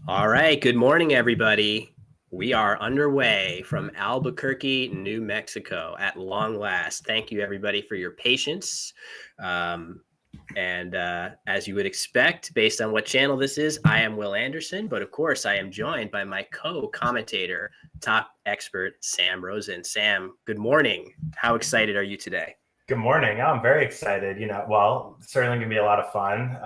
All right. Good morning, everybody. We are underway from Albuquerque, New Mexico at long last. Thank you, everybody, for your patience. And as you would expect, based on what channel this is, I am Will Anderson. But of course, I am joined by my co commentator, top expert, Sam Rosen. Sam, good morning. How excited are you today? Good morning. I'm very excited. Certainly gonna be a lot of fun.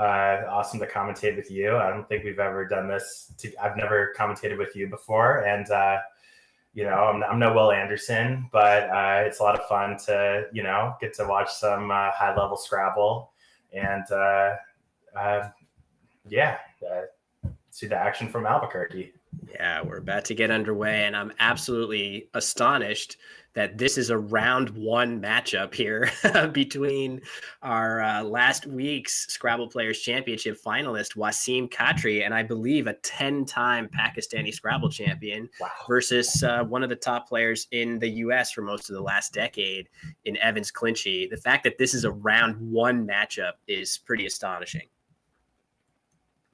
Awesome to commentate with you. I don't think we've ever done this. I've never commentated with you before, and I'm no Will Anderson, but it's a lot of fun to get to watch some high level Scrabble, and uh, yeah, see the action from Albuquerque. Yeah, we're about to get underway, and I'm absolutely astonished that this is a round one matchup here between our last week's Scrabble Players Championship finalist, Wasim Khatri, and I believe a 10-time Pakistani Scrabble champion, Wow. versus one of the top players in the U.S. for most of the last decade in Evans Clinchey. The fact that this is a round one matchup is pretty astonishing.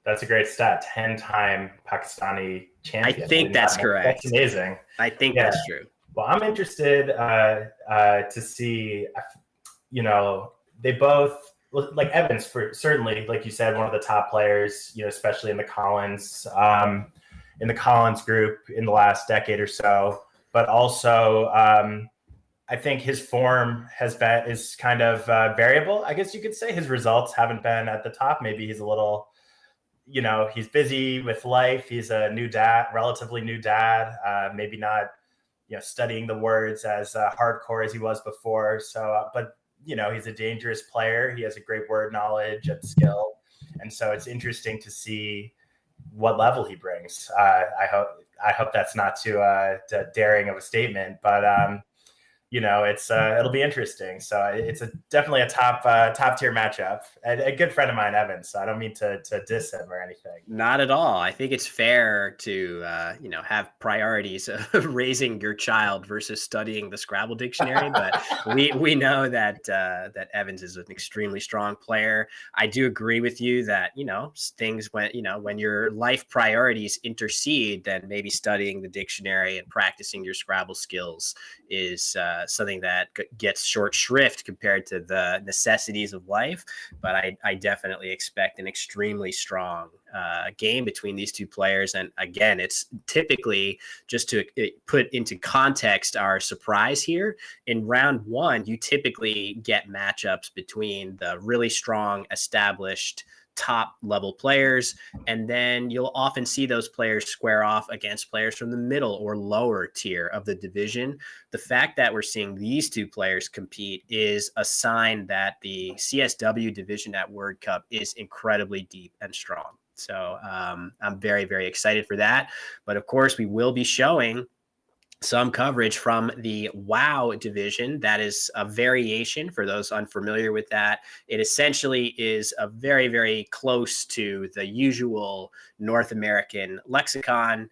That's a great stat. 10-time Pakistani I champion. think that's correct. That's amazing. I think Yeah. that's true. Well, I'm interested to see, they both, like Evans, for certainly, like you said, one of the top players, especially in the Collins group in the last decade or so. But also, I think his form is kind of variable. I guess you could say his results haven't been at the top. Maybe he's a little, he's busy with life. He's a new dad, relatively new dad. Maybe not studying the words as hardcore as he was before. So, but he's a dangerous player. He has a great word knowledge and skill, and so it's interesting to see what level he brings. I hope that's not too daring of a statement, but it'll be interesting. So it's definitely a top tier matchup. A good friend of mine, Evans. So I don't mean to diss him or anything. Not at all. I think it's fair to have priorities of raising your child versus studying the Scrabble dictionary. But we know that that Evans is an extremely strong player. I do agree with you that things when your life priorities intercede, then maybe studying the dictionary and practicing your Scrabble skills is something that gets short shrift compared to the necessities of life. But I definitely expect an extremely strong game between these two players. And again, it's typically, just to put into context our surprise here, in round one, you typically get matchups between the really strong, established top level players, and then you'll often see those players square off against players from the middle or lower tier of the division. The fact that we're seeing these two players compete is a sign that the CSW division at Word Cup is incredibly deep and strong. So I'm very, very excited for that. But of course, we will be showing some coverage from the WoW division. That is a variation for those unfamiliar with that. It essentially is a very, very close to the usual North American lexicon.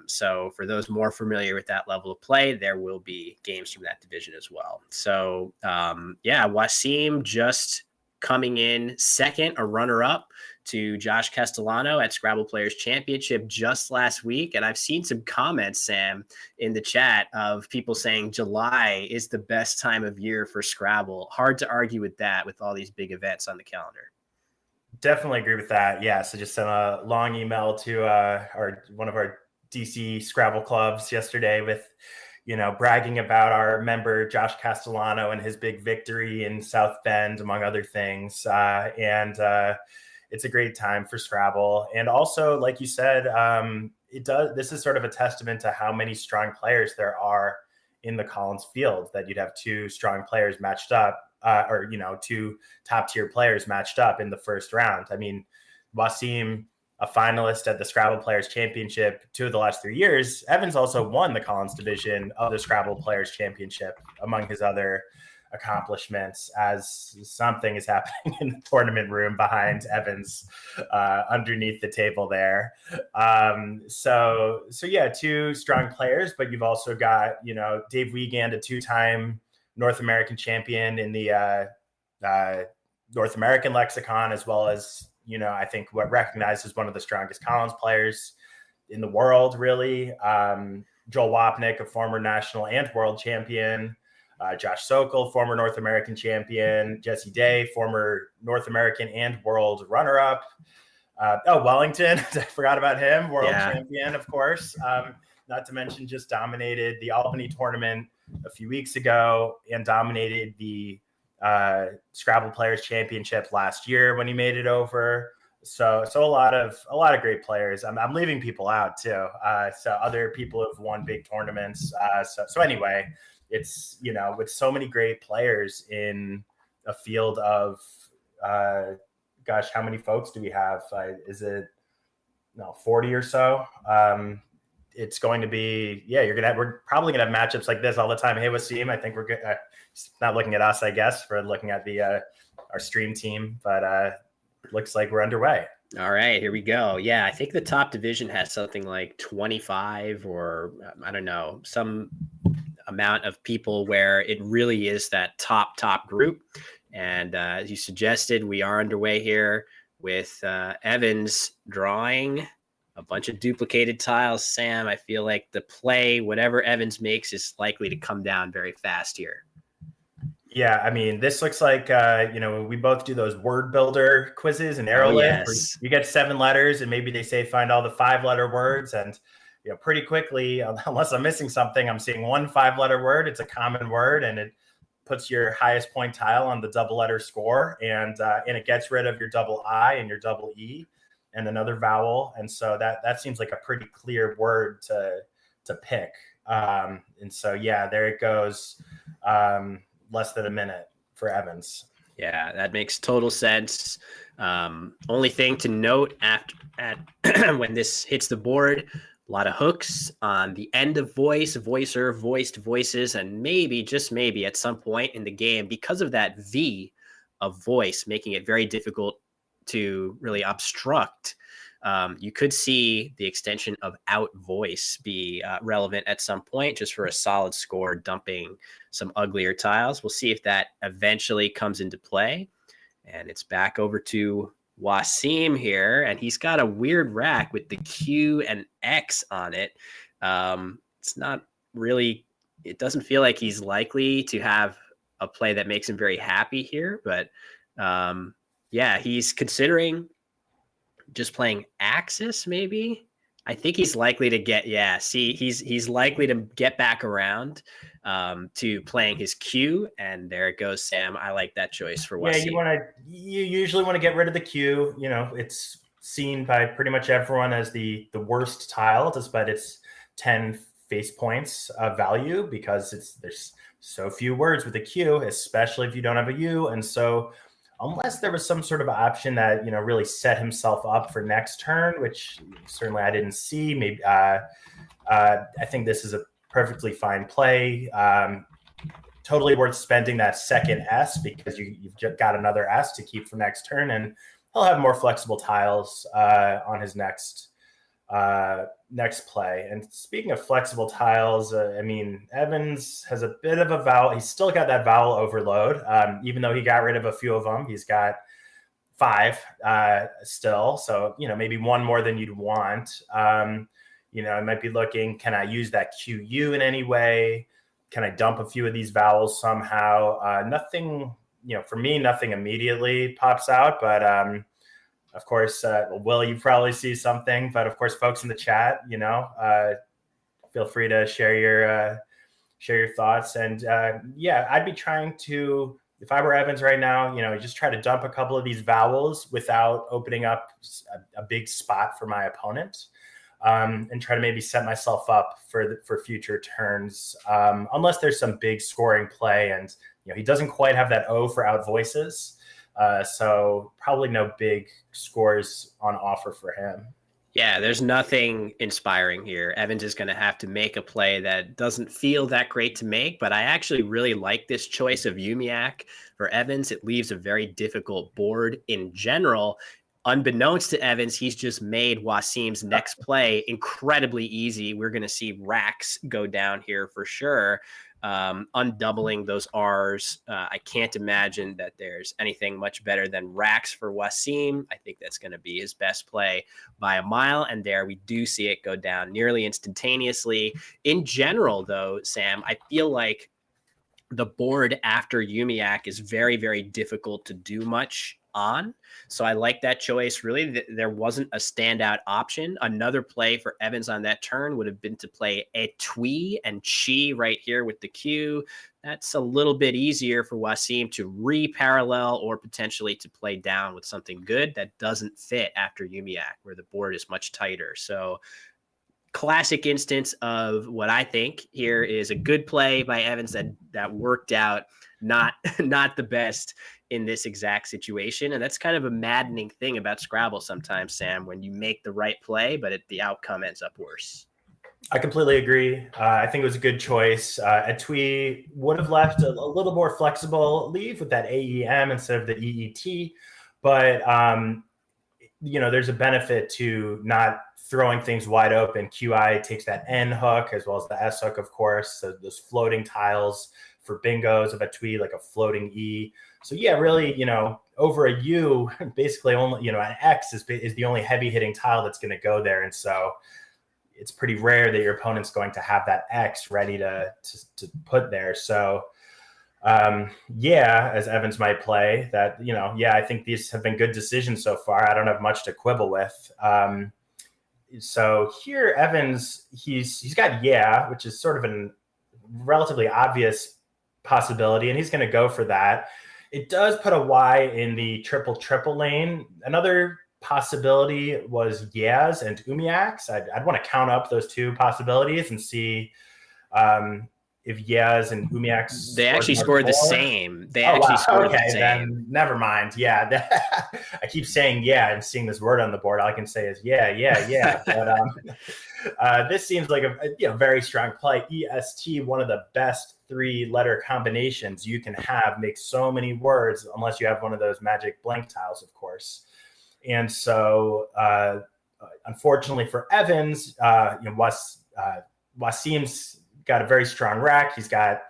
So for those more familiar with that level of play, there will be games from that division as well. So Wasim just coming in second, a runner-up to Josh Castellano at Scrabble Players Championship just last week. And I've seen some comments, Sam, in the chat of people saying July is the best time of year for Scrabble. Hard to argue with that with all these big events on the calendar. Definitely agree with that. Yeah. So just sent a long email to one of our DC Scrabble clubs yesterday with, bragging about our member Josh Castellano and his big victory in South Bend, among other things. It's a great time for Scrabble. And also, like you said, this is sort of a testament to how many strong players there are in the Collins field, that you'd have two strong players matched up, two top tier players matched up in the first round. I mean, Wasim, a finalist at the Scrabble Players Championship 2 of the last 3 years. Evans also won the Collins division of the Scrabble Players Championship, among his other accomplishments, as something is happening in the tournament room behind Evans, underneath the table there. So yeah, two strong players, but you've also got, Dave Wiegand, a 2-time North American champion in the North American lexicon, as well as I think what recognized as one of the strongest Collins players in the world, really. Joel Wapnick, a former national and world champion. Josh Sokol, former North American champion. Jesse Day, former North American and world runner-up. Wellington, I forgot about him, world champion, of course. Not to mention just dominated the Albany tournament a few weeks ago and dominated the Scrabble Players Championship last year when he made it over. So a lot of great players. I'm leaving people out too. So other people have won big tournaments. So anyway, it's, with so many great players in a field of, gosh, how many folks do we have? Is it 40 or so? It's going to be, we're probably gonna have matchups like this all the time. Hey, Wasim, I think we're good. Not looking at us, I guess, for looking at the our stream team, but looks like we're underway. All right, here we go. Yeah, I think the top division has something like 25 or I don't know, some amount of people where it really is that top group. And as you suggested, we are underway here with Evans drawing a bunch of duplicated tiles. Sam, I feel like the play, whatever Evans makes, is likely to come down very fast here. Yeah, I mean, this looks like, we both do those word builder quizzes in Aerolith. Yes. You get 7 letters and maybe they say find all the 5-letter words. And, pretty quickly, unless I'm missing something, I'm seeing one 5-letter word. It's a common word and it puts your highest point tile on the double letter score. And it gets rid of your double I and your double E and another vowel. And so that seems like a pretty clear word to pick. And so, yeah, there it goes. Less than a minute for Evans. Yeah, that makes total sense. Only thing to note at when this hits the board, a lot of hooks on the end of voice, voicer, voiced, voices, and maybe, just maybe at some point in the game, because of that V of voice, making it very difficult to really obstruct. You could see the extension of out voice be relevant at some point, just for a solid score, dumping some uglier tiles. We'll see if that eventually comes into play. And it's back over to Wasim here, and he's got a weird rack with the Q and X on it. It's not really, it doesn't feel like he's likely to have a play that makes him very happy here, but yeah, he's considering just playing Axis, maybe. I think he's likely to get, he's likely to get back around to playing his Q, and there it goes, Sam. I like that choice for Wasim. Yeah, you usually want to get rid of the Q. It's seen by pretty much everyone as the worst tile, despite its 10 face points of value, because there's so few words with a Q, especially if you don't have a U. And so unless there was some sort of option that, really set himself up for next turn, which certainly I didn't see. Maybe I think this is a perfectly fine play. Totally worth spending that second S, because you've just got another S to keep for next turn, and he'll have more flexible tiles on his next play. And speaking of flexible tiles, Evans has a bit of a vowel. He's still got that vowel overload, even though he got rid of a few of them. He's got 5 still, so maybe one more than you'd want. I might be looking, can I use that QU in any way? Can I dump a few of these vowels somehow? Nothing, for me, nothing immediately pops out, but of course, Will, you probably see something, but of course, folks in the chat, feel free to share your thoughts. And I'd be trying to, if I were Evans right now, just try to dump a couple of these vowels without opening up a big spot for my opponent, and try to maybe set myself up for future turns, unless there's some big scoring play, and he doesn't quite have that O for out voices. So probably no big scores on offer for him. Yeah, there's nothing inspiring here. Evans is going to have to make a play that doesn't feel that great to make, but I actually really like this choice of Umiak for Evans. It leaves a very difficult board in general. Unbeknownst to Evans, he's just made Wasim's next play incredibly easy. We're going to see racks go down here for sure, undoubling those R's. I can't imagine that there's anything much better than racks for Wasim. I think that's going to be his best play by a mile. And there we do see it go down nearly instantaneously. In general, though, Sam, I feel like the board after Umiak is very, very difficult to do much on. So I like that choice. Really, there wasn't a standout option. Another play for Evans on that turn would have been to play Etui and Chi right here with the Q. That's a little bit easier for Wasim to re-parallel or potentially to play down with something good that doesn't fit after Umiak, where the board is much tighter. So classic instance of what I think here is a good play by Evans that worked out, not the best in this exact situation. And that's kind of a maddening thing about Scrabble sometimes, Sam, when you make the right play, but the outcome ends up worse. I completely agree. I think it was a good choice. Etui would have left a little more flexible leave with that AEM instead of the EET, but there's a benefit to not throwing things wide open. QI takes that N hook as well as the S hook, of course. So those floating tiles for bingos of Etui, like a floating E. So yeah, really, over a U, basically only, an X is the only heavy hitting tile that's going to go there. And so it's pretty rare that your opponent's going to have that X ready to put there. So as Evans might play that, I think these have been good decisions so far. I don't have much to quibble with. So here, Evans, he's got which is sort of a relatively obvious possibility, and he's going to go for that. It does put a Y in the triple lane. Another possibility was Yaz and Umiaks. I'd want to count up those two possibilities and see if Yaz and Umiaks they actually scored the same. They actually scored the same. Then never mind. Yeah, I keep saying and seeing this word on the board. All I can say is yeah. But this seems like a very strong play. EST, one of the best 3-letter combinations you can have, makes so many words unless you have one of those magic blank tiles, of course. And so, unfortunately for Evans, Wasim's got a very strong rack. He's got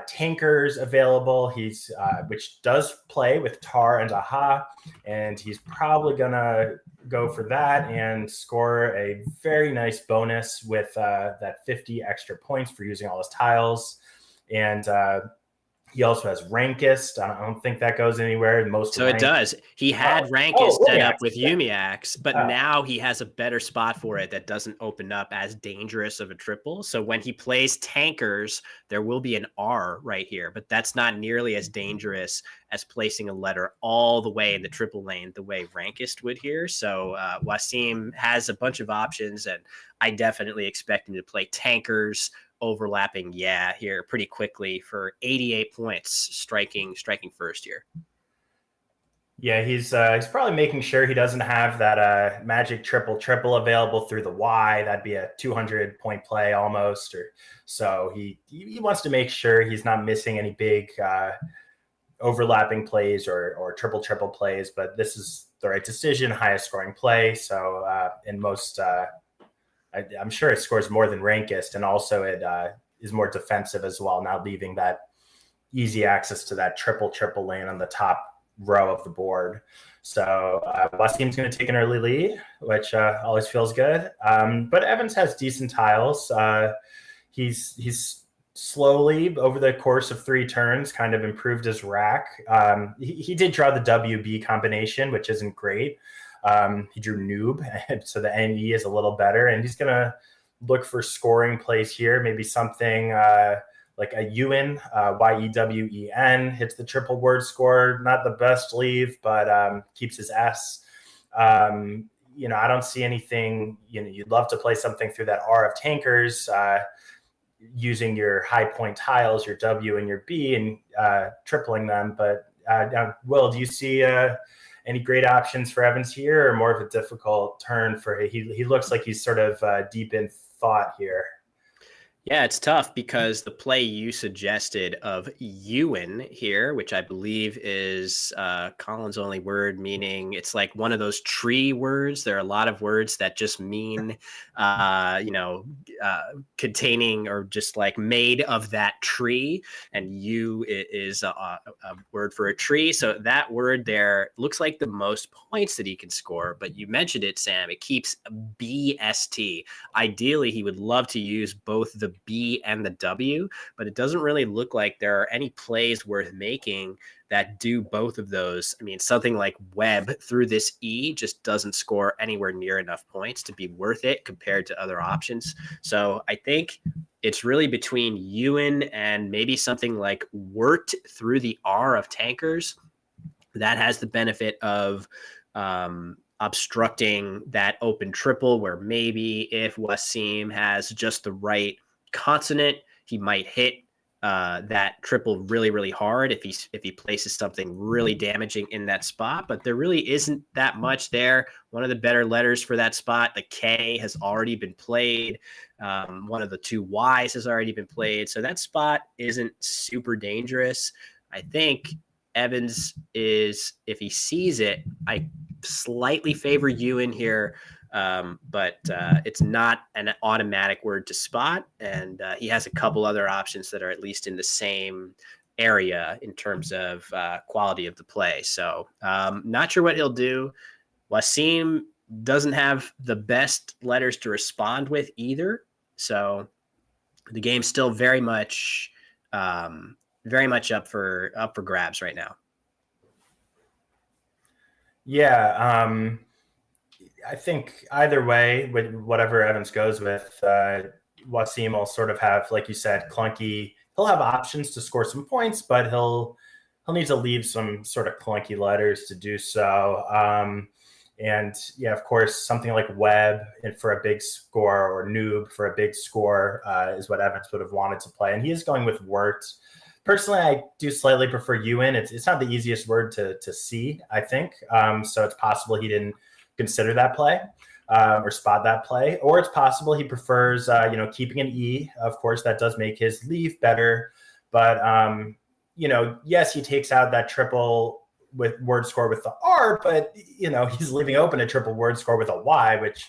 tankers available. He's which does play with Tar and Aha, and he's probably gonna go for that and score a very nice bonus with that 50 extra points for using all his tiles. And he also has Rankist. I don't think that goes anywhere. It does. He had Rankist set up with Umiaks, but now he has a better spot for it that doesn't open up as dangerous of a triple. So when he plays tankers, there will be an R right here, but that's not nearly as dangerous as placing a letter all the way in the triple lane the way Rankist would here. So Wasim has a bunch of options, and I definitely expect him to play tankers overlapping here pretty quickly for 88 points, striking first here. Yeah, he's probably making sure he doesn't have that magic triple available through the Y. That'd be a 200-point play almost. Or so he wants to make sure he's not missing any big overlapping plays or triple plays. But this is the right decision, highest scoring play. So in most I'm sure it scores more than Rankist, and also it is more defensive as well, not leaving that easy access to that triple lane on the top row of the board. So Wasim's going to take an early lead, which always feels good. But Evans has decent tiles. He's slowly, over the course of 3 turns, kind of improved his rack. He did draw the WB combination, which isn't great. He drew Noob, so the NE is a little better, and he's going to look for scoring plays here. Maybe something like a Ewen, Yewen, hits the triple word score. Not the best leave, but keeps his S. I don't see anything. You'd love to play something through that R of tankers, using your high point tiles, your W and your B, and tripling them. But Will, do you see any great options for Evans here, or more of a difficult turn for he looks like he's sort of deep in thought here? Yeah, it's tough because the play you suggested of Ewan here, which I believe is Colin's only word, meaning it's like one of those tree words. There are a lot of words that just mean, uh, you know, uh, containing or just like made of that tree. And you is a word for a tree. So that word there looks like the most points that he can score. But you mentioned it, Sam. It keeps BST. Ideally, he would love to use both the B and the W, but it doesn't really look like there are any plays worth making that do both of those. I mean, something like Webb through this E just doesn't score anywhere near enough points to be worth it compared to other options. So I think it's really between Ewan and maybe something like Wirt through the R of tankers. That has the benefit of obstructing that open triple, where maybe if Wasim has just the right consonant, he might hit that triple really, really hard if he places something really damaging in that spot. But there really isn't that much there. One of the better letters for that spot, the K, has already been played. One of the two Y's has already been played. So that spot isn't super dangerous. I think Evans is, if he sees it, I slightly favor Ewan here, but it's not an automatic word to spot. And he has a couple other options that are at least in the same area in terms of quality of the play. So not sure what he'll do. Wasim doesn't have the best letters to respond with either. So the game's still very much up for grabs right now. Yeah, I think either way, with whatever Evans goes with, Wasim will sort of have, like you said, clunky. He'll have options to score some points, but he'll need to leave some sort of clunky letters to do so. And yeah, of course, something like Webb for a big score or Noob for a big score is what Evans would have wanted to play. And he is going with Wirt. Personally, I do slightly prefer Ewan. It's not the easiest word to see, I think. So it's possible he didn't consider that play or spot that play. Or it's possible he prefers, keeping an E. Of course, that does make his leave better. But, yes, he takes out that triple with word score with the R, but he's leaving open a triple word score with a Y, which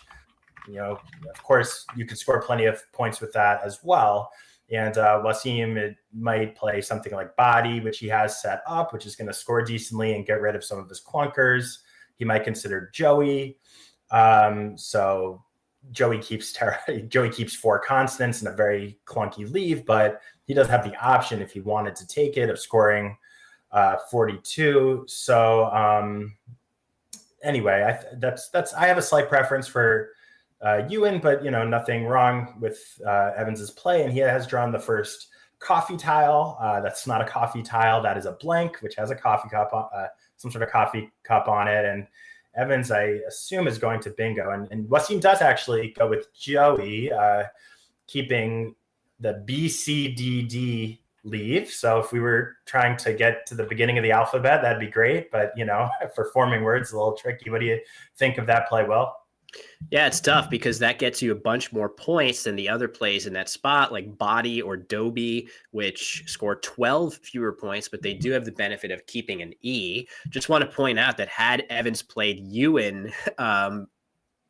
of course you could score plenty of points with that as well. And Wasim might play something like Body, which he has set up, which is going to score decently and get rid of some of his clunkers. He might consider Joey. So Joey keeps four constants and a very clunky leave, but he does have the option if he wanted to take it of scoring 42. So anyway, I have a slight preference for Ewan, but nothing wrong with Evans's play, and he has drawn the first coffee tile. That's not a coffee tile; that is a blank, which has a coffee cup, some sort of coffee cup on it. And Evans, I assume, is going to bingo, and Wasim does actually go with Joey, keeping the BCDD leave. So if we were trying to get to the beginning of the alphabet, that'd be great. But for forming words, it's a little tricky. What do you think of that play, Will? Yeah, it's tough because that gets you a bunch more points than the other plays in that spot, like Body or Doby, which score 12 fewer points, but they do have the benefit of keeping an E. Just want to point out that had Evans played Ewan,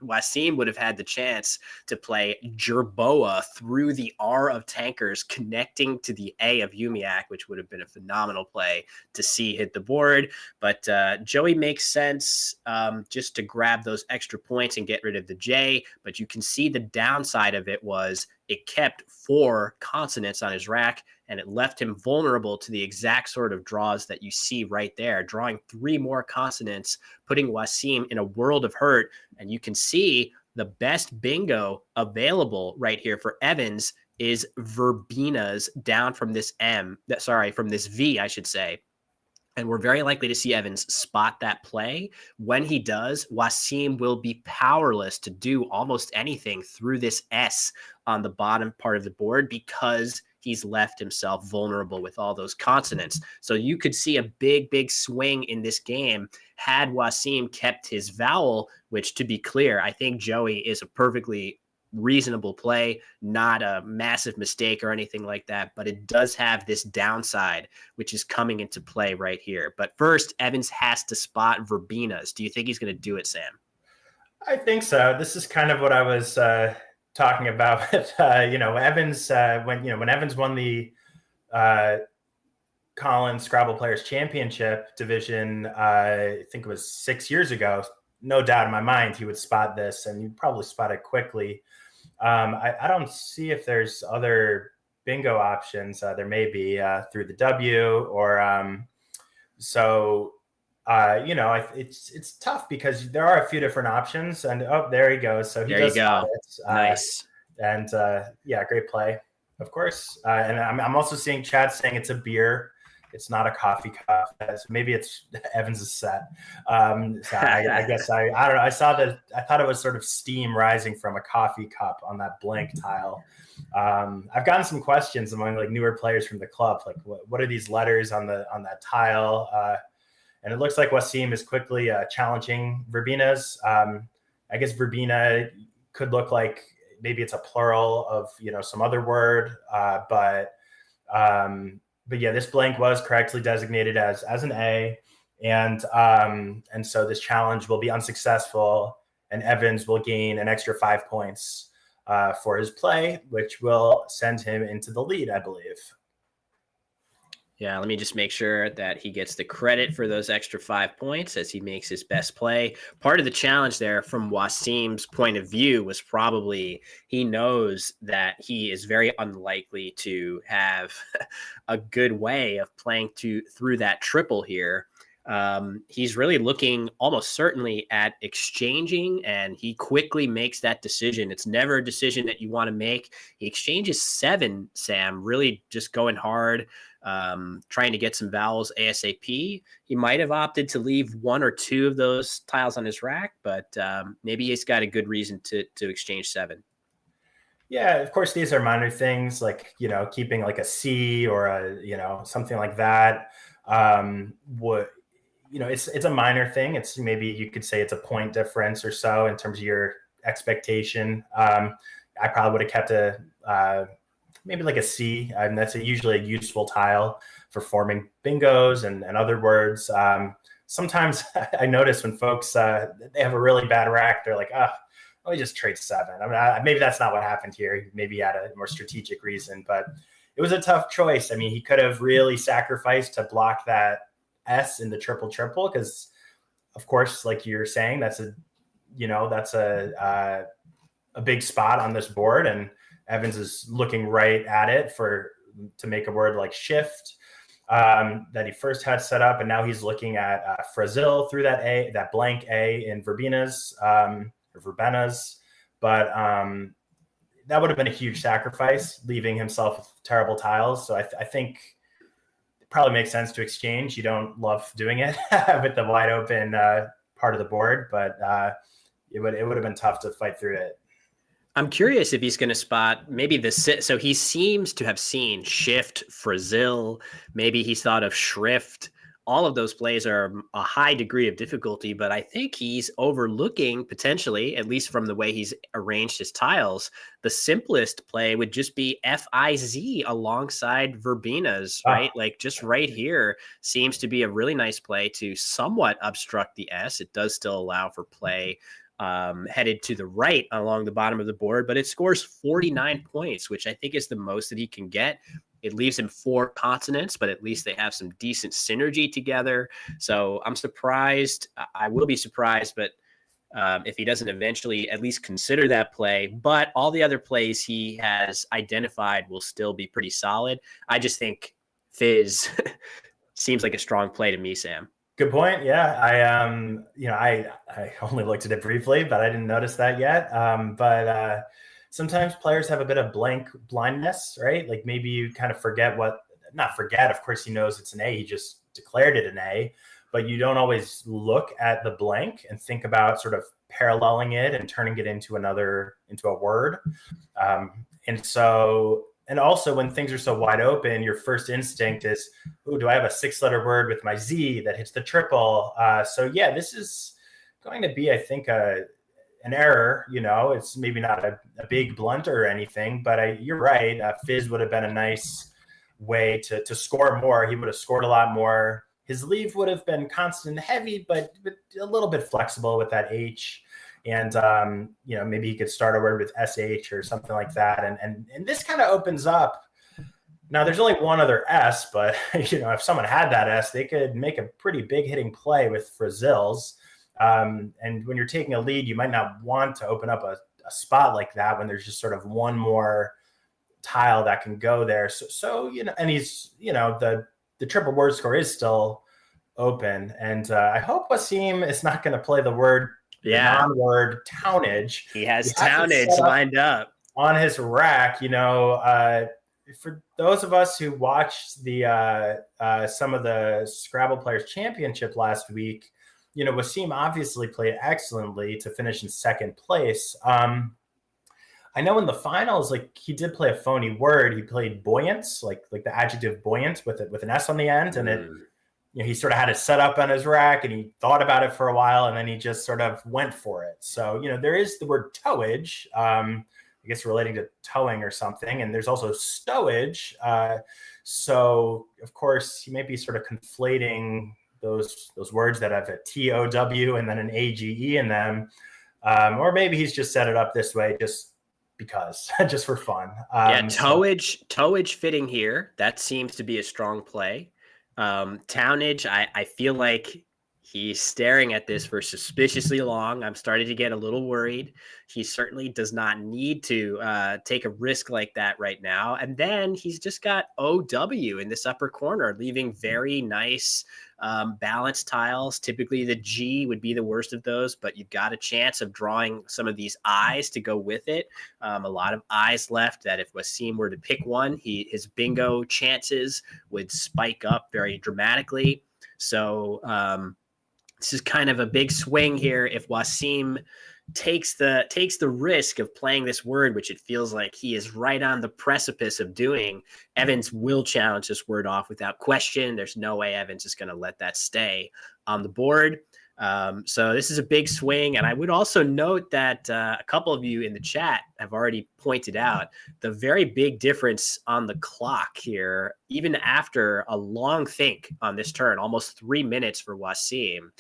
Wasim would have had the chance to play Jerboa through the R of tankers, connecting to the A of Umiak, which would have been a phenomenal play to see hit the board. But Joey makes sense just to grab those extra points and get rid of the J. But you can see the downside of it was it kept 4 consonants on his rack, and it left him vulnerable to the exact sort of draws that you see right there, drawing 3 more consonants, putting Wasim in a world of hurt. And you can see the best bingo available right here for Evans is Verbina's down from this from this V, I should say. And we're very likely to see Evans spot that play. When he does, Wasim will be powerless to do almost anything through this S on the bottom part of the board because he's left himself vulnerable with all those consonants. So you could see a big, big swing in this game had Wasim kept his vowel, which, to be clear, I think Joey is a perfectly reasonable play, not a massive mistake or anything like that, but it does have this downside, which is coming into play right here. But first, Evans has to spot Verbenas. Do you think he's going to do it, Sam? I think so. This is kind of what I was talking about with, Evans, when Evans won the Collins Scrabble Players Championship division, I think it was 6 years ago. No doubt in my mind he would spot this, and you'd probably spot it quickly. I don't see if there's other bingo options. There may be through the W or it's tough because there are a few different options. And there he goes. So he there does you go. Nice. Great play, of course. And I'm also seeing Chad saying it's a beer. It's not a coffee cup. Maybe it's Evans's set. So I guess I don't know. I thought it was sort of steam rising from a coffee cup on that blank tile. I've gotten some questions among like newer players from the club, like what are these letters on that tile? And it looks like Wasim is quickly challenging Verbenas. I guess Verbena could look like maybe it's a plural of some other word, but yeah, this blank was correctly designated as an A, and so this challenge will be unsuccessful, and Evans will gain an extra 5 points for his play, which will send him into the lead, I believe. Yeah, let me just make sure that he gets the credit for those extra 5 points as he makes his best play. Part of the challenge there from Wasim's point of view was probably he knows that he is very unlikely to have a good way of playing through that triple here. He's really looking almost certainly at exchanging, and he quickly makes that decision. It's never a decision that you want to make. He exchanges 7, Sam, really just going hard, trying to get some vowels ASAP. He might have opted to leave 1 or 2 of those tiles on his rack, but maybe he's got a good reason to exchange 7. Yeah, of course, these are minor things like, keeping like a C or a, something like that. It's a minor thing. It's maybe you could say it's a point difference or so in terms of your expectation. I probably would have kept maybe like a C. And that's usually a useful tile for forming bingos and other words. Sometimes I notice when folks, they have a really bad rack, they're like, let me just trade 7. I mean, maybe that's not what happened here. Maybe he had a more strategic reason, but it was a tough choice. I mean, he could have really sacrificed to block that S in the triple because, of course, like you're saying, that's a big spot on this board, and Evans is looking right at it to make a word like shift that he first had set up, and now he's looking at Frazil through that blank A in Verbenas or Verbenas, but that would have been a huge sacrifice, leaving himself with terrible tiles. So I think probably makes sense to exchange. You don't love doing it with the wide open part of the board, but it would have been tough to fight through it. I'm curious if he's going to spot maybe so he seems to have seen shift, Frazil, maybe he's thought of shrift. All of those plays are a high degree of difficulty, but I think he's overlooking potentially, at least from the way he's arranged his tiles, the simplest play would just be FIZ alongside Verbenas, right? Like just right here seems to be a really nice play to somewhat obstruct the S. It does still allow for play headed to the right along the bottom of the board, but it scores 49 points, which I think is the most that he can get. It leaves him 4 consonants, but at least they have some decent synergy together. So I'm surprised. I will be surprised, but if he doesn't eventually at least consider that play. But all the other plays he has identified will still be pretty solid. I just think Fizz seems like a strong play to me, Sam. Good point. Yeah, I only looked at it briefly, but I didn't notice that yet. But sometimes players have a bit of blank blindness, right? Like maybe you kind of not forget. Of course, he knows it's an A. He just declared it an A, but you don't always look at the blank and think about sort of paralleling it and turning it into a word. And also when things are so wide open, your first instinct is, do I have a 6-letter word with my Z that hits the triple? So yeah, this is going to be, I think, an error. It's maybe not a big blunder or anything, but you're right. Fizz would have been a nice way to score more. He would have scored a lot more. His leave would have been constant and heavy, but a little bit flexible with that H. And, maybe he could start a word with SH or something like that. And this kind of opens up. Now, there's only one other S, but, if someone had that S, they could make a pretty big hitting play with Frazils. And when you're taking a lead, you might not want to open up a spot like that when there's just sort of one more tile that can go there. So and he's, the triple word score is still open. And I hope Wasim is not going to play the non-word townage. He has townage lined up on his rack. For those of us who watched the some of the Scrabble Players Championship last week, Wasim obviously played excellently to finish in second place. I know in the finals, he did play a phony word. He played buoyance, like the adjective buoyant with an S on the end, and he sort of had it set up on his rack, and he thought about it for a while, and then he just sort of went for it. So there is the word towage. I guess relating to towing or something. And there's also stowage. So of course he may be sort of conflating those words that have a TOW and then an AGE in them. Or maybe he's just set it up this way just because, just for fun. Towage fitting here. That seems to be a strong play. Townage, I feel like he's staring at this for suspiciously long. I'm starting to get a little worried. He certainly does not need to take a risk like that right now. And then he's just got OW in this upper corner, leaving very nice balanced tiles. Typically the G would be the worst of those, but you've got a chance of drawing some of these I's to go with it. A lot of I's left that if Wasim were to pick one, his bingo chances would spike up very dramatically. So, this is kind of a big swing here. If Wasim takes the risk of playing this word, which it feels like he is right on the precipice of doing, Evans will challenge this word off without question. There's no way Evans is going to let that stay on the board. So this is a big swing. And I would also note that a couple of you in the chat have already pointed out the very big difference on the clock here, even after a long think on this turn, almost 3 minutes for Wasim.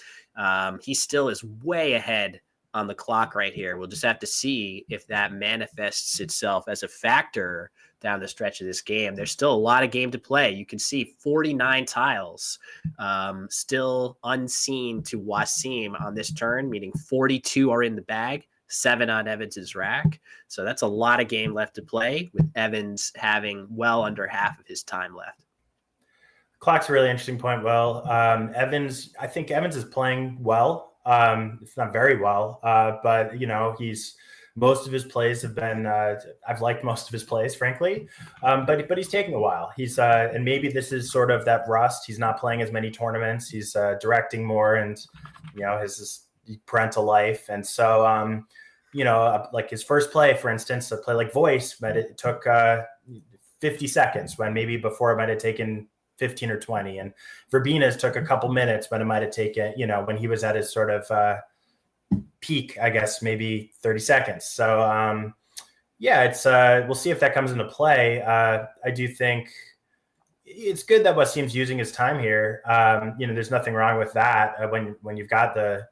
He still is way ahead on the clock right here. We'll just have to see if that manifests itself as a factor down the stretch of this game. There's still a lot of game to play. You can see 49 tiles still unseen to Wasim on this turn, meaning 42 are in the bag, 7 on Evans's rack. So that's a lot of game left to play, with Evans having well under half of his time left. Clock's a really interesting point. Well, I think Evans is playing well. It's not very well, but most of his plays have been, I've liked most of his plays, frankly. But he's taking a while. He's, and maybe this is sort of that rust. He's not playing as many tournaments. He's directing more, and, his parental life. And so, like his first play, for instance, a play like Voice, but it took 50 seconds when maybe before it might have taken 15 or 20. And Verbina's took a couple minutes, but it might have taken, when he was at his sort of peak, I guess, maybe 30 seconds. So, it's we'll see if that comes into play. I do think it's good that Wasim's using his time here. There's nothing wrong with that. When you've got the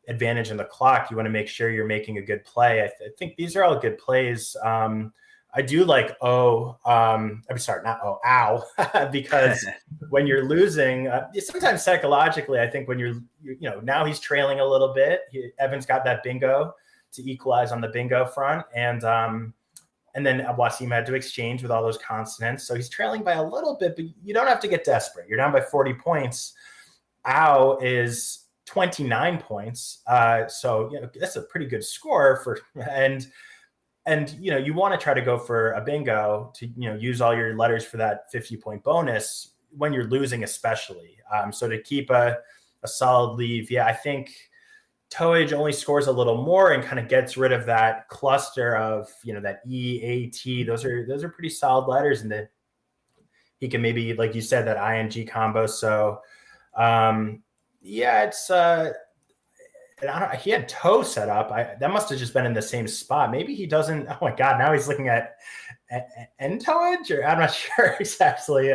advantage in the clock, you want to make sure you're making a good play. I think these are all good plays. I do like because when you're losing, sometimes psychologically, I think when you're now he's trailing a little bit. Evans got that bingo to equalize on the bingo front, and then Wasim had to exchange with all those consonants, so he's trailing by a little bit. But you don't have to get desperate. You're down by 40 points. Ao is 29 points, so that's a pretty good score for And you want to try to go for a bingo to use all your letters for that 50-point bonus when you're losing, especially. So to keep a solid leave, I think Towage only scores a little more and kind of gets rid of that cluster of that E, A, T. Those are pretty solid letters, and he can maybe, like you said, that ING combo. So it's and he had toe set up. That must have just been in the same spot. Maybe he doesn't. Oh my God! Now he's looking at end toe edge, or I'm not sure exactly.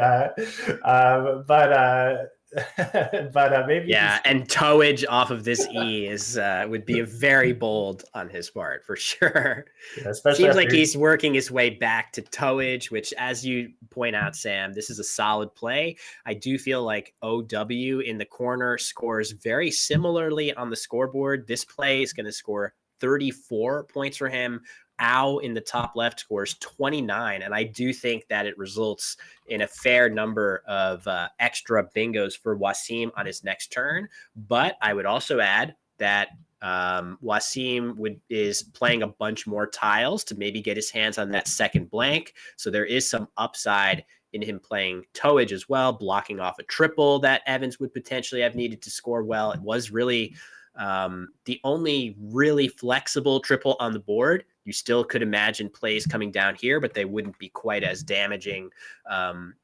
But maybe. Yeah, and towage off of this E is would be a very bold on his part for sure. Yeah, especially seems like he's working his way back to towage, which, as you point out, Sam, this is a solid play. I do feel like OW in the corner scores very similarly on the scoreboard. This play is going to score 34 points for him. Au in the top left scores 29. And I do think that it results in a fair number of extra bingos for Wasim on his next turn. But I would also add that Wasim is playing a bunch more tiles to maybe get his hands on that second blank. So there is some upside in him playing towage as well, blocking off a triple that Evans would potentially have needed to score well. It was really the only really flexible triple on the board. You still could imagine plays coming down here, but they wouldn't be quite as damaging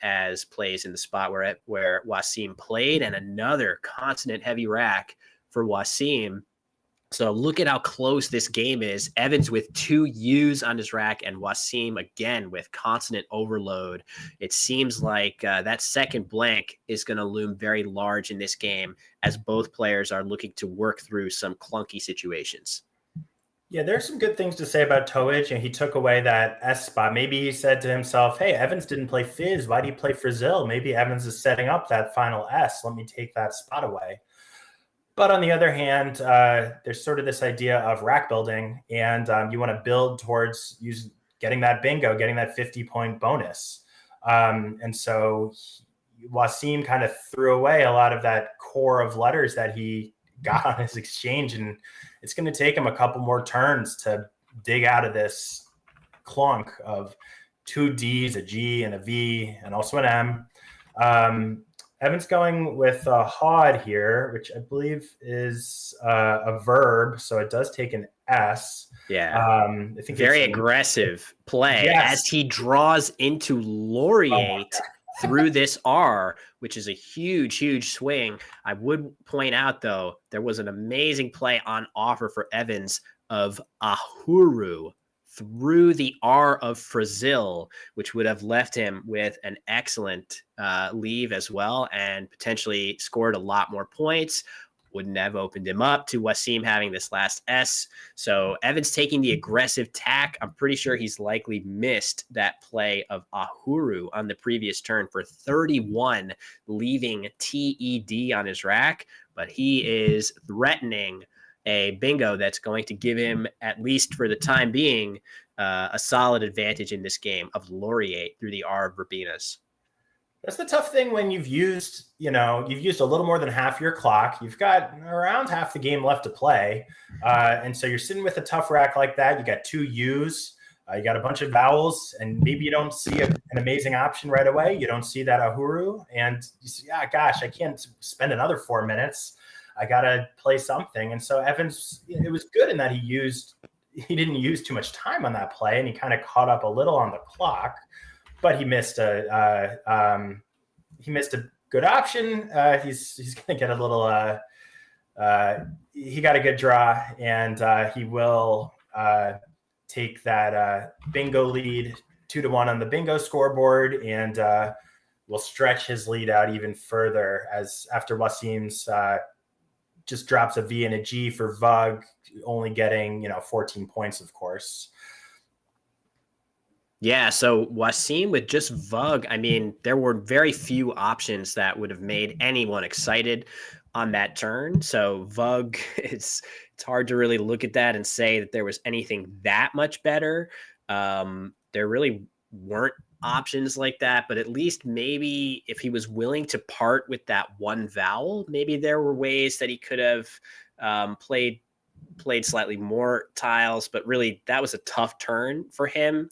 as plays in the spot where Wasim played. And another consonant heavy rack for Wasim. So look at how close this game is. Evans with 2 U's on his rack and Wasim again with consonant overload. It seems like that second blank is going to loom very large in this game as both players are looking to work through some clunky situations. Yeah, there's some good things to say about towage, and he took away that S spot. Maybe he said to himself, hey, Evans didn't play Fizz. Why do you play Frizzil? Maybe Evans is setting up that final S. Let me take that spot away. But on the other hand, there's sort of this idea of rack building, and you want to build towards getting that bingo, getting that 50-point bonus. And so Wasim kind of threw away a lot of that core of letters that he got on his exchange, and it's going to take him a couple more turns to dig out of this clunk of 2 Ds, a G, and a V, and also an M. Evan's going with a hod here, which I believe is a verb, so it does take an S. Yeah, I think very aggressive play as he draws into Laureate through this R, which is a huge swing. I would point out, though, there was an amazing play on offer for Evans of Ahuru through the R of Frizzil, which would have left him with an excellent leave as well and potentially scored a lot more points. Wouldn't have opened him up to Wasim having this last S. So Evans taking the aggressive tack. I'm pretty sure he's likely missed that play of Ahuru on the previous turn for 31, leaving TED on his rack. But he is threatening a bingo that's going to give him, at least for the time being, a solid advantage in this game of Laureate through the R of Verbenas. That's the tough thing when you've used a little more than half your clock. You've got around half the game left to play. And so you're sitting with a tough rack like that. You got 2 U's, you got a bunch of vowels, and maybe you don't see an amazing option right away. You don't see that Ahuru, and you say, yeah, gosh, I can't spend another 4 minutes. I got to play something. And so Evans, it was good in that he didn't use too much time on that play, and he kind of caught up a little on the clock. But he missed a good option. He's going to get a little. He got a good draw, and he will take that bingo lead 2-1 on the bingo scoreboard, and will stretch his lead out even further as after Wasim's just drops a V and a G for Vug, only getting 14 points, of course. Yeah, so Wasim with just Vug, I mean, there were very few options that would have made anyone excited on that turn. So Vug, it's hard to really look at that and say that there was anything that much better. There really weren't options like that, but at least maybe if he was willing to part with that one vowel, maybe there were ways that he could have played slightly more tiles, but really that was a tough turn for him.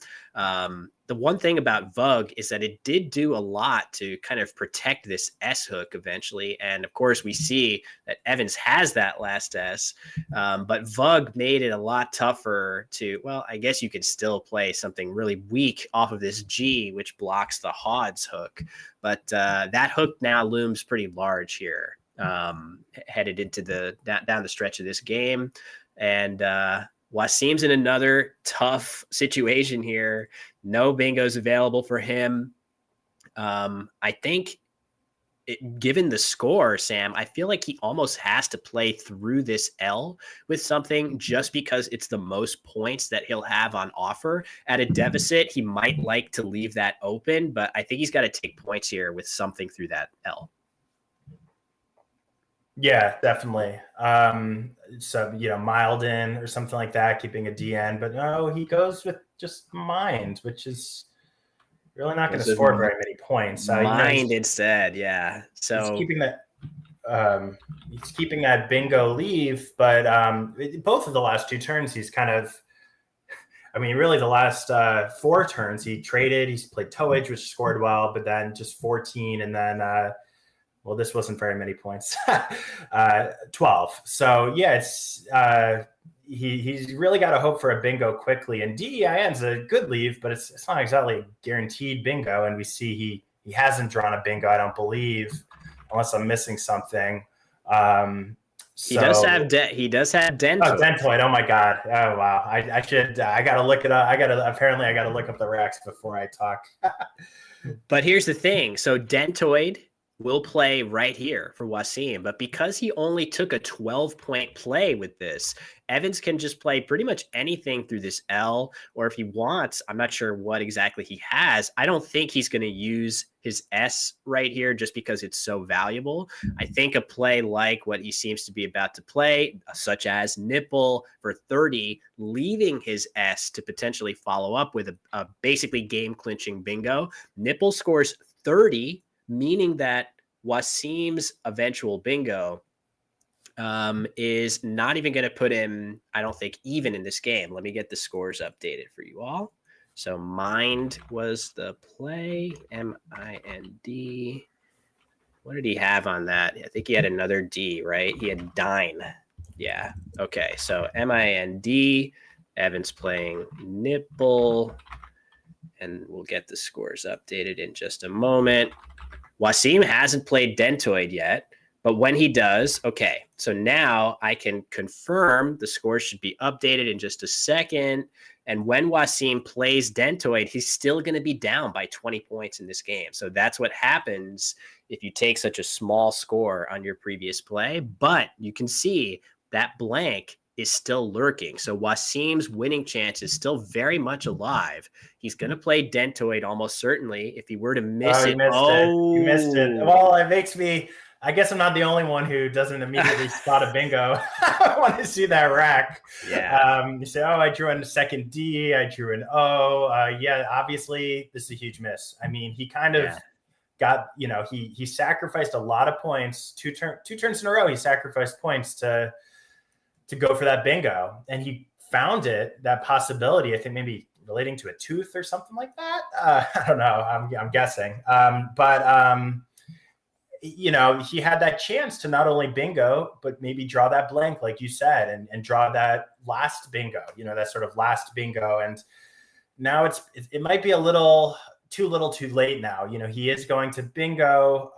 The one thing about Vug is that it did do a lot to kind of protect this S hook eventually. And of course we see that Evans has that last S, but Vug made it a lot tougher to, well, I guess you could still play something really weak off of this G, which blocks the Hod's hook. But that hook now looms pretty large here headed into down the stretch of this game. And Wasim's in another tough situation here. No bingos available for him. I think given the score, Sam, I feel like he almost has to play through this L with something just because it's the most points that he'll have on offer. At a deficit, he might like to leave that open, but I think he's got to take points here with something through that L. Yeah, definitely. So, Mildin or something like that, keeping a DN, but no, he goes with just Mind, which is really not going to score very many points. Mind instead, yeah. So he's keeping that bingo leave, but both of the last 2 turns, he's kind of, really the last 4 turns, he traded, he's played Towage, which scored well, but then just 14, and then this wasn't very many points, 12. So yeah, it's he's really got to hope for a bingo quickly. And DEIN's a good leave, but it's not exactly guaranteed bingo. And we see he hasn't drawn a bingo, I don't believe, unless I'm missing something. He does have Dentoid. Oh, Dentoid. Oh my God. Oh wow. I gotta look it up. I gotta look up the racks before I talk. But here's the thing. So Dentoid will play right here for Wasim, but because he only took a 12-point play with this, Evans can just play pretty much anything through this L, or if he wants, I'm not sure what exactly he has. I don't think he's going to use his S right here just because it's so valuable. I think a play like what he seems to be about to play, such as Nipple for 30, leaving his S to potentially follow up with a basically game-clinching bingo. Nipple scores 30, meaning that Wasim's eventual bingo is not even going to put him, I don't think, even in this game. Let me get the scores updated for you all. So Mind was the play, M-I-N-D. What did he have on that? I think he had another D, right? He had Dine. Yeah. Okay. So M-I-N-D, Evans playing Nipple, and we'll get the scores updated in just a moment. Wasim hasn't played Dentoid yet, but when he does, okay, so now I can confirm the scores should be updated in just a second. And when Wasim plays Dentoid, he's still going to be down by 20 points in this game. So that's what happens if you take such a small score on your previous play. But you can see that blank is still lurking. So Wasim's winning chance is still very much alive. He's going to play Dentoid almost certainly. If he were to miss it. You missed it. Well, it makes me, I guess I'm not the only one who doesn't immediately spot a bingo. I want to see that rack. Yeah. You say, I drew in the second D. I drew an O. Yeah, obviously this is a huge miss. I mean, he kind of got, he sacrificed a lot of points. Two turns in a row, he sacrificed points to go for that bingo, and he found that possibility, I think maybe relating to a tooth or something like that. I don't know. I'm guessing. He had that chance to not only bingo, but maybe draw that blank, like you said, and draw that last bingo, that sort of last bingo. And now it might be a little too late now. He is going to bingo,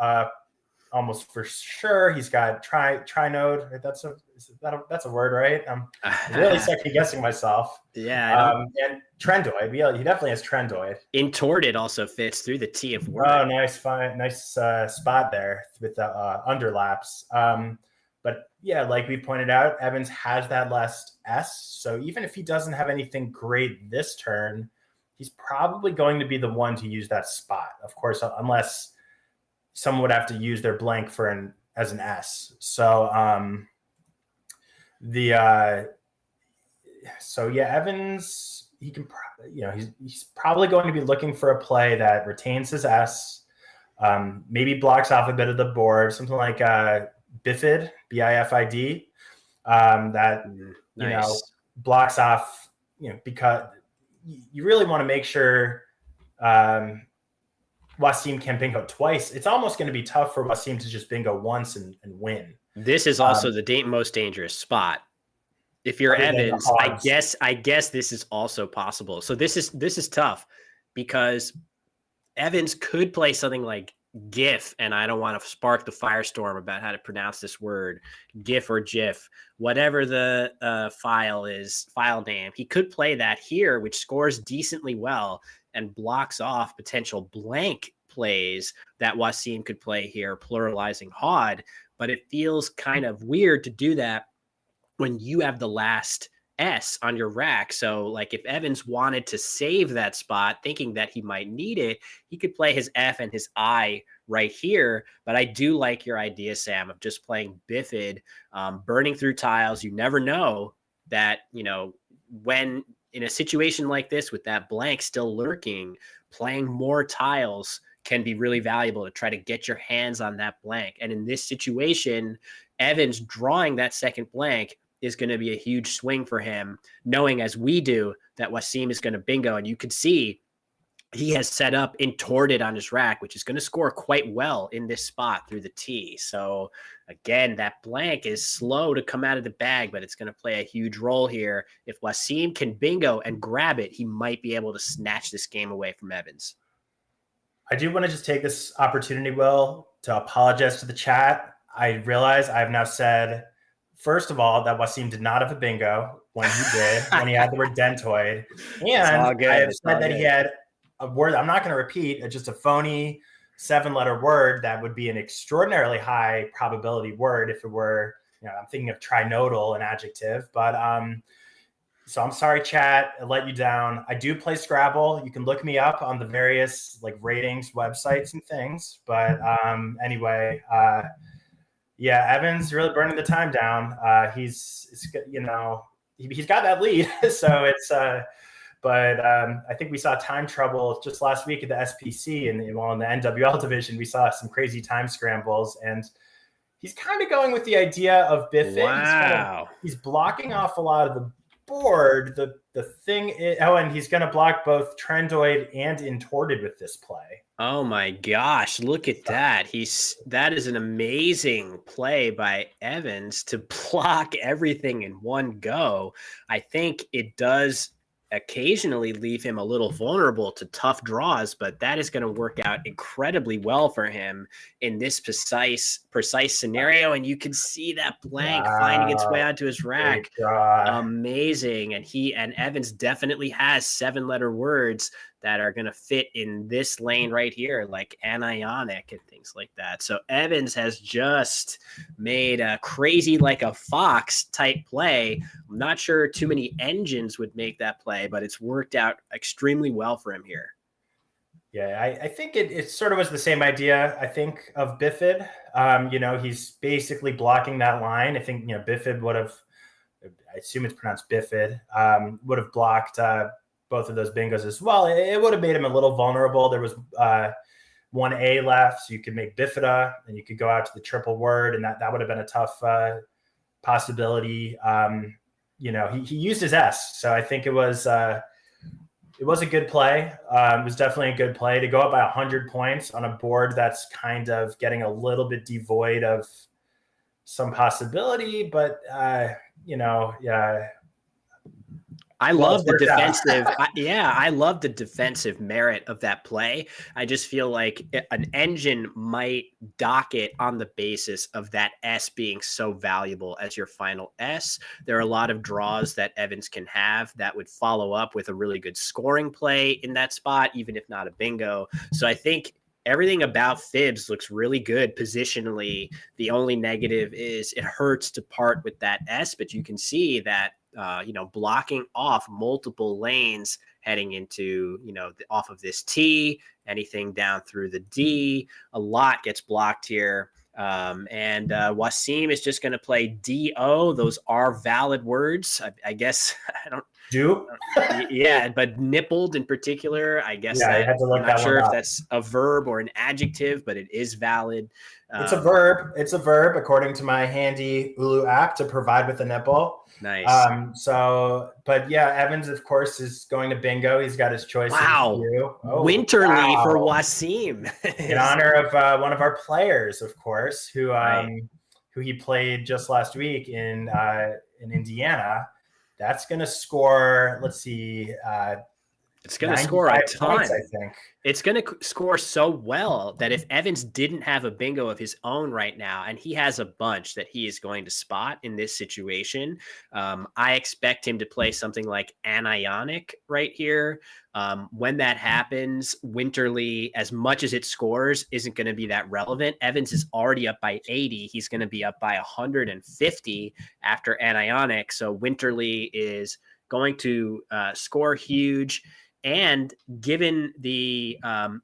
almost for sure. He's got Trinode. That's a word, right? I'm really second guessing myself. Yeah. And Trendoid. Yeah, he definitely has Trendoid. Intorted also fits through the T of word. Oh, nice spot there with the underlaps. But yeah, like we pointed out, Evans has that last S. So even if he doesn't have anything great this turn, he's probably going to be the one to use that spot. Of course, unless someone would have to use their blank as an S. So Evans, he can, he's probably going to be looking for a play that retains his S, maybe blocks off a bit of the board, something like Bifid, BIFID, that nice. Blocks off, because you really want to make sure Wasim can bingo twice. It's almost going to be tough for Wasim to just bingo once and win. This is also the most dangerous spot. If you're Evans, I guess this is also possible. So this is tough because Evans could play something like GIF, and I don't want to spark the firestorm about how to pronounce this word, GIF or GIF, whatever the file name. He could play that here, which scores decently well and blocks off potential blank plays that Wasim could play here, pluralizing Hod. But it feels kind of weird to do that when you have the last S on your rack. So, like, if Evans wanted to save that spot, thinking that he might need it, he could play his F and his I right here. But I do like your idea, Sam, of just playing Bifid, burning through tiles. You never know that, when in a situation like this with that blank still lurking, playing more tiles can be really valuable to try to get your hands on that blank. And in this situation, Evans drawing that second blank is going to be a huge swing for him, knowing as we do that Wasim is going to bingo. And you could see he has set up Entorted on his rack, which is going to score quite well in this spot through the T. So again, that blank is slow to come out of the bag, but it's going to play a huge role here. If Wasim can bingo and grab it, he might be able to snatch this game away from Evans. I do want to just take this opportunity, Will, to apologize to the chat. I realize I've now said, first of all, that Wasim did not have a bingo when he did, when he had the word dentoid. And I have said that he had a word I'm not going to repeat, just a phony 7-letter word that would be an extraordinarily high probability word if it were, I'm thinking of trinodal, an adjective. But so I'm sorry, chat, I let you down. I do play Scrabble. You can look me up on the various ratings websites and things. But anyway, yeah, Evans really burning the time down. He's got that lead, so it's. But I think we saw time trouble just last week at the SPC, and in the NWL division, we saw some crazy time scrambles, and he's kind of going with the idea of Biffin. Wow. He's blocking off a lot of the board. The thing is, and he's going to block both Trendoid and Entorted with this play. Oh my gosh, look at that. That is an amazing play by Evans to block everything in one go. I think it does occasionally leave him a little vulnerable to tough draws, but that is going to work out incredibly well for him in this precise scenario. And you can see that blank finding its way onto his rack. Amazing. And Evans definitely has 7-letter words that are going to fit in this lane right here, like anionic and things like that. So Evans has just made a crazy, like a fox type play. I'm not sure too many engines would make that play, but it's worked out extremely well for him here. Yeah, I think it sort of was the same idea, I think, of Bifid. He's basically blocking that line. I think, Bifid would have, I assume it's pronounced Bifid, would have blocked both of those bingos as well. It would have made him a little vulnerable. There was 1A left, so you could make Bifida, and you could go out to the triple word, and that would have been a tough possibility. He used his S, so I think it was a good play. It was definitely a good play to go up by 100 points on a board that's kind of getting a little bit devoid of some possibility, but yeah. I love the defensive. I love the defensive merit of that play. I just feel like an engine might dock it on the basis of that S being so valuable as your final S. There are a lot of draws that Evans can have that would follow up with a really good scoring play in that spot, even if not a bingo. So I think everything about Fibs looks really good positionally. The only negative is it hurts to part with that S, but you can see that blocking off multiple lanes heading into, off of this T, anything down through the D, a lot gets blocked here. And Wasim is just going to play D-O. Those are valid words. I guess I don't do. Yeah, but nippled in particular, I guess. Yeah, I had to look I'm not sure if up. that's a verb or an adjective, but it is valid. It's a verb. It's a verb, according to my handy Ulu app, to provide with a nipple. Nice. But yeah, Evans, of course, is going to bingo. He's got his choice. Wow. Winterly for Wasim. In honor of one of our players, of course, who he played just last week in Indiana. That's going to score, let's see, It's going to score a 95 ton. points, I think. It's going to score so well that if Evans didn't have a bingo of his own right now, and he has a bunch that he is going to spot in this situation, I expect him to play something like Anionic right here. When that happens, Winterly, as much as it scores, isn't going to be that relevant. Evans is already up by 80. He's going to be up by 150 after Anionic. So Winterly is going to score huge. And given the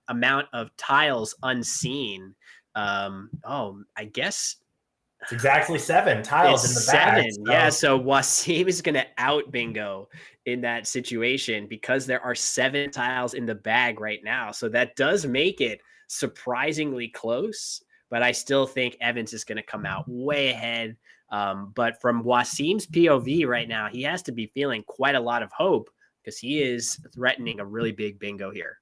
amount of tiles unseen, I guess it's exactly 7 tiles in the bag. So. Yeah, so Wasim is going to out bingo in that situation because there are 7 tiles in the bag right now. So that does make it surprisingly close, but I still think Evans is going to come out way ahead. But from Wasim's POV right now, he has to be feeling quite a lot of hope because he is threatening a really big bingo here.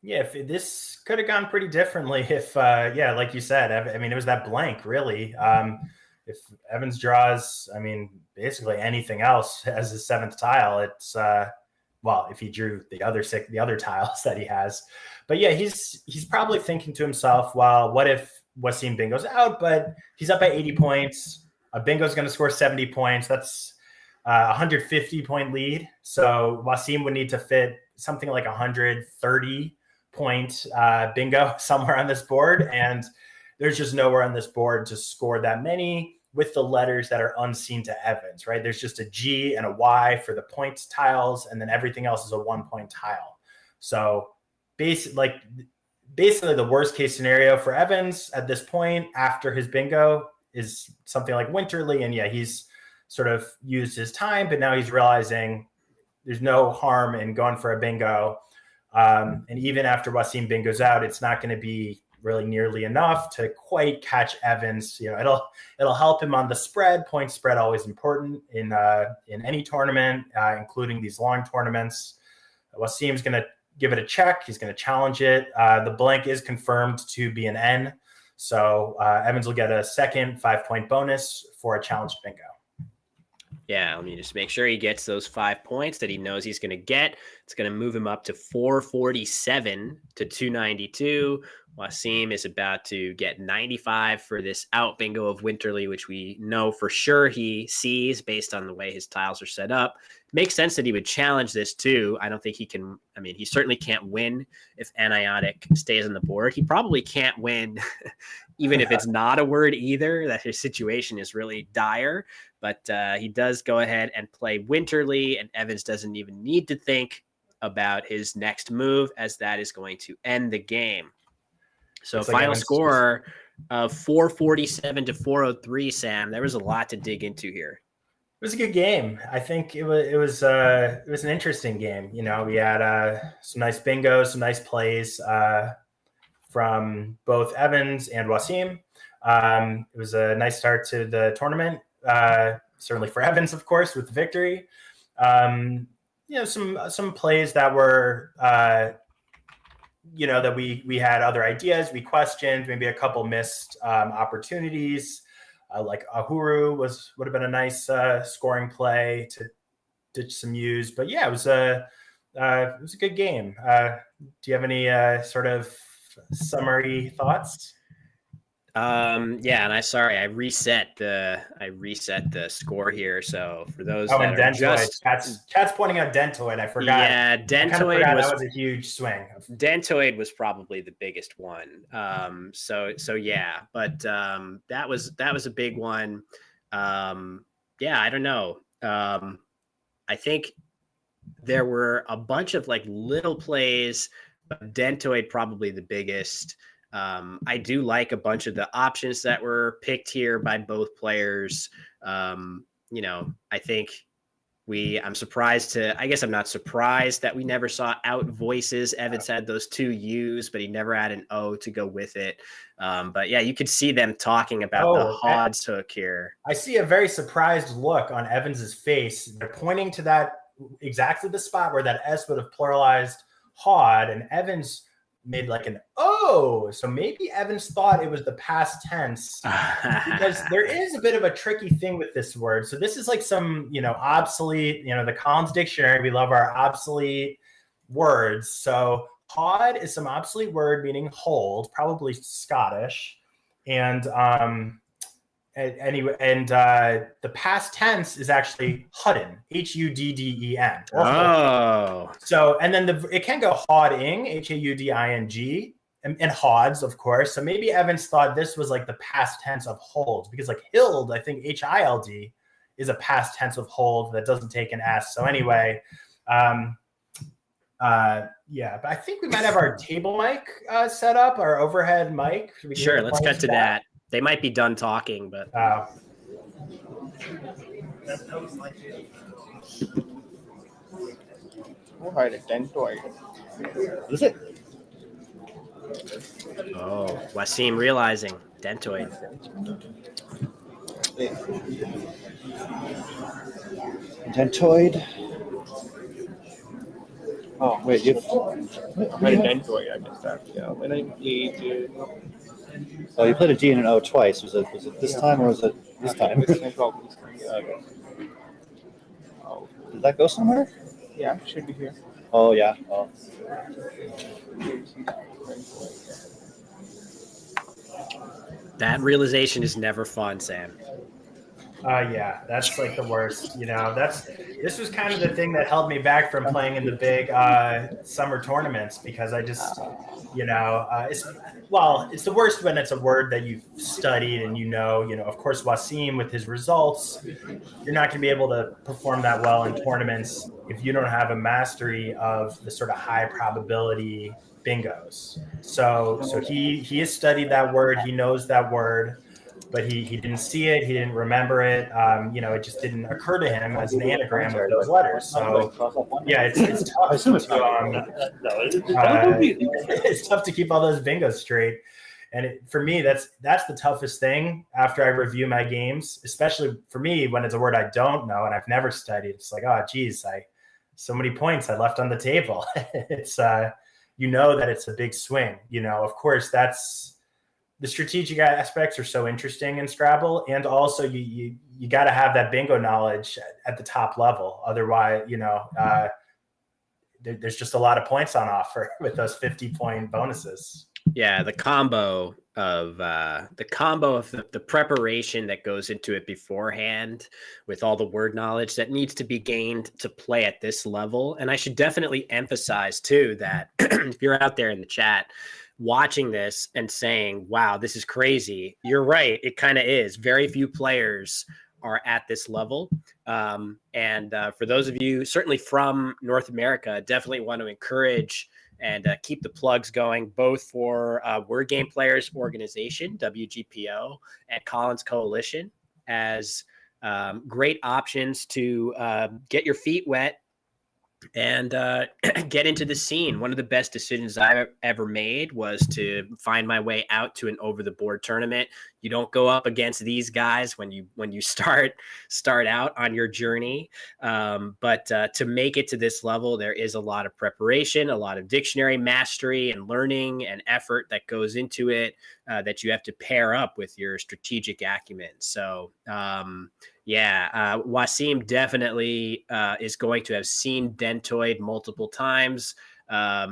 Yeah, if this could have gone pretty differently if, like you said, I mean, it was that blank, really. If Evans draws, I mean, basically anything else as his 7th tile, it's, if he drew the other tiles that he has. But yeah, he's probably thinking to himself, well, what if Wasim bingo's out, but he's up by 80 points. A bingo's going to score 70 points. That's 150-point lead. So Wasim would need to fit something like 130-point bingo somewhere on this board. And there's just nowhere on this board to score that many with the letters that are unseen to Evans, right? There's just a G and a Y for the points tiles, and then everything else is a 1-point tile. So basically the worst case scenario for Evans at this point after his bingo is something like Winterly. And yeah, he's sort of used his time, but now he's realizing there's no harm in going for a bingo. And even after Wasim bingo's out, it's not going to be really nearly enough to quite catch Evans. You know, it'll help him on the spread. Point spread always important in any tournament, including these long tournaments. Wasim's going to give it a check. He's going to challenge it. The blank is confirmed to be an N. So Evans will get a second 5-point bonus for a challenged bingo. Yeah, let me just make sure he gets those 5 points that he knows he's going to get. It's going to move him up to 447 to 292. Wasim is about to get 95 for this out bingo of Winterly, which we know for sure he sees based on the way his tiles are set up. Makes sense that he would challenge this too. I don't think he can. I mean, he certainly can't win if Anionic stays on the board. He probably can't win even if it's not a word either, that his situation is really dire. But he does go ahead and play Winterly, and Evans doesn't even need to think about his next move, as that is going to end the game. So final score of 447 to 403, Sam. There was a lot to dig into here. It was a good game. I think it was an interesting game. You know, we had some nice bingos, some nice plays from both Evans and Wasim. It was a nice start to the tournament. Certainly for Evans, of course, with the victory. You know, some plays that were, that we had other ideas, we questioned, maybe a couple missed opportunities. Like Ahuru would have been a nice scoring play to ditch some use. But yeah, it was a good game. Do you have any sort of summary thoughts? Yeah, and I reset the score here. So for those that and are just Cat's pointing out Dentoid. I forgot. Yeah, Dentoid was a huge swing. Dentoid was probably the biggest one. So yeah, but that was a big one. Yeah, I don't know. I think there were a bunch of like little plays, but Dentoid probably the biggest. I do like a bunch of the options that were picked here by both players. I think I'm not surprised that we never saw out voices. Evans had those 2 U's, but he never had an O to go with it. But yeah, you could see them talking about the Hod's hook here. I see a very surprised look on Evans's face. They're pointing to that exactly the spot where that S would have pluralized Hod, and Evans made like an O. So maybe Evans thought it was the past tense, because there is a bit of a tricky thing with this word. So this is like some, obsolete, the Collins Dictionary. We love our obsolete, words. So hod is some obsolete word meaning hold, probably Scottish. And the past tense is actually Hudden, Hudden, or Oh. So, and then it can go hodding, Hauding, and hods, of course. So maybe Evans thought this was like the past tense of hold, because like hild, I think Hild is a past tense of hold that doesn't take an S. So anyway, yeah, but I think we might have our table mic set up, our overhead mic. Sure, let's cut to that. They might be done talking, but Dentoid. Is it? Oh, Wasim realizing Dentoid. Dentoid. Oh wait, you've played a Dentoid. I missed that. Yeah, when I played. Oh, you played a D and an O twice. Was it this time or was it this time? Oh, did that go somewhere? Yeah, should be here. Oh yeah. Oh. That realization is never fun, Sam. Yeah, that's like the worst. This was kind of the thing that held me back from playing in the big summer tournaments, because I just, it's the worst when it's a word that you've studied and of course, Wasim with his results, you're not going to be able to perform that well in tournaments if you don't have a mastery of the sort of high probability bingos. So he has studied that word, he knows that word, but he didn't see it, he didn't remember it. It just didn't occur to him as an anagram of those letters. So yeah, it's tough. It's tough to keep all those bingos straight. And for me, that's the toughest thing after I review my games, especially for me when it's a word I don't know and I've never studied. It's like, oh, geez, so many points I left on the table. It's that it's a big swing. Of course, that's the strategic aspects are so interesting in Scrabble, and also you got to have that bingo knowledge at the top level. Otherwise, there's just a lot of points on offer with those 50-point bonuses. Yeah, the combo of the preparation that goes into it beforehand with all the word knowledge that needs to be gained to play at this level. And I should definitely emphasize too that if you're out there in the chat watching this and saying, wow, this is crazy, you're right, it kind of is. Very few players are at this level. And for those of you certainly from North America, definitely want to encourage and keep the plugs going, both for Word Game Players Organization, WGPO, and Collins Coalition, as great options to get your feet wet and get into the scene. One of the best decisions I've ever made was to find my way out to an over-the-board tournament. You don't go up against these guys when you start out on your journey, but to make it to this level, there is a lot of preparation, a lot of dictionary mastery and learning and effort that goes into it, that you have to pair up with your strategic acumen. So Wasim definitely is going to have seen Dentoid multiple times,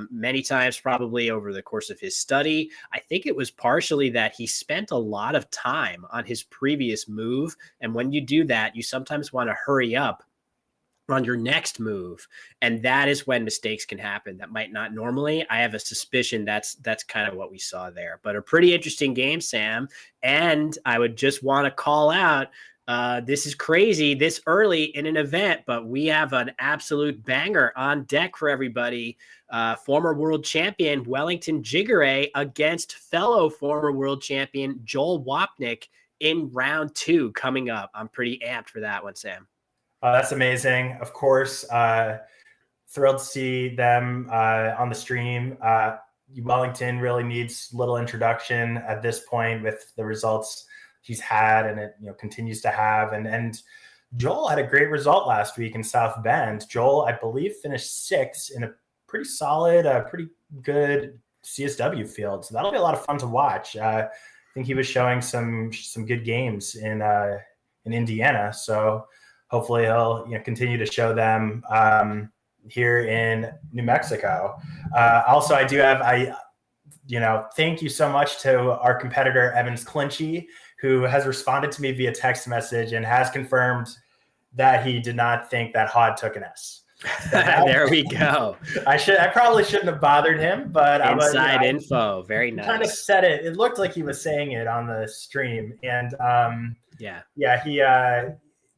many times probably over the course of his study. I think it was partially that he spent a lot of time on his previous move. And when you do that, you sometimes want to hurry up on your next move. And that is when mistakes can happen that might not normally. I have a suspicion that's kind of what we saw there. But a pretty interesting game, Sam. And I would just want to call out, this is crazy this early in an event, but we have an absolute banger on deck for everybody. Former world champion Wellington Jigare against fellow former world champion Joel Wapnick in round 2 coming up. I'm pretty amped for that one, Sam. That's amazing. Of course, thrilled to see them on the stream. Wellington really needs little introduction at this point with the results he's had, and it continues to have. And Joel had a great result last week in South Bend. Joel, I believe, finished 6th in a pretty solid, pretty good CSW field. So that'll be a lot of fun to watch. I think he was showing some good games in Indiana. So hopefully he'll continue to show them. here in New Mexico. Also, thank you so much to our competitor, Evans Clinchy, who has responded to me via text message and has confirmed that he did not think that Hod took an S. So there we go. I probably shouldn't have bothered him, but inside info. Very nice. Kind of said it. It looked like he was saying it on the stream, and he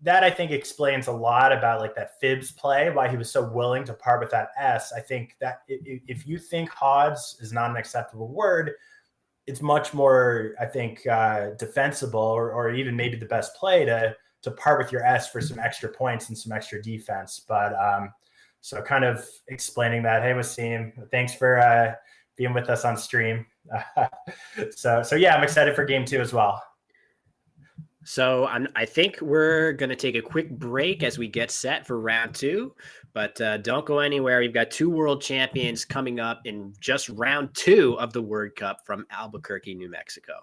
that I think explains a lot about like that Fibs play, why he was so willing to part with that S. I think that if you think Hods is not an acceptable word, it's much more, I think, defensible or even maybe the best play to part with your S for some extra points and some extra defense. But so kind of explaining that, hey, Wasim, thanks for being with us on stream. So yeah, I'm excited for game 2 as well. So I think we're going to take a quick break as we get set for round 2, but don't go anywhere. We've got 2 world champions coming up in just round 2 of the Word Cup from Albuquerque, New Mexico.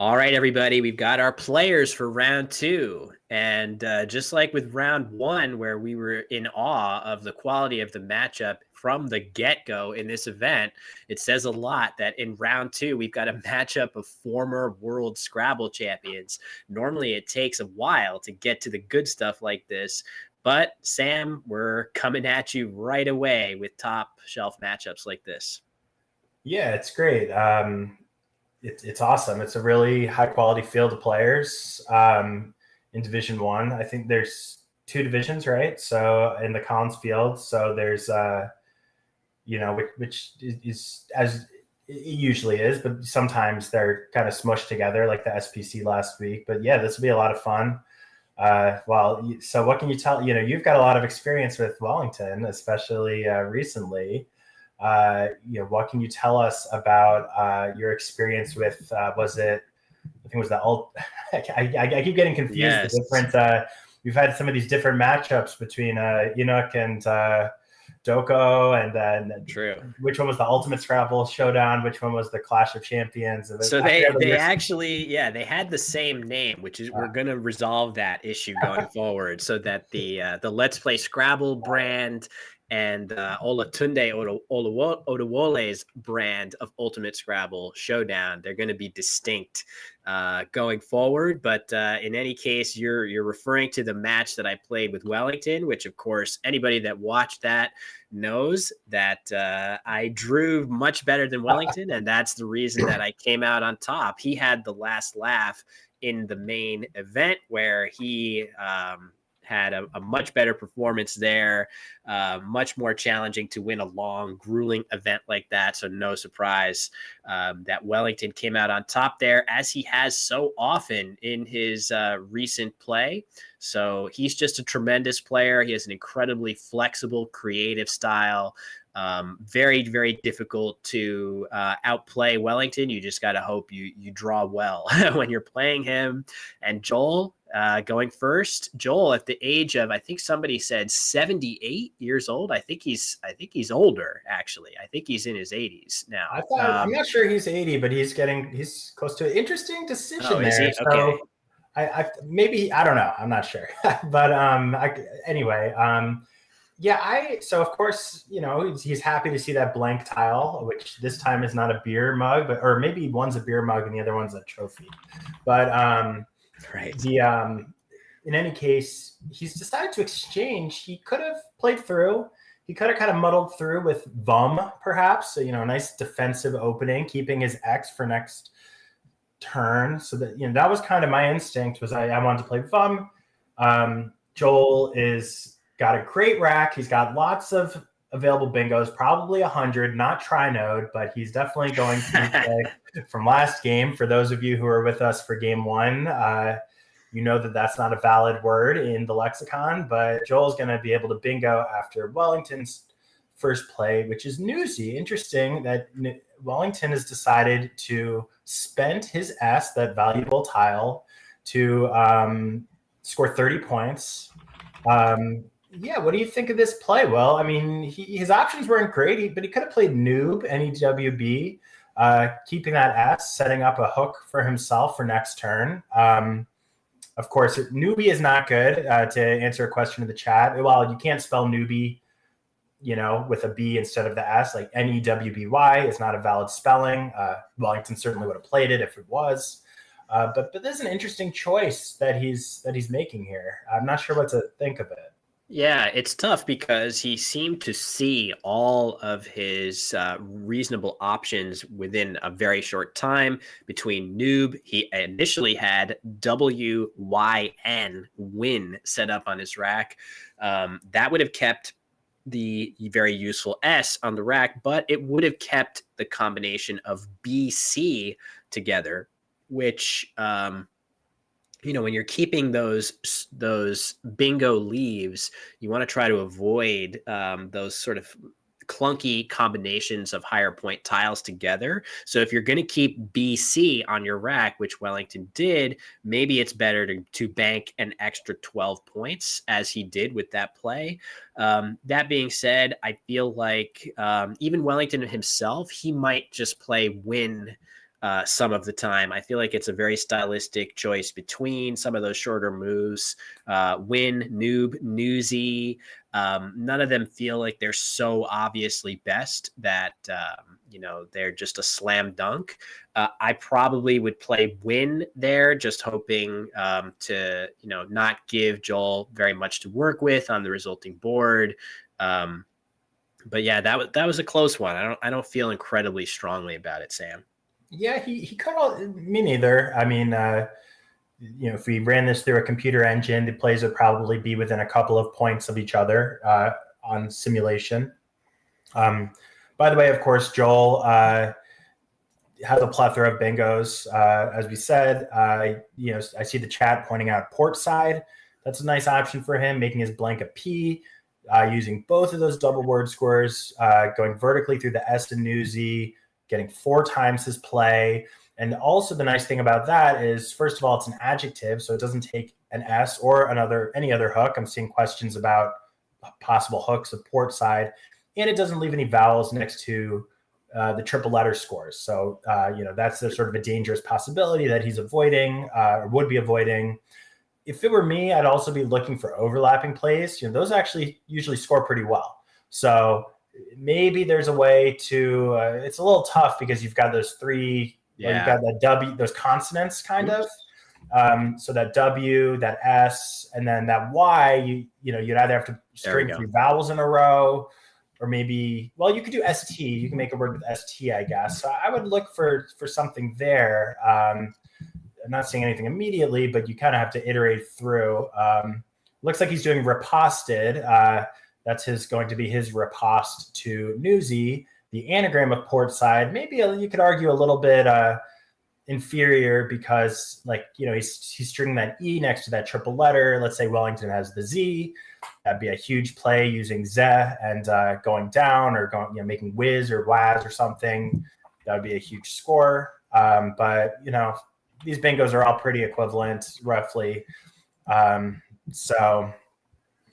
All right, everybody, we've got our players for round 2. And just like with round 1, where we were in awe of the quality of the matchup from the get-go in this event, it says a lot that in round 2, we've got a matchup of former world Scrabble champions. Normally, it takes a while to get to the good stuff like this. But Sam, we're coming at you right away with top shelf matchups like this. Yeah, it's great. It's awesome. It's a really high quality field of players in Division One. I think there's 2 divisions, right? So in the Collins field, so there's which is as it usually is, but sometimes they're kind of smushed together like the SPC last week. But yeah, this will be a lot of fun. So what can you tell? You've got a lot of experience with Wellington, especially recently. What can you tell us about your experience with? Was it? I think it was the alt. I keep getting confused. Yes. The different. We've had some of these different matchups between Inuk and Doko, and then True. Which one was the Ultimate Scrabble Showdown? Which one was the Clash of Champions? So they actually, they had the same name, which is we're going to resolve that issue going forward, so that the Let's Play Scrabble brand and Olatunde Oduwole's brand of Ultimate Scrabble Showdown, they're going to be distinct going forward. But in any case, you're referring to the match that I played with Wellington, which, of course, anybody that watched that knows that I drew much better than Wellington, and that's the reason that I came out on top. He had the last laugh in the main event, where he had a much better performance there, much more challenging to win a long, grueling event like that. So no surprise that Wellington came out on top there, as he has so often in his recent play. So he's just a tremendous player. He has an incredibly flexible, creative style. Very, very difficult to outplay Wellington. You just got to hope you draw well when you're playing him. And Joel, going first. Joel, at the age of, I think somebody said 78 years old. I think he's older, actually. I think he's in his 80s now. I'm not sure he's 80, but he's close to an interesting decision there. Is he? Okay. So maybe, I don't know. I'm not sure. But anyway, so of course, he's happy to see that blank tile, which this time is not a beer mug, or maybe one's a beer mug and the other one's a trophy. But right. In any case, he's decided to exchange. He could have played through. He could have kind of muddled through with Vum, perhaps. So, a nice defensive opening, keeping his X for next turn. So that that was kind of my instinct. Was I wanted to play Vum. Joel is got a great rack. He's got lots of available bingos, probably 100, not Trinode, but he's definitely going to play from last game. For those of you who are with us for game 1, you know that that's not a valid word in the lexicon, but Joel's going to be able to bingo after Wellington's first play, which is newsy. Interesting that Wellington has decided to spend his S, that valuable tile, to score 30 points. What do you think of this play? Well, I mean, his options weren't great, but he could have played Noob, NEWB, keeping that S, setting up a hook for himself for next turn. Of course, Newbie is not good, to answer a question in the chat. Well, you can't spell newbie, with a B instead of the S. Like NEWBY is not a valid spelling. Wellington certainly would have played it if it was. But this is an interesting choice that he's making here. I'm not sure what to think of it. Yeah, it's tough because he seemed to see all of his reasonable options within a very short time. Between Noob, he initially had WYN, win, set up on his rack. That would have kept the very useful S on the rack, but it would have kept the combination of BC together, which... when you're keeping those bingo leaves, you want to try to avoid those sort of clunky combinations of higher point tiles together. So if you're going to keep BC on your rack, which Wellington did, maybe it's better to bank an extra 12 points, as he did with that play. That being said, I feel like even Wellington himself, he might just play win some of the time. I feel like it's a very stylistic choice between some of those shorter moves. Win, Noob, Newsy. None of them feel like they're so obviously best that, they're just a slam dunk. I probably would play Win there, just hoping to, not give Joel very much to work with on the resulting board. But yeah, that was a close one. I don't feel incredibly strongly about it, Sam. Yeah, he could all, me neither. I mean, if we ran this through a computer engine, the plays would probably be within a couple of points of each other on simulation. By the way, of course, Joel has a plethora of bingos. As we said, I see the chat pointing out port side. That's a nice option for him, making his blank a P, using both of those double word scores, going vertically through the S and Newsy, getting 4 times his play. And also the nice thing about that is, first of all, it's an adjective, so it doesn't take an S or any other hook. I'm seeing questions about possible hooks of port side, and it doesn't leave any vowels next to the triple letter scores. So, that's the sort of a dangerous possibility that he's avoiding or would be avoiding. If it were me, I'd also be looking for overlapping plays. Those actually usually score pretty well. So maybe there's a way to, it's a little tough because you've got those 3, you've got that W, those consonants kind of. So that W, that S, and then that Y, you'd either have to string 3 vowels in a row, or maybe, well, you could do ST. You can make a word with ST, I guess. So I would look for something there. I'm not saying anything immediately, but you kind of have to iterate through. Looks like he's doing riposted. That's going to be his riposte to Newsy. The anagram of port side, maybe you could argue a little bit inferior because, he's stringing that E next to that triple letter. Let's say Wellington has the Z. That'd be a huge play using ze and going down or making whiz or waz or something. That would be a huge score. But these bingos are all pretty equivalent, roughly. So,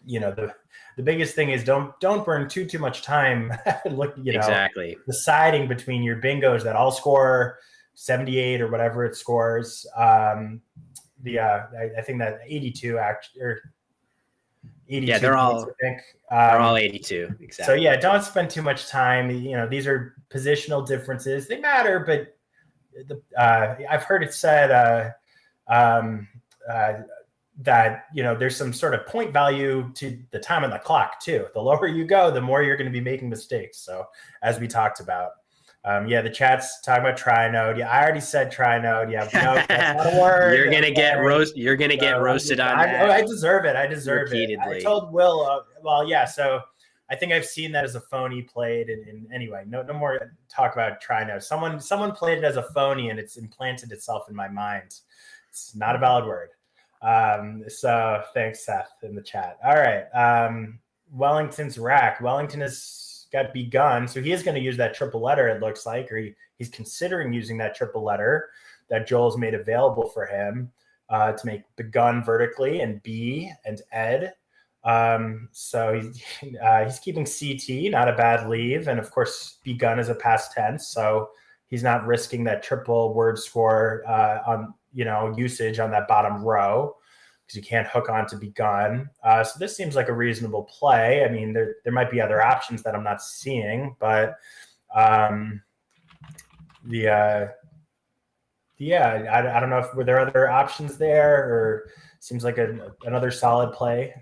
the biggest thing is don't burn too much time exactly deciding between your bingos that all score 78 or whatever it scores. I think that 82 or 82. Yeah, they're all. I think they're all 82. Exactly. So yeah, don't spend too much time. These are positional differences. They matter, but I've heard it said that there's some sort of point value to the time on the clock too. The lower you go, the more you're going to be making mistakes. So as we talked about, the chat's talking about trinode. Yeah, I already said trinode. Yeah, no, that's not a word. You're gonna get roasted on that. I deserve it. I deserve repeatedly. it. I told Will. So I think I've seen that as a phony played. And anyway, no more talk about trinode. Someone played it as a phony, and it's implanted itself in my mind. It's not a valid word. So thanks, Seth, in the chat. All right. Wellington's rack. Wellington has got begun. So he is going to use that triple letter, it looks like, or he's considering using that triple letter that Joel's made available for him to make begun vertically and B and ed. So he's keeping CT, not a bad leave. And of course, begun is a past tense. So he's not risking that triple word score on usage on that bottom row because you can't hook on to begun. So this seems like a reasonable play. I mean, there might be other options that I'm not seeing, but I don't know if were there other options there, or seems like another solid play.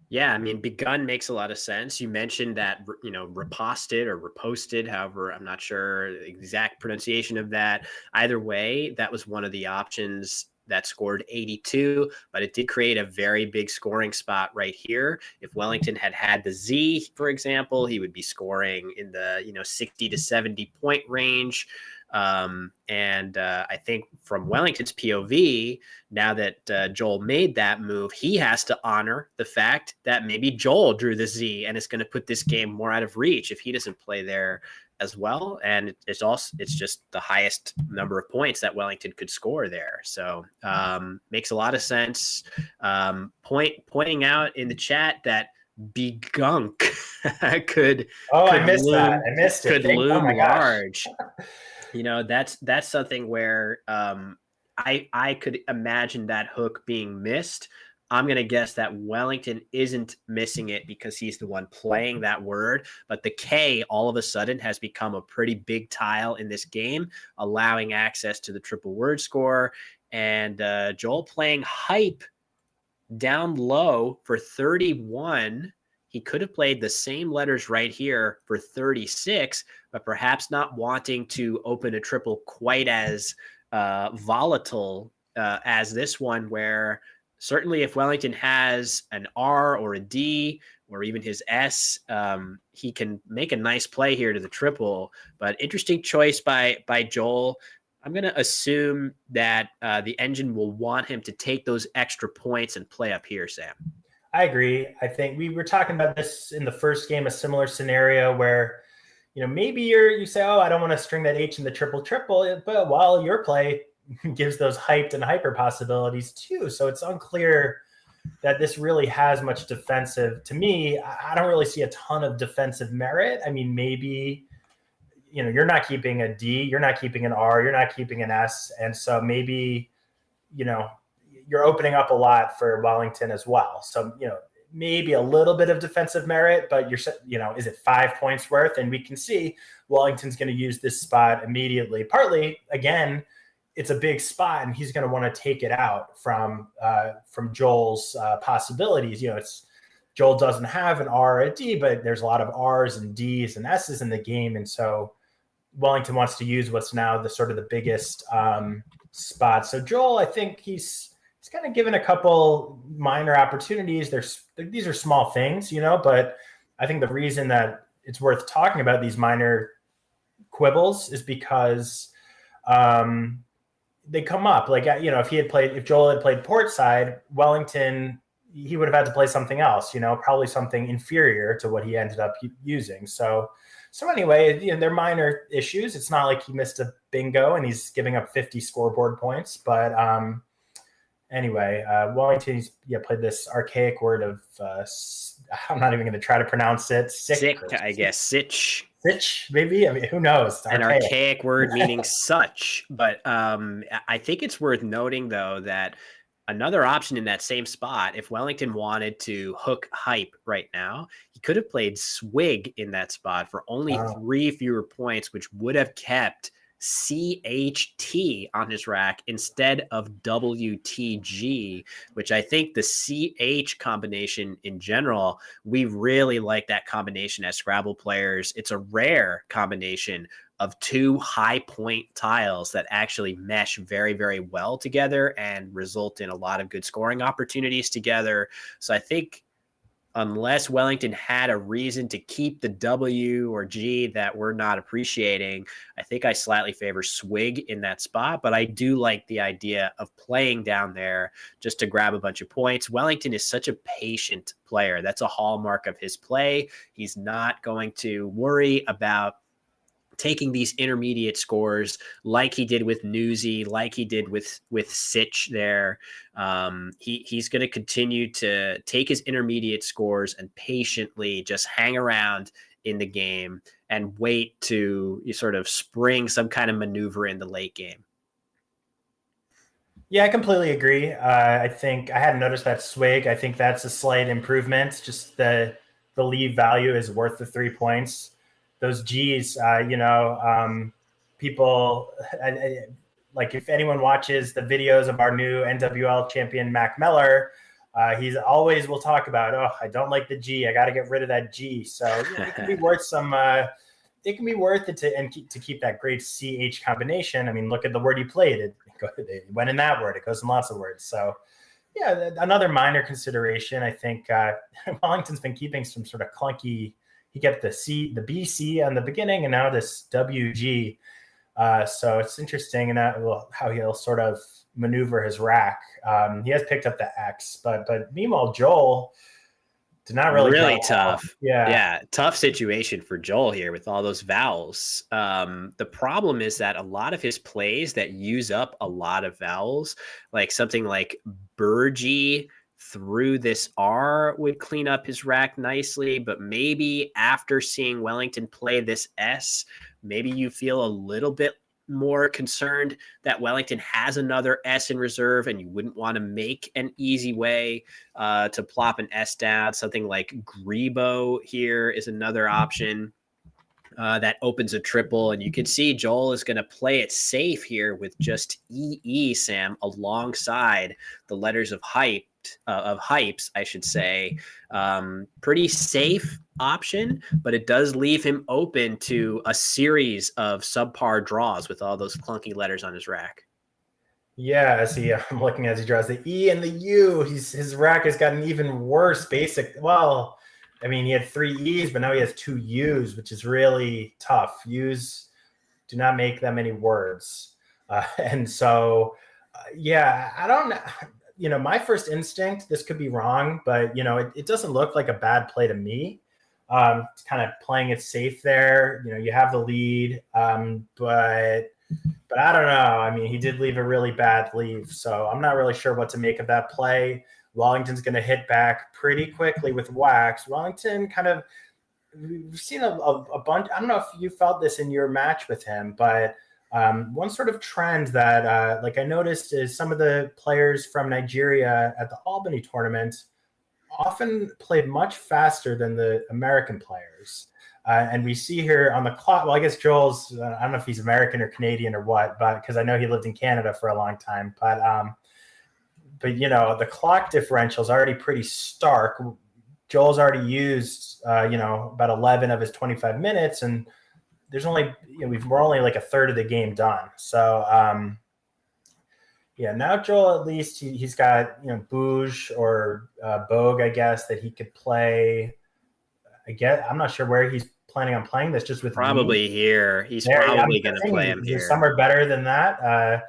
Yeah, I mean, begun makes a lot of sense. You mentioned that, riposted or reposted, however, I'm not sure the exact pronunciation of that. Either way, that was one of the options that scored 82, but it did create a very big scoring spot right here. If Wellington had the Z, for example, he would be scoring in the 60 to 70 point range. I think from Wellington's POV, now that Joel made that move, he has to honor the fact that maybe Joel drew the Z, and it's going to put this game more out of reach if he doesn't play there as well. And it's just the highest number of points that Wellington could score there. So makes a lot of sense. Pointing out in the chat that Begunk could I missed that. I missed it. Could loom large. That's something where I could imagine that hook being missed. I'm going to guess that Wellington isn't missing it because he's the one playing that word, but the K all of a sudden has become a pretty big tile in this game, allowing access to the triple word score. And Joel playing hype down low for 31. He could have played the same letters right here for 36, but perhaps not wanting to open a triple quite as volatile as this one, where certainly if Wellington has an R or a D or even his S, he can make a nice play here to the triple. But interesting choice by Joel. I'm going to assume that the engine will want him to take those extra points and play up here, Sam. I agree. I think we were talking about this in the first game, a similar scenario where, maybe you say, oh, I don't want to string that H in the triple, but while your play gives those hyped and hyper possibilities too. So it's unclear that this really has much defensive. To me, I don't really see a ton of defensive merit. I mean, maybe, you're not keeping a D, you're not keeping an R, you're not keeping an S. And so maybe, you're opening up a lot for Wellington as well. So, maybe a little bit of defensive merit, but is it 5 points worth? And we can see Wellington's going to use this spot immediately. Partly, again, it's a big spot and he's going to want to take it out from Joel's possibilities. Joel doesn't have an R or a D, but there's a lot of R's and D's and S's in the game. And so Wellington wants to use what's now the sort of the biggest spot. So Joel, I think he's kind of given a couple minor opportunities. These are small things, but I think the reason that it's worth talking about these minor quibbles is because they come up. Like, if Joel had played port side, Wellington, he would have had to play something else, probably something inferior to what he ended up using. So anyway, they're minor issues. It's not like he missed a bingo and he's giving up 50 scoreboard points, but anyway, Wellington's played this archaic word of I'm not even going to try to pronounce it. Sick, I guess. Sitch, maybe. I mean, who knows? An archaic word meaning such. But I think it's worth noting, though, that another option in that same spot, if Wellington wanted to hook hype right now, he could have played swig in that spot for only 3 fewer points, which would have kept CHT on his rack instead of WTG, which I think the CH combination in general, we really like that combination as Scrabble players. It's a rare combination of 2 high point tiles that actually mesh very, very well together and result in a lot of good scoring opportunities together. So I think unless Wellington had a reason to keep the W or G that we're not appreciating, I think I slightly favor swig in that spot, but I do like the idea of playing down there just to grab a bunch of points. Wellington is such a patient player. That's a hallmark of his play. He's not going to worry about taking these intermediate scores like he did with Newsy, like he did with Sitch there. He's going to continue to take his intermediate scores and patiently just hang around in the game and wait to sort of spring some kind of maneuver in the late game. Yeah, I completely agree. I think I hadn't noticed that swig. I think that's a slight improvement. Just the leave value is worth the 3 points. Those G's, people like if anyone watches the videos of our new NWL champion, Mac Meller, he's always will talk about, oh, I don't like the G. I got to get rid of that G. So it can be worth some, it can be worth it to keep that great CH combination. I mean, look at the word he played. It went in that word. It goes in lots of words. So yeah, another minor consideration. I think Wellington's been keeping some sort of clunky. He kept the BC on the beginning and now this WG. So it's interesting and how he'll sort of maneuver his rack. He has picked up the X, but meanwhile, Joel did not really tough. Yeah. Tough situation for Joel here with all those vowels. The problem is that a lot of his plays that use up a lot of vowels, like something like Burgie through this R would clean up his rack nicely, but maybe after seeing Wellington play this S, maybe you feel a little bit more concerned that Wellington has another S in reserve, and you wouldn't want to make an easy way to plop an S down. Something like Grebo here is another option. That opens a triple, and you can see Joel is going to play it safe here with just EE, Sam, alongside the letters of hypes, I should say. Pretty safe option, but it does leave him open to a series of subpar draws with all those clunky letters on his rack. Yeah, I'm looking as he draws the E and the U. His rack has gotten even worse. Well, I mean, he had 3 E's, but now he has 2 U's, which is really tough. U's do not make that many words. And so, I don't know. My first instinct, this could be wrong, but, it doesn't look like a bad play to me. It's kind of playing it safe there. You have the lead, but I don't know. I mean, he did leave a really bad leave, so I'm not really sure what to make of that play. Wellington's going to hit back pretty quickly with wax. Wellington we've seen a bunch. I don't know if you felt this in your match with him, but one sort of trend that I noticed is some of the players from Nigeria at the Albany tournament often played much faster than the American players. And we see here on the clock, well, I guess Joel's, I don't know if he's American or Canadian or what, but because I know he lived in Canada for a long time, but the clock differential is already pretty stark. Joel's already used, about 11 of his 25 minutes, and there's only, we're only like a third of the game done. So, now Joel, at least he's got, Bouge or Bogue, I guess, that he could play. I'm not sure where he's planning on playing this, just with probably me. Here. He's probably going to play him here. Somewhere better than that.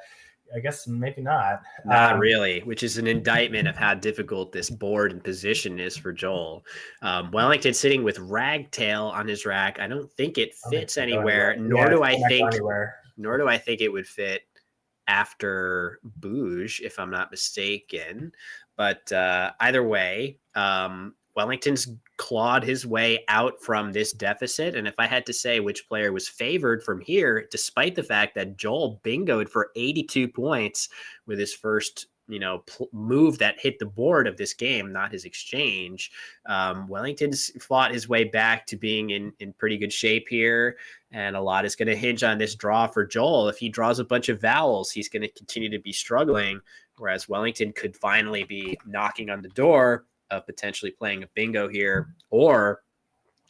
I guess maybe not. Not really, which is an indictment of how difficult this board and position is for Joel. Wellington sitting with Ragtail on his rack. I don't think it fits anywhere, nor do I think it would fit after Bouge, if I'm not mistaken. But either way, Wellington's clawed his way out from this deficit. And if I had to say which player was favored from here, despite the fact that Joel bingoed for 82 points with his first, move that hit the board of this game, not his exchange, Wellington's fought his way back to being in pretty good shape here. And a lot is going to hinge on this draw for Joel. If he draws a bunch of vowels, he's going to continue to be struggling, whereas Wellington could finally be knocking on the door of potentially playing a bingo here, or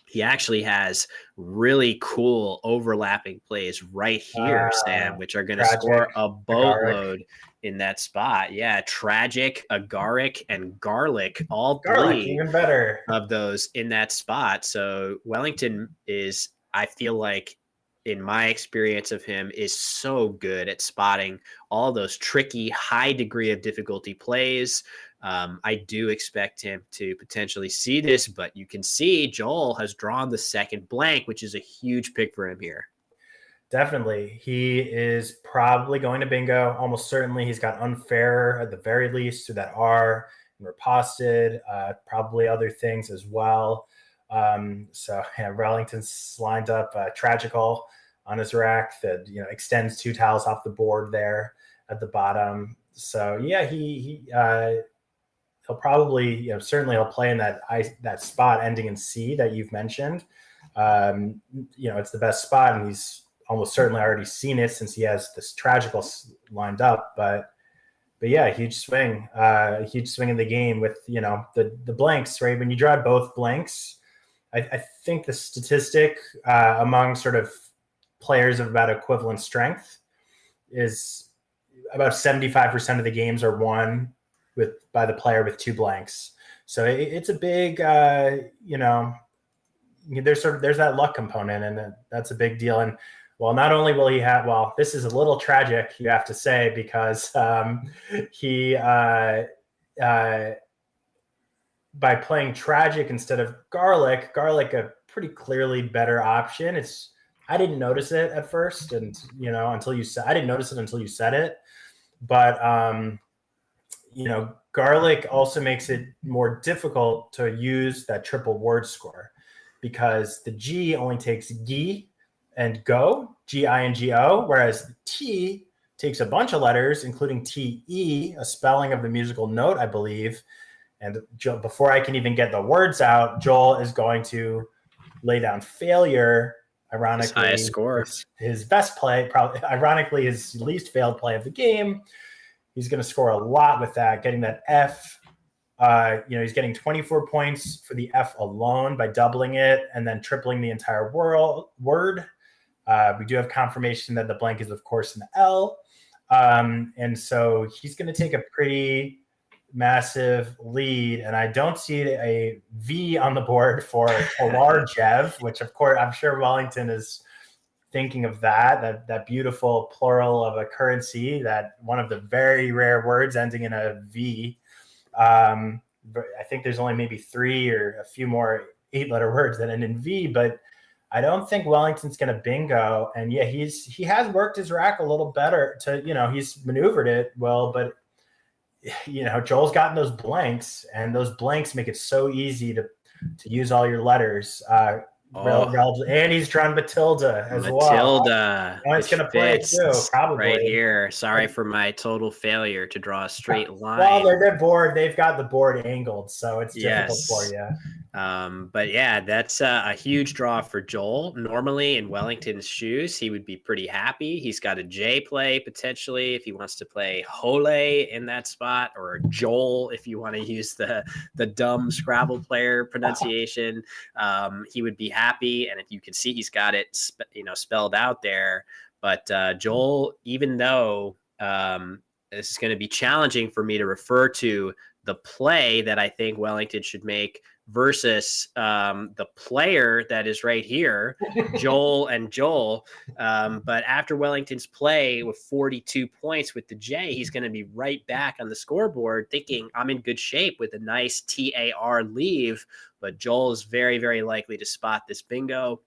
he actually has really cool overlapping plays right here, Sam, which are going to score a boatload in that spot. Yeah, Tragic, Agaric, and Garlic, all three even better of those in that spot. So Wellington is, I feel like, in my experience of him, is so good at spotting all those tricky, high degree of difficulty plays. I do expect him to potentially see this, but you can see Joel has drawn the second blank, which is a huge pick for him here. Definitely. He is probably going to bingo. Almost certainly he's got unfair at the very least through that R and riposted, probably other things as well. Wellington's lined up Tragical on his rack that extends 2 tiles off the board there at the bottom. So he'll probably certainly he'll play in that spot ending in C that you've mentioned. It's the best spot, and he's almost certainly already seen it since he has this Tragical lined up. But yeah, huge swing in the game with the blanks, right? When you draw both blanks, I think the statistic among sort of players of about equivalent strength is about 75% of the games are won by the player with 2 blanks. So it's a big, there's that luck component, and that's a big deal. And not only will he have, this is a little tragic, you have to say, because he by playing Tragic instead of Garlic, a pretty clearly better option. I didn't notice it at first, and until you said, I didn't notice it until you said it. But Garlic also makes it more difficult to use that triple word score, because the G only takes Gi and go, G-I-N-G-O, whereas T takes a bunch of letters, including T-E, a spelling of the musical note, I believe. And before I can even get the words out, Joel is going to lay down failure. Ironically, his highest score, his best play, probably ironically his least failed play of the game. He's going to score a lot with that, getting that F. He's getting 24 points for the F alone by doubling it and then tripling the entire word. We do have confirmation that the blank is, of course, an L. And so he's going to take a pretty massive lead. And I don't see a V on the board for Kolarjev, which, of course, I'm sure Wellington is thinking of that beautiful plural of a currency, that one of the very rare words ending in a V. I think there's only maybe 3 or a few more 8-letter words that end in V, but I don't think Wellington's going to bingo. And yeah, he has worked his rack a little better he's maneuvered it well, but Joel's gotten those blanks, and those blanks make it so easy to use all your letters. And he's drawn Matilda as well. Matilda. It's going to play too, probably. Right here. Sorry for my total failure to draw a straight line. Well, they're bored. They've got the board angled, so it's difficult for you. But yeah, that's a huge draw for Joel. Normally in Wellington's shoes, he would be pretty happy. He's got a J play potentially if he wants to play Hole in that spot, or Joel if you want to use the dumb Scrabble player pronunciation. He would be happy, and if you can see, he's got it spelled out there. But Joel, even though this is going to be challenging for me to refer to the play that I think Wellington should make versus the player that is right here, Joel and Joel. But after Wellington's play with 42 points with the J, he's going to be right back on the scoreboard thinking, I'm in good shape with a nice TAR leave. But Joel is very, very likely to spot this bingo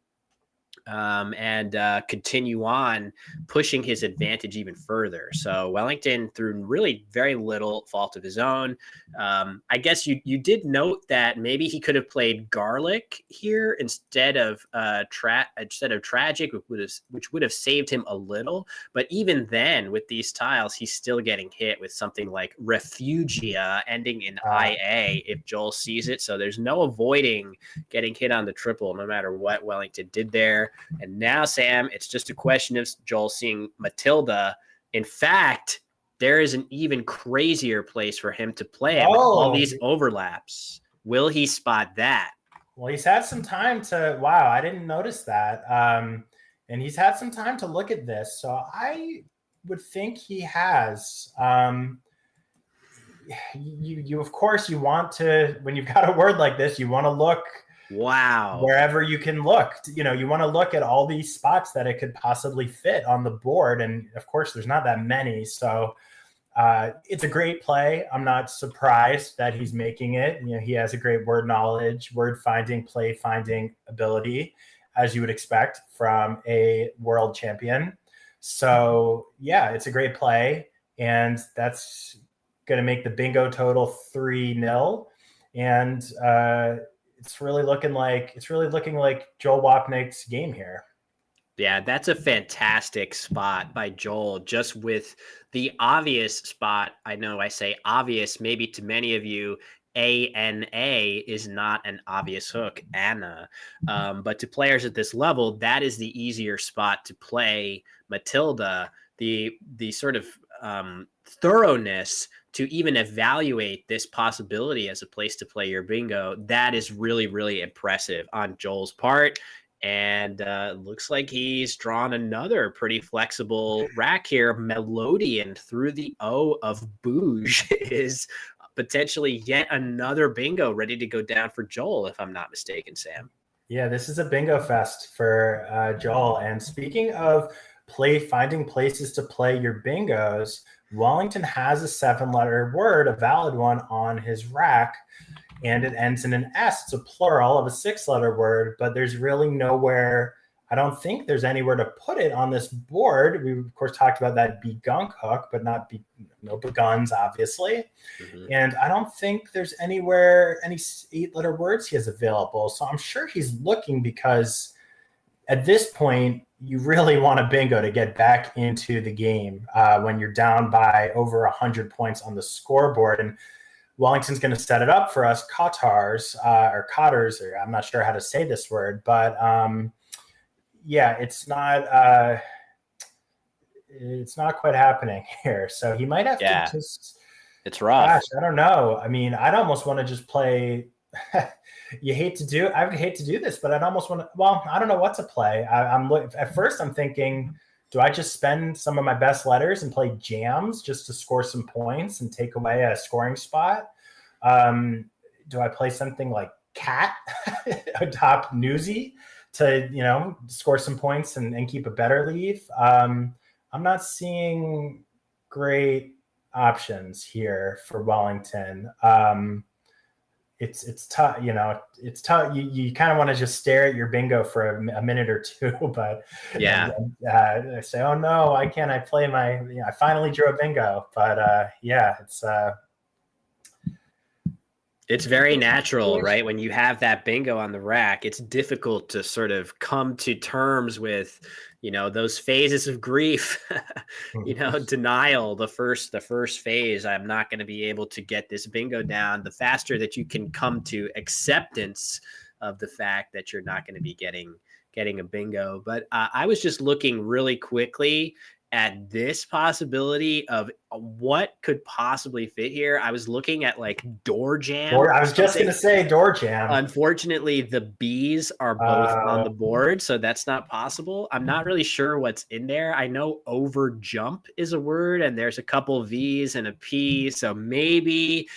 and continue on pushing his advantage even further. So Wellington, through really very little fault of his own, I guess you did note that maybe he could have played Garlic here instead of Tragic, which would have saved him a little. But even then, with these tiles, he's still getting hit with something like Refugia ending in IA if Joel sees it. So there's no avoiding getting hit on the triple, no matter what Wellington did there. And now, Sam, it's just a question of Joel seeing Matilda. In fact, there is an even crazier place for him to play it with all these overlaps. Will he spot that? Well, he's had some time to, wow, I didn't notice that. And he's had some time to look at this. So I would think he has. You of course, you want to, when you've got a word like this, you want to look wherever you can look. You want to look at all these spots that it could possibly fit on the board. And of course, there's not that many. So it's a great play. I'm not surprised that he's making it. He has a great word knowledge, word finding, play finding ability, as you would expect from a world champion. So yeah, it's a great play. And that's going to make the bingo total 3-0. And it's really looking like Joel Wapnick's game here. Yeah, that's a fantastic spot by Joel, just with the obvious spot. I know I say obvious, maybe to many of you, ANA is not an obvious hook, Anna. But to players at this level, that is the easier spot to play Matilda. The sort of thoroughness to even evaluate this possibility as a place to play your bingo, that is really, really impressive on Joel's part. And looks like he's drawn another pretty flexible rack here. Melodian through the O of Bouge is potentially yet another bingo ready to go down for Joel, if I'm not mistaken, Sam. Yeah, this is a bingo fest for Joel. And speaking of finding places to play your bingos, Wellington has a 7-letter word, a valid one, on his rack, and it ends in an S. It's a plural of a 6-letter word, but there's really nowhere, I don't think there's anywhere to put it on this board. We, of course, talked about that begunk hook, but no beguns, obviously. Mm-hmm. And I don't think there's anywhere, any 8-letter words he has available. So I'm sure he's looking, because at this point, you really want a bingo to get back into the game when you're down by over 100 points on the scoreboard. And Wellington's going to set it up for us Qatars or Qatars, or I'm not sure how to say this word, but yeah, it's not quite happening here. So he might have to just. It's rough. Gosh, I don't know. I mean, I'd almost want to just play. I would hate to do this, but I'd almost want to. Well, I don't know what to play. At first I'm thinking, do I just spend some of my best letters and play jams just to score some points and take away a scoring spot? Do I play something like cat atop newsy to score some points and keep a better lead? I'm not seeing great options here for Wellington. It's tough, it's tough. You kind of want to just stare at your bingo for a minute or two, but I say, oh no, why can't I play I finally drew a bingo, but it's very natural, right? When you have that bingo on the rack, it's difficult to sort of come to terms with, those phases of grief, denial, the first phase. I'm not going to be able to get this bingo down. The faster that you can come to acceptance of the fact that you're not going to be getting a bingo. But I was just looking really quickly at this possibility of what could possibly fit here. I was looking at like door jam. I was just going to say door jam. Unfortunately, the B's are both on the board, so that's not possible. I'm not really sure what's in there. I know over jump is a word, and there's a couple V's and a P. So maybe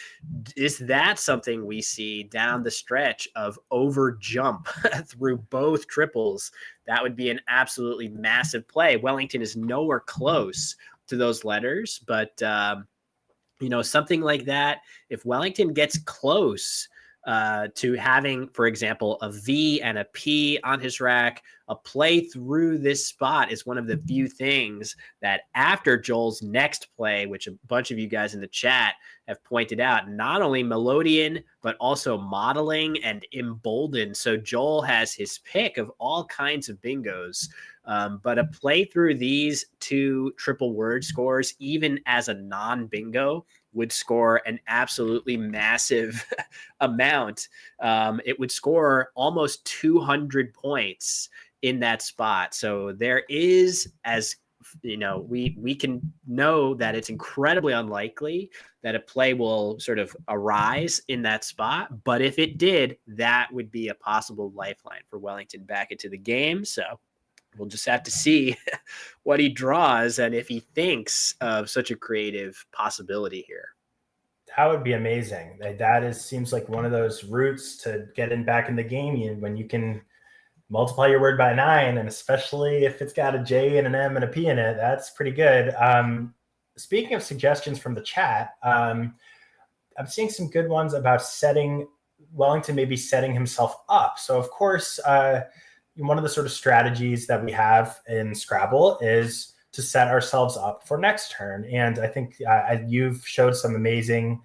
is that something we see down the stretch of over jump through both triples? That would be an absolutely massive play. Wellington is nowhere close to those letters, but something like that, if Wellington gets close to having, for example, a V and a P on his rack, a play through this spot is one of the few things that after Joel's next play, which a bunch of you guys in the chat have pointed out, not only Melodian, but also modeling and emboldened. So Joel has his pick of all kinds of bingos. But a play through these two triple word scores, even as a non-bingo, would score an absolutely massive amount. It would score almost 200 points in that spot. So there is, as we can know that it's incredibly unlikely that a play will sort of arise in that spot. But if it did, that would be a possible lifeline for Wellington back into the game. So we'll just have to see what he draws and if he thinks of such a creative possibility here. That would be amazing. Seems like one of those routes to get back in the game when you can multiply your word by 9, and especially if it's got a J and an M and a P in it, that's pretty good. Speaking of suggestions from the chat, I'm seeing some good ones about Wellington maybe setting himself up. So of course, one of the sort of strategies that we have in Scrabble is to set ourselves up for next turn. And I think you've showed some amazing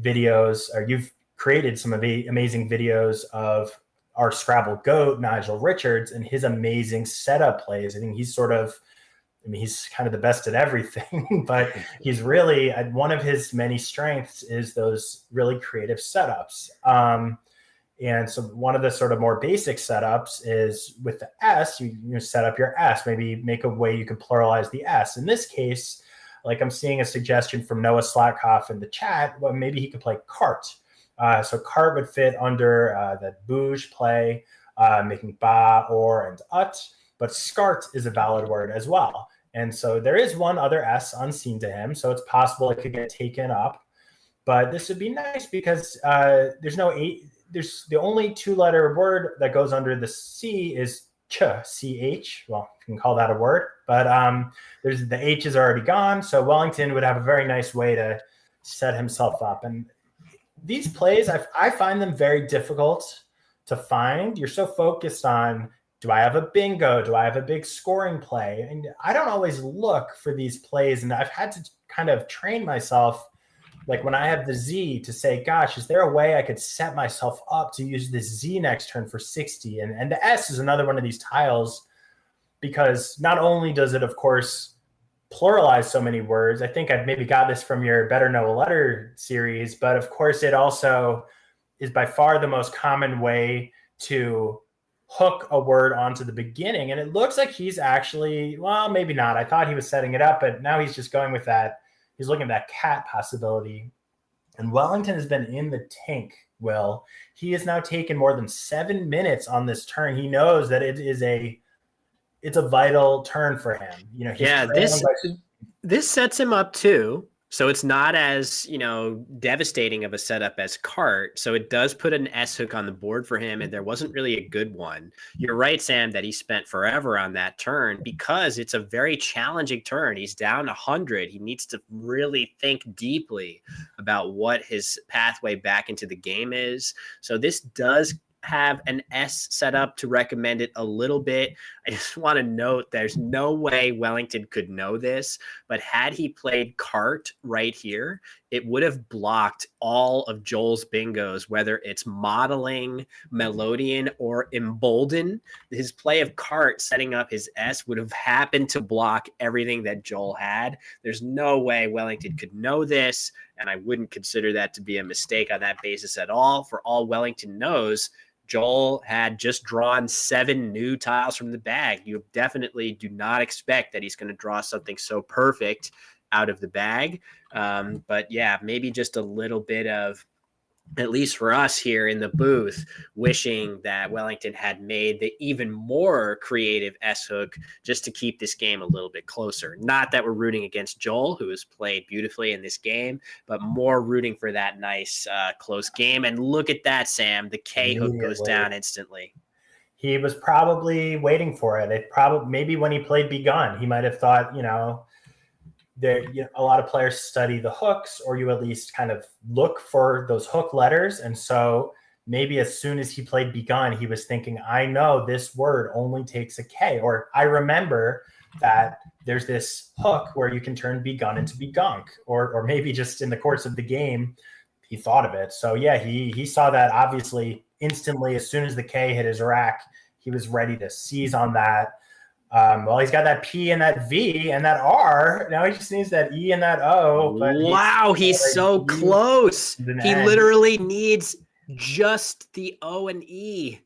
videos, or you've created some amazing videos of our Scrabble GOAT, Nigel Richards, and his amazing setup plays. I think he's kind of the best at everything, but he's really, one of his many strengths is those really creative setups. And so one of the sort of more basic setups is with the S, you set up your S, maybe make a way you can pluralize the S. In this case, like I'm seeing a suggestion from Noah Slatkoff in the chat, well, maybe he could play cart. So cart would fit under the bouge play, making ba, or, and ut, but scart is a valid word as well. And so there is one other S unseen to him, so it's possible it could get taken up. But this would be nice because there's the only 2-letter word that goes under the C is ch, C-H. Well, you can call that a word, but the H is already gone. So Wellington would have a very nice way to set himself up. And these plays, I find them very difficult to find. You're so focused on, do I have a bingo? Do I have a big scoring play? And I don't always look for these plays. And I've had to kind of train myself, like when I have the Z, to say, gosh, is there a way I could set myself up to use this Z next turn for 60? And the S is another one of these tiles because not only does it, of course, pluralize so many words. I think I've maybe got this from your Better Know a Letter series, but of course it also is by far the most common way to hook a word onto the beginning. And it looks like he's actually, well, maybe not. I thought he was setting it up, but now he's just going with that. He's looking at that cat possibility. And Wellington has been in the tank, Will. He has now taken more than 7 minutes on this turn. He knows that it's a vital turn for him. You know, this sets him up too. So it's not as, devastating of a setup as Cart. So it does put an S hook on the board for him, and there wasn't really a good one. You're right, Sam, that he spent forever on that turn because it's a very challenging turn. He's down 100. He needs to really think deeply about what his pathway back into the game is. So this does have an S set up to recommend it a little bit. I just want to note there's no way Wellington could know this, but had he played Cart right here, it would have blocked all of Joel's bingos, whether it's Modeling, Melodian, or Embolden. His play of Cart setting up his S would have happened to block everything that Joel had. There's no way Wellington could know this, and I wouldn't consider that to be a mistake on that basis at all. For all Wellington knows, Joel had just drawn 7 new tiles from the bag. You definitely do not expect that he's going to draw something so perfect out of the bag. But yeah, maybe just a little bit of, at least for us here in the booth, wishing that Wellington had made the even more creative S hook just to keep this game a little bit closer. Not that we're rooting against Joel, who has played beautifully in this game, but more rooting for that nice close game. And look at that, Sam. The K hook goes down instantly. He was probably waiting for it. Maybe when he played Begun, he might have thought, a lot of players study the hooks, or you at least kind of look for those hook letters. And so maybe as soon as he played Begun, he was thinking, I know this word only takes a K, or I remember that there's this hook where you can turn Begun into Begunk, or maybe just in the course of the game, he thought of it. So yeah, he saw that obviously instantly. As soon as the K hit his rack, he was ready to seize on that. Well, he's got that P and that V and that R. Now he just needs that E and that O. But wow, he's so close. He literally needs just the O and E.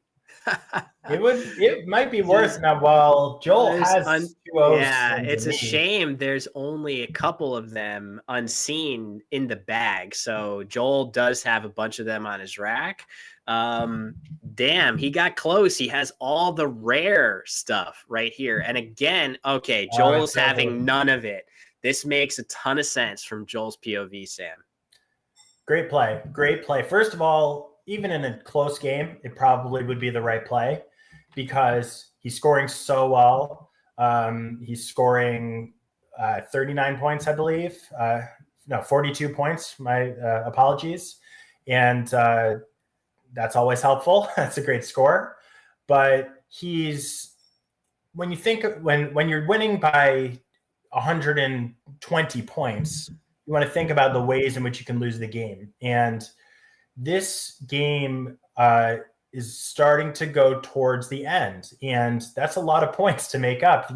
It might be worse now. Well, Joel has 2 O's. Yeah, it's a shame there's only a couple of them unseen in the bag. So Joel does have a bunch of them on his rack. Damn, he got close. He has all the rare stuff right here. And again, okay, Joel's having none of it. This makes a ton of sense from Joel's POV, Sam. Great play. First of all, even in a close game, it probably would be the right play because he's scoring so well. He's scoring 39 points, I believe. 42 points. My apologies. And that's always helpful. That's a great score. But when you're winning by 120 points, you want to think about the ways in which you can lose the game. And this game is starting to go towards the end. And that's a lot of points to make up.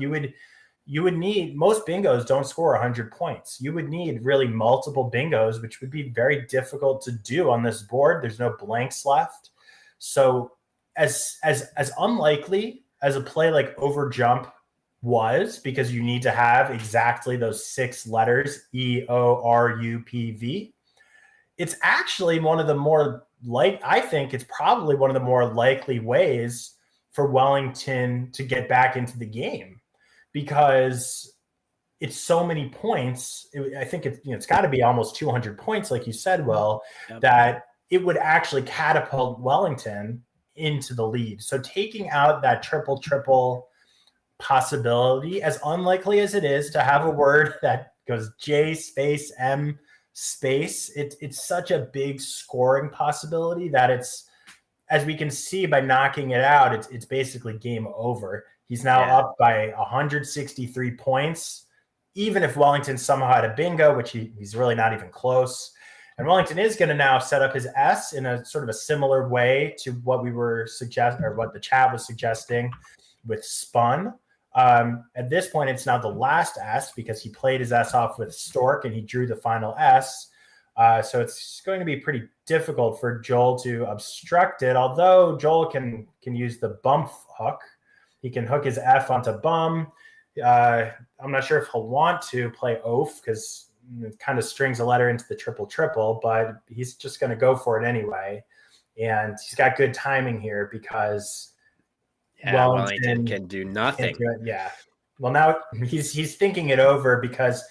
You would need, most bingos don't score 100 points. You would need really multiple bingos, which would be very difficult to do on this board. There's no blanks left. So as unlikely as a play like Overjump was, because you need to have exactly those 6 letters, EORUPV, it's actually one of the more I think it's probably one of the more likely ways for Wellington to get back into the game, because it's so many points. I think it's got to be almost 200 points, like you said, Will, that it would actually catapult Wellington into the lead. So taking out that triple possibility, as unlikely as it is to have a word that goes J space M space, it's such a big scoring possibility that it's, as we can see by knocking it out, it's basically game over. He's now up by 163 points. Even if Wellington somehow had a bingo, which he's really not even close. And Wellington is going to now set up his S in a sort of a similar way to what we were suggesting, or what the chat was suggesting with Spun. At this point, it's now the last S because he played his S off with Stork and he drew the final S. So it's going to be pretty difficult for Joel to obstruct it, although Joel can use the bump hook. He can hook his F onto bum. I'm not sure if he'll want to play oaf because it kind of strings a letter into the triple, but he's just going to go for it anyway. And he's got good timing here because Wellington can do nothing. Yeah. Well, now he's thinking it over because,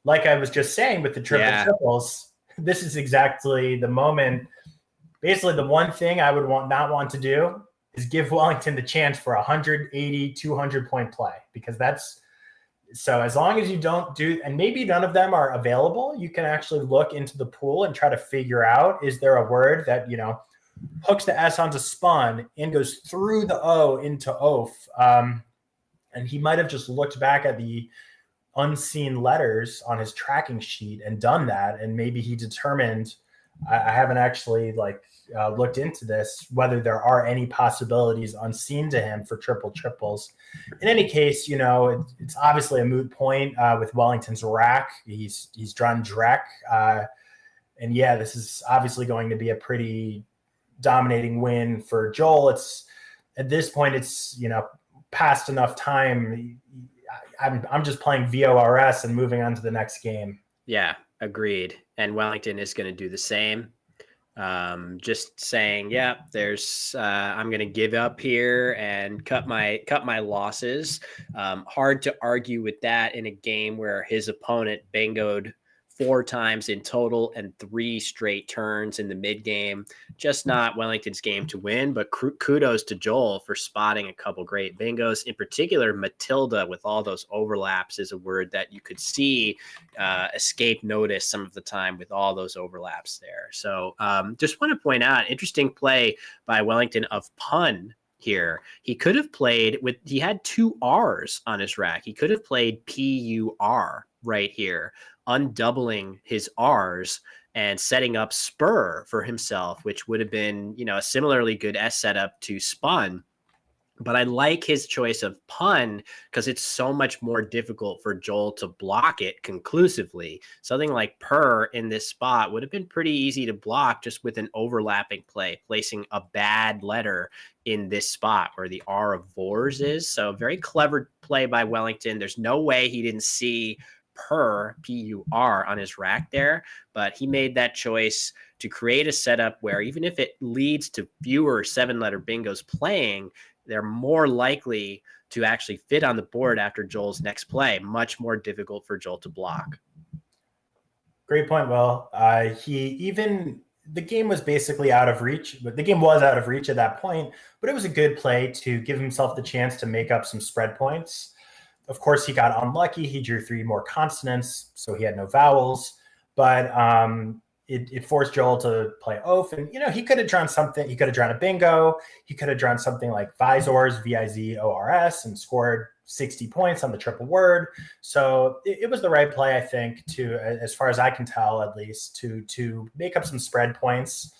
like I was just saying with the triples, this is exactly the moment. Basically, the one thing I would not want to do is give Wellington the chance for 180, 200 point play because that's so. As long as you don't do, and maybe none of them are available, you can actually look into the pool and try to figure out, is there a word that, hooks the S onto spun and goes through the O into oaf. And he might have just looked back at the unseen letters on his tracking sheet and done that. And maybe he determined, I haven't actually looked into this, whether there are any possibilities unseen to him for triples. In any case, it's obviously a moot point with Wellington's rack. He's drawn Drek. And yeah, this is obviously going to be a pretty dominating win for Joel. It's at this point, it's past enough time. I'm just playing VORS and moving on to the next game. Yeah, agreed. And Wellington is going to do the same. Just saying, there's I'm going to give up here and cut my losses. Hard to argue with that in a game where his opponent bingoed 4 times in total and 3 straight turns in the mid game. Just not Wellington's game to win, but kudos to Joel for spotting a couple great bingos. In particular, Matilda with all those overlaps is a word that you could see escape notice some of the time with all those overlaps there. So just want to point out, interesting play by Wellington of pun here. He could have played he had 2 R's on his rack. He could have played PUR right here, undoubling his R's and setting up spur for himself, which would have been, a similarly good S setup to spun. But I like his choice of pun because it's so much more difficult for Joel to block it conclusively. Something like purr in this spot would have been pretty easy to block just with an overlapping play, placing a bad letter in this spot where the R of Vors is. So very clever play by Wellington. There's no way he didn't see purr, P-U-R, on his rack there, but he made that choice to create a setup where even if it leads to fewer 7-letter bingos playing, they're more likely to actually fit on the board after Joel's next play. Much more difficult for Joel to block. Great point, Will. The game was basically out of reach, but the game was out of reach at that point, but it was a good play to give himself the chance to make up some spread points. Of course, he got unlucky. He drew 3 more consonants, so he had no vowels, but it forced Joel to play oaf. And, he could have drawn something. He could have drawn a bingo. He could have drawn something like Vizors, V-I-Z-O-R-S, and scored 60 points on the triple word. So it was the right play, I think, to, as far as I can tell, at least, to make up some spread points.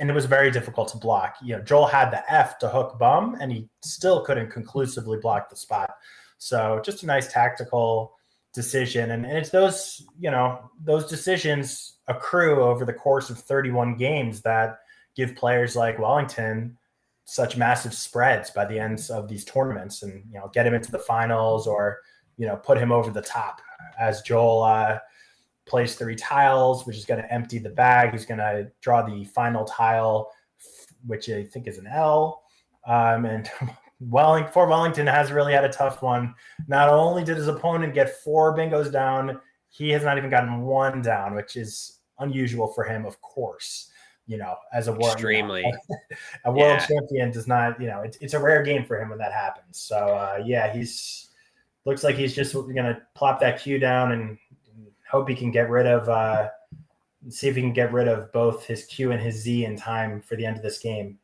And it was very difficult to block. Joel had the F to hook bum, and he still couldn't conclusively block the spot. So just a nice tactical decision. And it's those decisions accrue over the course of 31 games that give players like Wellington such massive spreads by the ends of these tournaments and, get him into the finals or, put him over the top as Joel plays 3 tiles, which is going to empty the bag. He's going to draw the final tile, which I think is an L. And Wellington has really had a tough one. Not only did his opponent get 4 bingos down, he has not even gotten 1 down, which is unusual for him, of course. As a world, a world champion does not, it's a rare game for him when that happens. So looks like he's just going to plop that Q down and hope he can see if he can get rid of both his Q and his Z in time for the end of this game.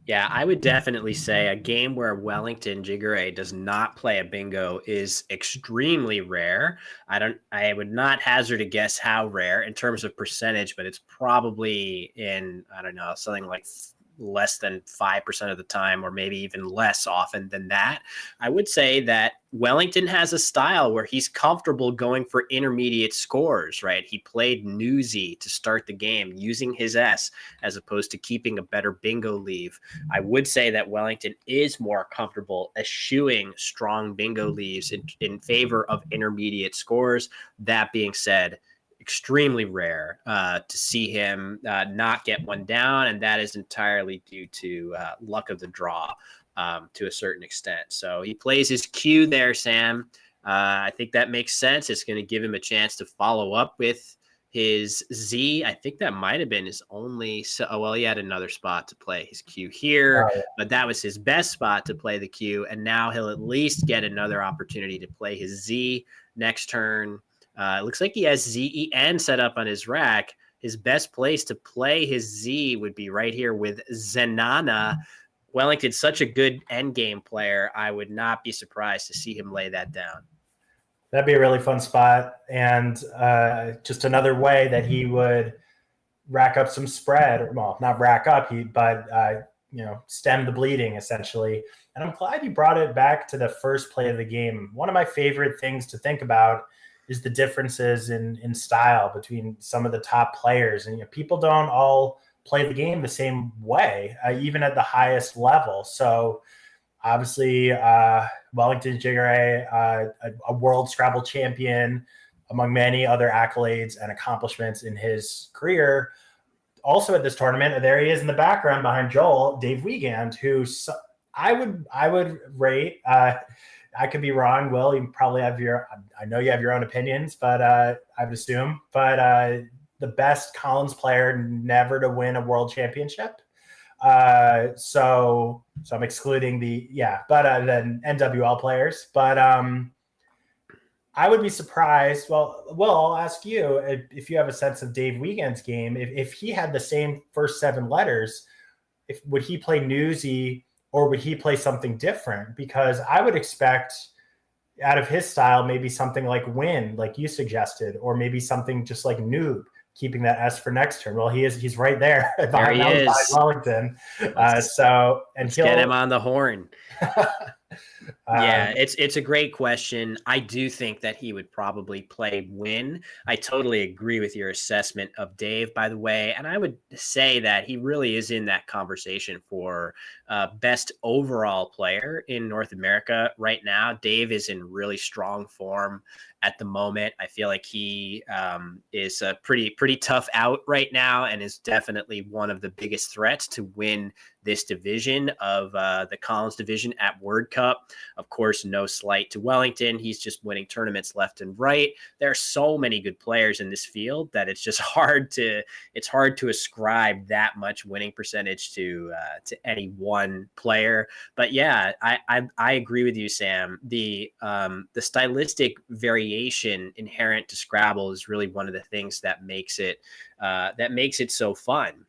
Yeah, I would definitely say a game where Wellington Jigure does not play a bingo is extremely rare. I would not hazard a guess how rare in terms of percentage, but it's probably in, something like less than 5% of the time, or maybe even less often than that. I would say that Wellington has a style where he's comfortable going for intermediate scores, right? He played newsy to start the game using his S as opposed to keeping a better bingo leave. I would say that Wellington is more comfortable eschewing strong bingo leaves in favor of intermediate scores. That being said, extremely rare to see him not get one down, and that is entirely due to luck of the draw to a certain extent. So he plays his cue there, Sam. I think that makes sense. It's going to give him a chance to follow up with his Z. I think that might have been his only. He had another spot to play his cue here, but that was his best spot to play the cue, and now he'll at least get another opportunity to play his Z next turn. It looks like he has ZEN set up on his rack. His best place to play his Z would be right here with Zenana. Wellington's such a good endgame player. I would not be surprised to see him lay that down. That'd be a really fun spot. And just another way that he would rack up some spread. Well, not rack up, but stem the bleeding, essentially. And I'm glad you brought it back to the first play of the game. One of my favorite things to think about is the differences in style between some of the top players. And people don't all play the game the same way, even at the highest level. So obviously, Wellington Jigare, a world Scrabble champion, among many other accolades and accomplishments in his career. Also at this tournament, there he is in the background behind Joel, Dave Wiegand, who I would rate. I could be wrong, Will. You probably have I know you have your own opinions, but I would assume. But the best Collins player never to win a world championship. So I'm excluding then NWL players. But I would be surprised. Well, I'll ask you if you have a sense of Dave Wiegand's game. If he had the same first 7 letters, would he play newsy? Or would he play something different? Because I would expect out of his style, maybe something like win, like you suggested, or maybe something just like noob, keeping that S for next turn. Well, he's right there. There he is. Wellington. Let's get him on the horn. Yeah, it's a great question. I do think that he would probably play win. I totally agree with your assessment of Dave, by the way. And I would say that he really is in that conversation for best overall player in North America right now. Dave is in really strong form at the moment. I feel like he is a pretty tough out right now and is definitely one of the biggest threats to win this division of the Collins division at Word Cup. Of course, no slight to Wellington. He's just winning tournaments left and right. There are so many good players in this field that it's just hard to ascribe that much winning percentage to any one player. But yeah, I agree with you, Sam. The stylistic variation inherent to Scrabble is really one of the things that makes it so fun.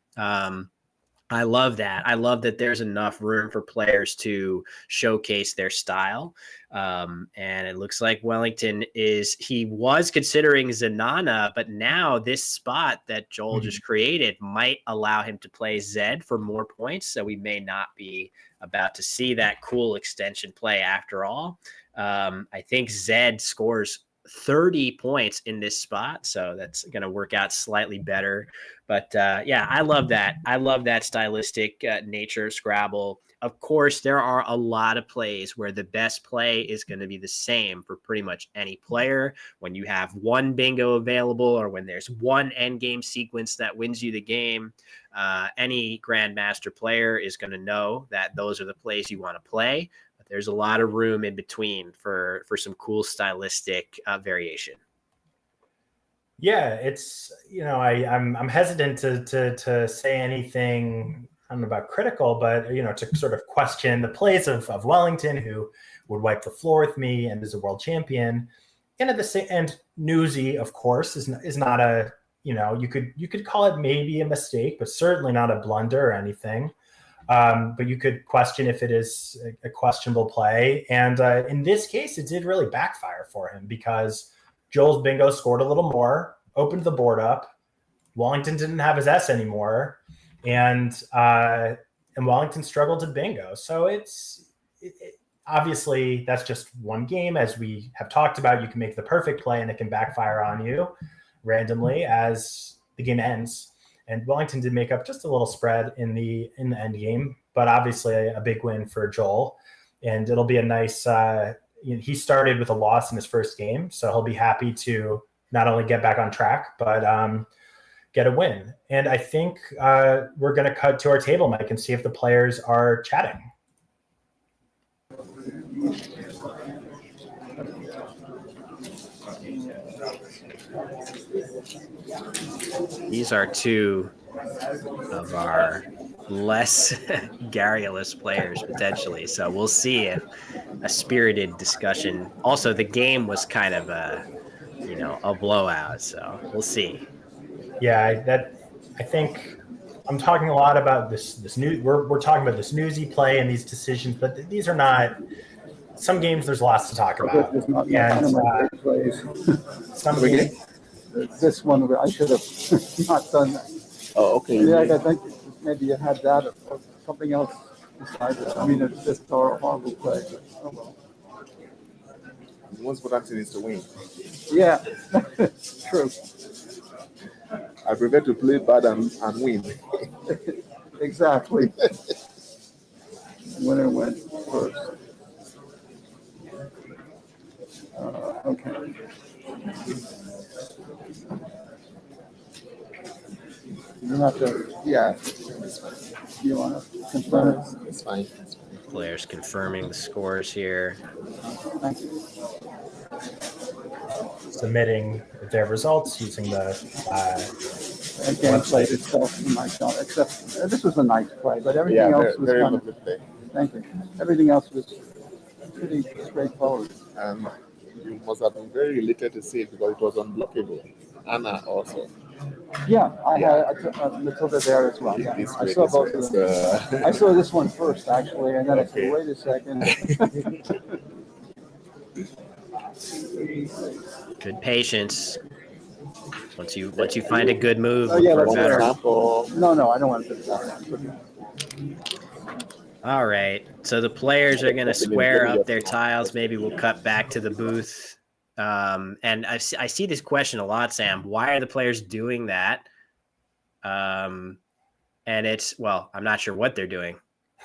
I love that. I love that there's enough room for players to showcase their style. And it looks like Wellington he was considering Zenana, but now this spot that Joel just created might allow him to play Zed for more points. So we may not be about to see that cool extension play after all. I think Zed scores 30 points in this spot, so that's going to work out slightly better. But yeah, I love that. I love that stylistic nature of Scrabble. Of course, there are a lot of plays where the best play is going to be the same for pretty much any player. When you have one bingo available, or when there's one end game sequence that wins you the game, any Grandmaster player is going to know that those are the plays you want to play. There's a lot of room in between for some cool stylistic variation. Yeah, it's I'm hesitant to say anything. I don't know about critical, but to sort of question the plays of Wellington, who would wipe the floor with me and is a world champion. And at the same end, Newsy, of course, is not a you could call it maybe a mistake, but certainly not a blunder or anything. But you could question if it is a questionable play. And in this case, it did really backfire for him because Joel's bingo scored a little more, opened the board up. Wellington didn't have his S anymore. And and Wellington struggled to bingo. So obviously that's just one game. As we have talked about, you can make the perfect play and it can backfire on you randomly as the game ends. And Wellington did make up just a little spread in the end game, but obviously a big win for Joel. And it'll be a nice, he started with a loss in his first game, so he'll be happy to not only get back on track, but get a win. And I think we're going to cut to our table, Mike, and see if the players are chatting. These are two of our less garrulous players potentially. So we'll see if a spirited discussion. Also, the game was kind of a blowout. So we'll see. Yeah, I think I'm talking a lot about this new. We're talking about this newsy play and these decisions, but these are not. Some games there's lots to talk about. And some games, this one I should have not done that. Oh, okay. Yeah, I think maybe you had that or something else besides it. I mean, it's just a horrible play. Oh, well. The most important thing is to win. Yeah, true. I prefer to play bad and win. Exactly. Winner went first. Okay. You have to, yeah. You want to confirm it? It's fine. Players confirming the scores here. Thank you. submitting their results using the Again, played itself in my shot, except this was a nice play, but everything else was very kind lovely play. Thank you. Everything else was pretty straightforward. You must have been very related to see it because it was unblockable. Anna also. Yeah, I had Matilda there as well. Yeah. I saw both of them. I saw this one first, actually, and then I said, wait a second. Good patience. Once you find a good move, Oh, yeah, look for that's better. Example, No, I don't want to do that. All right. So the players are going to square up their tiles. Maybe we'll cut back to the booth. And I see this question a lot, Sam. Why are the players doing that? And it's, well, I'm not sure what they're doing.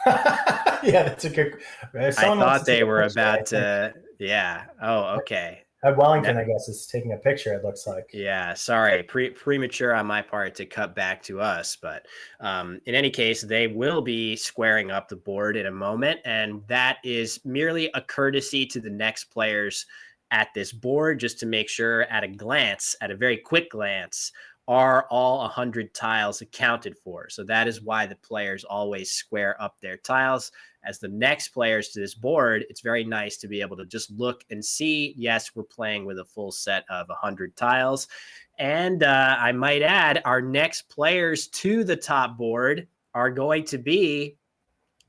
Yeah, that's a good. I thought they were about to. Yeah. Oh, okay. Wellington, I guess, is taking a picture. It looks like. Yeah, sorry, premature on my part to cut back to us, but in any case, they will be squaring up the board in a moment, and that is merely a courtesy to the next players at this board, just to make sure at a very quick glance, are all 100 tiles accounted for. So that is why the players always square up their tiles. As the next players to this board, it's very nice to be able to just look and see, yes, we're playing with a full set of 100 tiles. And I might add, our next players to the top board are going to be,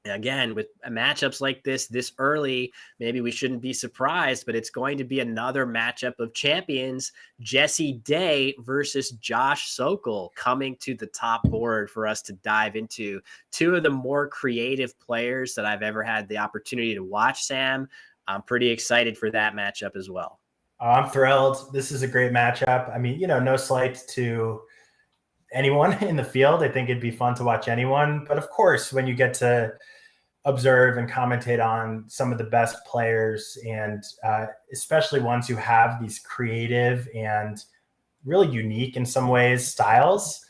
again, with matchups like this early, maybe we shouldn't be surprised, but it's going to be another matchup of champions, Jesse Day versus Josh Sokol, coming to the top board for us to dive into. Two of the more creative players that I've ever had the opportunity to watch, Sam. I'm pretty excited for that matchup as well. I'm thrilled. This is a great matchup. I mean, no slight to anyone in the field. I think it'd be fun to watch anyone. But of course, when you get to observe and commentate on some of the best players, and especially ones who have these creative and really unique in some ways styles,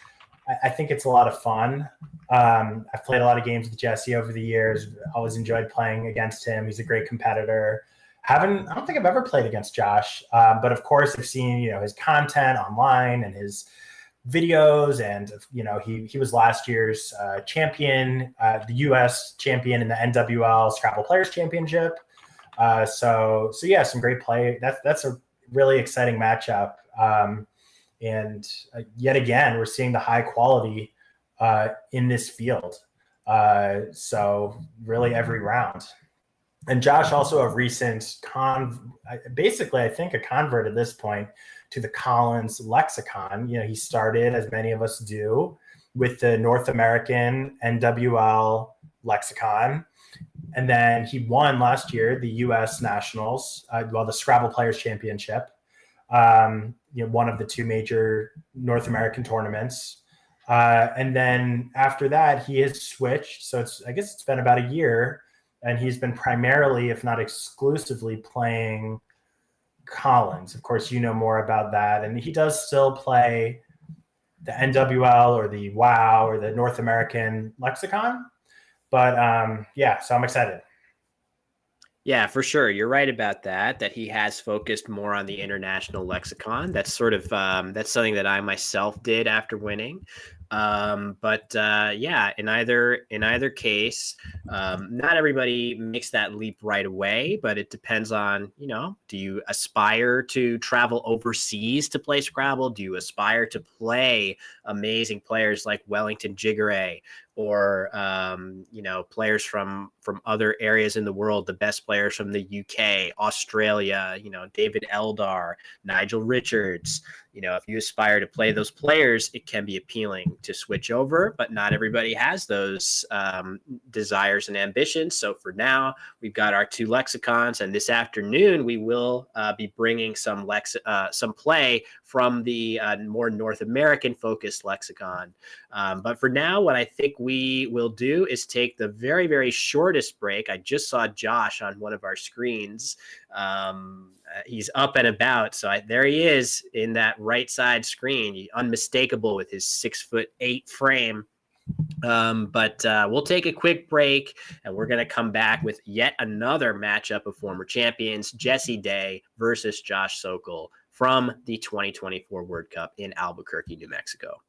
I think it's a lot of fun. I've played a lot of games with Jesse over the years. Always enjoyed playing against him. He's a great competitor. I don't think I've ever played against Josh, but of course I've seen his content online and his videos, and he was last year's champion, the U.S. champion in the NWL Scrabble Players Championship. So yeah, some great play. That's a really exciting matchup. And yet again, we're seeing the high quality in this field. So really every round. And Josh also a recent basically I think a convert at this point to the Collins lexicon. He started, as many of us do, with the North American NWL lexicon. And then he won last year the U.S. Nationals, the Scrabble Players Championship, one of the two major North American tournaments. And then after that, he has switched. So I guess it's been about a year, and he's been primarily, if not exclusively, playing Collins. Of course, you know more about that. And he does still play the NWL or the WOW or the North American Lexicon. But so I'm excited. Yeah, for sure. You're right about that he has focused more on the international lexicon. That's sort of that's something that I myself did after winning. In either case, not everybody makes that leap right away, but it depends on, do you aspire to travel overseas to play Scrabble? Do you aspire to play amazing players like Wellington Jigare, or players from other areas in the world, the best players from the UK, Australia, David Eldar, Nigel Richards? If you aspire to play those players, it can be appealing to switch over, but not everybody has those desires and ambitions. So for now, we've got our two lexicons, and this afternoon we will be bringing some play from the more North American focused lexicon. But for now, what I think we will do is take the very, very shortest break. I just saw Josh on one of our screens. He's up and about. So there he is in that right side screen, unmistakable with his 6'8" frame. But we'll take a quick break, and we're going to come back with yet another matchup of former champions, Jesse Day versus Josh Sokol from the 2024 World Cup in Albuquerque, New Mexico.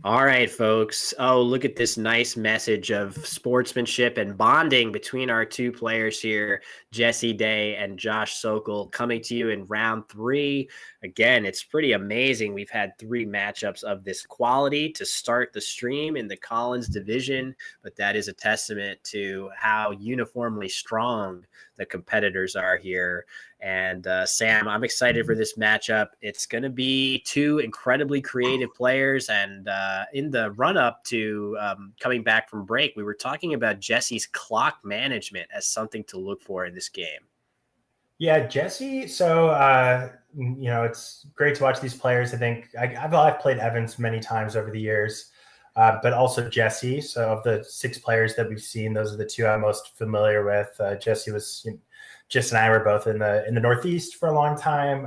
All right, folks. Oh, look at this nice message of sportsmanship and bonding between our two players here, Jesse Day and Josh Sokol, coming to you in round 3. Again, it's pretty amazing. We've had 3 matchups of this quality to start the stream in the Collins division, but that is a testament to how uniformly strong the competitors are here. And Sam, I'm excited for this matchup. It's going to be 2 incredibly creative players. And in the run up to coming back from break, we were talking about Jesse's clock management as something to look for in this game. Yeah, Jesse. So, it's great to watch these players. I think I've played Evans many times over the years, but also Jesse. So of the 6 players that we've seen, those are the 2 I'm most familiar with. Jesse was, Jess and I were both in the Northeast for a long time.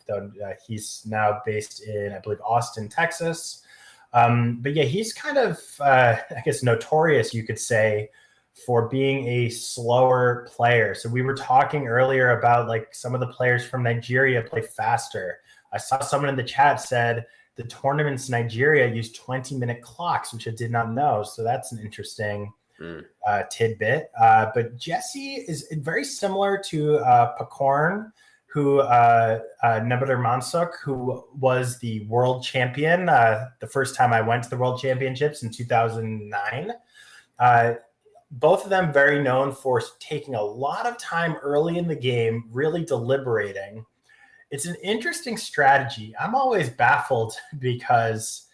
Though he's now based in, I believe, Austin, Texas. But yeah, he's kind of, I guess, notorious, you could say, for being a slower player. So we were talking earlier about like some of the players from Nigeria play faster. I saw someone in the chat said the tournaments in Nigeria use 20-minute clocks, which I did not know. So that's an interesting tidbit. But Jesse is very similar to Pakorn, who Nebadar Mansuk, who was the world champion the first time I went to the World Championships in 2009. Both of them very known for taking a lot of time early in the game, really deliberating. It's an interesting strategy. I'm always baffled because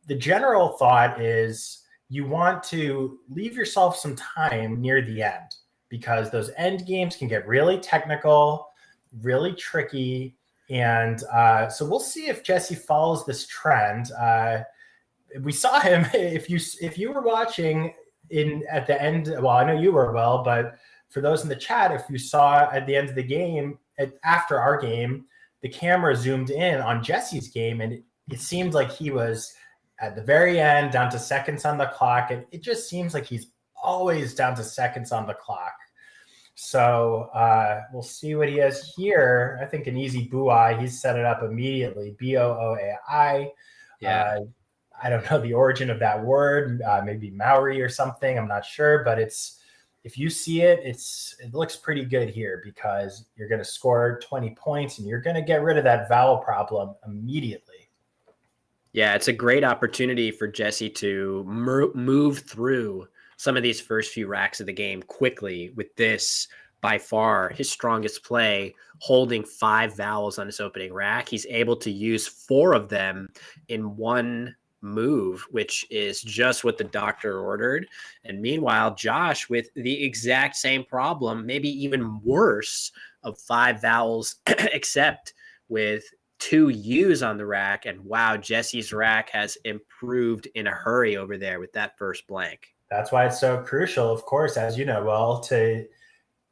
the general thought is you want to leave yourself some time near the end because those end games can get really technical, really tricky. And so we'll see if Jesse follows this trend. We saw him, if you were watching at the end, well, I know you were, but for those in the chat, if you saw at the end of the game, after our game, the camera zoomed in on Jesse's game, and it seemed like he was at the very end, down to seconds on the clock. And it just seems like he's always down to seconds on the clock. So we'll see what he has here. I think an easy Buai. He's set it up immediately. Booai. Yeah. I don't know the origin of that word, maybe Maori or something. I'm not sure, but if you see it, it looks pretty good here because you're going to score 20 points and you're going to get rid of that vowel problem immediately. Yeah, it's a great opportunity for Jesse to move through some of these first few racks of the game quickly with this, by far, his strongest play, holding 5 vowels on his opening rack. He's able to use 4 of them in one move, which is just what the doctor ordered. And meanwhile, Josh with the exact same problem, maybe even worse, of 5 vowels, except with 2 U's on the rack. And wow, Jesse's rack has improved in a hurry over there with that first blank. That's why it's so crucial, of course, as you know,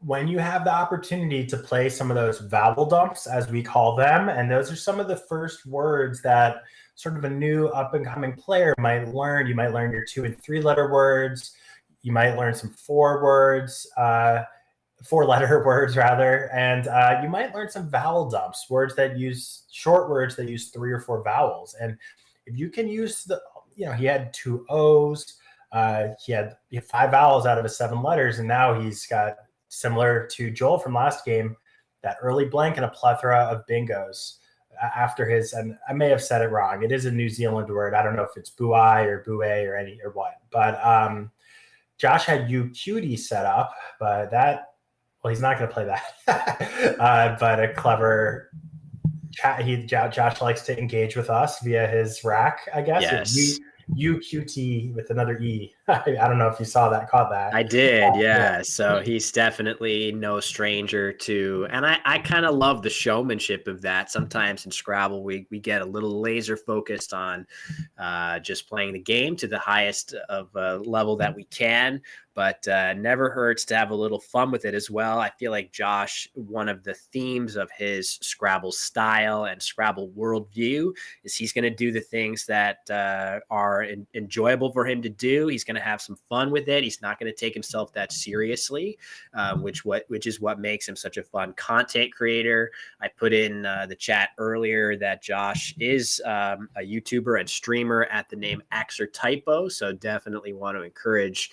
when you have the opportunity to play some of those vowel dumps, as we call them, and those are some of the first words that sort of a new up-and-coming player might learn. You might learn your 2- and 3-letter words. You might learn some 4-letter words, rather. And you might learn some vowel dumps, short words that use 3 or 4 vowels. And if you can use he had 2 O's, he had 5 vowels out of his 7 letters, and now he's got, similar to Joel from last game, that early blank and a plethora of bingos after his, and I may have said it wrong. It is a New Zealand word. I don't know if it's buai or bue or what, but Josh had you cutie set up, but he's not going to play that. But a clever chat. Josh likes to engage with us via his rack, I guess. Yes. UQT with another E. I don't know if you caught that. I did, yeah. So he's definitely no stranger to, and I kind of love the showmanship of that. Sometimes in Scrabble, we get a little laser focused on just playing the game to the highest of level that we can, but never hurts to have a little fun with it as well. I feel like Josh, one of the themes of his Scrabble style and Scrabble worldview is he's going to do the things that are enjoyable for him to do. He's going to to have some fun with it. He's not going to take himself that seriously, which is what makes him such a fun content creator. I put in the chat earlier that Josh is a YouTuber and streamer at the name Axertypo, so definitely want to encourage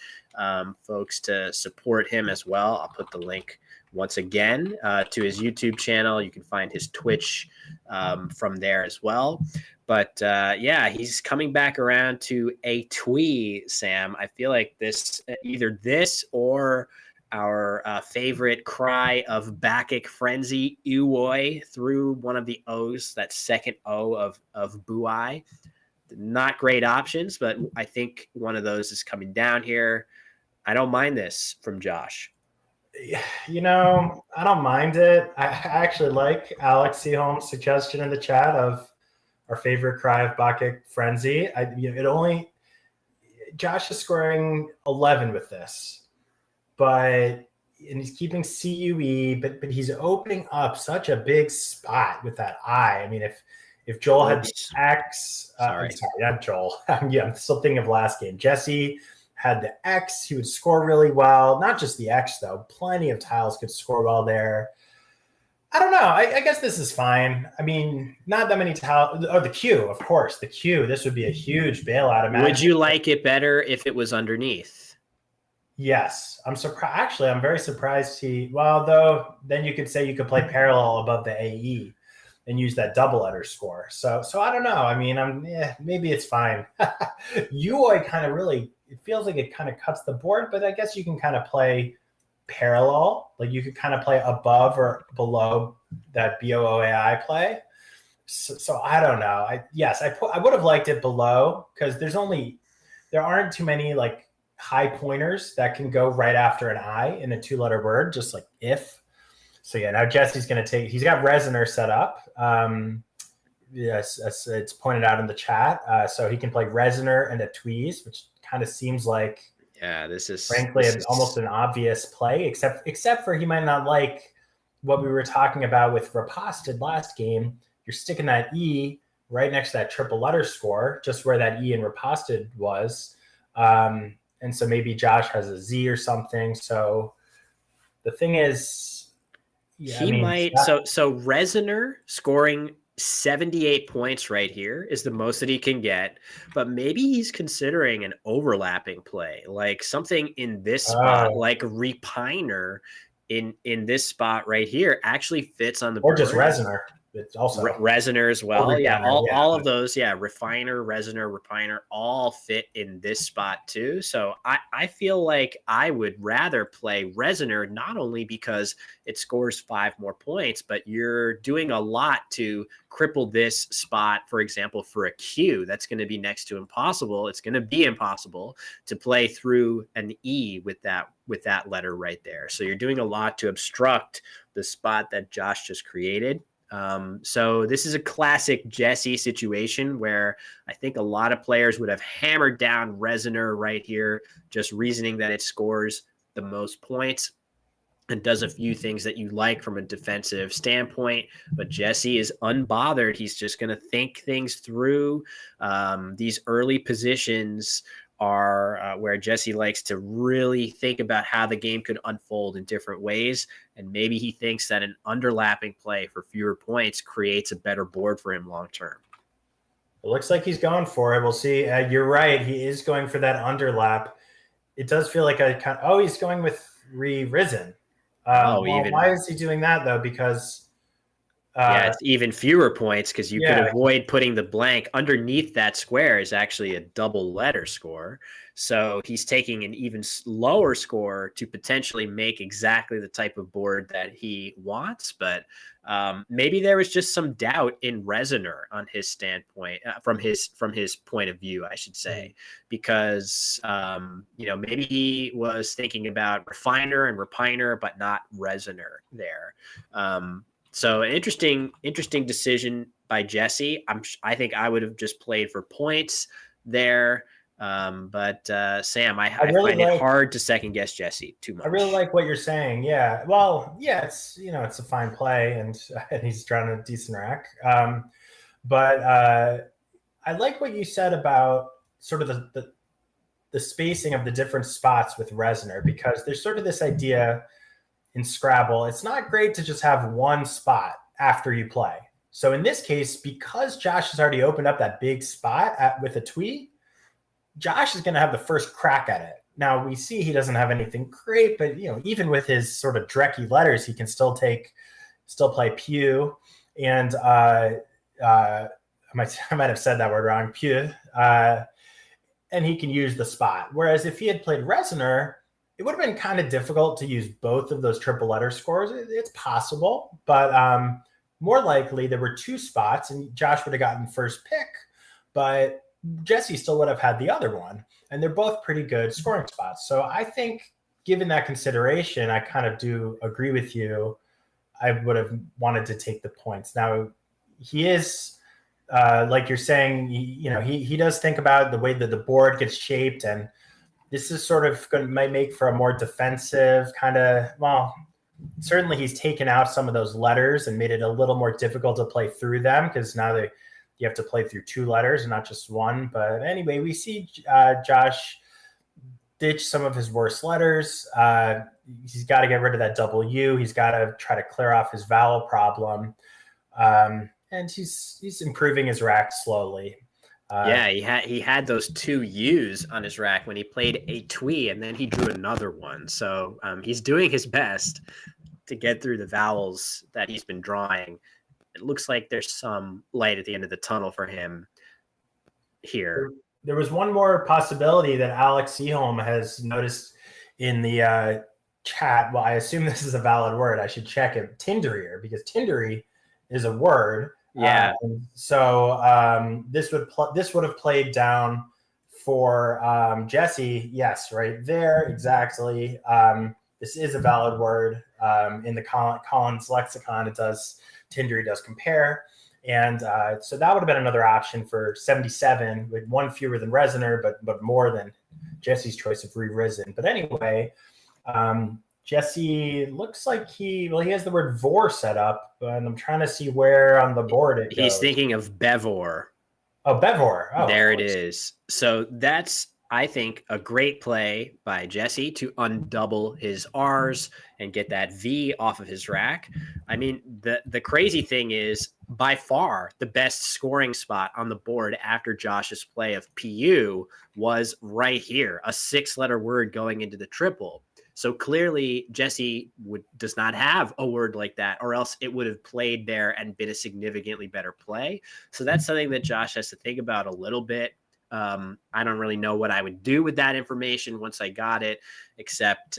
folks to support him as well. I'll put the link once again to his YouTube channel. You can find his Twitch from there as well. But yeah, he's coming back around to a twee, Sam. I feel like either this or our favorite cry of Bacchic Frenzy, Uoi, through one of the O's, that second O of Buai. Not great options, but I think one of those is coming down here. I don't mind this from Josh. You know, I don't mind it. I actually like Alex Seaholm's suggestion in the chat of our favorite cry of Bacchic Frenzy. Josh is scoring 11 with this, and he's keeping CUE, but he's opening up such a big spot with that I. I mean, if Joel had the X, sorry, not Joel. I'm still thinking of last game. Jesse had the X, he would score really well. Not just the X, though. Plenty of tiles could score well there. I don't know. I guess this is fine. I mean, not that many tiles. Oh, the Q, of course. The Q. This would be a huge bailout. Would you like it better if it was underneath? Yes. I'm surprised. Actually, I'm very surprised though, then you could say you could play parallel above the AE and use that double letter score. So I don't know. I mean, maybe it's fine. Uoi kind of really, it feels like it kind of cuts the board, but I guess you can kind of play parallel. Like you could kind of play above or below that BOOAI play. So I don't know. I would have liked it below because there aren't too many like high pointers that can go right after an I in a 2-letter word, just like if. So yeah, now Jesse's going to he's got Resoner set up. Yes, as it's pointed out in the chat. So he can play Resoner and a Tweeze, which kind of seems like, this is almost an obvious play, except for he might not like what we were talking about with Riposted last game. You're sticking that E right next to that triple letter score, just where that E in Riposted was. And so maybe Josh has a Z or something. So the thing is, so Resoner scoring 78 points right here is the most that he can get, but maybe he's considering an overlapping play, like something in this spot, like Repiner in this spot right here actually fits on the board. Or just Resoner. It's also Resoner as well. All of those. Yeah. Refiner, Resoner, Repiner all fit in this spot too. So I feel like I would rather play Resoner, not only because it scores 5 more points, but you're doing a lot to cripple this spot. For example, for a Q, that's going to be next to impossible. It's going to be impossible to play through an E with that letter right there. So you're doing a lot to obstruct the spot that Josh just created. So this is a classic Jesse situation where I think a lot of players would have hammered down Resoner right here, just reasoning that it scores the most points and does a few things that you like from a defensive standpoint. But Jesse is unbothered. He's just going to think things through. These early positions are where Jesse likes to really think about how the game could unfold in different ways. And maybe he thinks that an underlapping play for fewer points creates a better board for him long term. It looks like he's going for it. We'll see. You're right. He is going for that underlap. It does feel like he's going with Risen. Why is he doing that though? Because it's even fewer points because you could avoid putting the blank underneath that square is actually a double letter score. So he's taking an even lower score to potentially make exactly the type of board that he wants. But maybe there was just some doubt in Resoner on his standpoint, from his point of view, I should say, because maybe he was thinking about Refiner and Repiner, but not Resoner there. So an interesting decision by Jesse. I think I would have just played for points there. But Sam, I find it hard to second guess Jesse too much. I really like what you're saying. Yeah. Well, yeah, it's a fine play and he's drawn a decent rack. But I like what you said about sort of the spacing of the different spots with Reznor, because there's sort of this idea in Scrabble, it's not great to just have one spot after you play. So in this case, because Josh has already opened up that big spot with a tweet, Josh is going to have the first crack at it. Now we see he doesn't have anything great, but even with his sort of drecky letters, he can still play Pew, and I might have said that word wrong, Pew, and he can use the spot. Whereas if he had played Reznor, it would have been kind of difficult to use both of those triple letter scores. It's possible, but more likely there were two spots, and Josh would have gotten first pick, but Jesse still would have had the other one, and they're both pretty good scoring spots. So I think, given that consideration, I kind of do agree with you. I would have wanted to take the points. Now, he is, like you're saying, he does think about the way that the board gets shaped, and this is sort of might make for a more defensive kind of, well, certainly he's taken out some of those letters and made it a little more difficult to play through them, because now you have to play through two letters and not just one. But anyway, we see Josh ditch some of his worst letters. He's got to get rid of that W. He's got to try to clear off his vowel problem. And he's improving his rack slowly. He had those two U's on his rack when he played a twee, and then he drew another one. So he's doing his best to get through the vowels that he's been drawing. It looks like there's some light at the end of the tunnel for him here. There was one more possibility that Alex Seaholm has noticed in the chat. Well, I assume this is a valid word. I should check it. Tindery, because Tindery is a word. Yeah. So this would have played down for Jesse. Yes, right there, exactly. This is a valid word in the Collins lexicon. Tindery does compare, and so that would have been another option for 77, with one fewer than Reznor, but more than Jesse's choice of re-risen. But anyway, Jesse looks like he has the word vor set up, and I'm trying to see where on the board it goes. He's thinking of Bevor. Oh, Bevor. Oh, there it is. So that's, I think, a great play by Jesse to undouble his R's and get that V off of his rack. I mean, the crazy thing is, by far, the best scoring spot on the board after Josh's play of PU was right here, a 6-letter word going into the triple. So clearly Jesse does not have a word like that, or else it would have played there and been a significantly better play. So that's something that Josh has to think about a little bit. I don't really know what I would do with that information once I got it, except,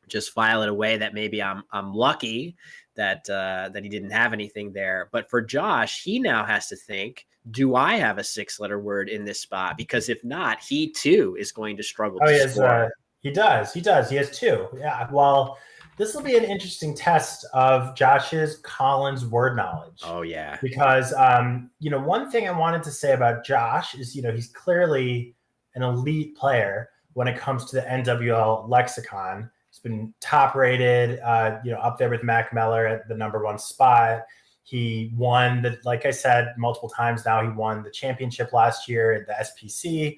just file it away that maybe I'm lucky that he didn't have anything there. But for Josh, he now has to think, do I have a 6-letter word in this spot? Because if not, he too is going to struggle to score. He does. He has two. Yeah. Well, this will be an interesting test of Josh's Collins word knowledge. Oh, yeah. Because, one thing I wanted to say about Josh is, he's clearly an elite player when it comes to the NWL lexicon. He's been top rated, up there with Mac Meller at the number 1 spot. He won, like I said, multiple times now, he won the championship last year at the SPC.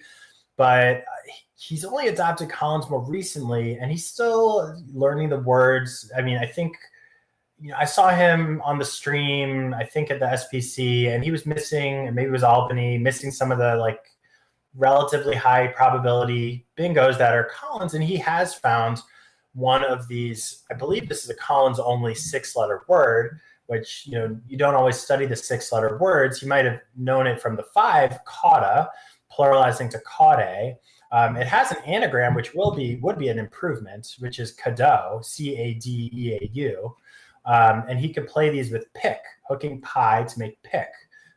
But he's only adopted Collins more recently, and he's still learning the words. I mean, I think, I saw him on the stream, I think at the SPC, and he was missing, and maybe it was Albany, missing some of the relatively high probability bingos that are Collins. And he has found one of these, I believe this is a Collins only 6-letter word, which, you don't always study the 6-letter words. You might have known it from the 5, cauda, pluralizing to caudae. It has an anagram, which would be an improvement, which is cadeau, Cadeau. And he could play these with pick, hooking pi to make pick.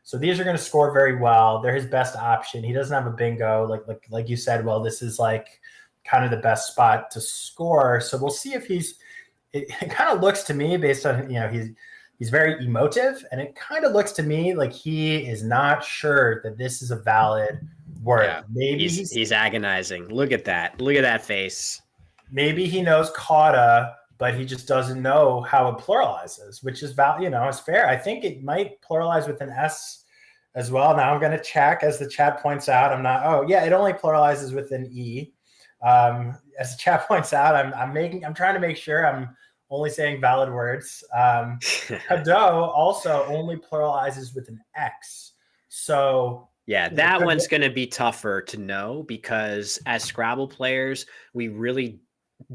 So these are going to score very well. They're his best option. He doesn't have a bingo, like you said. Well, this is kind of the best spot to score. So we'll see if it kind of looks to me, based on he's very emotive, and it kind of looks to me like he is not sure that this is a valid word. Yeah, maybe he's agonizing. Look at that. Look at that face. Maybe he knows cauda, but he just doesn't know how it pluralizes, which is is fair. I think it might pluralize with an S as well. Now I'm going to check, as the chat points out. I'm not. Oh yeah, it only pluralizes with an e. As the chat points out, I'm trying to make sure I'm only saying valid words. Cadeau also only pluralizes with an x. So yeah, that one's going to be tougher to know, because as Scrabble players, we really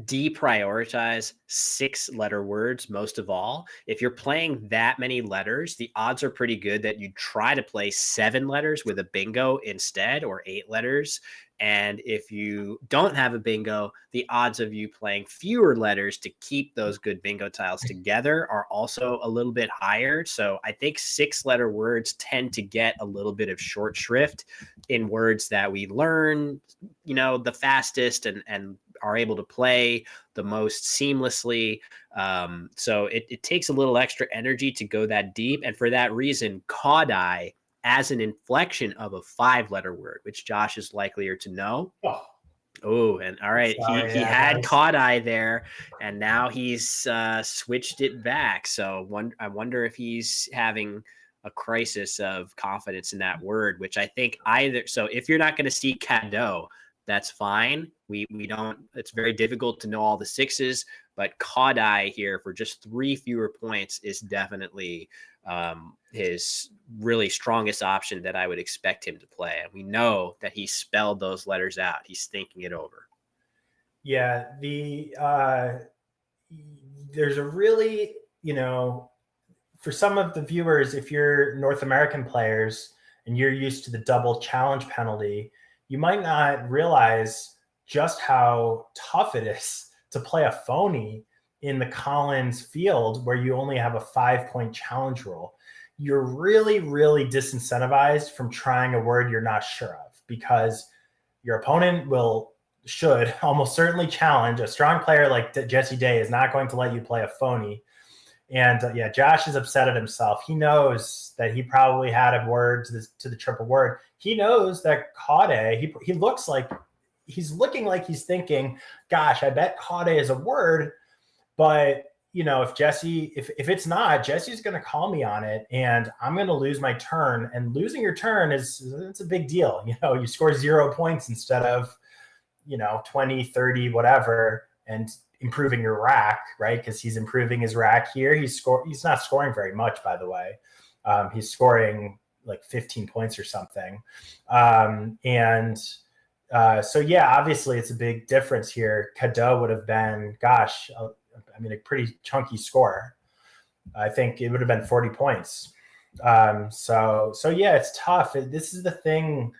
deprioritize 6-letter words most of all. If you're playing that many letters, the odds are pretty good that you try to play 7 letters with a bingo instead, or 8 letters. And if you don't have a bingo, the odds of you playing fewer letters to keep those good bingo tiles together are also a little bit higher. So I think 6-letter words tend to get a little bit of short shrift in words that we learn, the fastest and are able to play the most seamlessly. So it takes a little extra energy to go that deep. And for that reason, Caudai as an inflection of a 5-letter word, which Josh is likelier to know. Oh, and all right. Sorry, he had Caudai there, and now he's switched it back. So I wonder if he's having a crisis of confidence in that word, which I think so if you're not going to see Cadeau, that's fine. We don't, it's very difficult to know all the 6s, but Caudai here for just 3 fewer points is definitely his really strongest option that I would expect him to play. And we know that he spelled those letters out. He's thinking it over. Yeah, there's a really, for some of the viewers, if you're North American players and you're used to the double challenge penalty, you might not realize just how tough it is to play a phony in the Collins field where you only have a 5-point challenge rule. You're really, really disincentivized from trying a word you're not sure of, because your opponent should almost certainly challenge. A strong player like Jesse Day is not going to let you play a phony. And Josh is upset at himself. He knows that he probably had a word to the triple word. He knows that Caudai, he looks like he's looking like he's thinking, gosh, I bet Caudai is a word. But, if it's not, Jesse's going to call me on it and I'm going to lose my turn. And losing your turn it's a big deal. You score 0 points instead of, 20, 30, whatever, and improving your rack, right? Because he's improving his rack here. He's not scoring very much, by the way. He's scoring like 15 points or something. So obviously it's a big difference here. Cadeau would have been, a pretty chunky score. I think it would have been 40 points. It's tough. This is the thing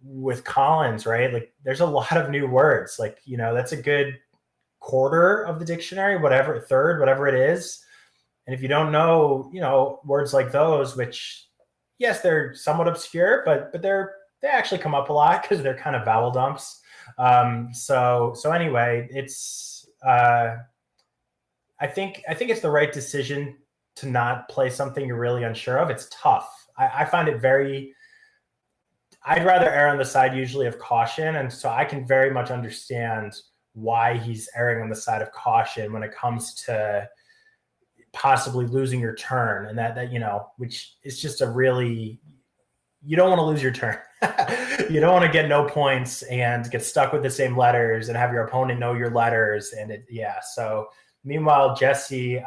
with Collins, right? Like there's a lot of new words. Like, that's a good quarter of the dictionary, third, whatever it is. And if you don't know, words like those, which yes, they're somewhat obscure, but they actually come up a lot because they're kind of vowel dumps. So anyway, it's I think it's the right decision to not play something you're really unsure of. It's tough. I find it I'd rather err on the side usually of caution. And so I can very much understand why he's erring on the side of caution when it comes to possibly losing your turn. And that which is just you don't want to lose your turn. You don't want to get no points and get stuck with the same letters and have your opponent know your letters. And so meanwhile, Jesse,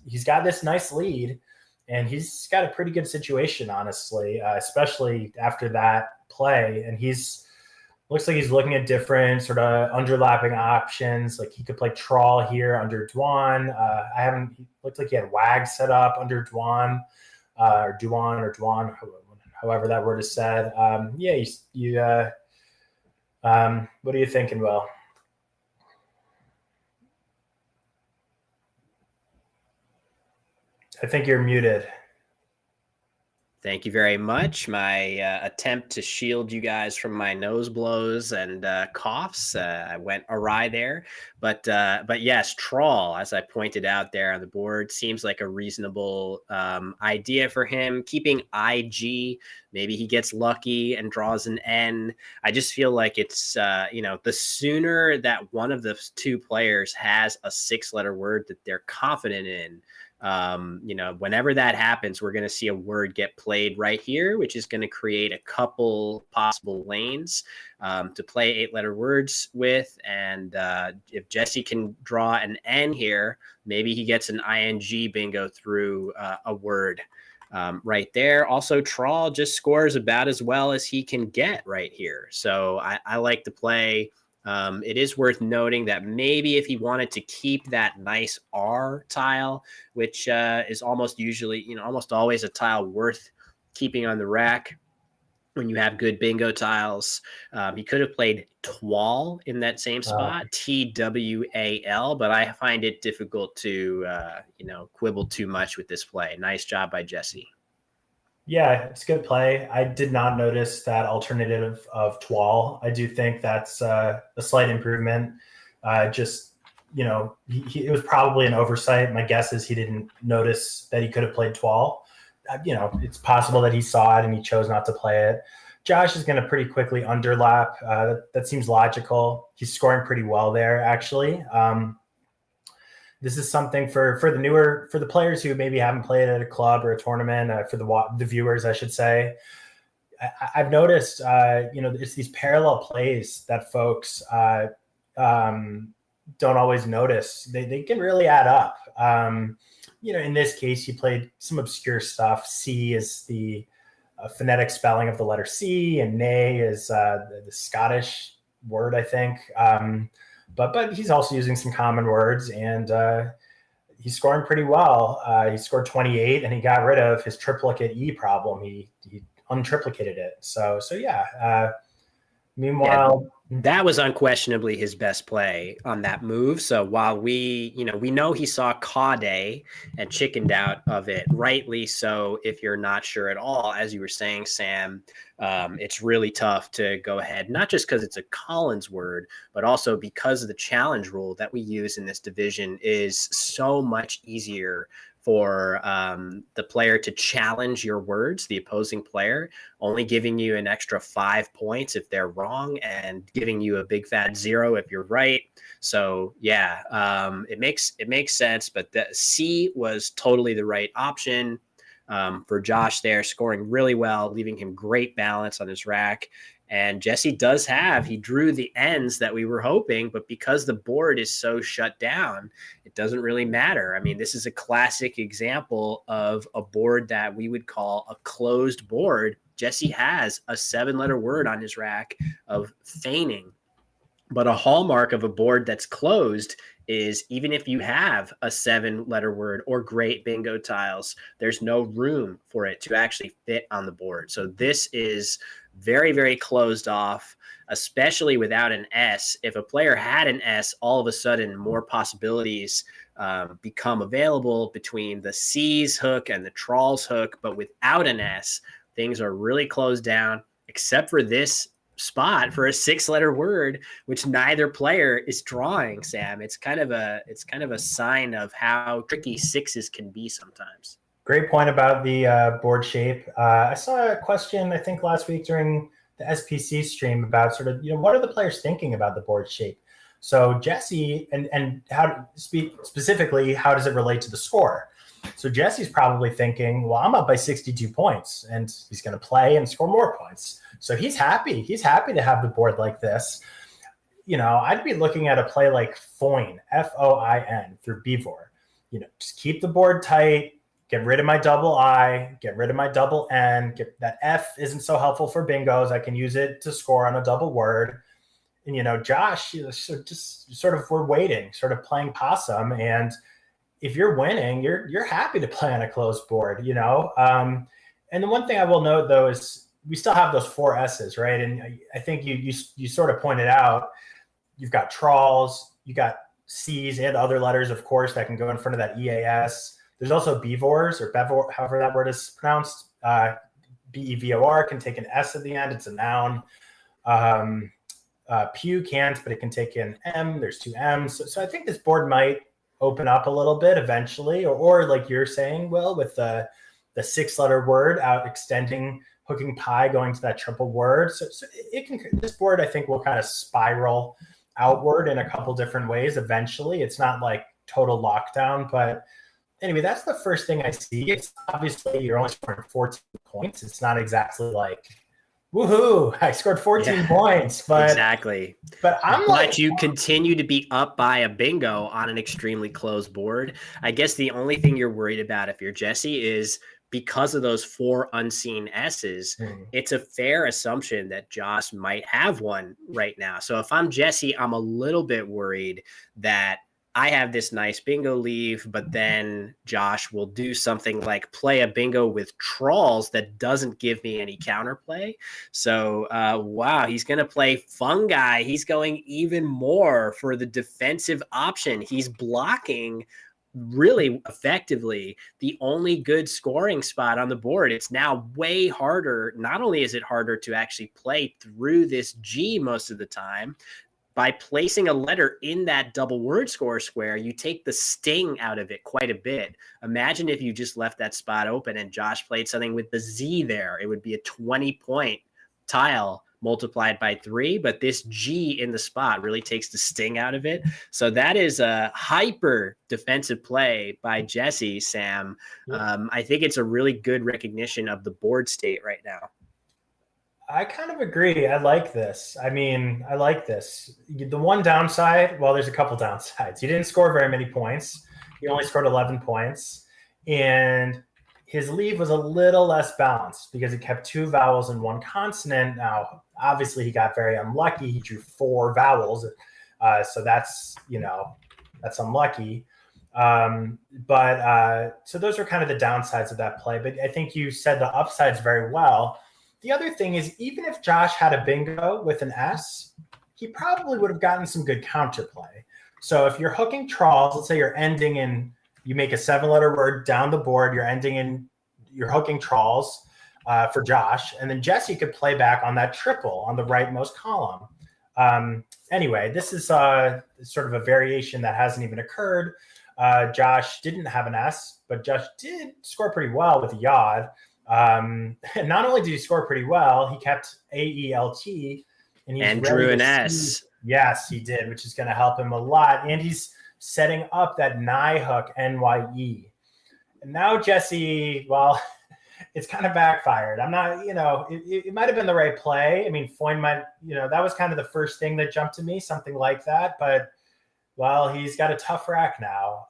he's got this nice lead and he's got a pretty good situation, honestly, especially after that play. And looks like he's looking at different sort of underlapping options. Like he could play Trawl here under Dwan. Looked like he had Wag set up under Dwan, or Dwan, however that word is said. What are you thinking, Will? I think you're muted. Thank you very much. My attempt to shield you guys from my nose blows and coughs, I went awry there. But yes, Trawl, as I pointed out there on the board, seems like a reasonable idea for him. Keeping IG, maybe he gets lucky and draws an N. I just feel like it's, the sooner that one of the 2 players has a 6-letter word that they're confident in, Whenever that happens, we're going to see a word get played right here, which is going to create a couple possible lanes to play 8-letter words with. And if Jesse can draw an N here, maybe he gets an ing bingo through a word right there. Also, Trawl just scores about as well as he can get right here. So I like to play. It is worth noting that maybe if he wanted to keep that nice R tile, which is almost always a tile worth keeping on the rack when you have good bingo tiles, he could have played Twal in that same spot, TWAL, but I find it difficult to, quibble too much with this play. Nice job by Jesse. Yeah, it's a good play. I did not notice that alternative of Twal. I do think that's a slight improvement. It was probably an oversight. My guess is he didn't notice that he could have played Twal. It's possible that he saw it and he chose not to play it. Josh is going to pretty quickly underlap. That seems logical. He's scoring pretty well there, actually. This is something for the players who maybe haven't played at a club or a tournament, for the viewers, I should say. I've noticed, it's these parallel plays that folks don't always notice. They can really add up. In this case, he played some obscure stuff. C is the phonetic spelling of the letter C, and nay is the Scottish word, I think. But he's also using some common words, and he's scoring pretty well. He scored 28, and he got rid of his triplicate E problem. He untriplicated it. So yeah. Meanwhile, that was unquestionably his best play on that move. So while we know he saw Cauday and chickened out of it, rightly so. If you're not sure at all, as you were saying, Sam, it's really tough to go ahead, not just because it's a Collins word, but also because of the challenge rule that we use in this division is so much easier for the player to challenge your words, the opposing player, only giving you an extra 5 points if they're wrong and giving you a big fat 0 if you're right. So yeah, it makes sense, but the C was totally the right option for Josh there, scoring really well, leaving him great balance on his rack. And Jesse he drew the ends that we were hoping, but because the board is so shut down, it doesn't really matter. I mean, this is a classic example of a board that we would call a closed board. Jesse has a 7-letter word on his rack of feigning, but a hallmark of a board that's closed is even if you have a 7-letter word or great bingo tiles, there's no room for it to actually fit on the board. So this is very, very closed off, especially without an S. If a player had an S, all of a sudden more possibilities become available between the C's hook and the Trawl's hook. But without an S, things are really closed down, except for this spot for a 6-letter word, which neither player is drawing, Sam. It's kind of a sign of how tricky 6s can be sometimes. Great point about the board shape. I saw a question, I think, last week during the SPC stream about sort of, what are the players thinking about the board shape? So Jesse, and how to speak specifically, how does it relate to the score? So Jesse's probably thinking, well, I'm up by 62 points, and he's going to play and score more points. So he's happy. He's happy to have the board like this. I'd be looking at a play like Foin, Foin, through Bevor. Just keep the board tight. Get rid of my double I, get rid of my double N, that F isn't so helpful for bingos. I can use it to score on a double word. And, Josh, we're waiting, sort of playing possum. And if you're winning, you're happy to play on a closed board, And the one thing I will note, though, is we still have those 4 S's, right? And I think you sort of pointed out, you've got Trawls, you got C's and other letters, of course, that can go in front of that EAS. There's also Bevors, or Bevor, however that word is pronounced. Bevor can take an S at the end. It's a noun. Pew can't, but it can take an M. There's 2 M's. So I think this board might open up a little bit eventually, or like you're saying, Will, with the 6-letter word out extending, hooking pi, going to that triple word. So this board, I think, will kind of spiral outward in a couple different ways eventually. It's not like total lockdown, but anyway, that's the first thing I see. It's obviously you're only scoring 14 points. It's not exactly like, woohoo, I scored 14 points, but exactly. But you continue to be up by a bingo on an extremely close board. I guess the only thing you're worried about if you're Jesse is because of those 4 unseen S's, it's a fair assumption that Josh might have one right now. So if I'm Jesse, I'm a little bit worried that I have this nice bingo leave, but then Josh will do something like play a bingo with trawls that doesn't give me any counterplay. So, wow, he's going to play fungi. He's going even more for the defensive option. He's blocking really effectively the only good scoring spot on the board. It's now way harder. Not only is it harder to actually play through this G most of the time, by placing a letter in that double word score square, you take the sting out of it quite a bit. Imagine if you just left that spot open and Josh played something with the Z there. It would be a 20-point tile multiplied by 3, but this G in the spot really takes the sting out of it. So that is a hyper defensive play by Jesse, Sam. I think it's a really good recognition of the board state right now. I kind of agree. I like this. I mean, I like this. The one downside, well, there's a couple downsides. He didn't score very many points. He only scored 11 points. And his leave was a little less balanced because it kept 2 vowels and 1 consonant. Now, obviously, he got very unlucky. He drew 4 vowels. So that's unlucky. So those are kind of the downsides of that play. But I think you said the upsides very well. The other thing is, even if Josh had a bingo with an S, he probably would have gotten some good counterplay. So if you're hooking trawls, let's say you're ending in, you make a 7-letter word down the board, you're hooking trawls for Josh, and then Jesse could play back on that triple on the rightmost column. Anyway, this is sort of a variation that hasn't even occurred. Josh didn't have an S, but Josh did score pretty well with a yod. And not only did he score pretty well, he kept AELT and drew an S. Yes, he did, which is going to help him a lot. And he's setting up that nigh hook NYE. And now Jesse, well, it's kind of backfired. I'm not, it might have been the right play. I mean, Foyne might, that was kind of the first thing that jumped to me, something like that. But, well, he's got a tough rack now.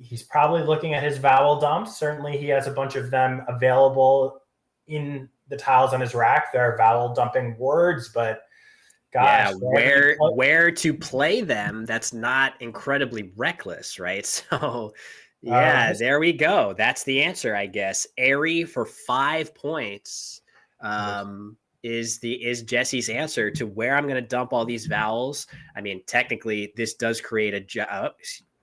He's probably looking at his vowel dumps. Certainly he has a bunch of them available in the tiles on his rack. There are vowel dumping words, but gosh. Yeah, where to play them, that's not incredibly reckless, right? So there we go. That's the answer, I guess. Airy for 5 points is Jesse's answer to where I'm going to dump all these vowels. I mean, technically this does create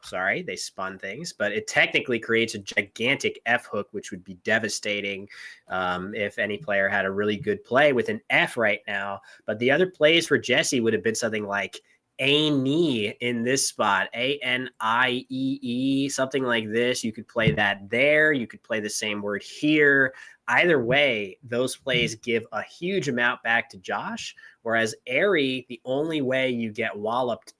sorry, they spun things, but it technically creates a gigantic F hook, which would be devastating if any player had a really good play with an F right now. But the other plays for Jesse would have been something like A-knee in this spot, A-N-I-E-E, something like this. You could play that there. You could play the same word here. Either way, those plays give a huge amount back to Josh, whereas Airy, the only way you get walloped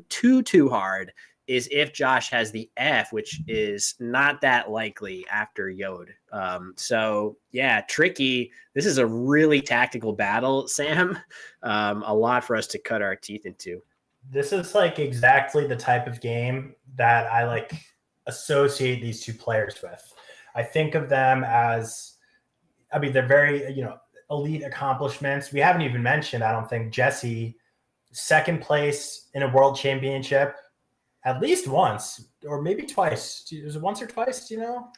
too hard is if Josh has the F, which is not that likely after Yod. So yeah, tricky. This is a really tactical battle, Sam. A lot for us to cut our teeth into. This is like exactly the type of game that I associate these two players with. I think of them as, they're very, elite accomplishments. We haven't even mentioned, I don't think, Jesse, second place in a world championship, at least once, or maybe twice. Was it once or twice? Do you know?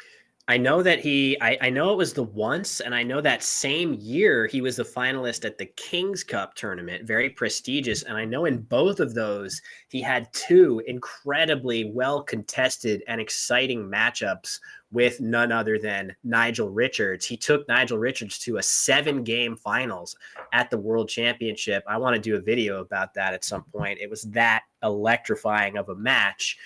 I know that I know it was the once, and I know that same year he was the finalist at the King's Cup tournament, very prestigious. And I know in both of those, he had 2 incredibly well contested and exciting matchups with none other than Nigel Richards. He took Nigel Richards to a 7-game finals at the World Championship. I want to do a video about that at some point. It was that electrifying of a match.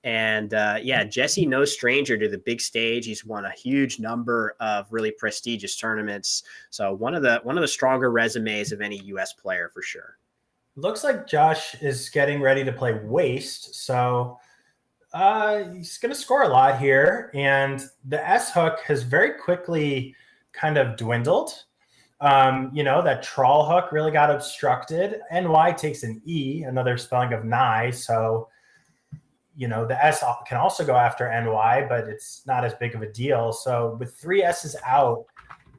Jesse, no stranger to the big stage. He's won a huge number of really prestigious tournaments. So one of the stronger resumes of any U.S. player for sure. looks like Josh is getting ready to play waste. So he's going to score a lot here. And the S hook has very quickly kind of dwindled. That trawl hook really got obstructed. NY takes an E, another spelling of nigh. So, the S can also go after NY, but it's not as big of a deal. So with 3 S's out,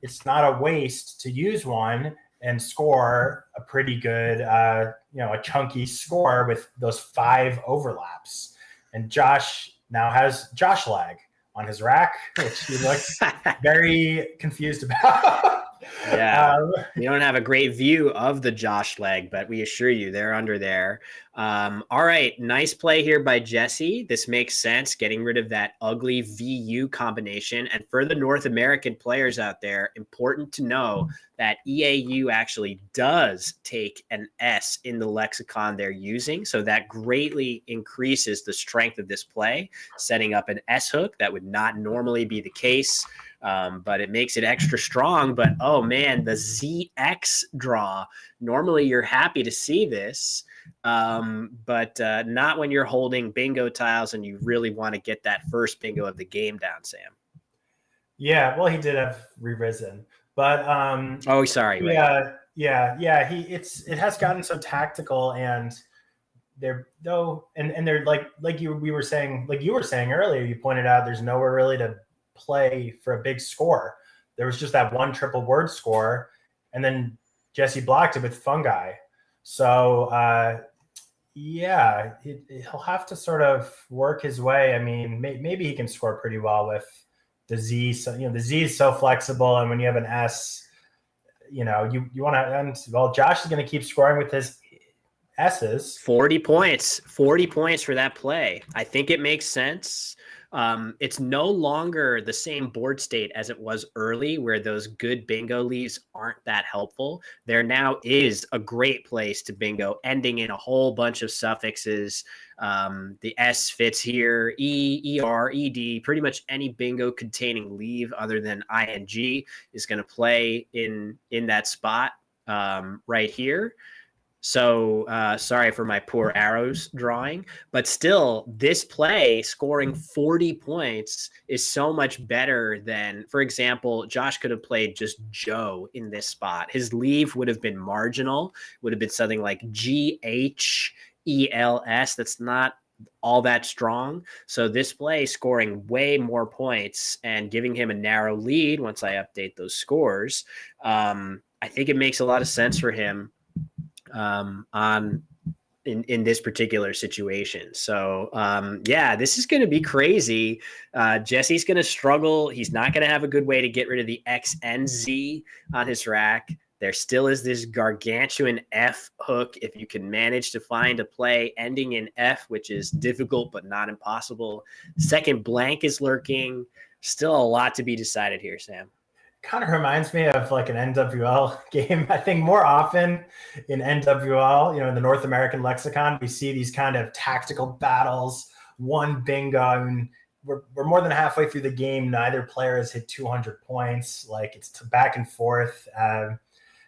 it's not a waste to use one and score a pretty good, a chunky score with those 5 overlaps. And Josh now has Josh lag on his rack, which he looks very confused about. Yeah, we don't have a great view of the Josh leg, but we assure you they're under there. All right, nice play here by Jesse. This makes sense, getting rid of that ugly VU combination. And for the North American players out there, important to know that EAU actually does take an S in the lexicon they're using. So that greatly increases the strength of this play, setting up an S hook that would not normally be the case. But it makes it extra strong. But, oh, man, the ZX draw. Normally you're happy to see this, but not when you're holding bingo tiles and you really want to get that first bingo of the game down, Sam. Yeah, well, he did have Rerisen. But oh, sorry. Yeah. It has gotten so tactical, and they're you were saying earlier, you pointed out there's nowhere really to play for a big score. There was just that one triple word score, and then Jesse blocked it with fungi. So he'll have to sort of work his way. I mean, maybe he can score pretty well with the Z. So the Z is so flexible, and when you have an S, you want to. And well, Josh is going to keep scoring with his S's. 40 points for that play. I think it makes sense. It's no longer the same board state as it was early, where those good bingo leaves aren't that helpful. There now is a great place to bingo, ending in a whole bunch of suffixes. The S fits here, E, ER, ED, pretty much any bingo containing leave other than ING is going to play in that spot right here. So sorry for my poor arrows drawing, but still this play scoring 40 points is so much better than, for example, Josh could have played just Joe in this spot. His leave would have been marginal, would have been something like GHELS. That's not all that strong. So this play scoring way more points and giving him a narrow lead once I update those scores. I think it makes a lot of sense for him in this particular situation. So this is going to be crazy. Jesse's going to struggle. He's not going to have a good way to get rid of the X and Z on his rack. There still is this gargantuan F hook. If you can manage to find a play ending in F, which is difficult but not impossible. Second blank is lurking. Still a lot to be decided here, Sam. Kind of reminds me of like an NWL game. I think more often in NWL, in the North American lexicon, we see these kind of tactical battles, one bingo. I mean, we're more than halfway through the game. Neither player has hit 200 points. Like it's back and forth.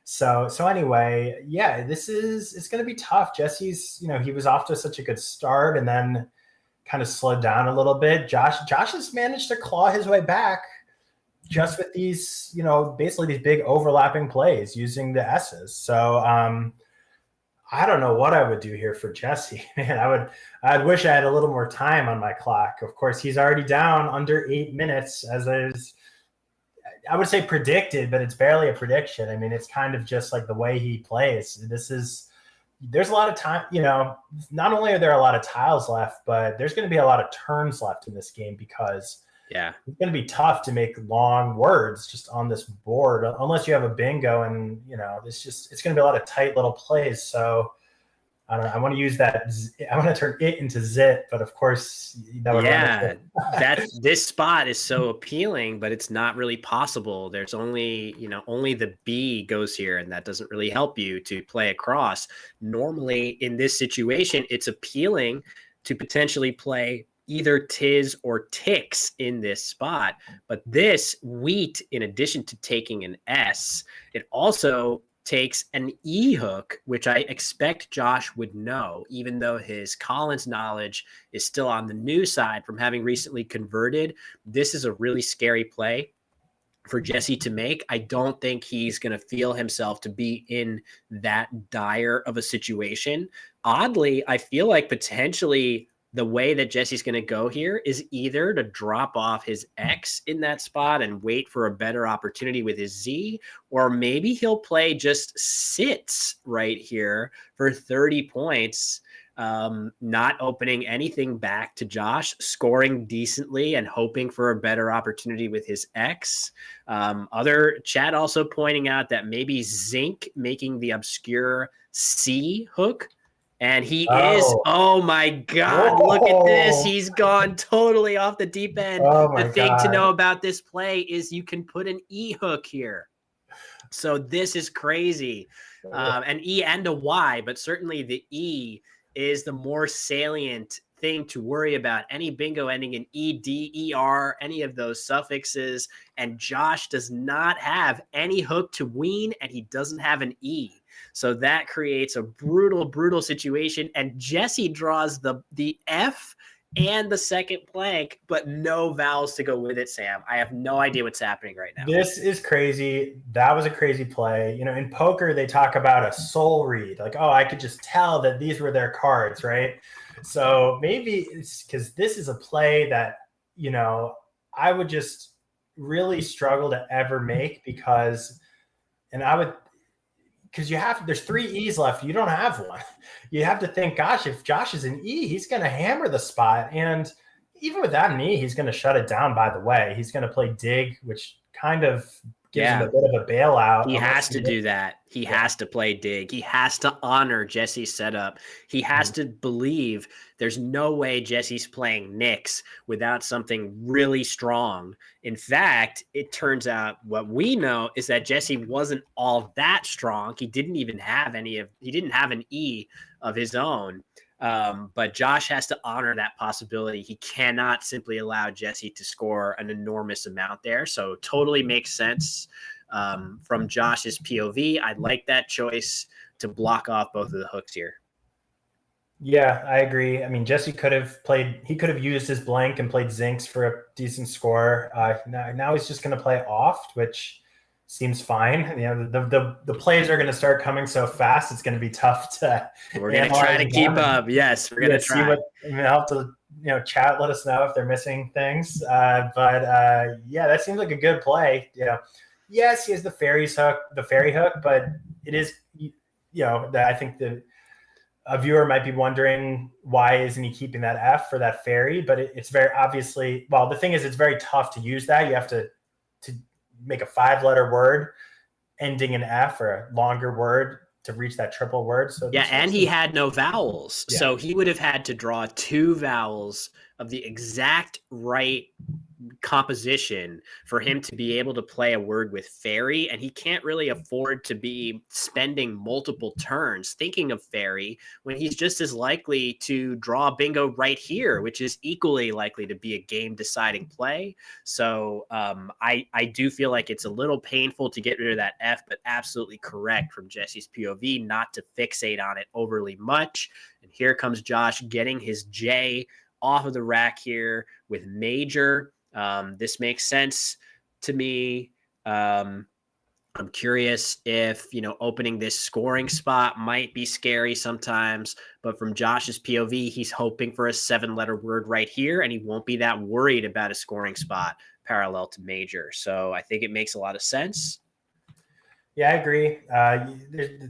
So anyway, it's going to be tough. Jesse's, he was off to such a good start and then kind of slowed down a little bit. Josh has managed to claw his way back just with these, basically these big overlapping plays using the S's. So I don't know what I would do here for Jesse. Man, I'd wish I had a little more time on my clock. Of course, he's already down under 8 minutes, as is, I would say predicted, but it's barely a prediction. I mean, it's kind of just like the way he plays. There's a lot of time, not only are there a lot of tiles left, but there's going to be a lot of turns left in this game because it's going to be tough to make long words just on this board unless you have a bingo, and it's going to be a lot of tight little plays. So I don't know. I want to use that. I want to turn it into zit, but of course that would this spot is so appealing, but it's not really possible. There's only the B goes here, and that doesn't really help you to play across. Normally in this situation, it's appealing to potentially play either Tiz or Tix in this spot, but this wheat, in addition to taking an S, it also takes an E hook, which I expect Josh would know, even though his Collins knowledge is still on the new side from having recently converted. This is a really scary play for Jesse to make. I don't think he's going to feel himself to be in that dire of a situation. Oddly, I feel like potentially the way that Jesse's going to go here is either to drop off his X in that spot and wait for a better opportunity with his Z, or maybe he'll play just sits right here for 30 points, not opening anything back to Josh, scoring decently and hoping for a better opportunity with his X. Other chat also pointing out that maybe Zinc making the obscure C hook. And he is, oh my God, Whoa. look at this. He's gone totally off the deep end. Oh my The thing God. to know about this play is you can put an E hook here. So this is crazy. An E and a Y, but certainly the E is the more salient thing to worry about. Any bingo ending in E, D, E, R, any of those suffixes. And Josh does not have any hook to wean, and he doesn't have an E. So that creates a brutal, brutal situation. And Jesse draws the F and the second blank, but no vowels to go with it, Sam. I have no idea what's happening right now. This is crazy. That was a crazy play. You know, in poker, they talk about a soul read. Like, oh, I could just tell that these were their cards, right? So maybe it's because this is a play that, you know, I would just really struggle to ever make because there's 3 E's left. You don't have one. You have to think, gosh, if Josh is an E, he's going to hammer the spot. And even without an E, he's going to shut it down, by the way. He's going to play dig, which kind of gives him a bit of a bailout. He has to do that. He has to play dig. He has to honor Jesse's setup. He has to believe there's no way Jesse's playing Knicks without something really strong. In fact, it turns out what we know is that Jesse wasn't all that strong. He didn't even have he didn't have an E of his own. But Josh has to honor that possibility. He cannot simply allow Jesse to score an enormous amount there. So totally makes sense from Josh's POV. I like that choice to block off both of the hooks here. Yeah, I agree. I mean, Jesse could have used his blank and played Zinks for a decent score. Now he's just going to play off, which seems fine. You know, the plays are going to start coming so fast. It's going to be tough to. We're going to try to keep up. Yes, we're going to try. I'll have to, chat. Let us know if they're missing things. But that seems like a good play. You know, yes, he has the fairy hook, but it is, I think a viewer might be wondering why isn't he keeping that F for that fairy? But it's very obviously. Well, the thing is, it's very tough to use that. You have to make a 5-letter word ending in F or a longer word to reach that triple word. So and he had no vowels. Yeah. So he would have had to draw 2 vowels of the exact right composition for him to be able to play a word with fairy, and he can't really afford to be spending multiple turns thinking of fairy when he's just as likely to draw bingo right here, which is equally likely to be a game deciding play. So I do feel like it's a little painful to get rid of that F, but absolutely correct from Jesse's POV not to fixate on it overly much. And here comes Josh getting his J off of the rack here with major. This makes sense to me. I'm curious if, opening this scoring spot might be scary sometimes, but from Josh's POV, he's hoping for a 7-letter word right here, and he won't be that worried about a scoring spot parallel to major. So I think it makes a lot of sense. Yeah, I agree.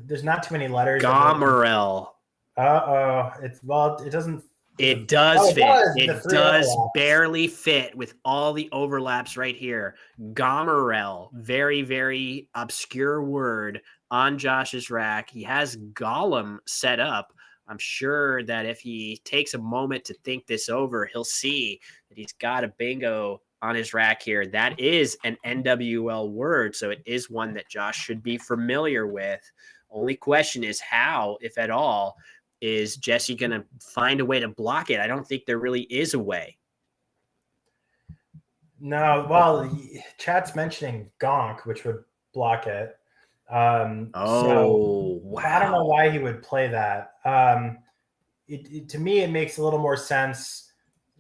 There's not too many letters. Gomerel. It doesn't. It does fit. It does barely fit with all the overlaps right here. Gomerel, very, very obscure word on Josh's rack. He has Gollum set up. I'm sure that if he takes a moment to think this over, he'll see that he's got a bingo on his rack here. That is an NWL word, so it is one that Josh should be familiar with. Only question is how, if at all, is Jesse going to find a way to block it? I don't think there really is a way. No, well, chat's mentioning Gonk, which would block it. Oh, I don't know wow. why he would play that. To me, it makes a little more sense.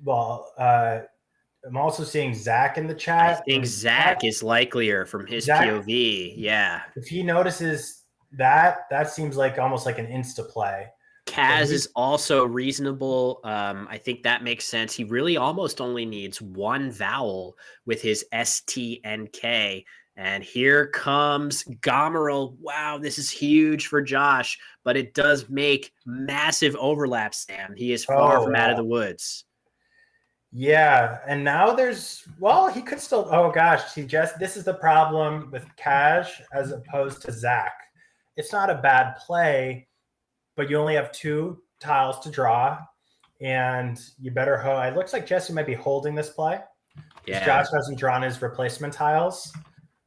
Well, I'm also seeing Zach in the I chat, think and Zach is likelier from his Zach, POV. Yeah. if he notices that seems like almost like an insta play. Kaz is also reasonable. I think that makes sense. He really almost only needs one vowel with his STNK. And here comes Gomeril. Wow, this is huge for Josh, but it does make massive overlap, Sam. He is far from out of the woods. Yeah, and now he could still. Oh gosh, see, Jess, this is the problem with Cash as opposed to Zach. It's not a bad play, but you only have 2 tiles to draw, and you better it looks like Jesse might be holding this play. Yeah. Josh hasn't drawn his replacement tiles.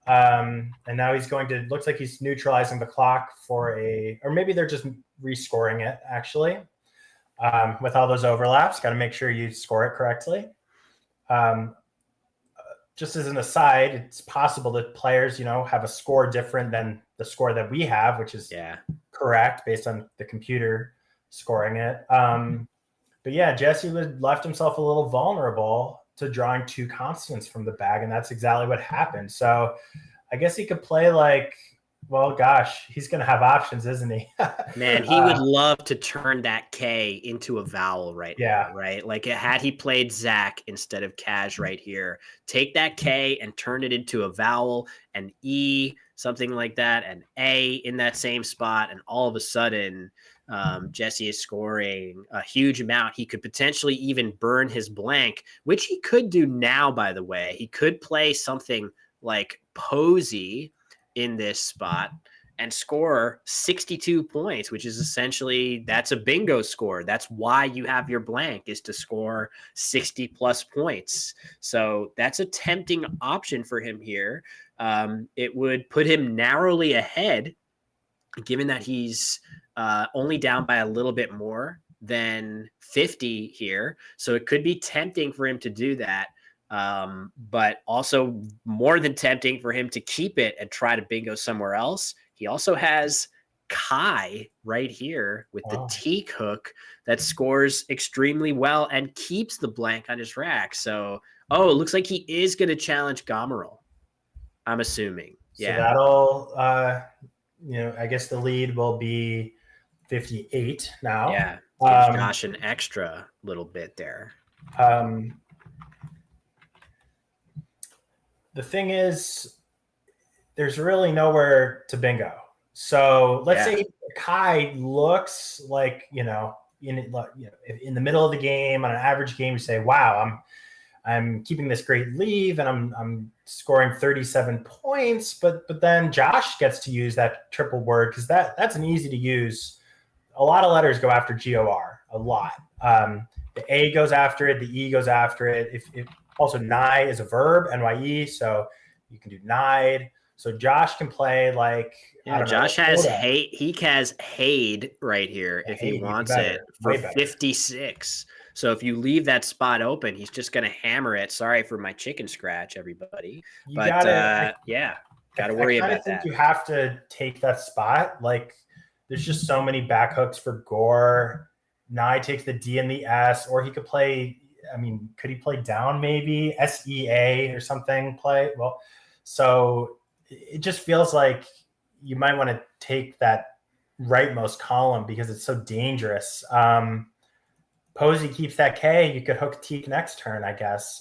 And now he's looks like he's neutralizing the clock or maybe they're just rescoring it actually. With all those overlaps, got to make sure you score it correctly. Just as an aside, it's possible that players, have a score different than the score that we have, which is correct based on the computer scoring it. But yeah, Jesse left himself a little vulnerable to drawing 2 constants from the bag, and that's exactly what happened. So I guess he could play he's going to have options, isn't he? Man, he would love to turn that K into a vowel now, right? Like had he played Zach instead of Kaz right here, take that K and turn it into a vowel, and E, something like that, and A in that same spot, and all of a sudden Jesse is scoring a huge amount. He could potentially even burn his blank, which he could do now, by the way. He could play something like Posey in this spot and score 62 points, which is essentially, that's a bingo score. That's why you have your blank, is to score 60 plus points. So that's a tempting option for him here. It would put him narrowly ahead, given that he's only down by a little bit more than 50 here. So it could be tempting for him to do that. But also more than tempting for him to keep it and try to bingo somewhere else. He also has Kai right here with the teak hook that scores extremely well and keeps the blank on his rack. So, it looks like he is going to challenge Gomeril, I'm assuming. So that'll, I guess the lead will be 58 now. Yeah, gives Josh an extra little bit there. The thing is, there's really nowhere to bingo. So let's say Kai looks like, in the middle of the game, on an average game, you say, wow, I'm keeping this great lead and I'm scoring 37 points, but then Josh gets to use that triple word because that's an easy to use. A lot of letters go after GOR, a lot. The A goes after it, the E goes after it. If also Nye is a verb, NYE, so you can do Nide. So Josh can play Josh has he has Haid right here if he wants it for 56. So if you leave that spot open, he's just going to hammer it. Sorry for my chicken scratch, everybody. Got to worry about that. I think you have to take that spot. There's just so many back hooks for Gore. Nye takes the D and the S, or he could play. Could he play down maybe SEA or something? So it just feels like you might want to take that rightmost column because it's so dangerous. Posey keeps that K. You could hook Teak next turn, I guess.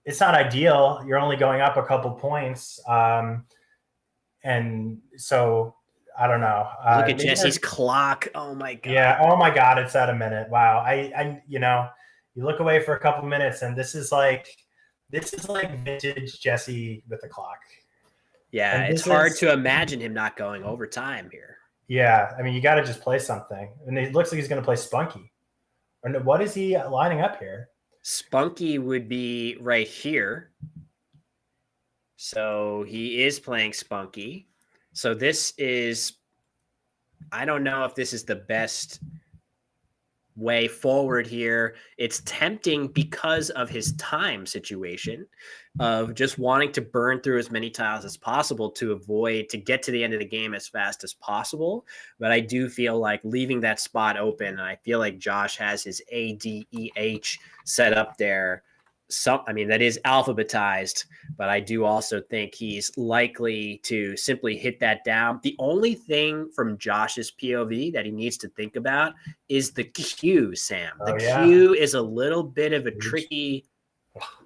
It's not ideal. You're only going up a couple points. And so I don't know. Look at Jesse's clock. Oh my God. Yeah. Oh my God. It's at a minute. Wow. I you look away for a couple minutes and this is like vintage Jesse with the clock. Yeah. It's hard to imagine him not going overtime here. Yeah. You got to just play something. And it looks like he's going to play Spunky. Or what is he lining up here? Spunky would be right here. So he is playing Spunky. So this is, I don't know if this is the best way forward here. It's tempting because of his time situation of just wanting to burn through as many tiles as possible to get to the end of the game as fast as possible. But I do feel like leaving that spot open, and I feel like Josh has his ADEH set up there. That is alphabetized, but I do also think he's likely to simply hit that down. The only thing from Josh's POV that he needs to think about is the Q, Sam. The Q is a little bit of a tricky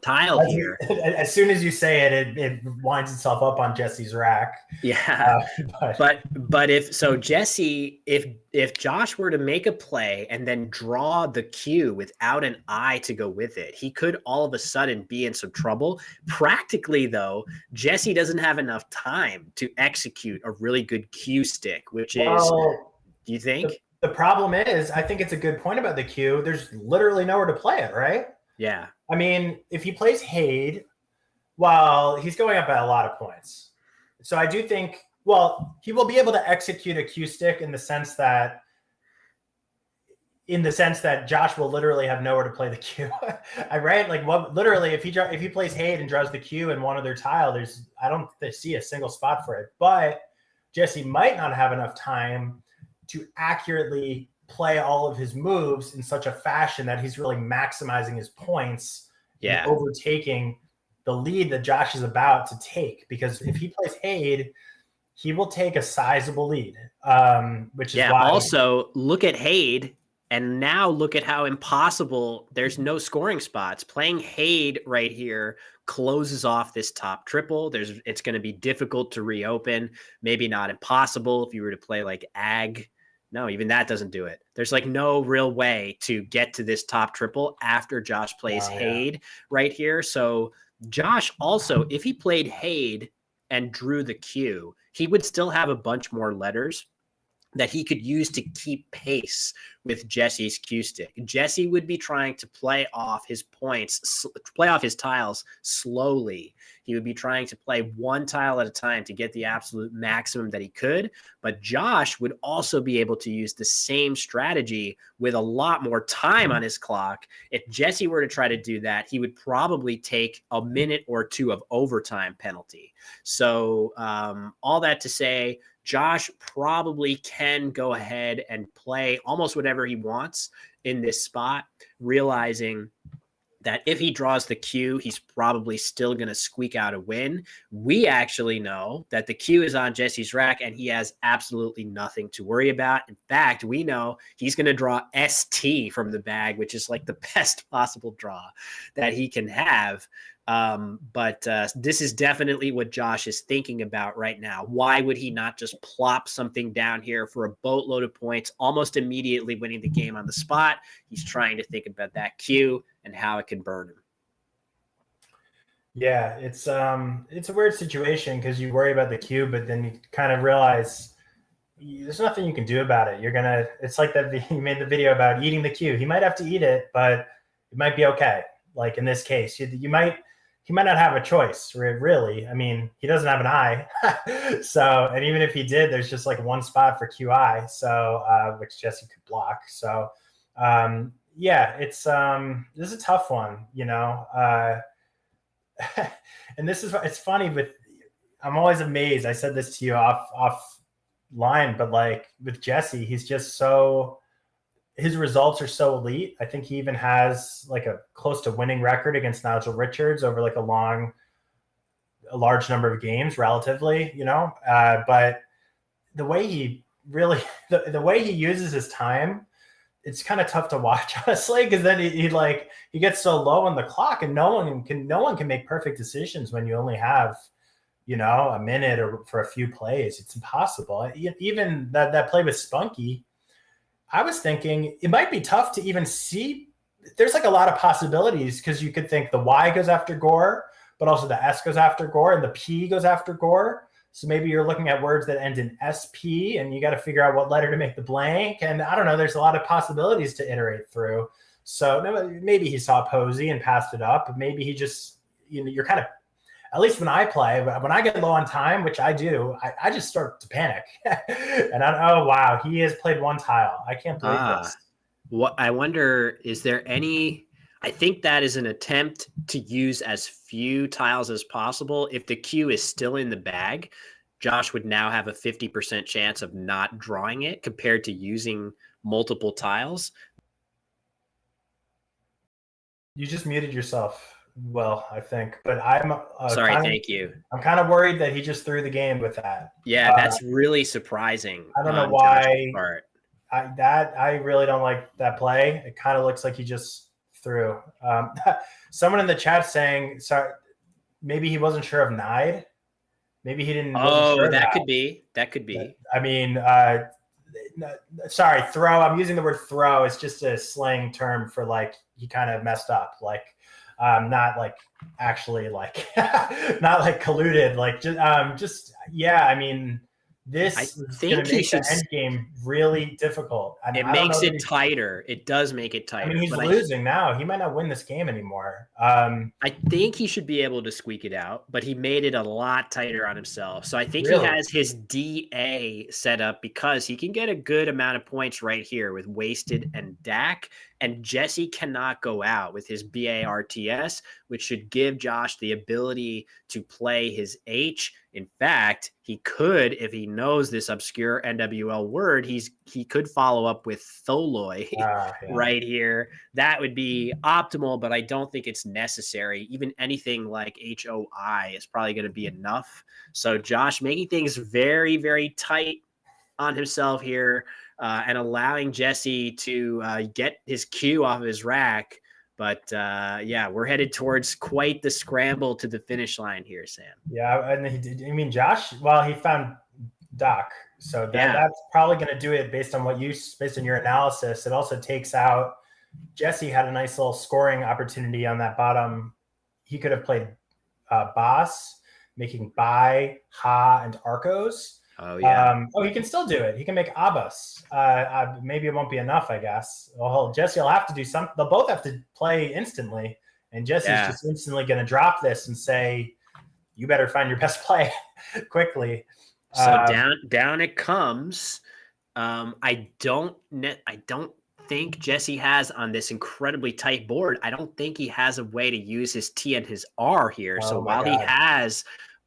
tile here. As soon as you say it, it winds itself up on Jesse's rack. Yeah. But if Jesse, if Josh were to make a play and then draw the Q without an I to go with it, he could all of a sudden be in some trouble. Practically, though, Jesse doesn't have enough time to execute a really good Q stick, which is, do you think? The problem is, I think it's a good point about the Q. There's literally nowhere to play it, right? Yeah. I mean, if he plays Hade, well, he's going up by a lot of points. So I do think, he will be able to execute a Q stick in the sense that Josh will literally have nowhere to play the Q. Right? Like, literally, if he plays Hade and draws the Q in one other tile, I don't see a single spot for it. But Jesse might not have enough time to accurately play all of his moves in such a fashion that he's really maximizing his points and overtaking the lead that Josh is about to take. Because if he plays Hade, he will take a sizable lead, which is why. Also, look at Hade, and now look at how impossible. There's no scoring spots. Playing Hade right here closes off this top triple. It's going to be difficult to reopen. Maybe not impossible if you were to play like Ag. No, even that doesn't do it. There's like no real way to get to this top triple after Josh plays Hade right here. So Josh also, if he played Hade and drew the Q, he would still have a bunch more letters that he could use to keep pace with Jesse's Q stick. Jesse would be trying to play off his points, play off his tiles slowly. He would be trying to play one tile at a time to get the absolute maximum that he could. But Josh would also be able to use the same strategy with a lot more time on his clock. If Jesse were to try to do that, he would probably take a minute or two of overtime penalty. So all that to say, Josh probably can go ahead and play almost whatever he wants in this spot, realizing that if he draws the Q, he's probably still going to squeak out a win. We actually know that the Q is on Jesse's rack and he has absolutely nothing to worry about. In fact, we know he's going to draw ST from the bag, which is like the best possible draw that he can have. But this is definitely what Josh is thinking about right now. Why would he not just plop something down here for a boatload of points, almost immediately winning the game on the spot? He's trying to think about that Q and how it can burn him. Yeah, it's a weird situation because you worry about the Q, but then you kind of realize there's nothing you can do about it. It's like that he made the video about eating the Q. He might have to eat it, but it might be okay. Like in this case, he might not have a choice, really. I mean, he doesn't have an eye. So, and even if he did, there's just like one spot for QI, so which Jesse could block. So, it's this is a tough one, you know. And it's funny, but I'm always amazed. I said this to you offline, but like with Jesse, he's just his results are so elite. I think he even has like a close to winning record against Nigel Richards over like a large number of games relatively, you know. But the way he really, the way he uses his time, it's kind of tough to watch, honestly, because then he gets so low on the clock, and no one can make perfect decisions when you only have, you know, a minute or for a few plays. It's impossible. Even that play with Spunky, I was thinking it might be tough to even see. There's like a lot of possibilities because you could think the Y goes after Gore, but also the S goes after Gore and the P goes after Gore. So maybe you're looking at words that end in SP and you got to figure out what letter to make the blank. And I don't know, there's a lot of possibilities to iterate through. So maybe he saw Posey and passed it up. Maybe he just, you know, you're kind of, at least when I play, when I get low on time, which I do, I just start to panic. And oh, wow, he has played one tile. I can't believe this. What I wonder, is there any? I think that is an attempt to use as few tiles as possible. If the cue is still in the bag, Josh would now have a 50% chance of not drawing it compared to using multiple tiles. You just muted yourself. Well, I think, but I'm Sorry, thank you. I'm kind of worried that he just threw the game with that. Yeah, that's really surprising. I don't know on why. Josh's part. I really don't like that play. It kind of looks like he just threw. Someone in the chat saying, sorry, maybe he wasn't sure of Nide. Maybe he didn't. Oh, sure that could be. That could be. I mean, sorry, throw. I'm using the word throw. It's just a slang term for like he kind of messed up. Like, not like actually like not like colluded. Like just yeah. I mean. This is going to make the end game really difficult. It makes it tighter. It does make it tighter. I mean, he's losing now. He might not win this game anymore. I think he should be able to squeak it out, but he made it a lot tighter on himself. So I think he has his DA set up because he can get a good amount of points right here with Wasted and Dak. And Jesse cannot go out with his BARTS, which should give Josh the ability to play his H. In fact, he could, if he knows this obscure NWL word, he could follow up with Tholoi right here. That would be optimal, but I don't think it's necessary. Even anything like HOI is probably going to be enough. So Josh making things very, very tight on himself here. And allowing Jesse to get his cue off of his rack. But yeah, we're headed towards quite the scramble to the finish line here, Sam. Yeah, and Josh, well, he found Doc. So that's probably going to do it based on based on your analysis. It also takes out, Jesse had a nice little scoring opportunity on that bottom. He could have played Boss, making Bai, Ha, and Arcos. Oh, yeah. He can still do it. He can make Abbas. Maybe it won't be enough, I guess. Well, Jesse will have to do something. They'll both have to play instantly. And Jesse's just instantly going to drop this and say, you better find your best play quickly. So down it comes. I don't think Jesse has on this incredibly tight board. I don't think he has a way to use his T and his R here. So while he has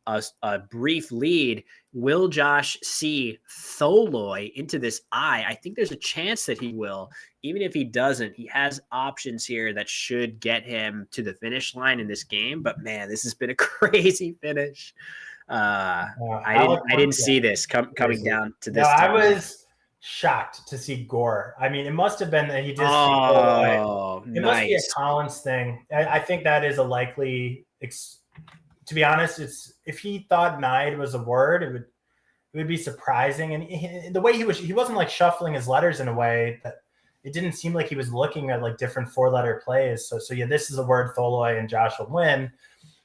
a brief lead, will Josh see Tholoi into this I? I think there's a chance that he will. Even if he doesn't, he has options here that should get him to the finish line in this game. But man, this has been a crazy finish. I didn't see this coming down to this. I was shocked to see Gore. I mean, it must have been that he did. It must be a Collins thing. I think that is a likely. To be honest, if he thought Nide was a word, it would be surprising. And the way he wasn't like shuffling his letters in a way that it didn't seem like he was looking at like different 4-letter plays. So yeah, this is a word Tholoi and Josh will win.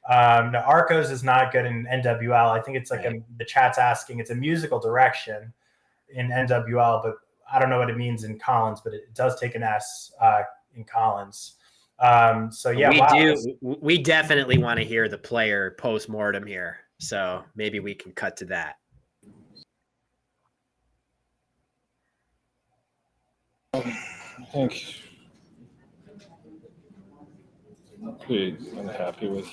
Now Arcos is not good in NWL. I think it's like the chat's asking. It's a musical direction in NWL, but I don't know what it means in Collins. But it does take an S in Collins. So yeah, we definitely want to hear the player post-mortem here, so maybe we can cut to that. I think I'm pretty unhappy with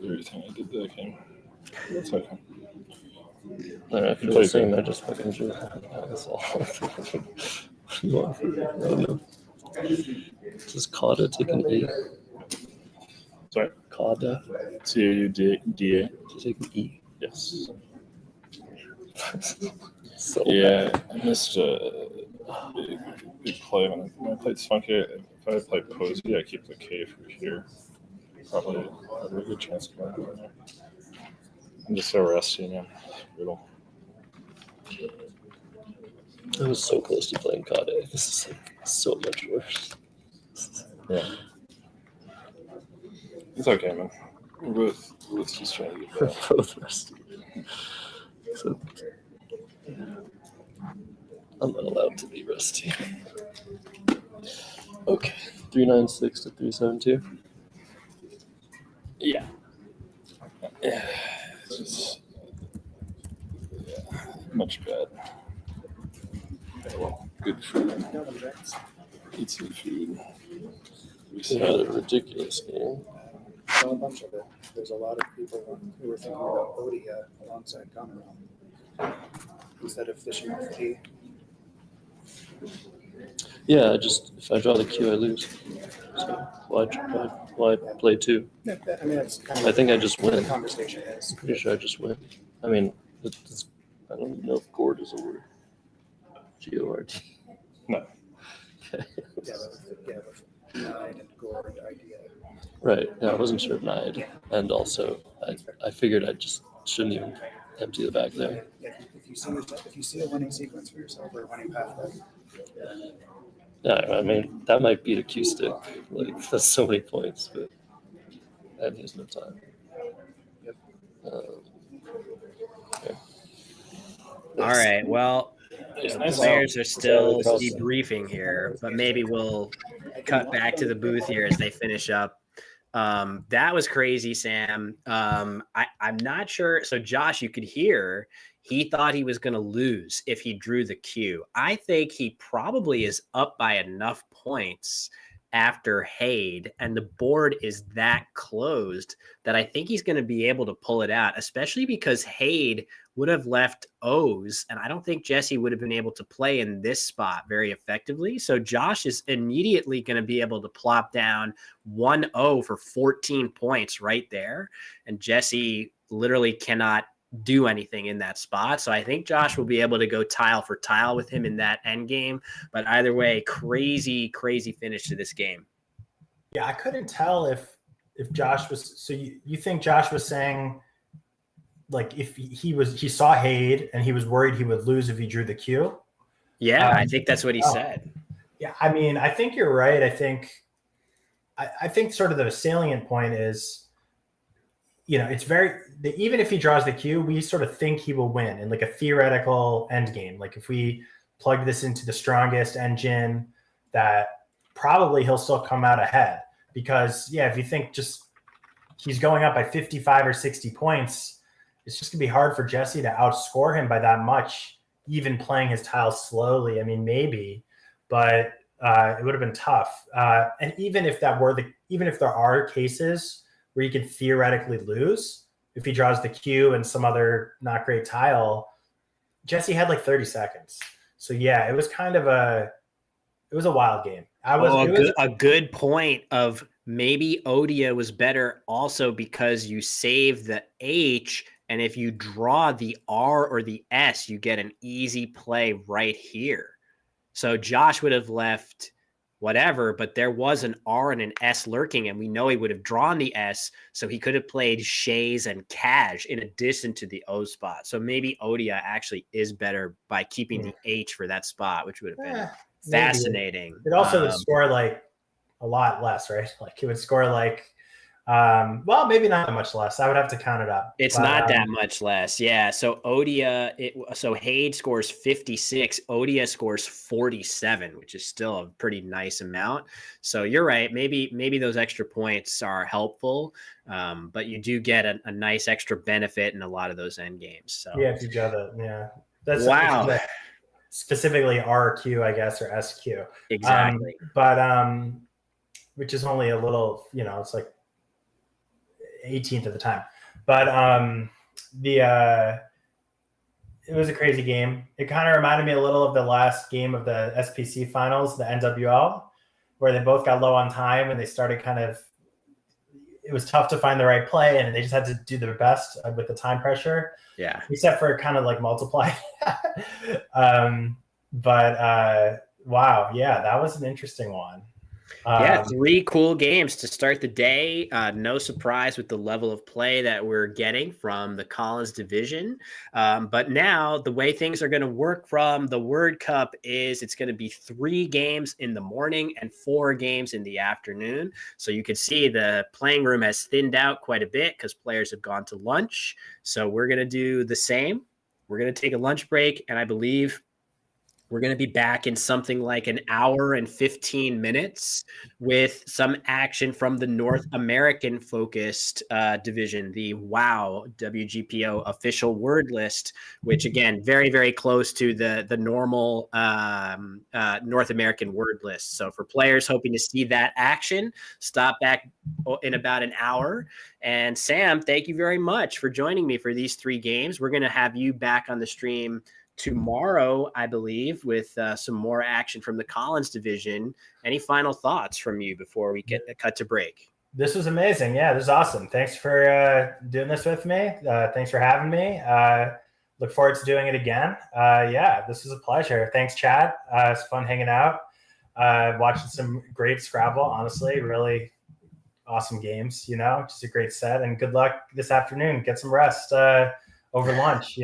everything I did that game. That's okay. I can do the same. I just fucking drew that. That's all. You want? I don't know. Just Kada take an E. Sorry? Kada. C-A-U-D-A. To take an E. Yes. So I missed a big play when I played Spunky. If I play Posey, I keep the K from here. Probably have a good chance of going there. I'm just so rusty, man. Brutal. I was so close to playing Kada. This is like so much worse. Yeah. It's okay, man. We're both just trying to get better. We're both rusty. So, I'm not allowed to be rusty. Okay. 396 to 372. Yeah. It's just much bad. Yeah, well, good for them. eating food. We had a ridiculous game. So a bunch of it. There's a lot of people who were thinking about Odia alongside Goneril instead of fishing off the tee. Yeah, if I draw the Q, I lose. So why play two? Yeah, I mean, that's kind of I think I just what the win. conversation is. I'm pretty sure I just win. I mean, I don't know if gourd is a word. G-O-R-D. No. Okay. With Nide and Gord idea. Right. Yeah, I wasn't sure of Nide. And also, I figured I just shouldn't even empty the back there. If you see a winning sequence for yourself or a winning pathway, Yeah, I mean, that might beat a Q stick. Like, that's so many points, but that needs no time. Yep. Okay. All right. Well, Yeah, the players are still debriefing here, but maybe we'll cut back to the booth here as they finish up. That was crazy, Sam. I'm not sure. So Josh, you could hear he thought he was going to lose if he drew the Q. I think he probably is up by enough points after Hade, and the board is that closed that I think he's going to be able to pull it out, especially because Hade would have left O's, and I don't think Jesse would have been able to play in this spot very effectively. So Josh is immediately going to be able to plop down 1-0 for 14 points right there, and Jesse literally cannot do anything in that spot. So I think Josh will be able to go tile for tile with him in that end game. But either way, crazy finish to this game. Yeah, I couldn't tell if Josh was. So you think Josh was saying, like, if he saw Hade and he was worried he would lose if he drew the Q? Yeah, I think that's what he said. Yeah, I mean, I think you're right. I think sort of the salient point is, it's even if he draws the Q, we sort of think he will win in like a theoretical end game. Like if we plug this into the strongest engine, that probably he'll still come out ahead. Because if you think just he's going up by 55 or 60 points, it's just gonna be hard for Jesse to outscore him by that much, even playing his tiles slowly. I mean, maybe, but it would have been tough. And even if there are cases where you could theoretically lose if he draws the Q and some other not great tile, Jesse had like 30 seconds. So yeah, it was a wild game. A good point of maybe Odia was better also because you save the H, and if you draw the R or the S, you get an easy play right here. So Josh would have left whatever, but there was an R and an S lurking, and we know he would have drawn the S, so he could have played Shays and Cash in addition to the O spot. So maybe Odia actually is better by keeping the H for that spot, which would have been fascinating. It also would score like a lot less, right? Like it would score like, well, maybe not that much less. I would have to count it up. It's not that much less. Yeah. So so Hade scores 56. Odia scores 47, which is still a pretty nice amount. So you're right. Maybe those extra points are helpful. But you do get a nice extra benefit in a lot of those end games. So yeah, if you draw that's wow. Specifically RQ, I guess, or SQ. Exactly. But which is only a little, it's like 18th of the time. But it was a crazy game. It kind of reminded me a little of the last game of the SPC finals, the NWL, where they both got low on time and they started it was tough to find the right play and they just had to do their best with the time pressure. Yeah. Except for kind of like multiply. But wow. Yeah, that was an interesting one. Yeah, 3 cool games to start the day. No surprise with the level of play that we're getting from the Collins division. But now the way things are going to work from the Word Cup is it's going to be 3 games in the morning and 4 games in the afternoon. So you can see the playing room has thinned out quite a bit because players have gone to lunch. So we're going to do the same. We're going to take a lunch break, and I believe We're going to be back in something like an hour and 15 minutes with some action from the North American focused division, the WOW WGPO official word list, which again, very, very close to the normal North American word list. So for players hoping to see that action, stop back in about an hour. And Sam, thank you very much for joining me for these 3 games. We're going to have you back on the stream tomorrow, I believe, with some more action from the Collins division. Any final thoughts from you before we get a cut to break? This was amazing. Yeah, this is awesome. Thanks for doing this with me. Thanks for having me. Look forward to doing it again. Yeah, this was a pleasure. Thanks, Chad. It's fun hanging out, watching some great Scrabble. Honestly, really awesome games. Just a great set. And good luck this afternoon. Get some rest over lunch.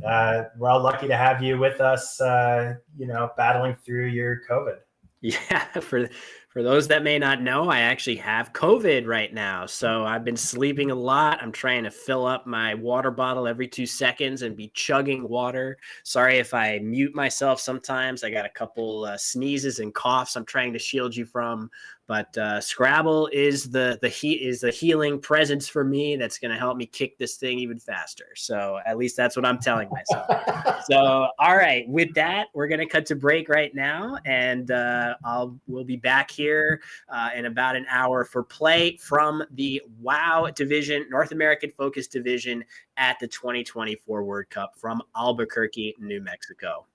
We're all lucky to have you with us, battling through your COVID. Yeah, for those that may not know, I actually have COVID right now. So I've been sleeping a lot. I'm trying to fill up my water bottle every 2 seconds and be chugging water. Sorry if I mute myself sometimes. I got a couple sneezes and coughs I'm trying to shield you from. But Scrabble is the healing presence for me that's going to help me kick this thing even faster. So at least that's what I'm telling myself. So, all right, with that, we're going to cut to break right now, and we'll be back here in about an hour for play from the WOW division, North American Focus division at the 2024 World Cup from Albuquerque, New Mexico.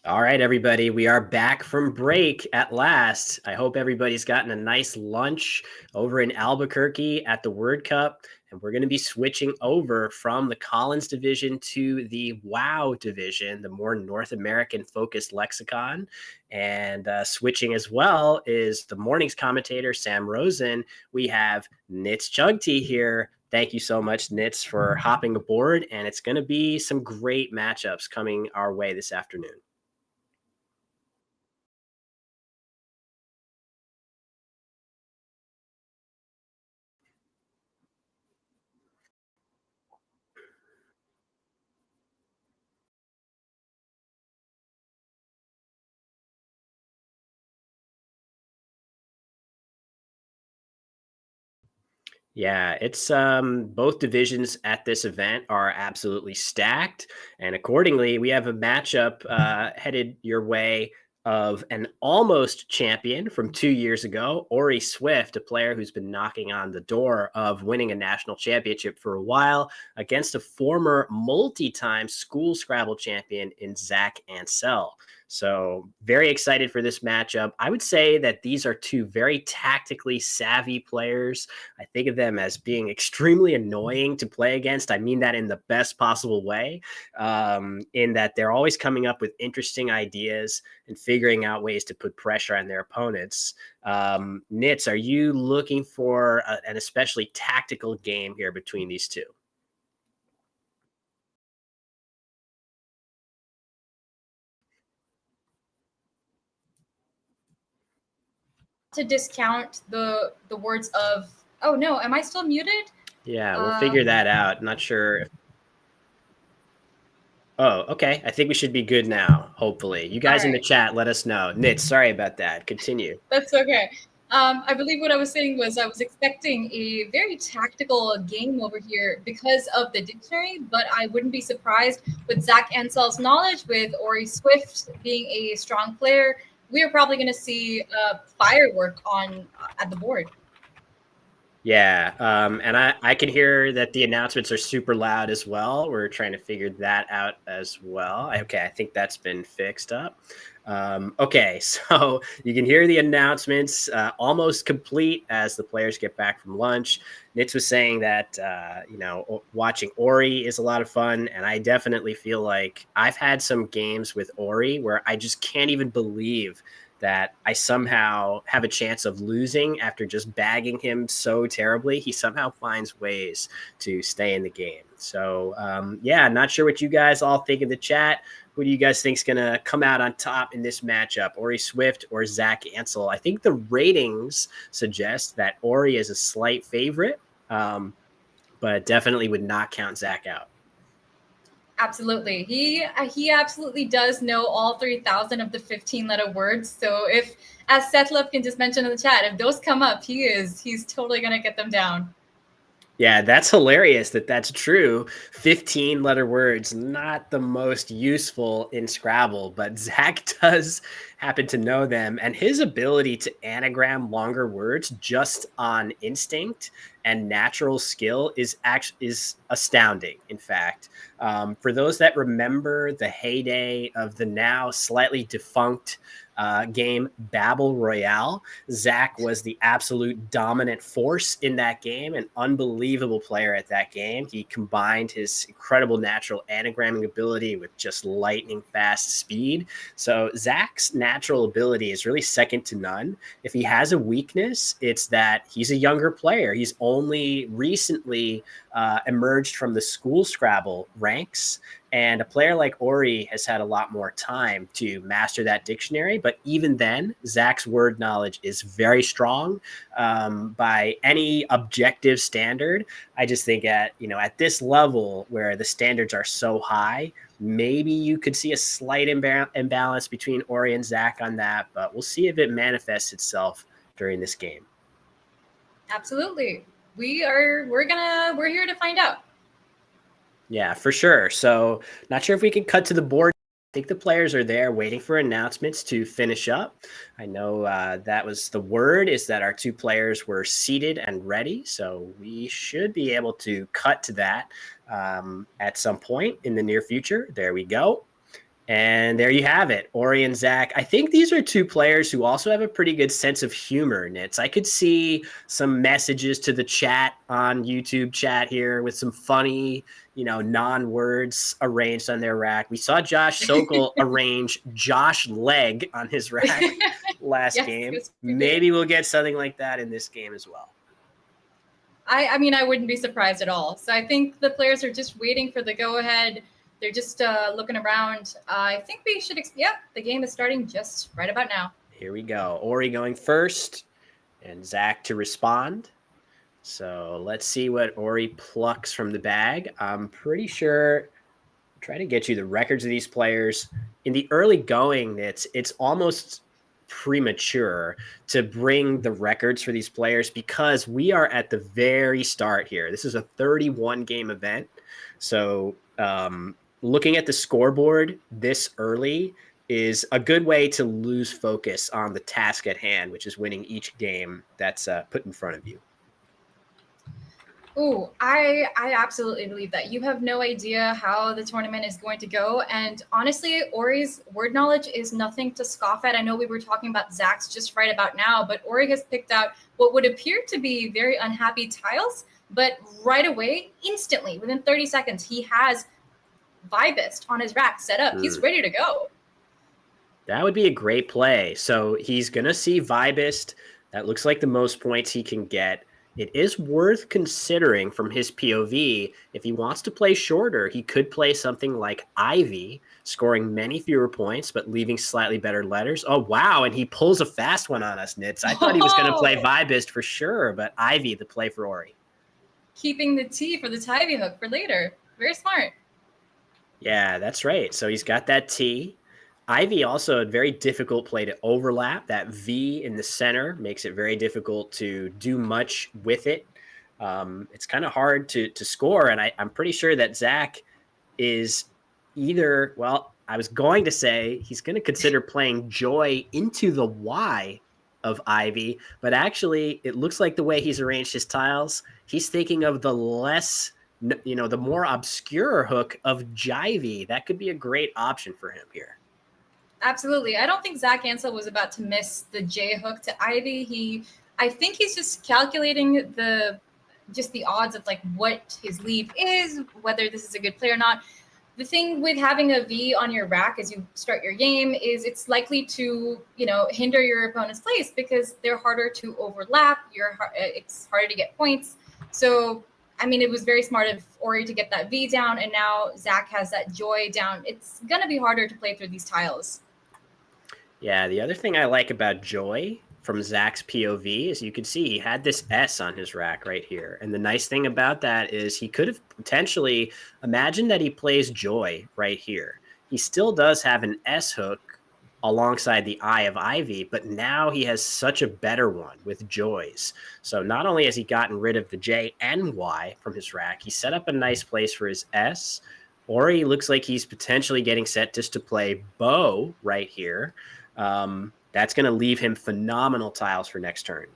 All right, everybody, we are back from break at last. I hope everybody's gotten a nice lunch over in Albuquerque at the Word Cup. And we're going to be switching over from the Collins division to the WOW division, the more North American focused lexicon. And switching as well is the morning's commentator, Sam Rosen. We have Nitz Chugti here. Thank you so much, Nitz, for hopping aboard. And it's going to be some great matchups coming our way this afternoon. Yeah, it's both divisions at this event are absolutely stacked, and accordingly, we have a matchup headed your way of an almost champion from 2 years ago, Ori Swift, a player who's been knocking on the door of winning a national championship for a while, against a former multi-time school Scrabble champion in Zach Ansell. So, very excited for this matchup. I would say that these are two very tactically savvy players. I think of them as being extremely annoying to play against. I mean that in the best possible way, in that they're always coming up with interesting ideas and figuring out ways to put pressure on their opponents. Nitz, are you looking for an especially tactical game here between these two? To discount the words of, oh no, am I still muted? Yeah, we'll figure that out. Not sure. Oh, okay. I think we should be good now, hopefully. You guys in the chat, let us know. Nitz, sorry about that. Continue. That's okay. I believe what I was saying was I was expecting a very tactical game over here because of the dictionary, but I wouldn't be surprised with Zach Ansell's knowledge, with Ori Swift being a strong player. We are probably going to see firework at the board. Yeah, and I can hear that the announcements are super loud as well. We're trying to figure that out as well. Okay, I think that's been fixed up. Okay, so you can hear the announcements almost complete as the players get back from lunch. Nitz was saying that, watching Ori is a lot of fun, and I definitely feel like I've had some games with Ori where I just can't even believe that I somehow have a chance of losing after just bagging him so terribly. He somehow finds ways to stay in the game. So, not sure what you guys all think in the chat. Who do you guys think is going to come out on top in this matchup, Ori Swift or Zach Ansell? I think the ratings suggest that Ori is a slight favorite, but definitely would not count Zach out. Absolutely. He absolutely does know all 3,000 of the 15-letter words. So if, as Seth Lipkin just mentioned in the chat, if those come up, he's totally going to get them down. Yeah, that's hilarious that's true. 15-letter words, not the most useful in Scrabble, but Zach does happen to know them. And his ability to anagram longer words just on instinct and natural skill is astounding, in fact. For those that remember the heyday of the now slightly defunct game Babel Royale, Zach was the absolute dominant force in that game, an unbelievable player at that game. He combined his incredible natural anagramming ability with just lightning fast speed. So Zach's natural ability is really second to none. If he has a weakness, it's that he's a younger player. He's only recently emerged from the school Scrabble ranks. And a player like Ori has had a lot more time to master that dictionary. But even then, Zach's word knowledge is very strong by any objective standard. I just think at this level where the standards are so high, maybe you could see a slight imbalance between Ori and Zach on that. But we'll see if it manifests itself during this game. Absolutely. We're here to find out. Yeah, for sure. So not sure if we can cut to the board. I think the players are there waiting for announcements to finish up. I know that was the word, is that our two players were seated and ready. So we should be able to cut to that at some point in the near future. There we go. And there you have it, Ori and Zach. I think these are two players who also have a pretty good sense of humor, Nits. I could see some messages to the chat on YouTube chat here with some funny, non-words arranged on their rack. We saw Josh Sokol arrange Josh Leg on his rack last game. Maybe we'll get something like that in this game as well. I mean, I wouldn't be surprised at all. So I think the players are just waiting for the go-ahead. They're just looking around. I think we should, the game is starting just right about now. Here we go. Ori going first and Zach to respond. So let's see what Ori plucks from the bag. I'm pretty sure, try to get you the records of these players. In the early going, it's almost premature to bring the records for these players because we are at the very start here. This is a 31-game event. So, looking at the scoreboard this early is a good way to lose focus on the task at hand, which is winning each game that's put in front of you. Ooh, I absolutely believe that. You have no idea how the tournament is going to go. And honestly, Ori's word knowledge is nothing to scoff at. I know we were talking about Zach's just right about now, but Ori has picked out what would appear to be very unhappy tiles, but right away, instantly, within 30 seconds, he has Vibist on his rack set up. He's ready to go. That would be a great play. So he's going to see Vibist. That looks like the most points he can get. It is worth considering from his POV. If he wants to play shorter, he could play something like Ivy, scoring many fewer points, but leaving slightly better letters. Oh, wow. And he pulls a fast one on us, Nits. I thought he was going to play Vibist for sure, but Ivy, the play for Ori. Keeping the T for the Tivy hook for later. Very smart. Yeah, that's right. So he's got that T. Ivy also a very difficult play to overlap. That V in the center makes it very difficult to do much with it. It's kind of hard to score. And I'm pretty sure that Zach is either, well, I was going to say he's going to consider playing Joy into the Y of Ivy, but actually it looks like the way he's arranged his tiles, he's thinking of the the more obscure hook of Jivey. That could be a great option for him here. Absolutely. I don't think Zach Ansel was about to miss the J hook to Ivy. I think he's just calculating the odds of like what his lead is, whether this is a good play or not. The thing with having a V on your rack as you start your game is it's likely to, hinder your opponent's plays because they're harder to overlap. It's harder to get points. So, I mean, it was very smart of Ori to get that V down, and now Zach has that Joy down. It's going to be harder to play through these tiles. Yeah, the other thing I like about Joy from Zach's POV is you can see he had this S on his rack right here. And the nice thing about that is he could have potentially imagined that he plays Joy right here. He still does have an S hook alongside the I of Ivy, but now he has such a better one with Joys. So not only has he gotten rid of the J and Y from his rack, he set up a nice place for his S. Ori looks like he's potentially getting set just to play Bow right here. That's going to leave him phenomenal tiles for next turn.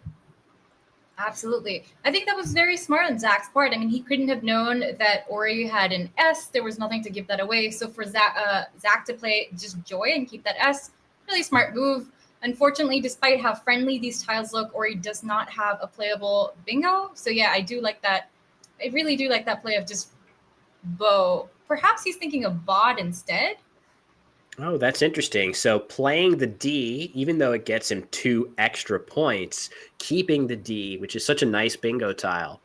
Absolutely. I think that was very smart on Zach's part. I mean, he couldn't have known that Ori had an S. There was nothing to give that away. So for Zach to play just Joy and keep that S, really smart move. Unfortunately, despite how friendly these tiles look, Ori does not have a playable bingo. So yeah, I do like that. I really do like that play of just Bow. Perhaps he's thinking of Bod instead. Oh, that's interesting. So playing the D, even though it gets him 2 extra points, keeping the D, which is such a nice bingo tile,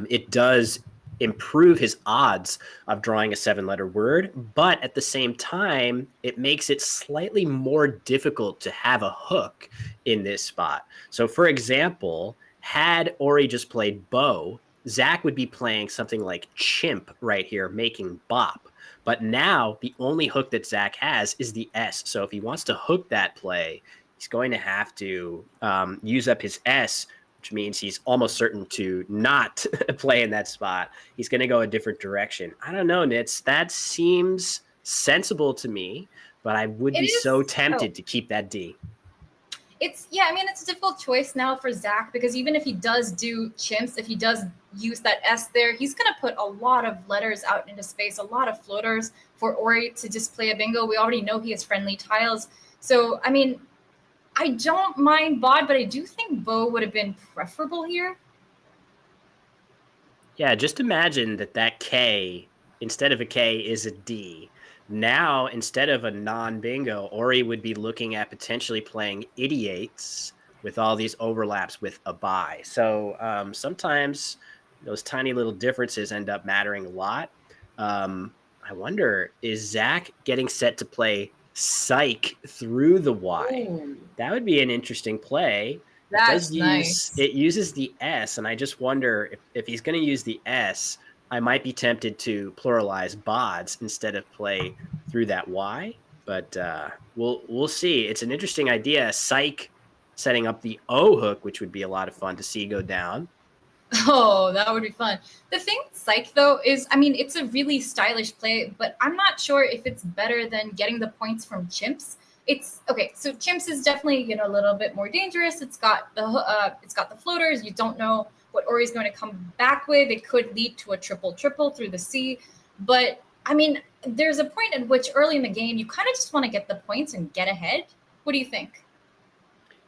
it does improve his odds of drawing a 7-letter word, but at the same time, it makes it slightly more difficult to have a hook in this spot. So for example, had Ori just played Bow, Zach would be playing something like Chimp right here, making Bop. But now the only hook that Zach has is the S. So if he wants to hook that play, he's going to have to use up his S, which means he's almost certain to not play in that spot. He's going to go a different direction. I don't know, Nits. That seems sensible to me, but I would be so tempted to keep that D. It's a difficult choice now for Zach because even if he does do chimps, if he does use that S there. He's going to put a lot of letters out into space, a lot of floaters for Ori to just play a bingo. We already know he has friendly tiles. So, I mean, I don't mind Bod, but I do think Bo would have been preferable here. Yeah, just imagine that K, instead of a K, is a D. Now, instead of a non-bingo, Ori would be looking at potentially playing Idiots with all these overlaps with a buy. So sometimes those tiny little differences end up mattering a lot. I wonder, is Zach getting set to play Psych through the Y? Ooh, That would be an interesting play. that's nice. It uses the S, and I just wonder if he's going to use the S, I might be tempted to pluralize bods instead of play through that Y. But we'll see. It's an interesting idea. Psych setting up the O hook, which would be a lot of fun to see go down. Oh, that would be fun. The thing with Psych, though, is, I mean, it's a really stylish play, but I'm not sure if it's better than getting the points from Chimps. It's okay. So Chimps is definitely, a little bit more dangerous. It's got the floaters. You don't know what Ori's going to come back with. It could lead to a triple through the C. But I mean, there's a point at which early in the game you kind of just want to get the points and get ahead. What do you think?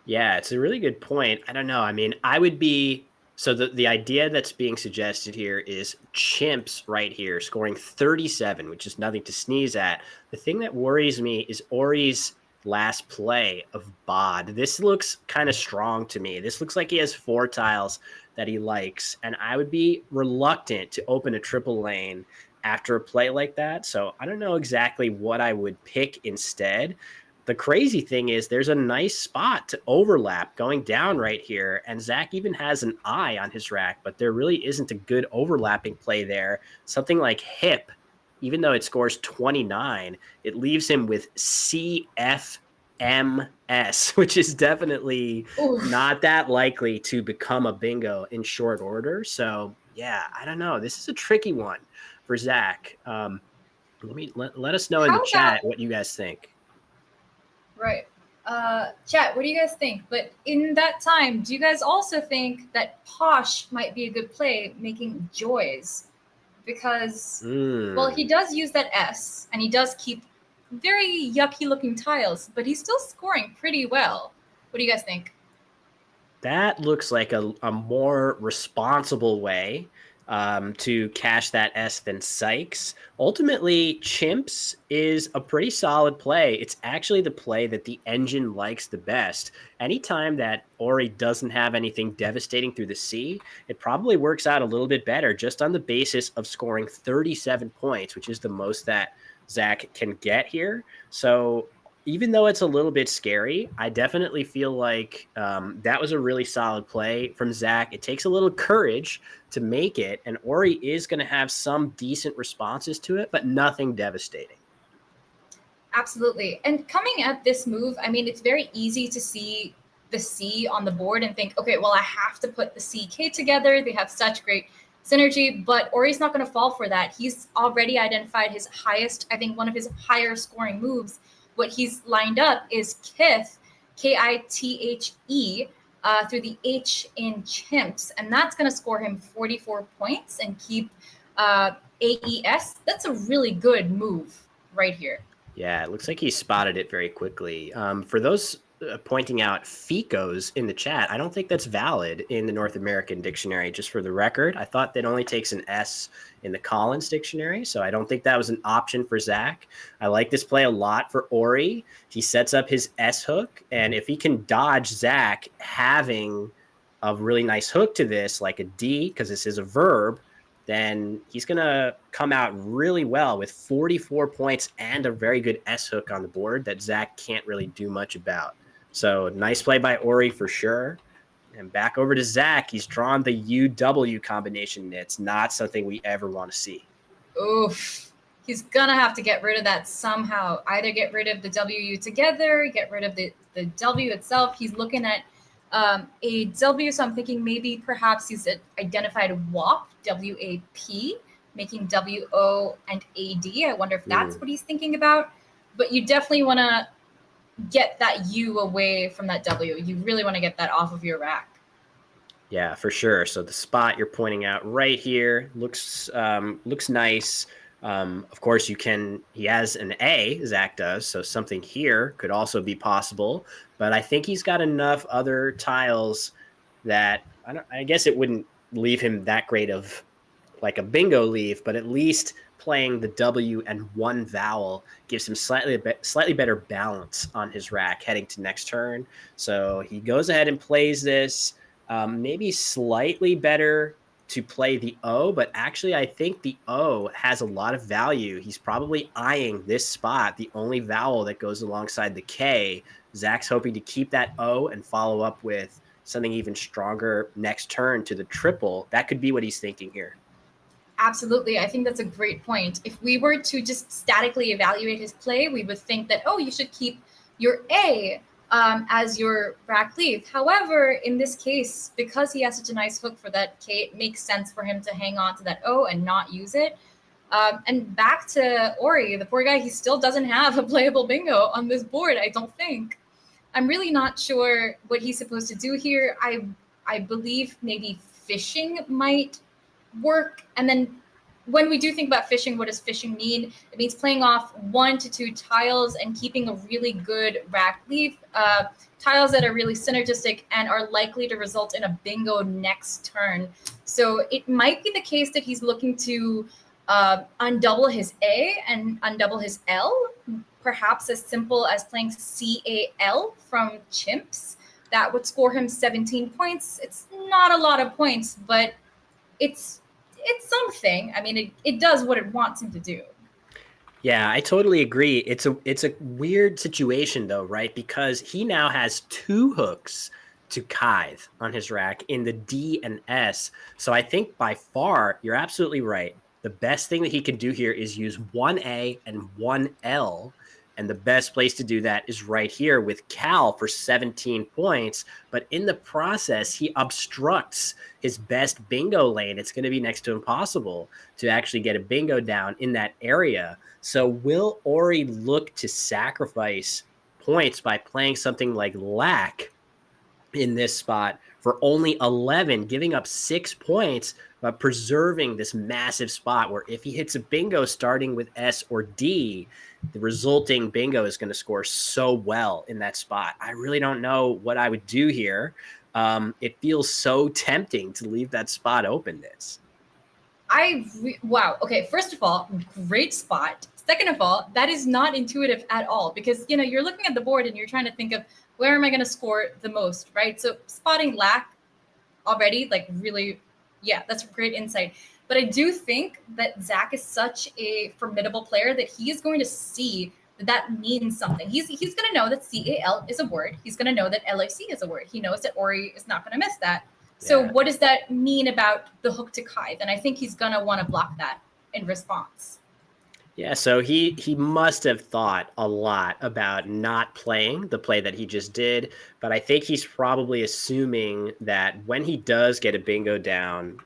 Yeah, it's a really good point. I don't know. I mean, I would be so the idea that's being suggested here is Chimps right here scoring 37, which is nothing to sneeze at. The thing that worries me is Ori's last play of Bod. This looks kind of strong to me. This looks like he has 4 tiles that he likes, and I would be reluctant to open a triple lane after a play like that. So I don't know exactly what I would pick instead. The crazy thing is there's a nice spot to overlap going down right here, and Zach even has an eye on his rack, but there really isn't a good overlapping play there. Something like Hip, even though it scores 29, it leaves him with CFMS, which is definitely not that likely to become a bingo in short order. So yeah, I don't know. This is a tricky one for Zach. Let us know in the chat what you guys think. Right. Chat, what do you guys think? But in that time, do you guys also think that Posh might be a good play making Joys? Because, well, he does use that S, and he does keep very yucky looking tiles, but he's still scoring pretty well. What do you guys think? That looks like a more responsible way to cash that S than Sykes. Ultimately, Chimps is a pretty solid play. It's actually the play that the engine likes the best. Anytime that Ori doesn't have anything devastating through the C, it probably works out a little bit better just on the basis of scoring 37 points, which is the most that Zach can get here. So even though it's a little bit scary, I definitely feel like that was a really solid play from Zach. It takes a little courage to make it, and Ori is going to have some decent responses to it, but nothing devastating. Absolutely. And coming at this move, I mean, it's very easy to see the C on the board and think, okay, well, I have to put the CK together. They have such great synergy, but Ori's not going to fall for that. He's already identified his highest, I think one of his higher scoring moves. What he's lined up is Kithe, Kithe, through the H in Chimps, and that's going to score him 44 points and keep AES. That's a really good move right here. Yeah, it looks like he spotted it very quickly. For those pointing out FICOs in the chat, I don't think that's valid in the North American dictionary, just for the record. I thought that only takes an S in the Collins dictionary, so I don't think that was an option for Zach. I like this play a lot for Ori. He sets up his S hook, and if he can dodge Zach having a really nice hook to this, like a D, because this is a verb, then he's going to come out really well with 44 points and a very good S hook on the board that Zach can't really do much about. So nice play by Ori for sure. And back over to Zach. He's drawn the UW combination. It's not something we ever want to see. Oof. He's going to have to get rid of that somehow. Either get rid of the WU together, get rid of the W itself. He's looking at a W, so I'm thinking maybe perhaps he's identified WAP, W-A-P, making W-O and A-D. I wonder if that's what he's thinking about. But you definitely want to get that U away from that W. You really want to get that off of your rack. Yeah, for sure. So the spot you're pointing out right here looks nice. Of course, he has an A, Zach does, so something here could also be possible. But I think he's got enough other tiles that I guess it wouldn't leave him that great of like a bingo leave, but at least playing the W and one vowel gives him slightly better balance on his rack heading to next turn. So he goes ahead and plays this. Maybe slightly better to play the O, but actually I think the O has a lot of value. He's probably eyeing this spot, the only vowel that goes alongside the K. Zach's hoping to keep that O and follow up with something even stronger next turn to the triple. That could be what he's thinking here. Absolutely. I think that's a great point. If we were to just statically evaluate his play, we would think that, oh, you should keep your A as your rack leaf. However, in this case, because he has such a nice hook for that K, it makes sense for him to hang on to that O and not use it. And back to Ori, the poor guy, he still doesn't have a playable bingo on this board, I don't think. I'm really not sure what he's supposed to do here. I believe maybe fishing might work. And then when we do think about fishing, what does fishing mean? It means playing off 1 to 2 tiles and keeping a really good rack leaf, tiles that are really synergistic and are likely to result in a bingo next turn. So it might be the case that he's looking to undouble his A and undouble his L, perhaps as simple as playing CAL from Chimps. That would score him 17 points. It's not a lot of points, but it's something. I mean, it does what it wants him to do. Yeah, I totally agree. It's a weird situation though, right? Because he now has 2 hooks to Kythe on his rack in the D and S. So I think by far, you're absolutely right. The best thing that he can do here is use 1A and 1L. And the best place to do that is right here with Cal for 17 points. But in the process, he obstructs his best bingo lane. It's going to be next to impossible to actually get a bingo down in that area. So will Ori look to sacrifice points by playing something like Lack in this spot for only 11, giving up 6 points, but preserving this massive spot where if he hits a bingo starting with S or D, the resulting bingo is going to score so well in that spot. I really don't know what I would do here. It feels so tempting to leave that spot open. Wow. Okay. First of all, great spot. Second of all, that is not intuitive at all because, you're looking at the board and you're trying to think of where am I going to score the most, right? So spotting Lack already, like really, yeah, that's a great insight. But I do think that Zach is such a formidable player that he is going to see that means something. He's going to know that CAL is a word. He's going to know that LAC is a word. He knows that Ori is not going to miss that. So what does that mean about the hook to Kythe? And I think he's going to want to block that in response. Yeah, so he must have thought a lot about not playing the play that he just did, but I think he's probably assuming that when he does get a bingo down,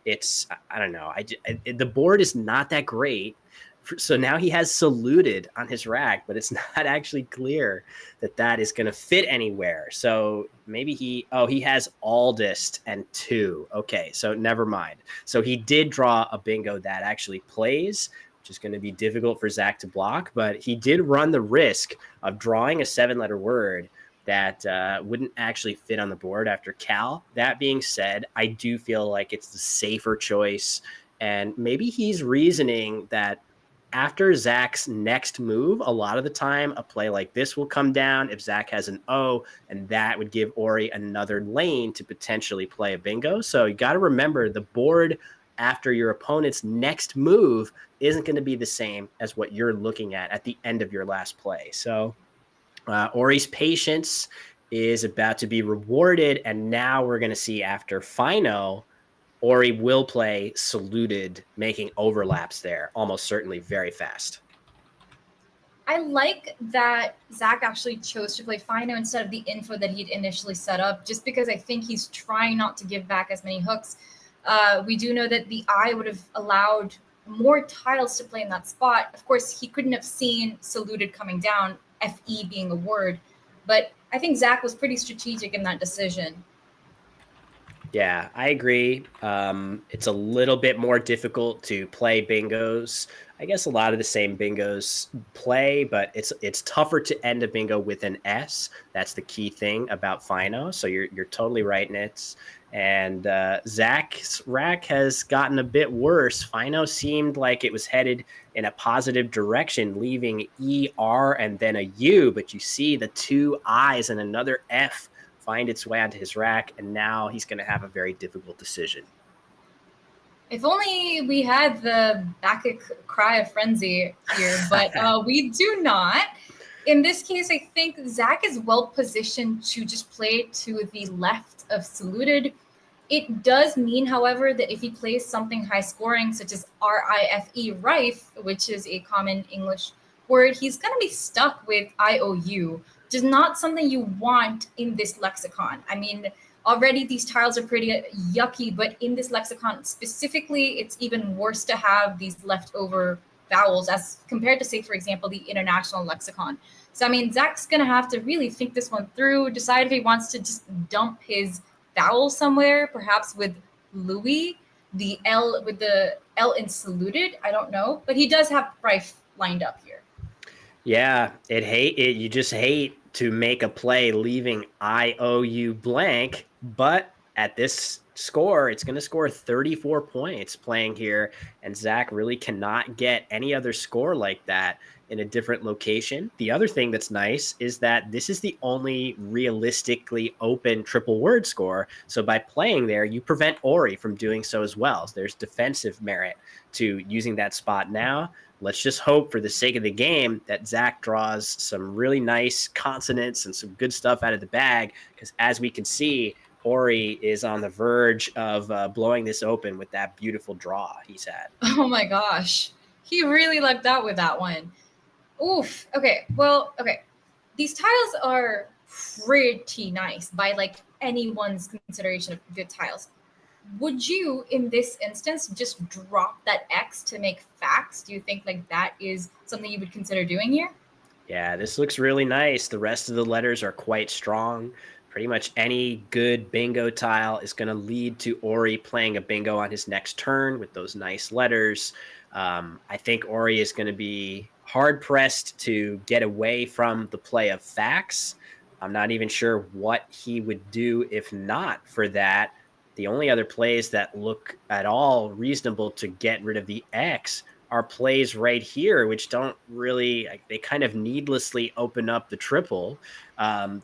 it's, I don't know, the board is not that great. So now he has saluted on his rack, but it's not actually clear that that is going to fit anywhere. So maybe he has Aldist and 2. Okay, so never mind. So he did draw a bingo that actually plays, which is going to be difficult for Zach to block, but he did run the risk of drawing a 7-letter word that wouldn't actually fit on the board after Cal. That being said, I do feel like it's the safer choice, and maybe he's reasoning that after Zach's next move, a lot of the time, a play like this will come down if Zach has an O, and that would give Ori another lane to potentially play a bingo. So you got to remember the board after your opponent's next move isn't going to be the same as what you're looking at the end of your last play. So Ori's patience is about to be rewarded. And now we're going to see after Fino, Ori will play saluted, making overlaps there, almost certainly very fast. I like that Zach actually chose to play Fino instead of the info that he'd initially set up, just because I think he's trying not to give back as many hooks. We do know that the I would have allowed more tiles to play in that spot. Of course, he couldn't have seen saluted coming down, FE being a word, but I think Zach was pretty strategic in that decision. Yeah, I agree. It's a little bit more difficult to play bingos. I guess a lot of the same bingos play, but it's tougher to end a bingo with an S. That's the key thing about Fino. So you're totally right, Nitz. And Zach's rack has gotten a bit worse. Fino seemed like it was headed in a positive direction, leaving ER and then a U, but you see the two I's and another F find its way onto his rack, and now he's going to have a very difficult decision. If only we had the Bacchic cry of frenzy here, but we do not. In this case, I think Zach is well positioned to just play to the left of Saluted. It does mean, however, that if he plays something high scoring, such as rife, which is a common English word, he's going to be stuck with IOU, which is not something you want in this lexicon. I mean, already these tiles are pretty yucky, but in this lexicon specifically, it's even worse to have these leftover vowels as compared to, say, for example, the international lexicon. So, I mean, Zach's going to have to really think this one through, decide if he wants to just dump his vowel somewhere, perhaps with Louis, the L with the L in Saluted. I don't know, but he does have rife lined up here. Yeah, you just hate to make a play leaving IOU blank, but at this score, it's going to score 34 points playing here, and Zach really cannot get any other score like that in a different location. The other thing that's nice is that this is the only realistically open triple word score, so by playing there, you prevent Ori from doing so as well. So there's defensive merit to using that spot now. Let's just hope for the sake of the game that Zach draws some really nice consonants and some good stuff out of the bag, because as we can see, Ori is on the verge of blowing this open with that beautiful draw he's had. Oh my gosh. He really lucked out with that one. Oof. Okay. Well, okay. These tiles are pretty nice by like anyone's consideration of good tiles. Would you, in this instance, just drop that X to make facts? Do you think like that is something you would consider doing here? Yeah, this looks really nice. The rest of the letters are quite strong. Pretty much any good bingo tile is going to lead to Ori playing a bingo on his next turn with those nice letters. I think Ori is going to be hard-pressed to get away from the play of facts. I'm not even sure what he would do if not for that. The only other plays that look at all reasonable to get rid of the X are plays right here, which don't really, they kind of needlessly open up the triple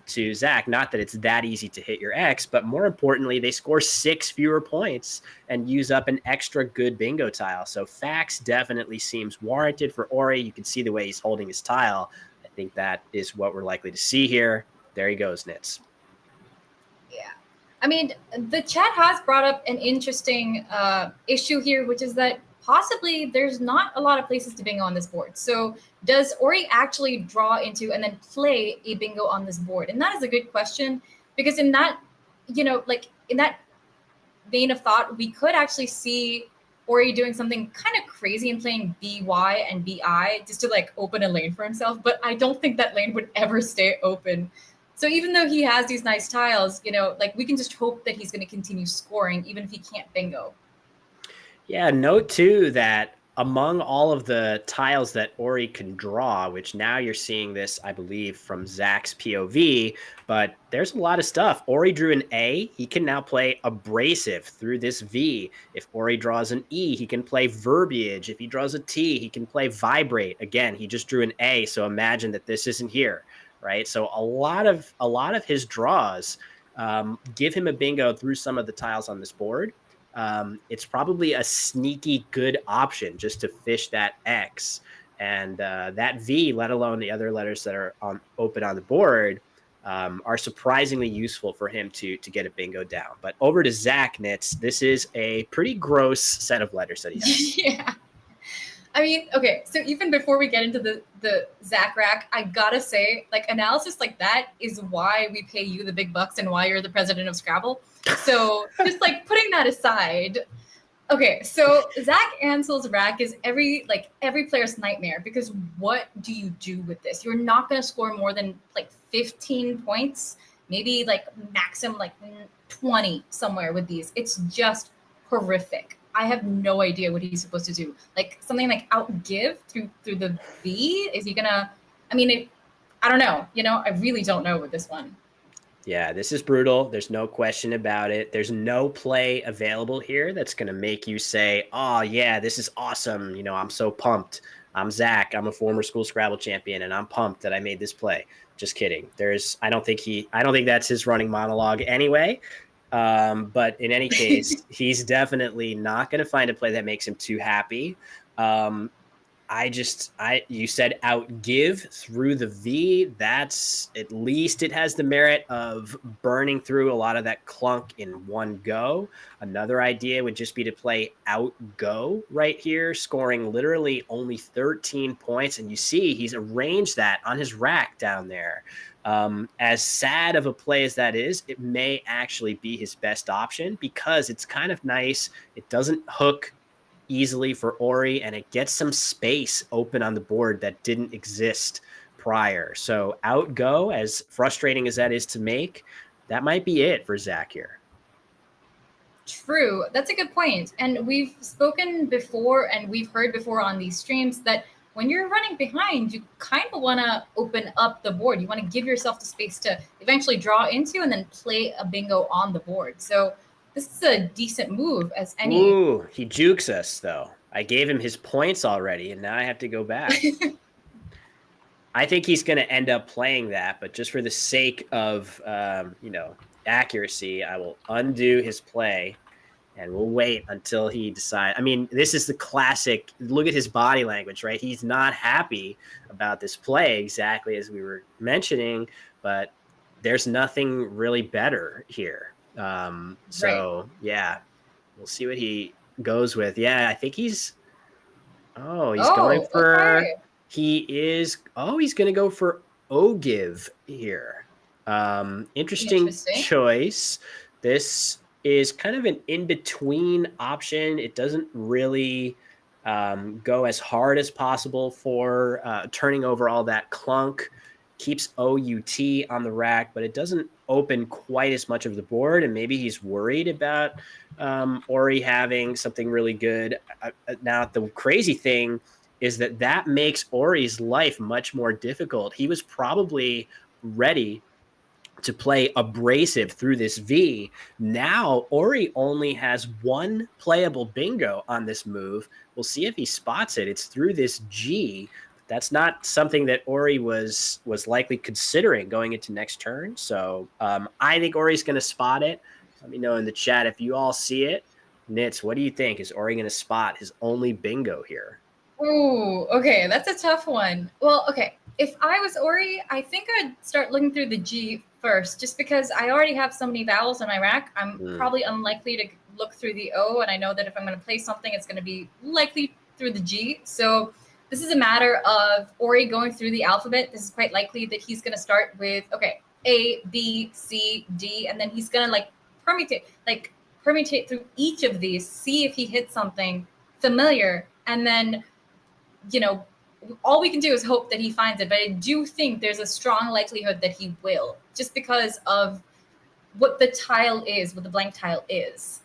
to Zach. Not that it's that easy to hit your X, but more importantly, they score 6 fewer points and use up an extra good bingo tile. So facts definitely seems warranted for Ori. You can see the way he's holding his tile. I think that is what we're likely to see here. There he goes, Nitz. Yeah. I mean, the chat has brought up an interesting issue here, which is that possibly there's not a lot of places to bingo on this board. So does Ori actually draw into and then play a bingo on this board? And that is a good question, because in that, like in that vein of thought, we could actually see Ori doing something kind of crazy and playing BY and BI just to like open a lane for himself. But I don't think that lane would ever stay open. So even though he has these nice tiles, like we can just hope that he's going to continue scoring even if he can't bingo. Yeah, note too that among all of the tiles that Ori can draw, which now you're seeing this, I believe, from Zach's POV, but there's a lot of stuff. Ori drew an A. He can now play abrasive through this V. If Ori draws an E, he can play verbiage. If he draws a T, he can play vibrate. Again, he just drew an A, so imagine that this isn't here, right? So a lot of his draws give him a bingo through some of the tiles on this board. It's probably a sneaky good option just to fish that X, and that V, let alone the other letters that are open on the board, are surprisingly useful for him to get a bingo down. But over to Zach, Nitz. This is a pretty gross set of letters that he has. Yeah. I mean, okay, so even before we get into the Zach rack, I gotta say, like, analysis like that is why we pay you the big bucks and why you're the president of Scrabble. So just like putting that aside, okay, so Zach Ansel's rack is every player's nightmare, because what do you do with this? You're not gonna score more than like 15 points, maybe like maximum like 20 somewhere with these. It's just horrific. I have no idea what he's supposed to do. Like something like outgive through the V. Is he gonna? I mean, I don't know. I really don't know with this one. Yeah, this is brutal. There's no question about it. There's no play available here that's going to make you say, oh, yeah, this is awesome. I'm so pumped. I'm Zach. I'm a former school Scrabble champion, and I'm pumped that I made this play. Just kidding. I don't think that's his running monologue anyway. But in any case, he's definitely not going to find a play that makes him too happy. You said outgive through the V. That's, at least it has the merit of burning through a lot of that clunk in one go. Another idea would just be to play outgo right here, scoring literally only 13 points. And you see he's arranged that on his rack down there. As sad of a play as that is, it may actually be his best option because it's kind of nice. It doesn't hook easily for Ori, and it gets some space open on the board that didn't exist prior. So outgo, as frustrating as that is to make, that might be it for Zach here. True. That's a good point. And we've spoken before and we've heard before on these streams that when you're running behind, you kind of want to open up the board. You want to give yourself the space to eventually draw into and then play a bingo on the board. So this is a decent move as any. Ooh, he jukes us, though. I gave him his points already, and now I have to go back. I think he's going to end up playing that, but just for the sake of, accuracy, I will undo his play, and we'll wait until he decides. I mean, this is the classic. Look at his body language, right? He's not happy about this play, exactly as we were mentioning, but there's nothing really better here. Right. Yeah, we'll see what he goes with. Yeah, I think he's going for, okay. he's going to go for Ogive here. Interesting choice. This is kind of an in-between option. It doesn't really go as hard as possible for turning over all that clunk. Keeps OUT on the rack, but it doesn't open quite as much of the board, and maybe he's worried about Ori having something really good. Now, the crazy thing is that makes Ori's life much more difficult. He was probably ready to play abrasive through this V. Now, Ori only has one playable bingo on this move. We'll see if he spots it. It's through this G. That's not something that Ori was likely considering going into next turn. So I think Ori's going to spot it. Let me know in the chat if you all see it. Nitz, what do you think? Is Ori going to spot his only bingo here? Ooh, okay, that's a tough one. Well, okay, if I was Ori, I think I'd start looking through the G first, just because I already have so many vowels in my rack. I'm probably unlikely to look through the O, and I know that if I'm going to play something, it's going to be likely through the G. So this is a matter of Ori going through the alphabet. This is quite likely that he's going to start with, okay, A, B, C, D, and then he's going to permutate through each of these, see if he hits something familiar, and then, all we can do is hope that he finds it. But I do think there's a strong likelihood that he will, just because of what the tile is, what the blank tile is.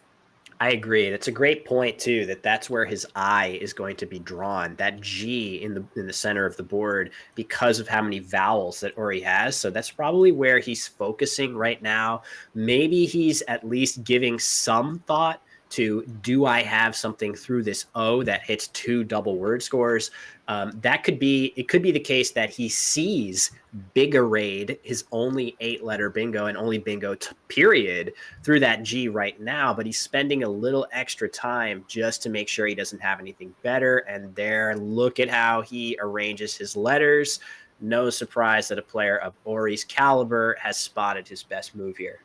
I agree. That's a great point too. That's where his eye is going to be drawn. That G in the center of the board, because of how many vowels that Ori has. So that's probably where he's focusing right now. Maybe he's at least giving some thought to, do I have something through this O that hits 2 double word scores? It could be the case that he sees Biggerade, his only 8-letter bingo and only bingo period, through that G right now, but he's spending a little extra time just to make sure he doesn't have anything better. And there, look at how he arranges his letters. No surprise that a player of Ori's caliber has spotted his best move here.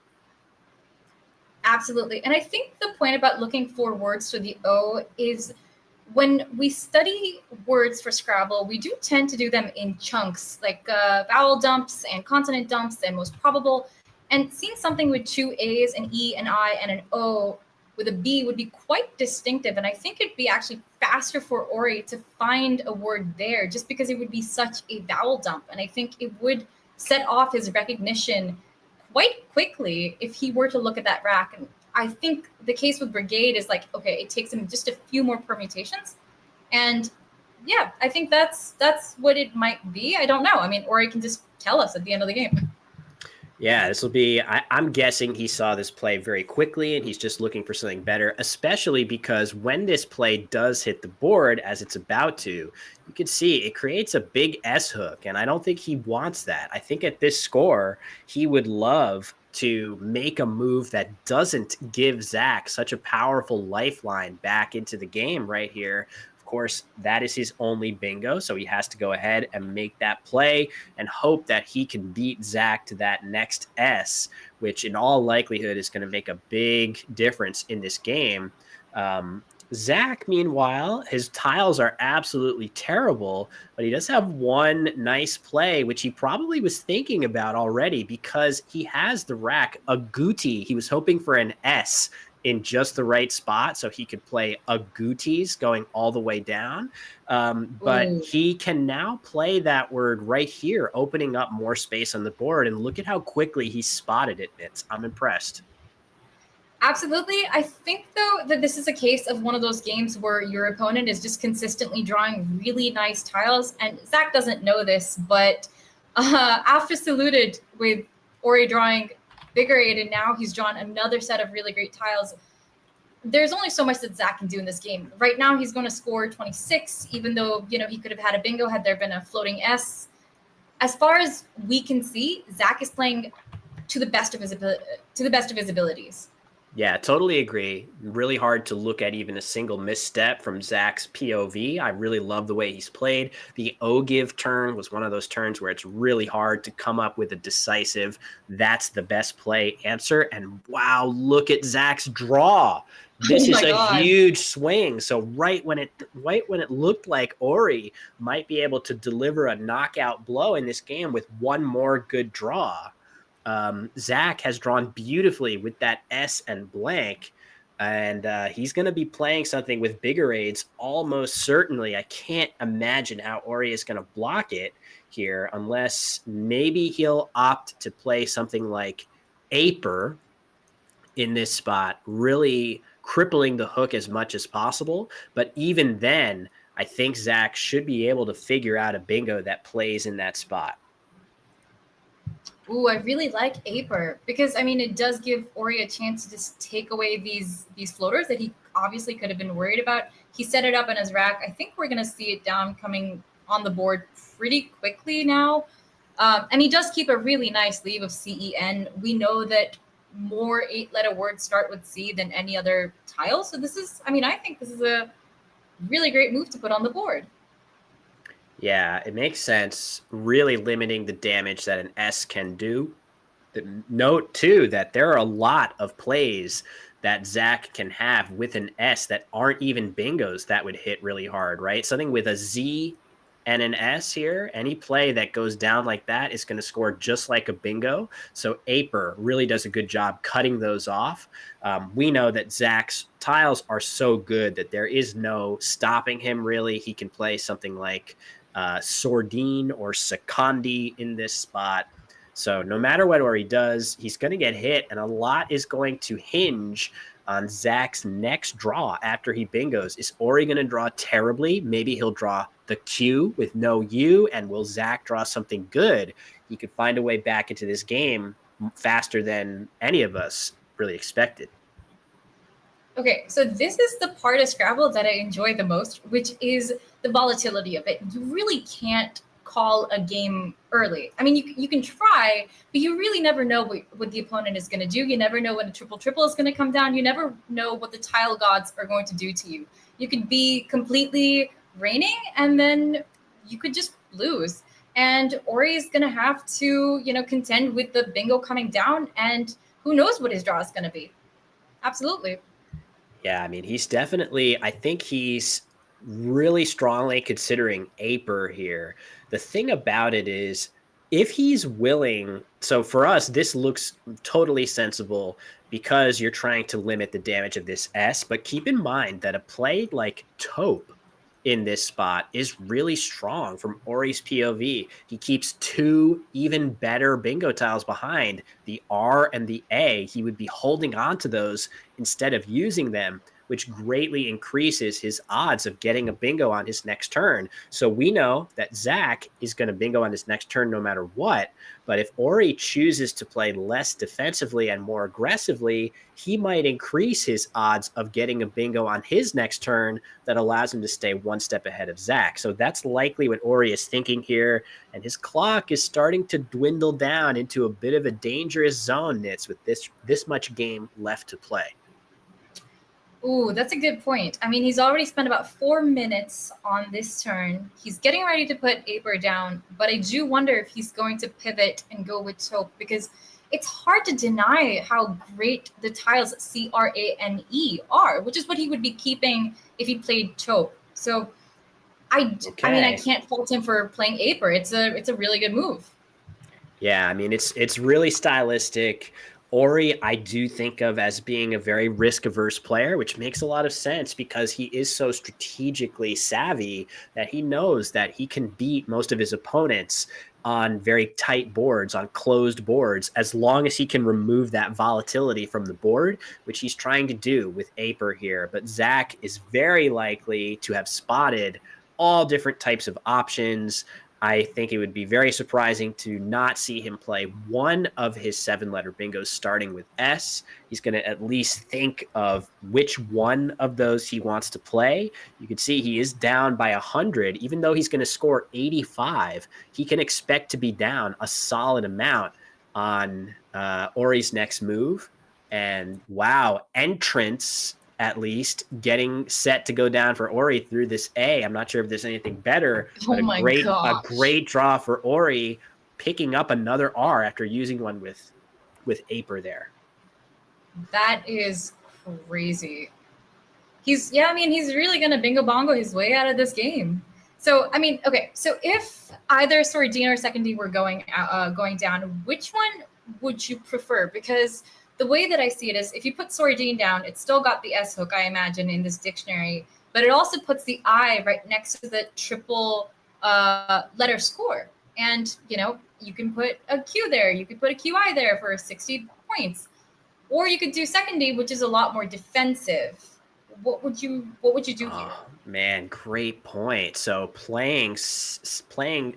Absolutely. And I think the point about looking for words for the O is, when we study words for Scrabble, we do tend to do them in chunks, like vowel dumps and consonant dumps and most probable. And seeing something with 2 A's, an E, an I, and an O with a B would be quite distinctive. And I think it'd be actually faster for Ori to find a word there, just because it would be such a vowel dump. And I think it would set off his recognition quite quickly if he were to look at that rack. And I think the case with Brigade is like, okay, it takes him just a few more permutations. And yeah, I think that's what it might be. I don't know. I mean, or he can just tell us at the end of the game. Yeah, this will be, I'm guessing he saw this play very quickly and he's just looking for something better, especially because when this play does hit the board as it's about to, you can see it creates a big S hook. And I don't think he wants that. I think at this score, he would love to make a move that doesn't give Zach such a powerful lifeline back into the game right here. Course, that is his only bingo, so he has to go ahead and make that play and hope that he can beat Zach to that next S, which in all likelihood is going to make a big difference in this game. Zach, meanwhile, his tiles are absolutely terrible, but he does have one nice play, which he probably was thinking about already because he has the rack agouti. He was hoping for an S in just the right spot so he could play agoutis going all the way down. But he can now play that word right here, opening up more space on the board. And look at how quickly he spotted it, Mitz. I'm impressed. Absolutely. I think, though, that this is a case of one of those games where your opponent is just consistently drawing really nice tiles. And Zach doesn't know this, but after saluted with Ori drawing Bigger 8, and now he's drawn another set of really great tiles. There's only so much that Zach can do in this game. Right now, he's going to score 26, even though, you know, he could have had a bingo had there been a floating S. As far as we can see, Zach is playing to the best of his abilities. Yeah, totally agree. Really hard to look at even a single misstep from Zach's POV. I really love the way he's played. The O-give turn was one of those turns where it's really hard to come up with a decisive, that's the best play answer. And wow, look at Zach's draw. This is a huge swing. So right when it looked like Ori might be able to deliver a knockout blow in this game with one more good draw, Zach has drawn beautifully with that S and blank, and he's going to be playing something with bigger aids almost certainly. I can't imagine how Ori is going to block it here unless maybe he'll opt to play something like Aper in this spot, really crippling the hook as much as possible. But even then, I think Zach should be able to figure out a bingo that plays in that spot. Ooh, I really like Aper because, I mean, it does give Ori a chance to just take away these floaters that he obviously could have been worried about. He set it up in his rack. I think we're going to see it down coming on the board pretty quickly now. And he does keep a really nice leave of CEN. We know that more 8-letter words start with C than any other tile. So this is, I mean, I think this is a really great move to put on the board. Yeah, it makes sense, really limiting the damage that an S can do. Note, too, that there are a lot of plays that Zach can have with an S that aren't even bingos that would hit really hard, right? Something with a Z and an S here, any play that goes down like that is going to score just like a bingo. So Aper really does a good job cutting those off. We know that Zach's tiles are so good that there is no stopping him, really. He can play something like Sordine or Secondi in this spot. So no matter what Ori does, he's going to get hit, and a lot is going to hinge on Zach's next draw after he bingos. Is Ori going to draw terribly? Maybe he'll draw the Q with no U, and will Zach draw something good? He could find a way back into this game faster than any of us really expected. Okay, so this is the part of Scrabble that I enjoy the most, which is the volatility of it. You really can't call a game early. I mean, you can try, but you really never know what the opponent is going to do. You never know when a triple is going to come down. You never know what the tile gods are going to do to you. You could be completely reigning, and then you could just lose. And Ori is going to have to, contend with the bingo coming down, and who knows what his draw is going to be. Absolutely. Yeah, I mean, he's definitely, I think he's really strongly considering Aper here. The thing about it is, if he's willing, so for us, this looks totally sensible because you're trying to limit the damage of this S, but keep in mind that a play like Taupe in this spot is really strong from Ori's POV. He keeps 2 even better bingo tiles behind, the R and the A. He would be holding on to those instead of using them, which greatly increases his odds of getting a bingo on his next turn. So we know that Zach is going to bingo on his next turn no matter what. But if Ori chooses to play less defensively and more aggressively, he might increase his odds of getting a bingo on his next turn that allows him to stay one step ahead of Zach. So that's likely what Ori is thinking here. And his clock is starting to dwindle down into a bit of a dangerous zone, Nitz, with this much game left to play. Ooh, that's a good point. I mean, he's already spent about 4 minutes on this turn. He's getting ready to put Aper down, but I do wonder if he's going to pivot and go with Taupe, because it's hard to deny how great the tiles CRANE are, which is what he would be keeping if he played Taupe. So I mean, I can't fault him for playing Aper. It's a really good move. Yeah, I mean, it's really stylistic. Ori, I do think of as being a very risk-averse player, which makes a lot of sense because he is so strategically savvy that he knows that he can beat most of his opponents on very tight boards, on closed boards, as long as he can remove that volatility from the board, which he's trying to do with Aper here. But Zach is very likely to have spotted all different types of options. I think it would be very surprising to not see him play one of his 7-letter bingos starting with S. He's going to at least think of which one of those he wants to play. You can see he is down by 100. Even though he's going to score 85, he can expect to be down a solid amount on Ori's next move. And wow, entrance at least getting set to go down for Ori through this A. I'm not sure if there's anything better, but a great draw for Ori, picking up another R after using one with Aper there. That is crazy. He's really going to bingo bongo his way out of this game. So, I mean, okay, so if either Sordine or Second D were going down, which one would you prefer? Because the way that I see it is if you put Sordine down, it's still got the S hook, I imagine, in this dictionary, but it also puts the I right next to the triple letter score. And, you can put a Q there. You could put a QI there for 60 points. Or you could do Second D, which is a lot more defensive. What would you do here? Man, great point. So playing Sordine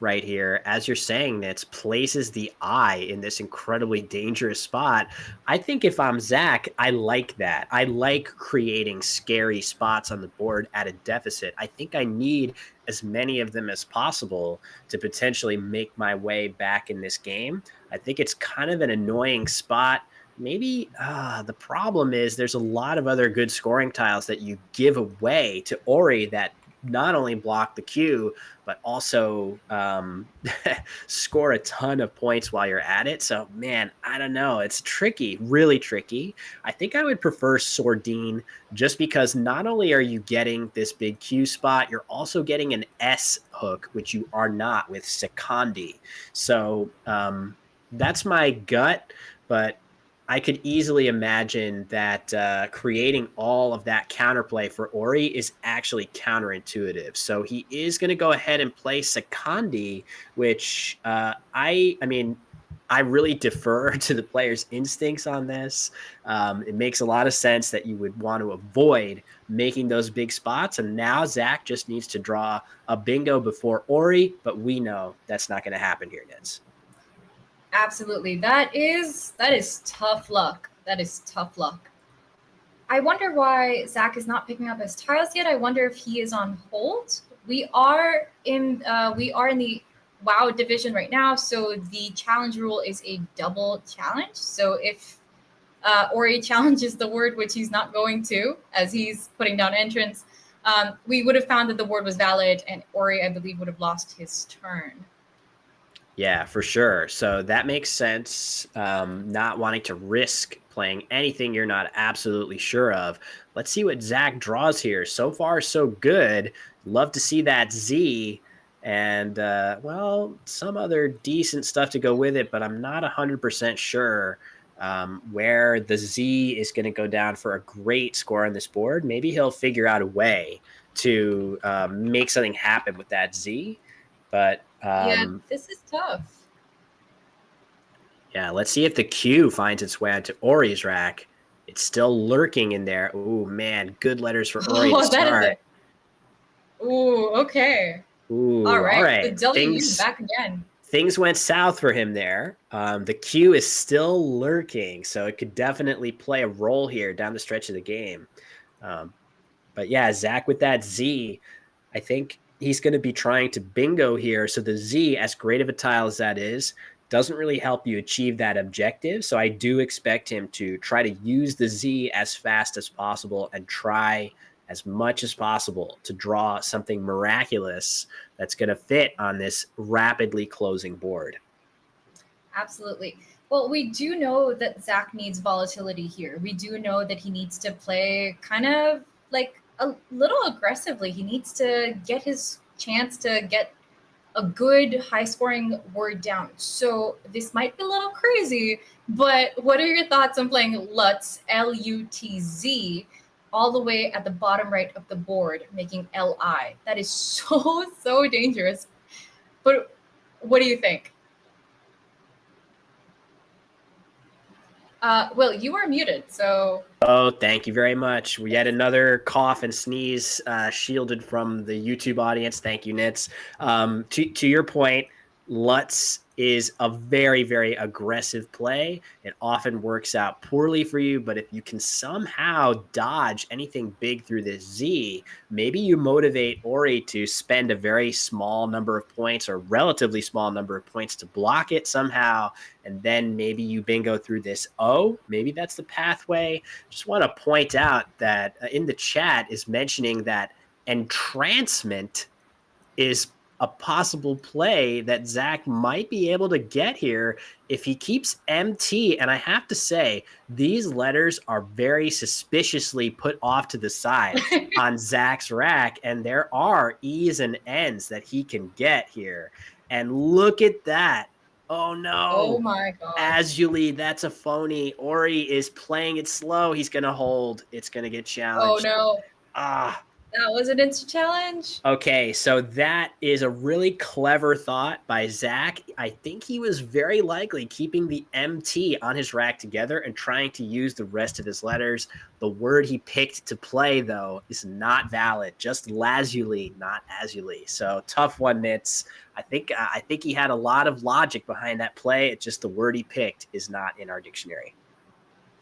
right here, as you're saying, that places the I in this incredibly dangerous spot. I think if I'm Zach, I like that. I like creating scary spots on the board at a deficit. I think I need as many of them as possible to potentially make my way back in this game. I think it's kind of an annoying spot. Maybe the problem is there's a lot of other good scoring tiles that you give away to Ori that not only block the Q, but also score a ton of points while you're at it. So, man, I don't know. It's tricky, really tricky. I think I would prefer Sordine just because not only are you getting this big Q spot, you're also getting an S hook, which you are not with Secondi. So that's my gut, but I could easily imagine that creating all of that counterplay for Ori is actually counterintuitive. So he is going to go ahead and play Secondi, which I really defer to the player's instincts on this. It makes a lot of sense that you would want to avoid making those big spots. And now Zach just needs to draw a bingo before Ori, but we know that's not going to happen here, Nitz. Absolutely. That is tough luck. That is tough luck. I wonder why Zach is not picking up his tiles yet. I wonder if he is on hold. We are in the WoW division right now, so the challenge rule is a double challenge. So if Ori challenges the word, which he's not going to, as he's putting down entrance, we would have found that the word was valid, and Ori, I believe, would have lost his turn. Yeah, for sure. So that makes sense. Not wanting to risk playing anything you're not absolutely sure of. Let's see what Zach draws here. So far, so good. Love to see that Z and, some other decent stuff to go with it, but I'm not 100% sure where the Z is going to go down for a great score on this board. Maybe he'll figure out a way to make something happen with that Z. But yeah, this is tough. Yeah, let's see if the Q finds its way onto Ori's rack. It's still lurking in there. Oh man, good letters for Ori to start. Ooh, okay. Ooh, all right. The W back again. Things went south for him there. The Q is still lurking, so it could definitely play a role here down the stretch of the game. But yeah, Zach with that Z, I think he's going to be trying to bingo here. So the Z, as great of a tile as that is, doesn't really help you achieve that objective. So I do expect him to try to use the Z as fast as possible and try as much as possible to draw something miraculous that's going to fit on this rapidly closing board. Absolutely. Well, we do know that Zach needs volatility here. We do know that he needs to play kind of like a little aggressively. He needs to get his chance to get a good high scoring word down. So this might be a little crazy, but what are your thoughts on playing Lutz, L-U-T-Z, all the way at the bottom right of the board, making L-I? That is so dangerous. But what do you think? Will, you are muted, so... Oh, thank you very much. We had another cough and sneeze shielded from the YouTube audience. Thank you, Nitz. To your point, Lutz is a very, very aggressive play. It often works out poorly for you, but if you can somehow dodge anything big through this Z, maybe you motivate Ori to spend a very small number of points or relatively small number of points to block it somehow, and then maybe you bingo through this O. Maybe that's the pathway. Just want to point out that in the chat is mentioning that entrancement is a possible play that Zach might be able to get here if he keeps MT. And I have to say, these letters are very suspiciously put off to the side on Zach's rack. And there are E's and N's that he can get here. And look at that. Oh no. Oh my God. Azuli, that's a phony. Ori is playing it slow. He's going to hold. It's going to get challenged. Oh no. That was an insta challenge. Okay, so that is a really clever thought by Zach. I think he was very likely keeping the MT on his rack together and trying to use the rest of his letters. The word he picked to play, though, is not valid. Just lazuli, not azuli. So tough one, Nitz. I think he had a lot of logic behind that play. It's just the word he picked is not in our dictionary.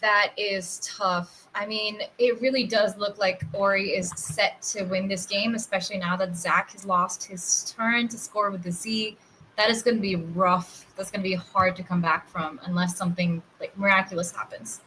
That is tough. I mean, it really does look like Ori is set to win this game, especially now that Zach has lost his turn to score with the Z. That is going to be rough. That's going to be hard to come back from unless something like miraculous happens.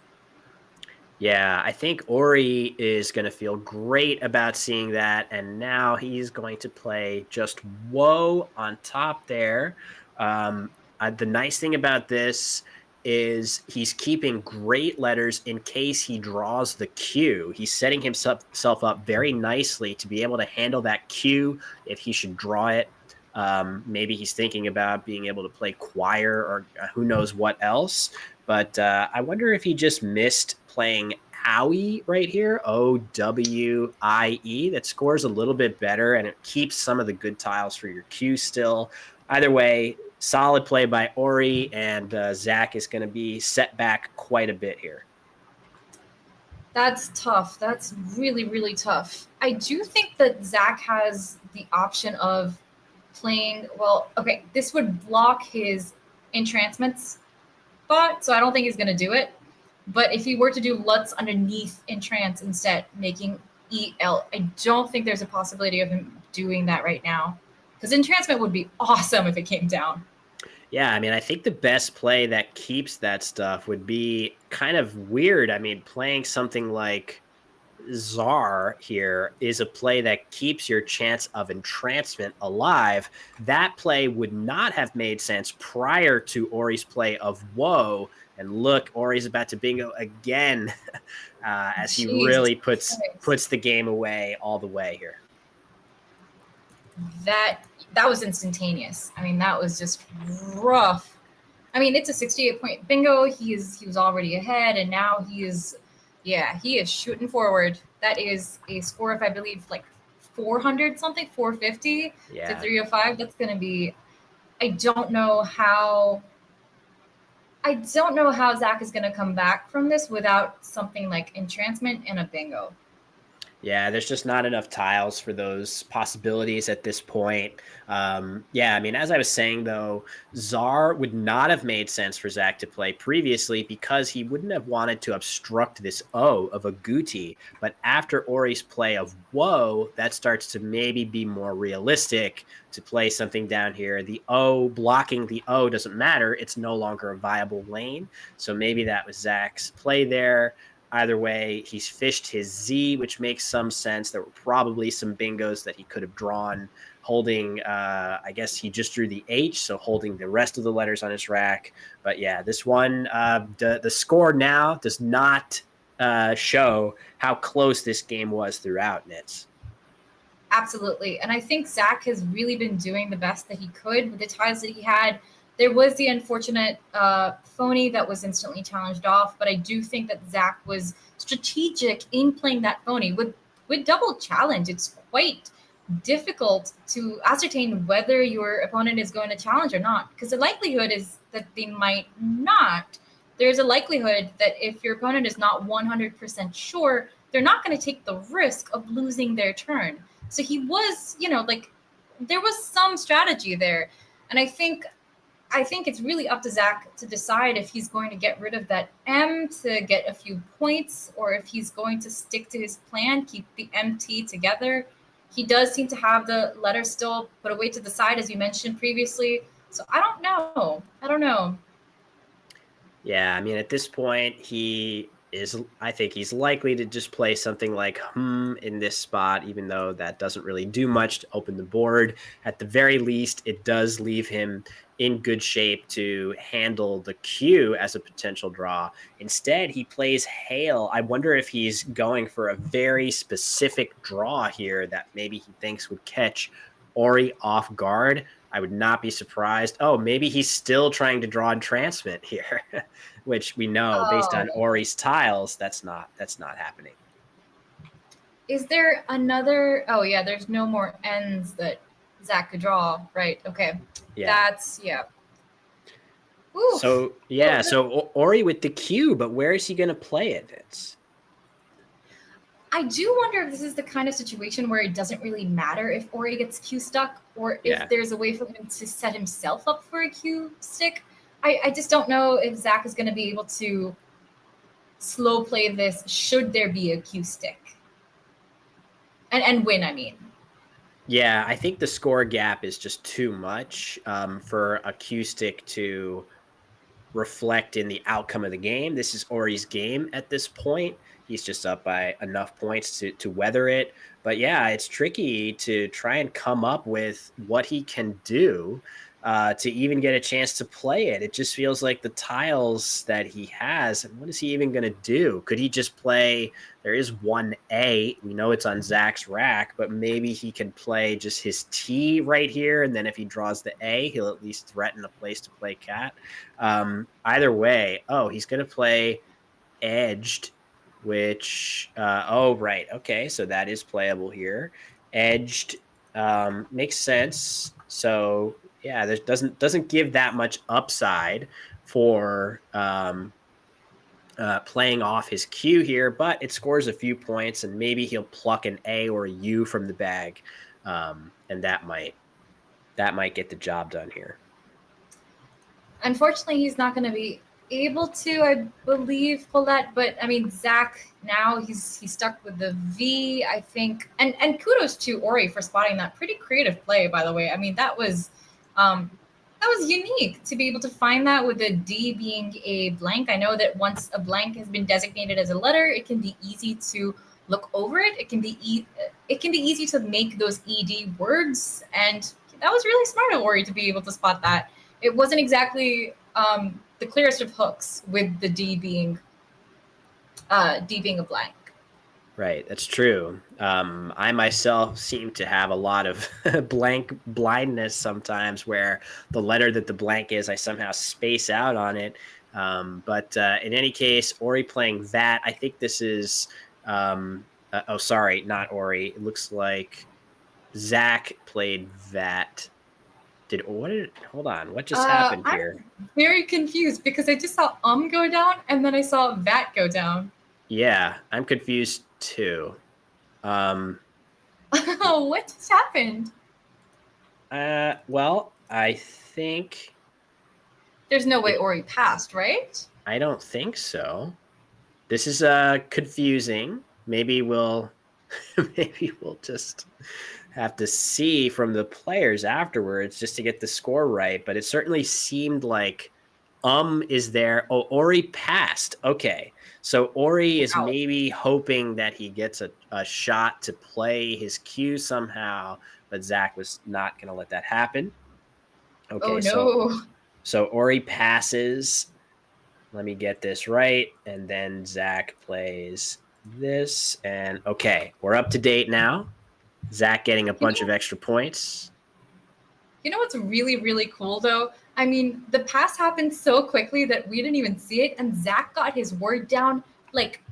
Yeah, I think Ori is going to feel great about seeing that. And now he's going to play just whoa on top there. The nice thing about this is he's keeping great letters in case he draws the Q. He's setting himself up very nicely to be able to handle that Q if he should draw it. Maybe he's thinking about being able to play choir or who knows what else. But I wonder if he just missed playing Owie right here, O-W-I-E. That scores a little bit better, and it keeps some of the good tiles for your Q still. Either way, solid play by Ori, and Zach is going to be set back quite a bit here. That's tough. That's really, really tough. I do think that Zach has the option of playing, well, okay, this would block his entrancements spot, so I don't think he's going to do it. But if he were to do Lutz underneath entrance instead, making E-L, I don't think there's a possibility of him doing that right now. Because entrancement would be awesome if it came down. Yeah, I mean, I think the best play that keeps that stuff would be kind of weird. I mean, playing something like Czar here is a play that keeps your chance of entrancement alive. That play would not have made sense prior to Ori's play of Woe. And look, Ori's about to bingo again as he really puts the game away all the way here. That was instantaneous. I mean, that was just rough. I mean, it's a 68-point bingo. He was already ahead, and now he is shooting forward. That is a score of, I believe, like 400 something, 450 to Yeah. 305. That's going to be. I don't know how Zach is going to come back from this without something like entrancement and a bingo. Yeah, there's just not enough tiles for those possibilities at this point. Yeah, I mean, as I was saying, though, Czar would not have made sense for Zach to play previously because he wouldn't have wanted to obstruct this O of a Guti. But after Ori's play of Woe, that starts to maybe be more realistic to play something down here. The O, blocking the O doesn't matter. It's no longer a viable lane. So maybe that was Zach's play there. Either way, he's fished his Z, which makes some sense. There were probably some bingos that he could have drawn holding, I guess he just drew the H, so holding the rest of the letters on his rack. But yeah, this one, the score now does not show how close this game was throughout, Nitz. Absolutely. And I think Zach has really been doing the best that he could with the ties that he had. There was the unfortunate phony that was instantly challenged off, but I do think that Zach was strategic in playing that phony. With double challenge, it's quite difficult to ascertain whether your opponent is going to challenge or not, because the likelihood is that they might not. There's a likelihood that if your opponent is not 100% sure, they're not going to take the risk of losing their turn. So he was, there was some strategy there. And I think it's really up to Zach to decide if he's going to get rid of that M to get a few points, or if he's going to stick to his plan, keep the MT together. He does seem to have the letter still put away to the side, as you mentioned previously. So I don't know. Yeah, I mean, at this point, I think he's likely to just play something like in this spot, even though that doesn't really do much to open the board. At the very least, it does leave him in good shape to handle the Q as a potential draw. Instead, he plays Hail. I wonder if he's going for a very specific draw here that maybe he thinks would catch Ori off guard. I would not be surprised. Oh, maybe he's still trying to draw entrancement here, which we know based on Ori's tiles, that's not happening. Is there another? Oh yeah, there's no more ends that Zach could draw, right? Okay. Yeah. Oof. So Ori with the Q, but where is he going to play it? I do wonder if this is the kind of situation where it doesn't really matter if Ori gets Q stuck, or if there's a way for him to set himself up for a Q stick. I just don't know if Zach is going to be able to slow play this should there be a Q stick. And win, I mean. Yeah, I think the score gap is just too much for a Q stick to reflect in the outcome of the game. This is Ori's game at this point. He's just up by enough points to weather it. But yeah, it's tricky to try and come up with what he can do to even get a chance to play it. It just feels like the tiles that he has, and what is he even going to do? Could he just play, there is one A, we know it's on Zach's rack, but maybe he can play just his T right here, and then if he draws the A, he'll at least threaten a place to play cat. Either way, he's going to play edged, which, right, okay, so that is playable here. Edged makes sense. So yeah, there doesn't give that much upside for playing off his Q here, but it scores a few points, and maybe he'll pluck an A or a U from the bag, and that might get the job done here. Unfortunately, he's not going to be able to, I believe, pull that. But I mean, Zach now he's stuck with the V, I think, and kudos to Ori for spotting that pretty creative play. By the way, I mean that was unique to be able to find that with a D being a blank. I know that once a blank has been designated as a letter, it can be easy to look over it. It can be easy to make those ED words, and that was really smart of Ori to be able to spot that. It wasn't exactly the clearest of hooks with the D being a blank. Right, that's true. I myself seem to have a lot of blank blindness sometimes, where the letter that the blank is, I somehow space out on it. But in any case, Ori playing that. I think this is. Oh, sorry, not Ori. It looks like Zach played that. Hold on? What just happened I'm here? very confused because I just saw go down and then I saw that go down. Yeah, I'm confused too. What just happened? Well, I think There's no way Ori passed, right? I don't think so. This is confusing. Maybe we'll maybe we'll just have to see from the players afterwards just to get the score right. But it certainly seemed like is there. Oh, Ori passed. Okay. So Ori is Wow. maybe hoping that he gets a shot to play his cue somehow, but Zach was not going to let that happen. Okay, Oh so no. so Ori passes. Let me get this right. And then Zach plays this. And okay, we're up to date now. Zach getting a bunch of extra points. You know what's really, really cool though? I mean, the pass happened so quickly that we didn't even see it, and Zach got his word down like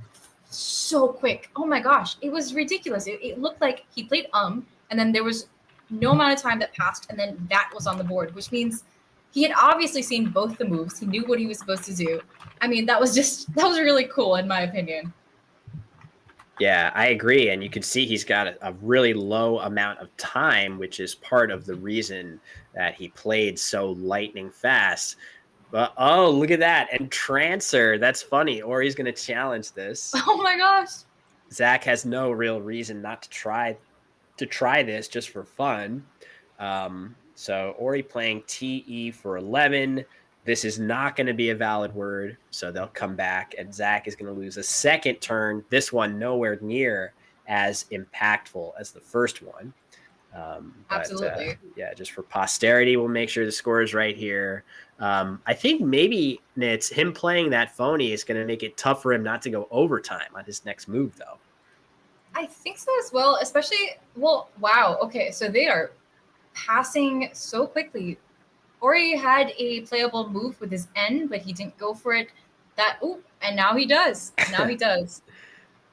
so quick. Oh my gosh, it was ridiculous. It looked like he played and then there was no amount of time that passed, and then that was on the board, which means he had obviously seen both the moves. He knew what he was supposed to do. I mean, that was really cool in my opinion. Yeah, I agree. And you can see he's got a really low amount of time, which is part of the reason that he played so lightning fast. But oh, look at that. And Trancer, that's funny. Ori's going to challenge this. Oh my gosh. Zach has no real reason not to try this just for fun. So Ori playing TE for 11. This is not going to be a valid word, so they'll come back, and Zach is going to lose a second turn. This one nowhere near as impactful as the first one. Absolutely. Yeah, just for posterity, we'll make sure the score is right here. I think maybe it's him playing that phony is going to make it tough for him not to go overtime on his next move, though. I think so as well, especially, well, wow. Okay, so they are passing so quickly. Ori had a playable move with his N, but he didn't go for it. And now he does. Now he does.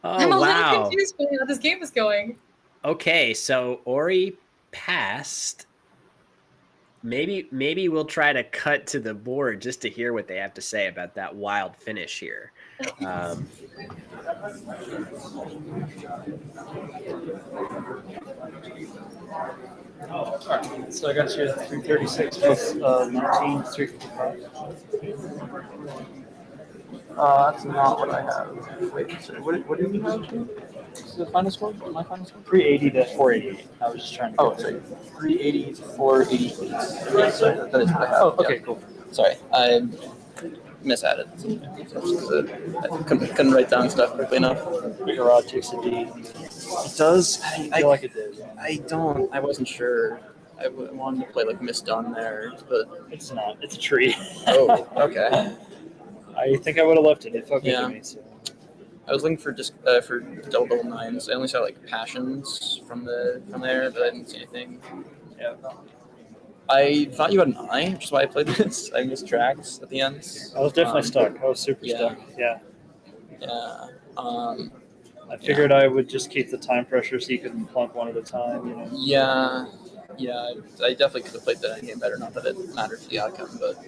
Oh, I'm a wow. little confused with how this game is going. Okay, so Ori passed. Maybe we'll try to cut to the board just to hear what they have to say about that wild finish here. So I got you 336 plus 19, 355. That's not what I have. Wait, so what do you have? What's the final score? My final score? 380 to 488. I was just trying to. Oh, so 380 to 488. So that is what I have. Oh, okay, cool. Sorry, I misadded. I couldn't write down stuff quickly enough. Garage takes a D. It does. I feel like it did. I wasn't sure. I wanted to play like Misdone there, but It's not. It's a tree. oh, okay. I think I would have left it. It felt good Yeah. to me. So. I was looking for just for double nines. I only saw like passions from there, but I didn't see anything. Yeah. I thought you had an eye, which is why I played this. I missed tracks at the end. I was definitely stuck. I was super yeah. stuck. Yeah. Yeah. I figured I would just keep the time pressure so you could plunk one at a time, you know. Yeah. Yeah. I definitely could have played that game better. Not that it mattered for the outcome, but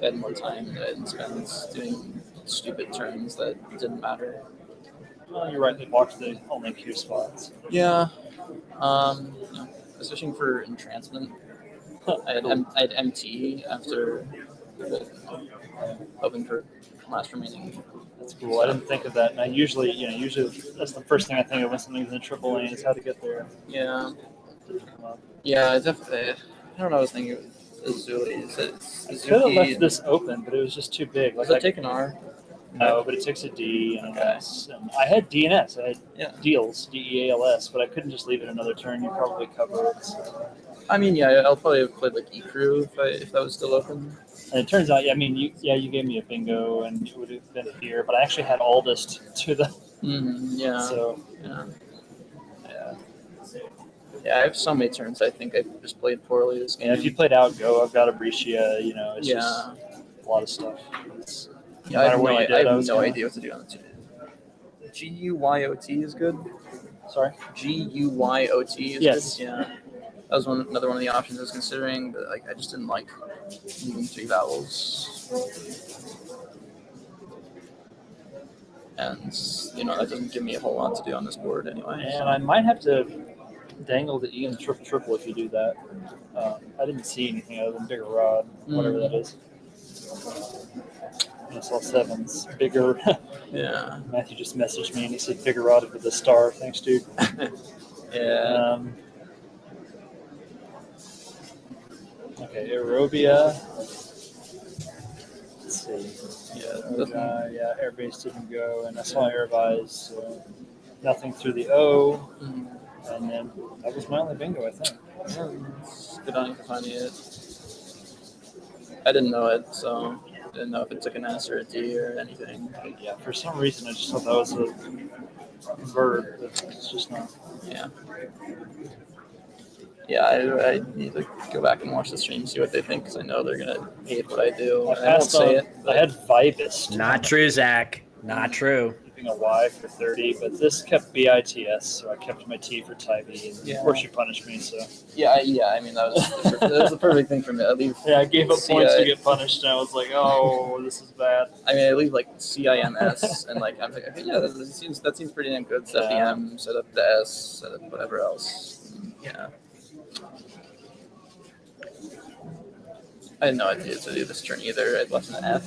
I had more time that I didn't spend doing stupid turns that didn't matter. Well, you're right. They blocked the only Q spots. Yeah. I was fishing for entrancement. I had MT after hoping for last remaining. That's cool. I didn't think of that. And I usually that's the first thing I think of when something's in triple lane is how to get there. Yeah. Yeah, I definitely. I don't know. I was thinking of Azuli. I could have left this open, but it was just too big. Does that take an R? No, but it takes a D and an S. And I had D and S. I had deals, DEALS, but I couldn't just leave it another turn. You probably cover it. So. I mean, yeah, I'll probably have played like E-Crew if that was still open. And it turns out, you gave me a bingo and it would have been here, but I actually had Aldist to the Yeah. So Yeah. Yeah, I have so many turns. I think I just played poorly this game. if you played Outgo, I've got Abricia. It's Yeah. just a lot of stuff. Yeah, I have no, what you I did, have was no gonna- idea what to do on the two. GUYOT is good. Sorry. GUYOT is Yes. good. Yeah. That was another one of the options I was considering, but like I just didn't like moving 3 vowels. And that doesn't give me a whole lot to do on this board anyway. And I might have to dangle the E and the triple if you do that. I didn't see anything other than bigger rod, whatever that is. I saw sevens, bigger. Yeah. Matthew just messaged me and he said bigger rod with the star. Thanks, dude. Yeah. Okay, Aerobia. Let's see. Yeah. Airbase didn't go, and I saw Airvise, so nothing through the O. And then that was my only bingo, I think. Yeah, it's good on you for finding it. I didn't know it, so I didn't know if it took an S or a D or anything. But yeah, for some reason I just thought that was a verb, but it's just not. Yeah. Yeah, I need to go back and watch the stream, see what they think, because I know they're gonna hate what I do. I won't say it. I had Vibist. Not true, Zach. Not true. Keeping a Y for 30, but this kept BITS, so I kept my T for Tybee, and of course you punished me, so. Yeah. I mean, that was the perfect thing for me. I leave. Yeah, I gave up points CI to get punished, and I was like, oh, this is bad. I mean, I leave like CIMS, and like I'm like, okay, yeah, that seems pretty damn good. Set the M, set up the S, set up whatever else. Yeah. I had no idea to do this turn either. I left an F.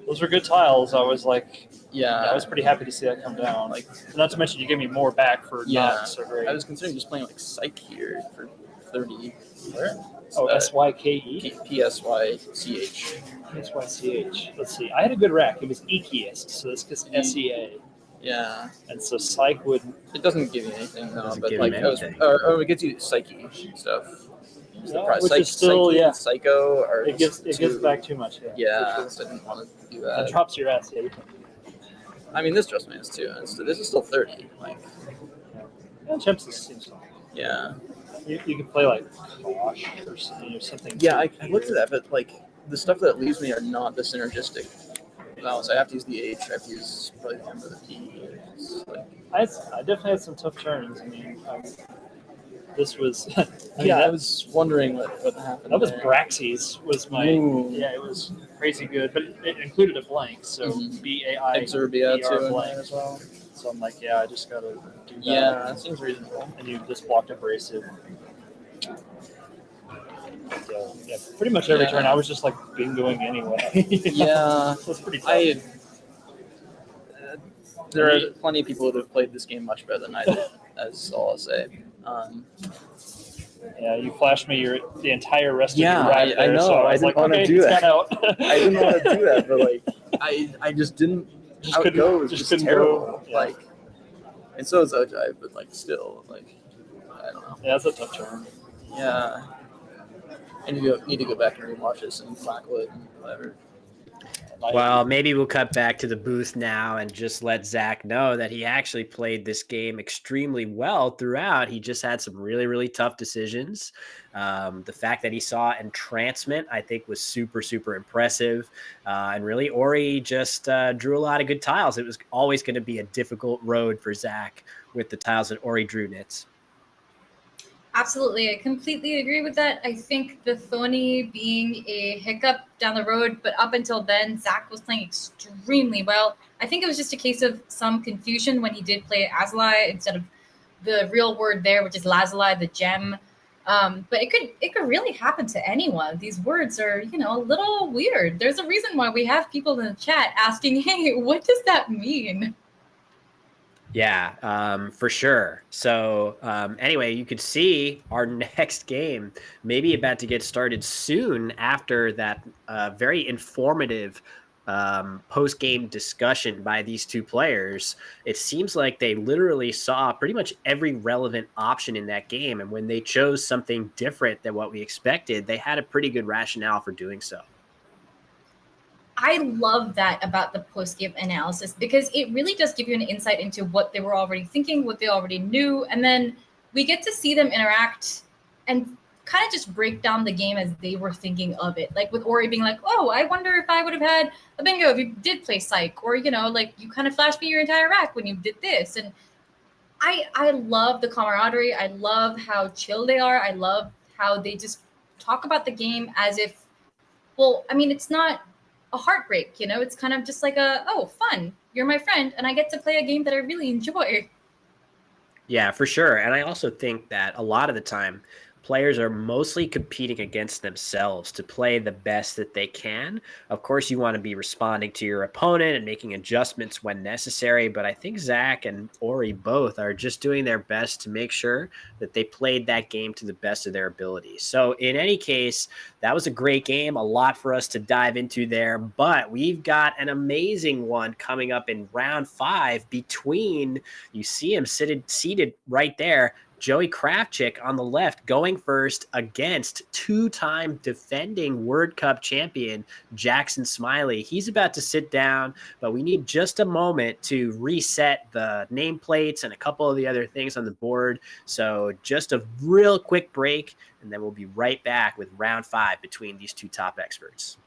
Those were good tiles. I was like, Yeah. I was pretty happy to see that come down. Like, not to mention you gave me more back for not so great. I was considering just playing like Psych here for 30. Where? Oh, SYKE? PSYCH. SYCH. Let's see. I had a good rack. It was Ekiest, so this is SEA. Yeah. And so Psych would. It doesn't give you anything, no, Doesn't but give like, you anything. or it gets you Psyche stuff. Yeah, which is still, Psyche yeah. and Psycho are It gives back too much. Yeah, so I didn't want to do that. It drops your ass. Yeah. I mean, this drops my ass too. And this is still 30. Like, Yeah, Chimps seems fine. yeah. You can play like Kosh or something. Yeah, I looked at that, but like the stuff that leaves me are not the synergistic vowels. I have to use the H. I have to use probably the M or the P. It's like, I definitely had some tough turns. I mean, this was. I was wondering what happened. That was there. Braxy's was my. Ooh. Yeah, it was crazy good, but it included a blank, so BAI. Exurbia ER too in blank there as well. So I'm like, yeah, I just gotta do that. Yeah, that seems reasonable. And you just blocked abrasive. So, yeah, pretty much every turn I was just like bingoing anyway. Yeah, so it's pretty tough. There are plenty of people that have played this game much better than I did. That's all I'll say. Yeah, you flashed me the entire rest Yeah, of your ride I there, know. so I I was didn't like, wanna okay, do it's that. got out. I didn't want to do that, but like I just didn't. Just couldn't- Outgo was just just couldn't terrible. go. Yeah. Like, and so is Ojive, but like still, like I don't know. Yeah, that's a tough turn. Yeah, I need to go back and rewatch this and Blackwood and whatever. Well, maybe we'll cut back to the booth now and just let Zach know that he actually played this game extremely well throughout. He just had some really, really tough decisions. The fact that he saw entrancement, I think, was super, super impressive. And really, Ori just drew a lot of good tiles. It was always going to be a difficult road for Zach with the tiles that Ori drew, Nitz. Absolutely. I completely agree with that. I think the Thony being a hiccup down the road, but up until then, Zach was playing extremely well. I think it was just a case of some confusion when he did play Azalai instead of the real word there, which is Lazuli, the gem. But it could really happen to anyone. These words are, a little weird. There's a reason why we have people in the chat asking, hey, what does that mean? Yeah, for sure. So anyway, you could see our next game maybe about to get started soon after that very informative post-game discussion by these two players. It seems like they literally saw pretty much every relevant option in that game. And when they chose something different than what we expected, they had a pretty good rationale for doing so. I love that about the post-game analysis because it really does give you an insight into what they were already thinking, what they already knew, and then we get to see them interact and kind of just break down the game as they were thinking of it. Like with Ori being like, oh, I wonder if I would have had a bingo if you did play Psych, or, you know, like you kind of flashed me your entire rack when you did this. And I love the camaraderie. I love how chill they are. I love how they just talk about the game as if, well, I mean, it's not a heartbreak, you know, it's kind of just like oh, fun. You're my friend and I get to play a game that I really enjoy. Yeah, for sure. And I also think that a lot of the time, players are mostly competing against themselves to play the best that they can. Of course, you want to be responding to your opponent and making adjustments when necessary, but I think Zach and Ori both are just doing their best to make sure that they played that game to the best of their ability. So in any case, that was a great game, a lot for us to dive into there, but we've got an amazing one coming up in round 5 between, you see him seated right there, Joey Krafchick on the left going first against two-time defending World Cup champion Jackson Smiley. He's about to sit down, but we need just a moment to reset the nameplates and a couple of the other things on the board. So just a real quick break, and then we'll be right back with round 5 between these two top experts.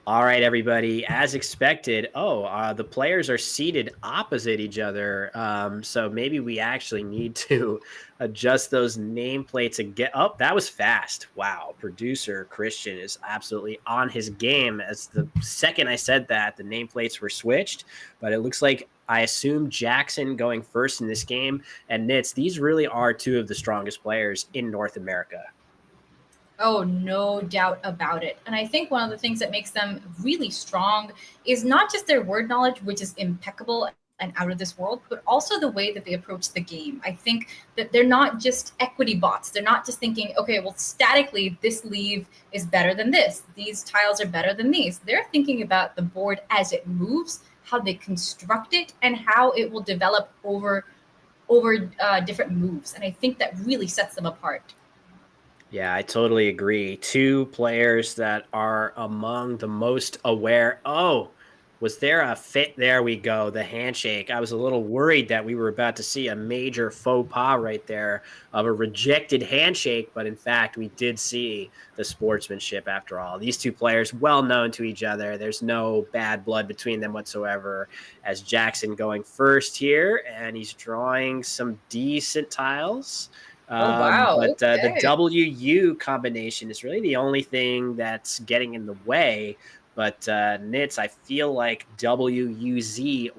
All right, everybody. As expected, the players are seated opposite each other. So maybe we actually need to adjust those nameplates again. Oh, that was fast. Wow. Producer Christian is absolutely on his game. As the second I said that, the nameplates were switched, but it looks like I assume Jackson going first in this game. And Nitz, these really are two of the strongest players in North America. Oh, no doubt about it. And I think one of the things that makes them really strong is not just their word knowledge, which is impeccable and out of this world, but also the way that they approach the game. I think that they're not just equity bots. They're not just thinking, okay, well, statically, this leave is better than this. These tiles are better than these. They're thinking about the board as it moves, how they construct it, and how it will develop over different moves. And I think that really sets them apart. Yeah, I totally agree. Two players that are among the most aware. Oh, was there a fit? There we go. The handshake. I was a little worried that we were about to see a major faux pas right there of a rejected handshake, but in fact, we did see the sportsmanship after all. These two players, well known to each other. There's no bad blood between them whatsoever. As Jackson going first here, and he's drawing some decent tiles. Wow. But Okay. the WU combination is really the only thing that's getting in the way. But Nitz, I feel like WUZ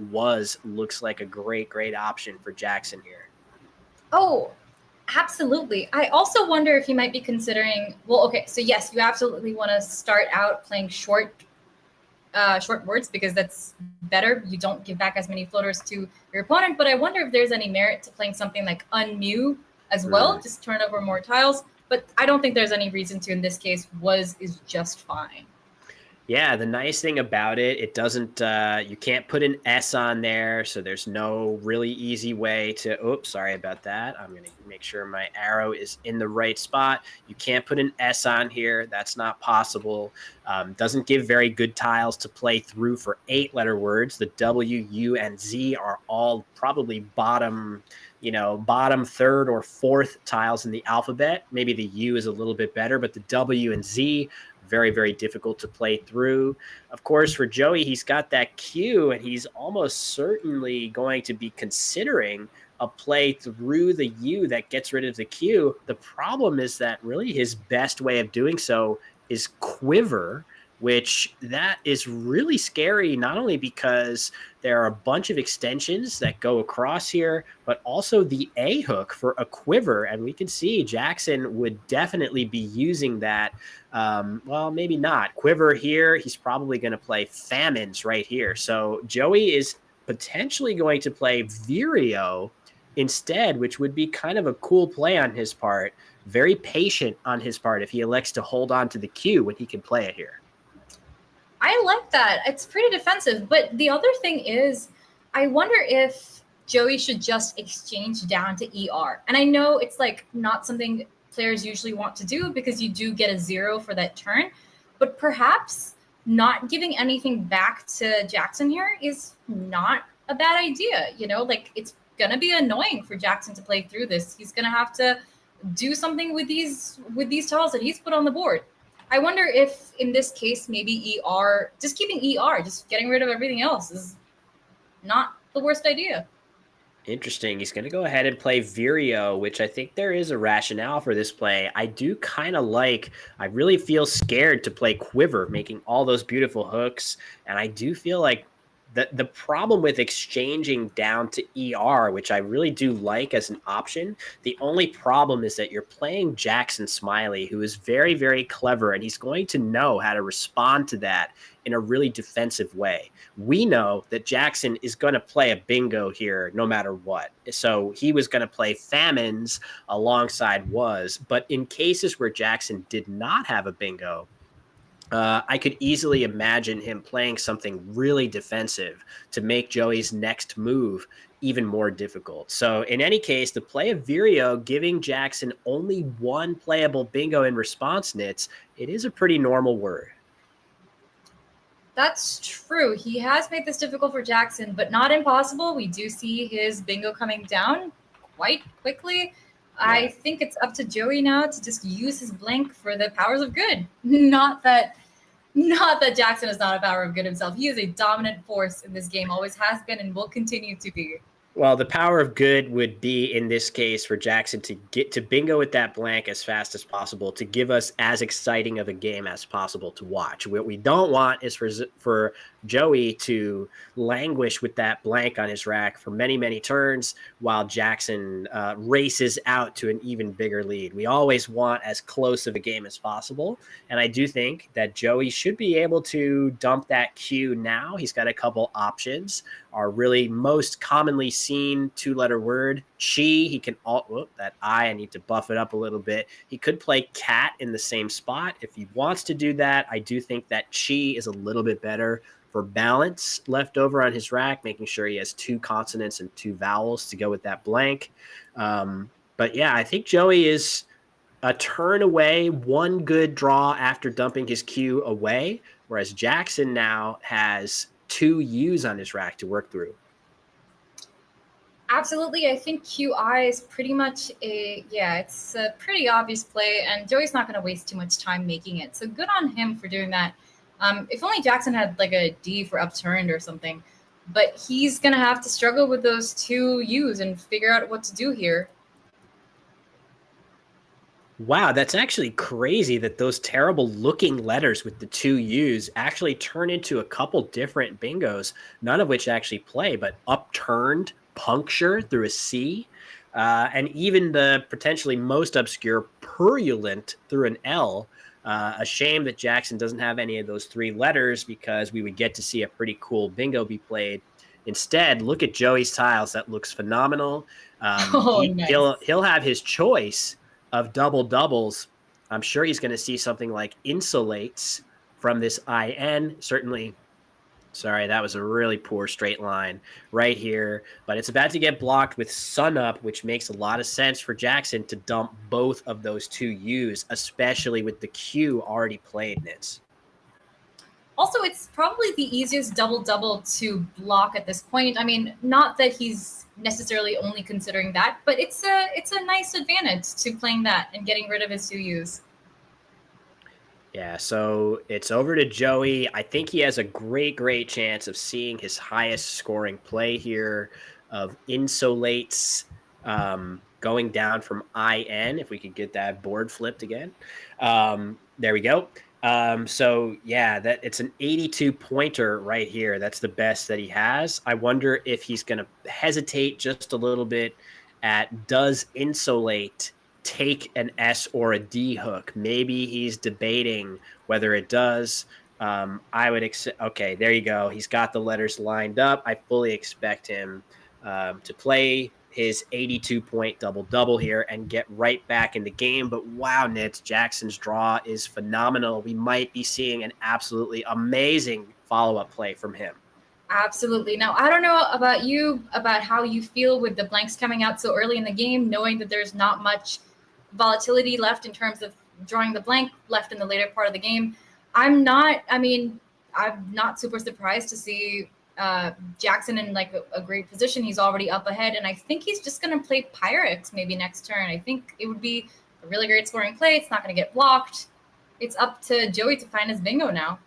looks like a great option for Jackson here. Oh, absolutely. I also wonder if he might be considering, well, okay, so yes, you absolutely want to start out playing short words because that's better. You don't give back as many floaters to your opponent, but I wonder if there's any merit to playing something like Unmew as well, just turn over more tiles. But I don't think there's any reason to in this case. Is just fine. Yeah, the nice thing about it, it doesn't, you can't put an S on there. So there's no really easy way to, oops, sorry about that. I'm going to make sure my arrow is in the right spot. You can't put an S on here. That's not possible. Doesn't give very good tiles to play through for 8-letter words. The W, U, and Z are all probably bottom third or fourth tiles in the alphabet. Maybe the U is a little bit better, but the W and Z, very, very difficult to play through. Of course, for Joey, he's got that Q, and he's almost certainly going to be considering a play through the U that gets rid of the Q. The problem is that really his best way of doing so is Quiver, which that is really scary, not only because there are a bunch of extensions that go across here, but also the A hook for a Quiver. And we can see Jackson would definitely be using that. Well, maybe not. Quiver here, he's probably going to play Famines right here. So Joey is potentially going to play Vireo instead, which would be kind of a cool play on his part. Very patient on his part if he elects to hold on to the Q when he can play it here. I like that. It's pretty defensive. But the other thing is, I wonder if Joey should just exchange down to ER. And I know it's like not something players usually want to do because you do get a 0 for that turn. But perhaps not giving anything back to Jackson here is not a bad idea. Like it's going to be annoying for Jackson to play through this. He's going to have to do something with these tiles that he's put on the board. I wonder if in this case, maybe ER, just keeping ER, just getting rid of everything else is not the worst idea. Interesting. He's going to go ahead and play Vireo, which I think there is a rationale for this play. I do kind of I really feel scared to play Quiver, making all those beautiful hooks. And I do feel like the problem with exchanging down to ER, which I really do like as an option, the only problem is that you're playing Jackson Smiley, who is very, very clever, and he's going to know how to respond to that in a really defensive way. We know that Jackson is going to play a bingo here no matter what. So he was going to play Famines alongside Was, but in cases where Jackson did not have a bingo, I could easily imagine him playing something really defensive to make Joey's next move even more difficult. So in any case, the play of Vireo giving Jackson only one playable bingo in response nits, it is a pretty normal word. That's true. He has made this difficult for Jackson, but not impossible. We do see his bingo coming down quite quickly. Yeah. I think it's up to Joey now to just use his blank for the powers of good. Not that Jackson is not a power of good himself. He is a dominant force in this game, always has been and will continue to be. Well, the power of good would be, in this case, for Jackson to get to bingo with that blank as fast as possible, to give us as exciting of a game as possible to watch. What we don't want is for Joey to languish with that blank on his rack for many, many turns while Jackson races out to an even bigger lead. We always want as close of a game as possible. And I do think that Joey should be able to dump that Q now. He's got a couple options. Our really most commonly seen 2-letter word, chi. He can that I need to buff it up a little bit. He could play cat in the same spot if he wants to do that. I do think that chi is a little bit better for balance left over on his rack, making sure he has 2 consonants and 2 vowels to go with that blank. But yeah, I think Joey is a turn away, one good draw after dumping his Q away, whereas Jackson now has 2 U's on his rack to work through. Absolutely. I think QI is pretty much it's a pretty obvious play, and Joey's not going to waste too much time making it. So good on him for doing that. If only Jackson had like a D for upturned or something, but he's going to have to struggle with those 2 U's and figure out what to do here. Wow, that's actually crazy that those terrible looking letters with the 2 U's actually turn into a couple different bingos, none of which actually play, but upturned, puncture through a C, and even the potentially most obscure purulent through an L. A shame that Jackson doesn't have any of those 3 letters, because we would get to see a pretty cool bingo be played. Instead, look at Joey's tiles. That looks phenomenal. Nice. He'll have his choice of double doubles. I'm sure he's going to see something like insulates from this IN. Certainly, sorry, that was a really poor straight line right here, but it's about to get blocked with sun up, which makes a lot of sense for Jackson to dump both of those two U's, especially with the Q already played, Nitz. Also, it's probably the easiest double-double to block at this point. I mean, not that he's necessarily only considering that, but it's a nice advantage to playing that and getting rid of his 2 U's. Yeah, so it's over to Joey. I think he has a great chance of seeing his highest scoring play here of Insolates going down from IN, if we could get that board flipped again. There we go. So yeah, that it's an 82 pointer right here. That's the best that he has. I wonder if he's going to hesitate just a little bit at does Insolate take an S or a D hook. Maybe he's debating whether it does. I would accept. Okay, there you go. He's got the letters lined up. I fully expect him to play his 82-point double-double here and get right back in the game. But wow, Nitz, Jackson's draw is phenomenal. We might be seeing an absolutely amazing follow-up play from him. Absolutely. Now, I don't know about you, about how you feel with the blanks coming out so early in the game, knowing that there's not much volatility left in terms of drawing the blank left in the later part of the game. I'm not super surprised to see Jackson in like a great position. He's already up ahead, and I think he's just going to play Pyrex maybe next turn. I think it would be a really great scoring play. It's not going to get blocked. It's up to Joey to find his bingo now.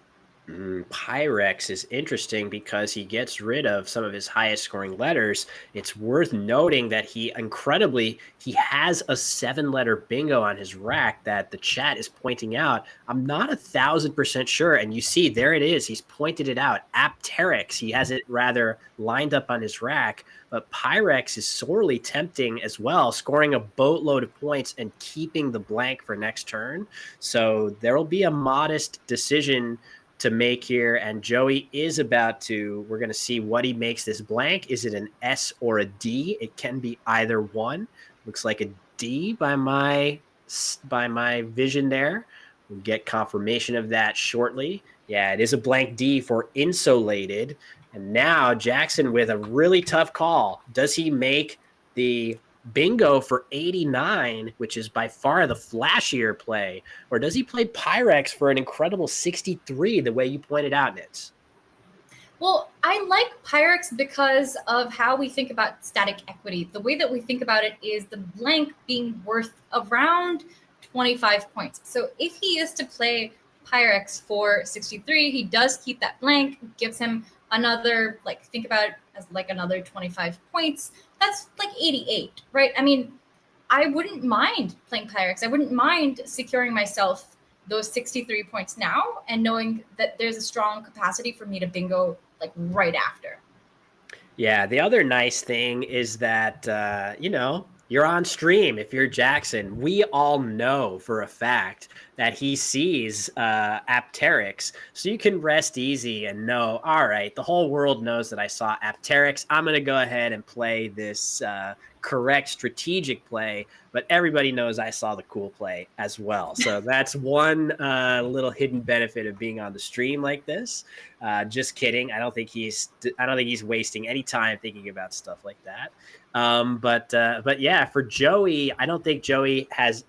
Pyrex is interesting because he gets rid of some of his highest scoring letters. It's worth noting that he has a 7-letter bingo on his rack that the chat is pointing out. I'm not 1,000% sure. And you see, there it is. He's pointed it out. Apteryx, he has it rather lined up on his rack, but Pyrex is sorely tempting as well, scoring a boatload of points and keeping the blank for next turn. So there'll be a modest decision to make here, and Joey is about to, we're going to see what he makes this blank. Is it an S or a D? It can be either one. Looks like a D by my vision there. We'll get confirmation of that shortly. Yeah, it is a blank D for Insolated. And now Jackson with a really tough call. Does he make the bingo for 89, which is by far the flashier play, or does he play Pyrex for an incredible 63, the way you pointed out, Nitz? Well, I like Pyrex because of how we think about static equity. The way that we think about it is the blank being worth around 25 points. So if he is to play Pyrex for 63, he does keep that blank, gives him another, like, think about it as like another 25 points. That's like 88, right? I mean, I wouldn't mind playing Pyrex. I wouldn't mind securing myself those 63 points now and knowing that there's a strong capacity for me to bingo like right after. Yeah, the other nice thing is that, you're on stream. If you're Jackson, we all know for a fact that he sees Apteryx. So you can rest easy and know, all right, the whole world knows that I saw Apteryx. I'm going to go ahead and play this correct strategic play, but everybody knows I saw the cool play as well. So that's one little hidden benefit of being on the stream like this. Just kidding. I don't think he's wasting any time thinking about stuff like that. But yeah, for Joey, I don't think Joey has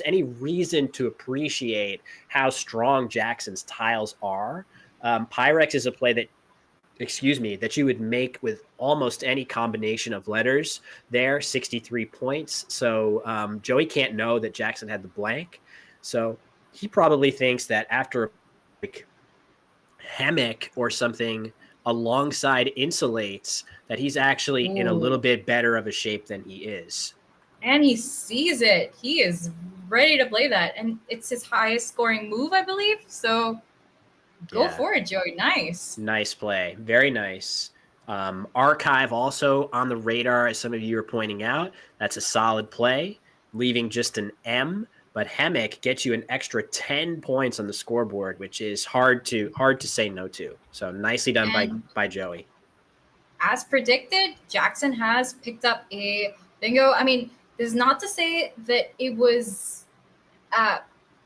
any reason to appreciate how strong Jackson's tiles are. Pyrex is a play that you would make with almost any combination of letters there, 63 points. So Joey can't know that Jackson had the blank. So he probably thinks that after like Hemic or something alongside Insolates, that he's actually in a little bit better of a shape than he is. And he sees it. He is ready to play that. And it's his highest scoring move, I believe. So go for it, Joey. Nice. Nice play. Very nice. Archive also on the radar, as some of you are pointing out. That's a solid play, leaving just an M. But Hemic gets you an extra 10 points on the scoreboard, which is hard to say no to. So nicely done by Joey. As predicted, Jackson has picked up a bingo. I mean, this is not to say that it was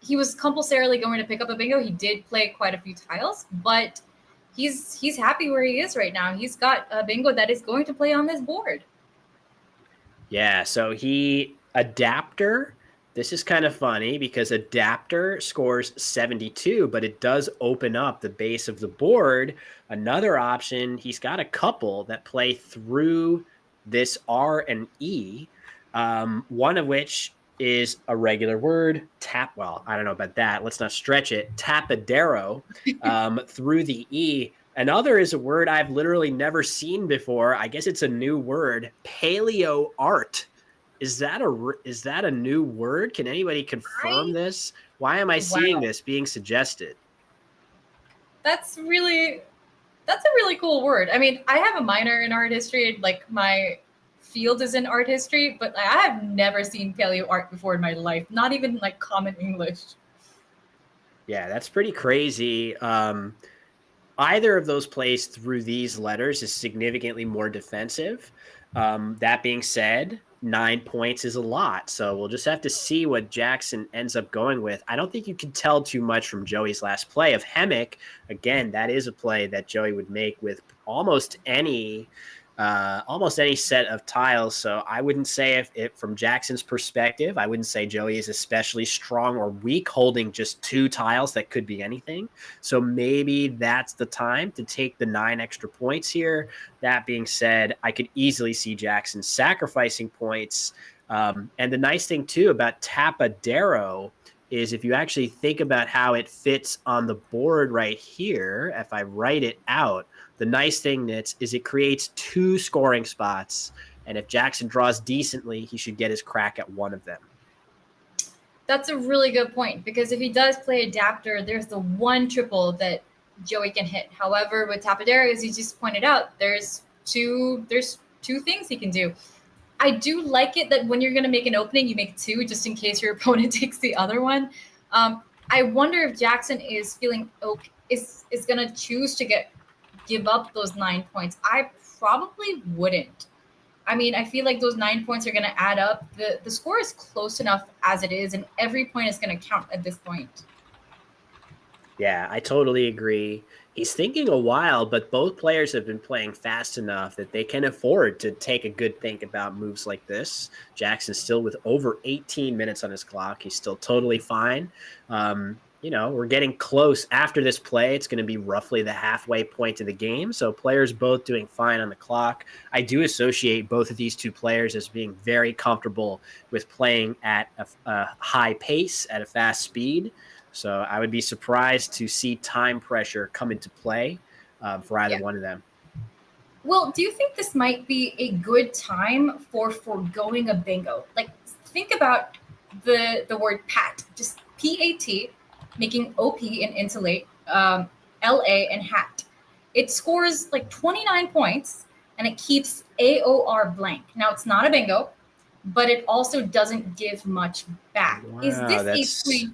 he was compulsorily going to pick up a bingo. He did play quite a few tiles, but he's happy where he is right now. He's got a bingo that is going to play on this board. Yeah, so Adapter, this is kind of funny because Adapter scores 72, but it does open up the base of the board. Another option, he's got a couple that play through this R and E, one of which is a regular word, well, I don't know about that. Let's not stretch it. Tapadero through the E. Another is a word I've literally never seen before. I guess it's a new word, paleo art. Is that a new word? Can anybody confirm this? Why am I seeing this being suggested? That's a really cool word. I mean, I have a minor in art history. Like my field is in art history, but I have never seen paleo art before in my life. Not even like common English. Yeah, that's pretty crazy. Either of those plays through these letters is significantly more defensive. That being said, 9 points is a lot. So we'll just have to see what Jackson ends up going with. I don't think you can tell too much from Joey's last play of Hemmick. Again, that is a play that Joey would make with almost any set of tiles. So I wouldn't say from Jackson's perspective, I wouldn't say Joey is especially strong or weak holding just 2 tiles that could be anything. So maybe that's the time to take the 9 extra points here. That being said, I could easily see Jackson sacrificing points. And the nice thing too about Tapadero is if you actually think about how it fits on the board right here, if I write it out, the nice thing, Nitz, is it creates 2 scoring spots. And if Jackson draws decently, he should get his crack at one of them. That's a really good point, because if he does play Adapter, there's the 1 triple that Joey can hit. However, with Tapadero, as you just pointed out, there's two things he can do. I do like it that when you're going to make an opening, you make 2 just in case your opponent takes the other one. I wonder if Jackson is feeling is going to choose to give up those 9 points. I probably wouldn't. I mean, I feel like those 9 points are going to add up. The score is close enough as it is, and every point is going to count at this point. Yeah, I totally agree. He's thinking a while, but both players have been playing fast enough that they can afford to take a good think about moves like this. Jackson's still with over 18 minutes on his clock. He's still totally fine. We're getting close. After this play, it's going to be roughly the halfway point of the game. So players both doing fine on the clock. I do associate both of these 2 players as being very comfortable with playing at a high pace, at a fast speed. So I would be surprised to see time pressure come into play for either one of them. Well, do you think this might be a good time for foregoing a bingo? Like, think about the word pat, just P-A-T, making OP and insulate, LA and hat. It scores like 29 points and it keeps AOR blank. Now, it's not a bingo, but it also doesn't give much back. Wow, Is this a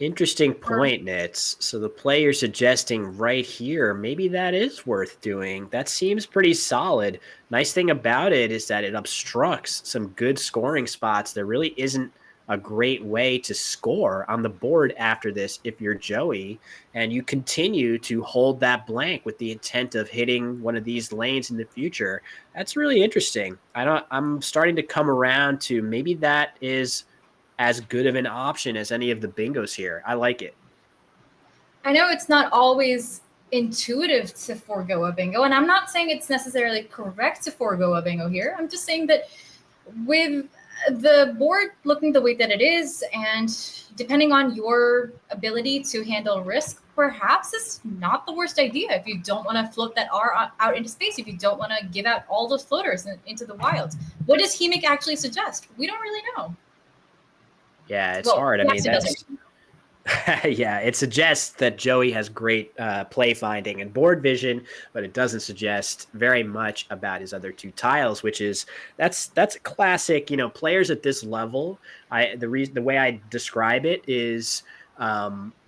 interesting point, Nitz. So the play you're suggesting right here, maybe that is worth doing. That seems pretty solid. Nice thing about it is that it obstructs some good scoring spots. There really isn't a great way to score on the board after this if you're Joey, and you continue to hold that blank with the intent of hitting one of these lanes in the future. That's really interesting. I'm starting to come around to maybe that is as good of an option as any of the bingos here. I like it. I know it's not always intuitive to forego a bingo, and I'm not saying it's necessarily correct to forego a bingo here. I'm just saying that with the board looking the way that it is, and depending on your ability to handle risk, perhaps it's not the worst idea if you don't want to float that R out into space, if you don't want to give out all those floaters into the wilds. What does Hemmick actually suggest? We don't really know. Yeah, it's hard. I mean, that's yeah, it suggests that Joey has great play finding and board vision, but it doesn't suggest very much about his other 2 tiles, which is that's a classic. Players at this level, the way I describe it is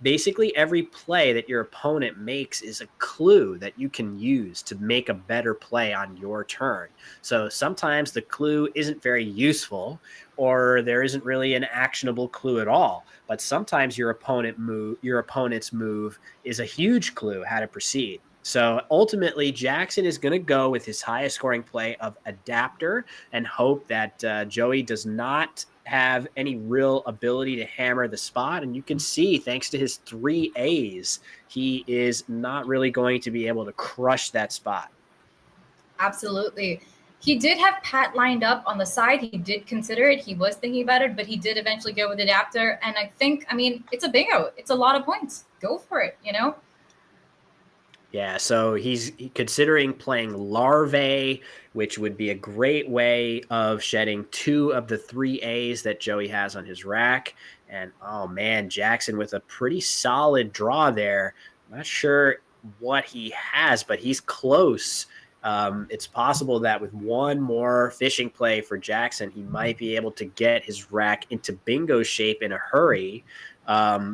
Basically every play that your opponent makes is a clue that you can use to make a better play on your turn. So sometimes the clue isn't very useful, or there isn't really an actionable clue at all. But sometimes your opponent's move is a huge clue how to proceed. So ultimately, Jackson is going to go with his highest scoring play of Adapter and hope that Joey does not have any real ability to hammer the spot. And you can see, thanks to his 3 A's, he is not really going to be able to crush that spot. Absolutely. He did have Pat lined up on the side. He did consider it. He was thinking about it, but he did eventually go with Adapter. And I think, I mean, it's a bingo. It's a lot of points. Go for it, you know? Yeah, so he's considering playing Larvae, which would be a great way of shedding 2 of the 3 A's that Joey has on his rack. And, oh, man, Jackson with a pretty solid draw there. I'm not sure what he has, but he's close. It's possible that with one more fishing play for Jackson, he might be able to get his rack into bingo shape in a hurry.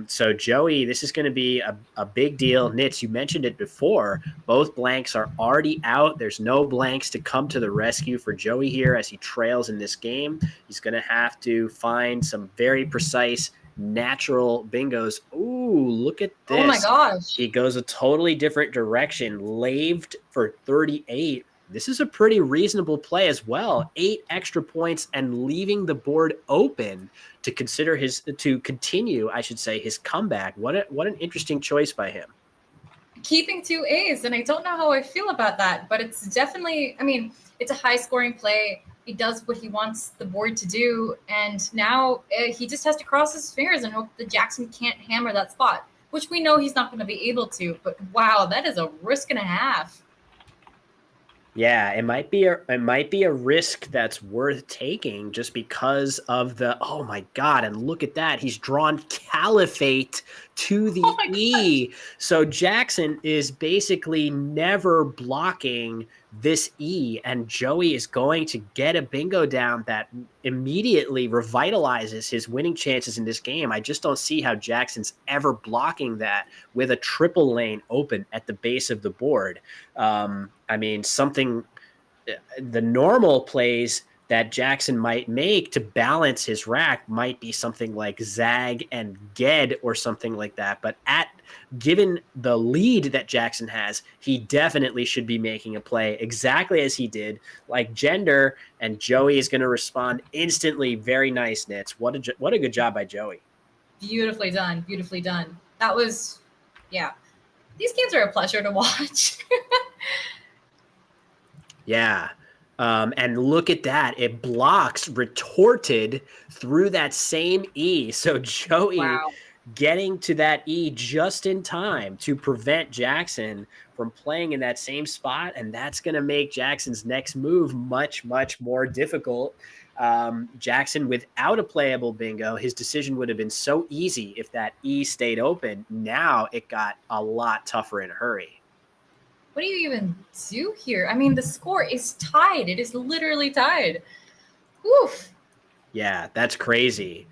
So Joey, this is going to be a big deal. Nitz, you mentioned it before. Both blanks are already out. There's no blanks to come to the rescue for Joey here as he trails in this game. He's going to have to find some very precise natural bingos. Ooh, look at this. Oh my gosh. He goes a totally different direction. Laved for 38. This is a pretty reasonable play as well. 8 extra points and leaving the board open to continue, I should say, his comeback. What an interesting choice by him. Keeping 2 A's, and I don't know how I feel about that, but it's definitely, I mean, it's a high scoring play. He does what he wants the board to do, and now he just has to cross his fingers and hope that Jackson can't hammer that spot, which we know he's not going to be able to. But wow, that is a risk and a half. Yeah, it might be a risk that's worth taking just because of the, oh my God, and look at that. He's drawn Caliphate to the E. So Jackson is basically never blocking this E, and Joey is going to get a bingo down that immediately revitalizes his winning chances in this game. I just don't see how Jackson's ever blocking that with a triple lane open at the base of the board. I mean, the normal plays that Jackson might make to balance his rack might be something like Zag and Ged or something like that. But given the lead that Jackson has, he definitely should be making a play exactly as he did, like Gender, and Joey is going to respond instantly. Very nice, Nitz. What a good job by Joey. Beautifully done. Beautifully done. That was, yeah. These games are a pleasure to watch. Yeah. And look at that. It blocks retorted through that same E. So Joey getting to that E just in time to prevent Jackson from playing in that same spot. And that's going to make Jackson's next move much, much more difficult. Jackson, without a playable bingo, his decision would have been so easy if that E stayed open. Now it got a lot tougher in a hurry. What do you even do here? I mean, the score is tied. It is literally tied. Oof. Yeah, that's crazy.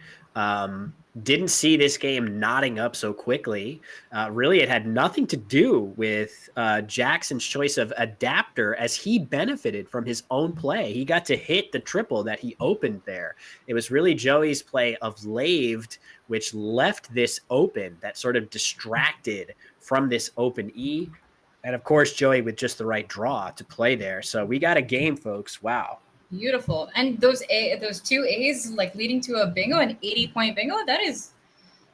Didn't see this game knotting up so quickly. Really, it had nothing to do with Jackson's choice of Adapter, as he benefited from his own play. He got to hit the triple that he opened there. It was really Joey's play of Laved, which left this open, that sort of distracted from this open E. And of course, Joey with just the right draw to play there. So we got a game, folks. Wow. Beautiful. And those 2 A's like leading to a bingo, an 80-point bingo, that is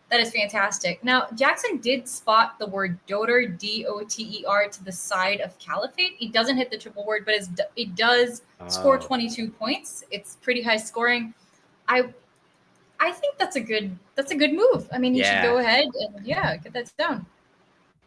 fantastic. Now, Jackson did spot the word Doter, D-O-T-E-R, to the side of Caliphate. He doesn't hit the triple word, but it does score 22 points. It's pretty high scoring. I think that's a good move. I mean, he should go ahead and get that down.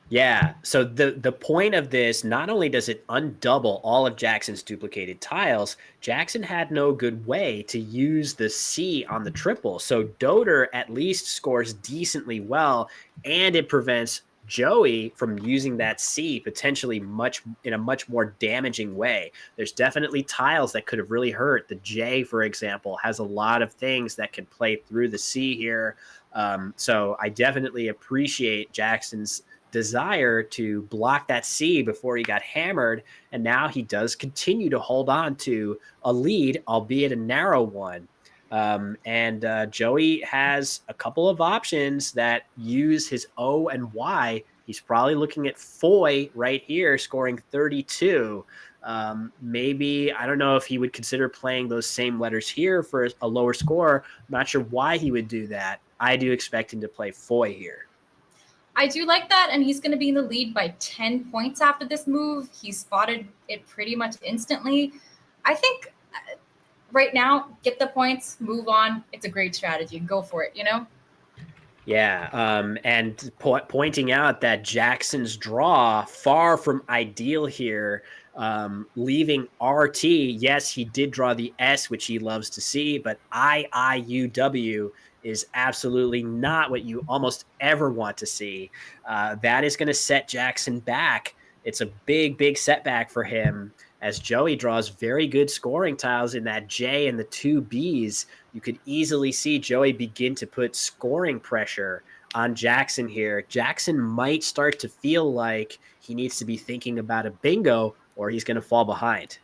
Yeah, so the point of this, not only does it undouble all of Jackson's duplicated tiles, Jackson had no good way to use the C on the triple. So Doter at least scores decently well, and it prevents Joey from using that C potentially in a much more damaging way. There's definitely tiles that could have really hurt. The J, for example, has a lot of things that can play through the C here. So I definitely appreciate Jackson's desire to block that C before he got hammered. And now he does continue to hold on to a lead, albeit a narrow one. Joey has a couple of options that use his O and Y. He's probably looking at Foy right here, scoring 32. Maybe, I don't know if he would consider playing those same letters here for a lower score. I'm not sure why he would do that. I do expect him to play Foy here. I do like that, and he's going to be in the lead by 10 points after this move. He spotted it pretty much instantly. I think right now, get the points, move on. It's a great strategy. Go for it, you know? Yeah, and pointing out that Jackson's draw, far from ideal here, leaving RT. Yes, he did draw the S, which he loves to see, but IIUW is absolutely not what you almost ever want to see. That is going to set Jackson back. It's a big, big setback for him as Joey draws very good scoring tiles in that J and the 2 Bs. You could easily see Joey begin to put scoring pressure on Jackson here. Jackson might start to feel like he needs to be thinking about a bingo or he's going to fall behind.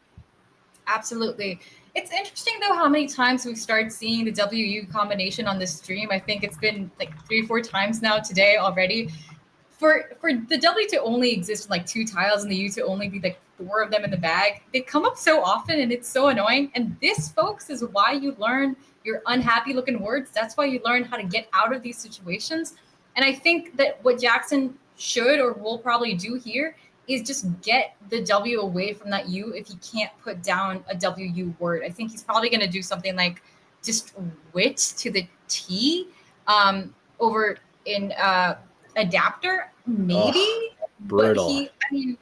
Absolutely. It's interesting, though, how many times we've started seeing the WU combination on this stream. I think it's been like 3 or 4 times now today already. For the W to only exist like 2 tiles and the U to only be like 4 of them in the bag, they come up so often and it's so annoying. And this, folks, is why you learn your unhappy looking words. That's why you learn how to get out of these situations. And I think that what Jackson should or will probably do here is just get the W away from that U if he can't put down a WU word. I think he's probably going to do something like just wit to the T over in adapter, maybe. Brutal. But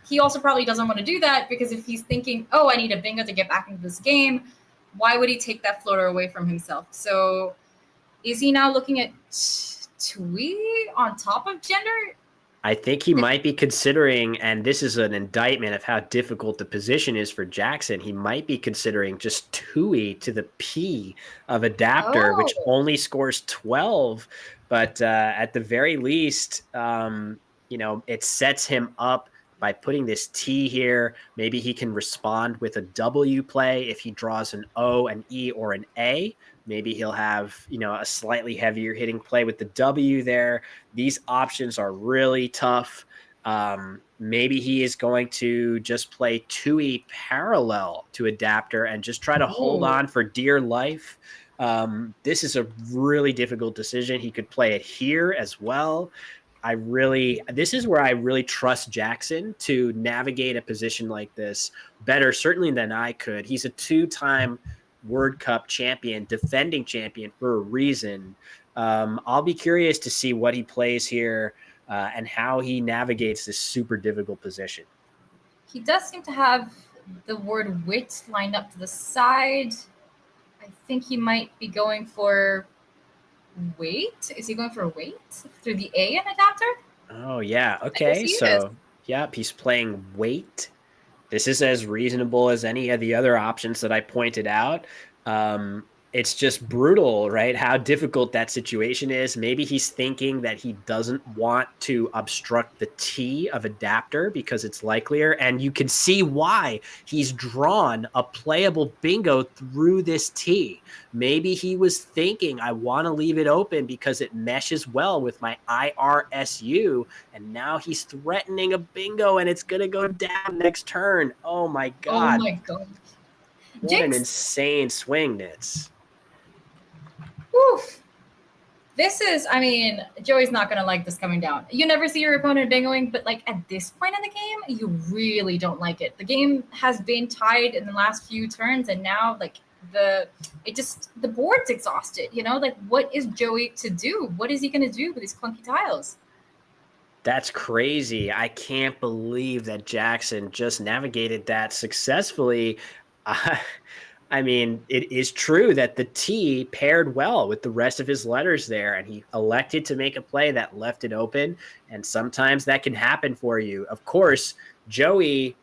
he also probably doesn't want to do that because if he's thinking, oh, I need a bingo to get back into this game, why would he take that floater away from himself? So is he now looking at Twee on top of gender? I think he might be considering, and this is an indictment of how difficult the position is for Jackson, he might be considering just Tui to the P of adapter, which only scores 12. But at the very least, it sets him up by putting this T here. Maybe he can respond with a W play if he draws an O, an E, or an A. Maybe he'll have, a slightly heavier hitting play with the W there. These options are really tough. Maybe he is going to just play Tui parallel to adapter and just try to hold on for dear life. This is a really difficult decision. He could play it here as well. This is where I really trust Jackson to navigate a position like this better, certainly than I could. He's a 2-time World Cup champion, defending champion for a reason. I'll be curious to see what he plays here and how he navigates this super difficult position. He does seem to have the word wit lined up to the side. I think he might be going for wait. Is he going for wait through the A in adapter? Oh, yeah. Okay. So, yep, he's playing wait. This is as reasonable as any of the other options that I pointed out. It's just brutal, right? How difficult that situation is. Maybe he's thinking that he doesn't want to obstruct the T of adapter because it's likelier. And you can see why he's drawn a playable bingo through this T. Maybe he was thinking, I want to leave it open because it meshes well with my IRSU. And now he's threatening a bingo and it's going to go down next turn. Oh my God. Oh my God. What an insane swing, Nitz. Oof. This is, Joey's not going to like this coming down. You never see your opponent bingoing, but at this point in the game, you really don't like it. The game has been tied in the last few turns, and now the board's exhausted. What is Joey to do? What is he going to do with these clunky tiles? That's crazy. I can't believe that Jackson just navigated that successfully. It is true that the T paired well with the rest of his letters there, and he elected to make a play that left it open, and sometimes that can happen for you. Of course, Joey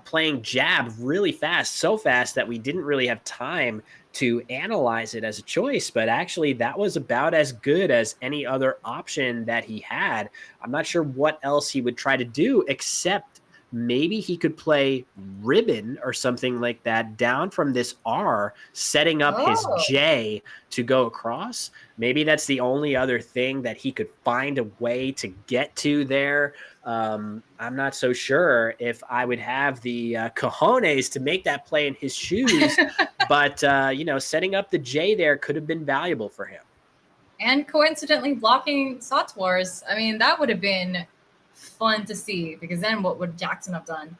playing jab really fast, so fast that we didn't really have time to analyze it as a choice, but actually that was about as good as any other option that he had. I'm not sure what else he would try to do, except maybe he could play ribbon or something like that down from this R, setting up his J to go across. Maybe that's the only other thing that he could find a way to get to there. I'm not so sure if I would have the cojones to make that play in his shoes, but setting up the J there could have been valuable for him. And coincidentally blocking Sots Wars. I mean, that would have been fun to see, because then what would Jackson have done?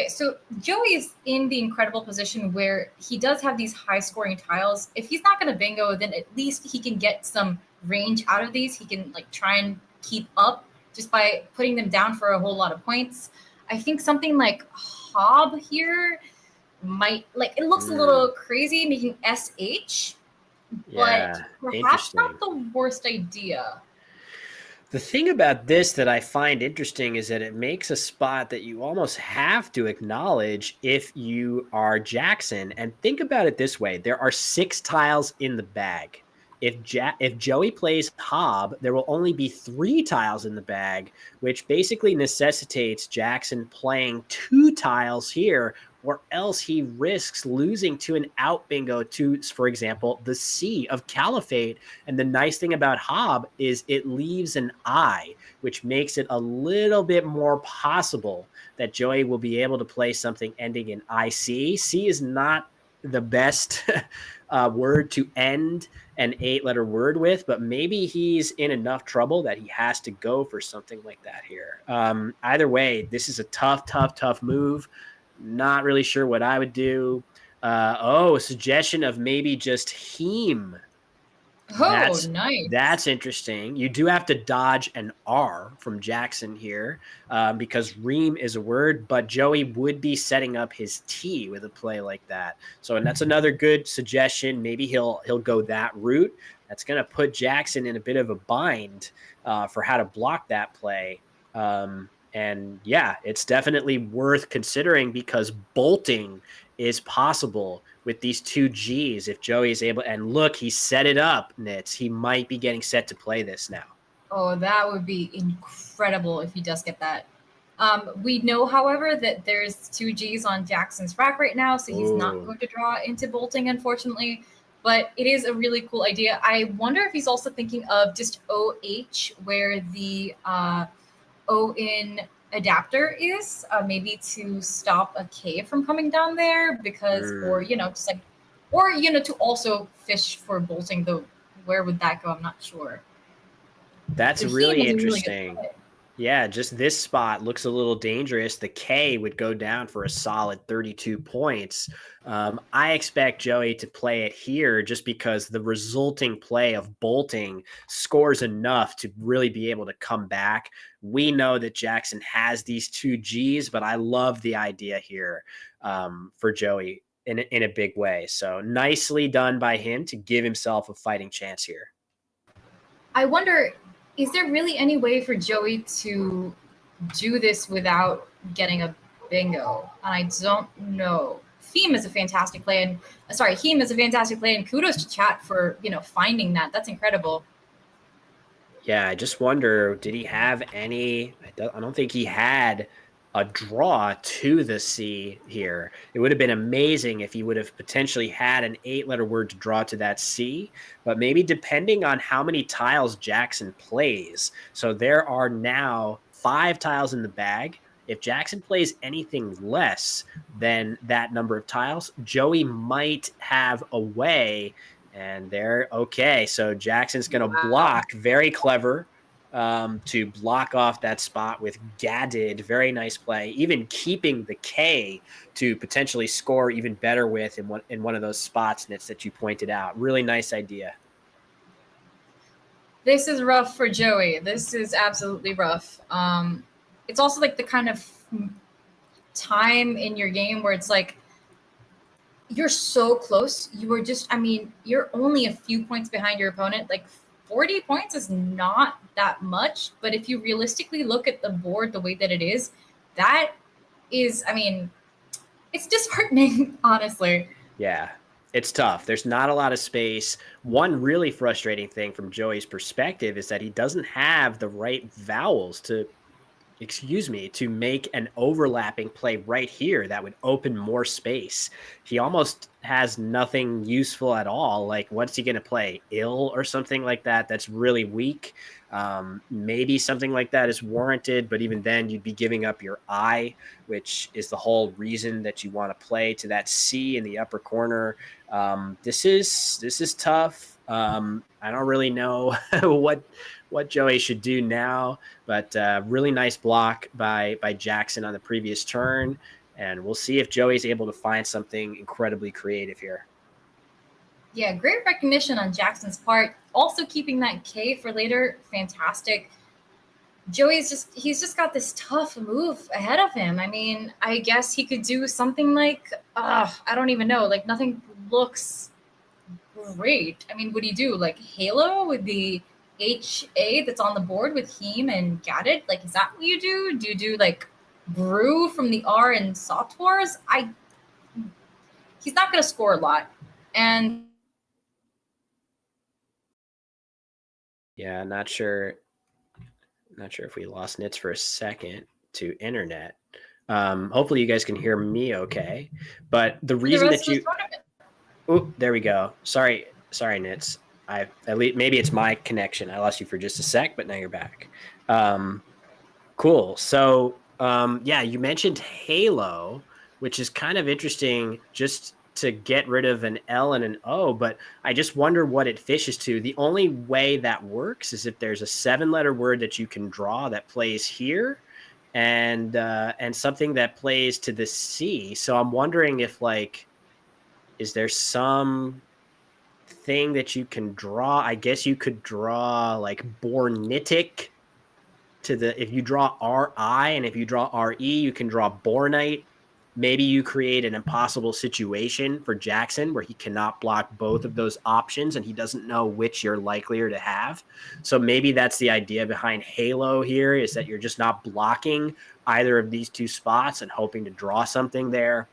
So Joey is in the incredible position where he does have these high scoring tiles. If he's not going to bingo, then at least he can get some range out of these. He can try and keep up just by putting them down for a whole lot of points. I think something like Hob here might, it looks a little crazy making SH, but perhaps not the worst idea. The thing about this that I find interesting is that it makes a spot that you almost have to acknowledge if you are Jackson. And think about it this way. There are 6 tiles in the bag. If Joey plays Hob, there will only be 3 tiles in the bag, which basically necessitates Jackson playing 2 tiles here, or else he risks losing to an out bingo to, for example, the C of Caliphate. And the nice thing about Hob is it leaves an I, which makes it a little bit more possible that Joey will be able to play something ending in IC. C is not the best word to end an 8-letter word with, but maybe he's in enough trouble that he has to go for something like that here. Either way, this is a tough move. Not really sure what I would do. A suggestion of maybe just Heem. Nice. That's interesting. You do have to dodge an R from Jackson here because Reem is a word, but Joey would be setting up his T with a play like that. So, and that's another good suggestion. Maybe he'll go that route. That's going to put Jackson in a bit of a bind for how to block that play. And yeah, it's definitely worth considering because bolting is possible with these 2 Gs if Joey is able. And look, he set it up, Nitz. He might be getting set to play this now. Oh, that would be incredible if he does get that. We know, however, that there's 2 Gs on Jackson's rack right now, so he's not going to draw into bolting, unfortunately. But it is a really cool idea. I wonder if he's also thinking of just OH, where the O in adapter is maybe to stop a K from coming down there because or to also fish for bolting, though where would that go? I'm not sure. That's really interesting. Yeah, just this spot looks a little dangerous. The K would go down for a solid 32 points. I expect Joey to play it here just because the resulting play of bolting scores enough to really be able to come back. We know that Jackson has these 2 Gs, but I love the idea here for Joey in a big way. So nicely done by him to give himself a fighting chance here. I wonder, is there really any way for Joey to do this without getting a bingo? And I don't know. Heem is a fantastic play, and kudos to chat for finding that. That's incredible. Yeah, I just wonder, did he have any? I don't think he had a draw to the C here. It would have been amazing if he would have potentially had an 8-letter word to draw to that C, but maybe depending on how many tiles Jackson plays. So there are now 5 tiles in the bag. If Jackson plays anything less than that number of tiles, Joey might have a way, and so Jackson's going to block. Very clever. To block off that spot with Gadded. Very nice play. Even keeping the K to potentially score even better with in one of those spots, Nitz, that you pointed out. Really nice idea. This is rough for Joey. This is absolutely rough. It's also like the kind of time in your game where it's like you're so close. You are just, you're only a few points behind your opponent. Like 40 points is not that much, but if you realistically look at the board the way that it is, that is, I mean, it's disheartening, honestly. Yeah, it's tough. There's not a lot of space. One really frustrating thing from Joey's perspective is that he doesn't have the right vowels to make an overlapping play right here that would open more space. He almost has nothing useful at all. Like, what's he going to play? Ill or something like that? That's really weak. Maybe something like that is warranted, but even then you'd be giving up your I, which is the whole reason that you want to play to that C in the upper corner. This is tough. I don't really know what Joey should do now, but really nice block by Jackson on the previous turn. And we'll see if Joey's able to find something incredibly creative here. Yeah, great recognition on Jackson's part. Also keeping that K for later, fantastic. He's just got this tough move ahead of him. I mean, I guess he could do something like, I don't even know, like nothing looks great. I mean, would he do like Halo with the HA that's on the board with Heem and Gadded? Like, is that what you do? Do you do like Brew from the R and Soft Wars? He's not going to score a lot. And yeah, not sure if we lost Nitz for a second to internet. Hopefully you guys can hear me okay. But the reason that you... Oh, there we go. Sorry, Nitz. Maybe it's my connection. I lost you for just a sec, but now you're back. Cool. So, yeah, you mentioned Halo, which is kind of interesting just to get rid of an L and an O, but I just wonder what it fishes to. The only way that works is if there's a 7-letter word that you can draw that plays here and something that plays to the C. So I'm wondering if, like, is there some thing that you can draw? I guess you could draw like Bornitic if you draw RI, and if you draw RE, you can draw Bornite. Maybe you create an impossible situation for Jackson where he cannot block both of those options and he doesn't know which you're likelier to have. So maybe that's the idea behind Halo here, is that you're just not blocking either of these two spots and hoping to draw something there.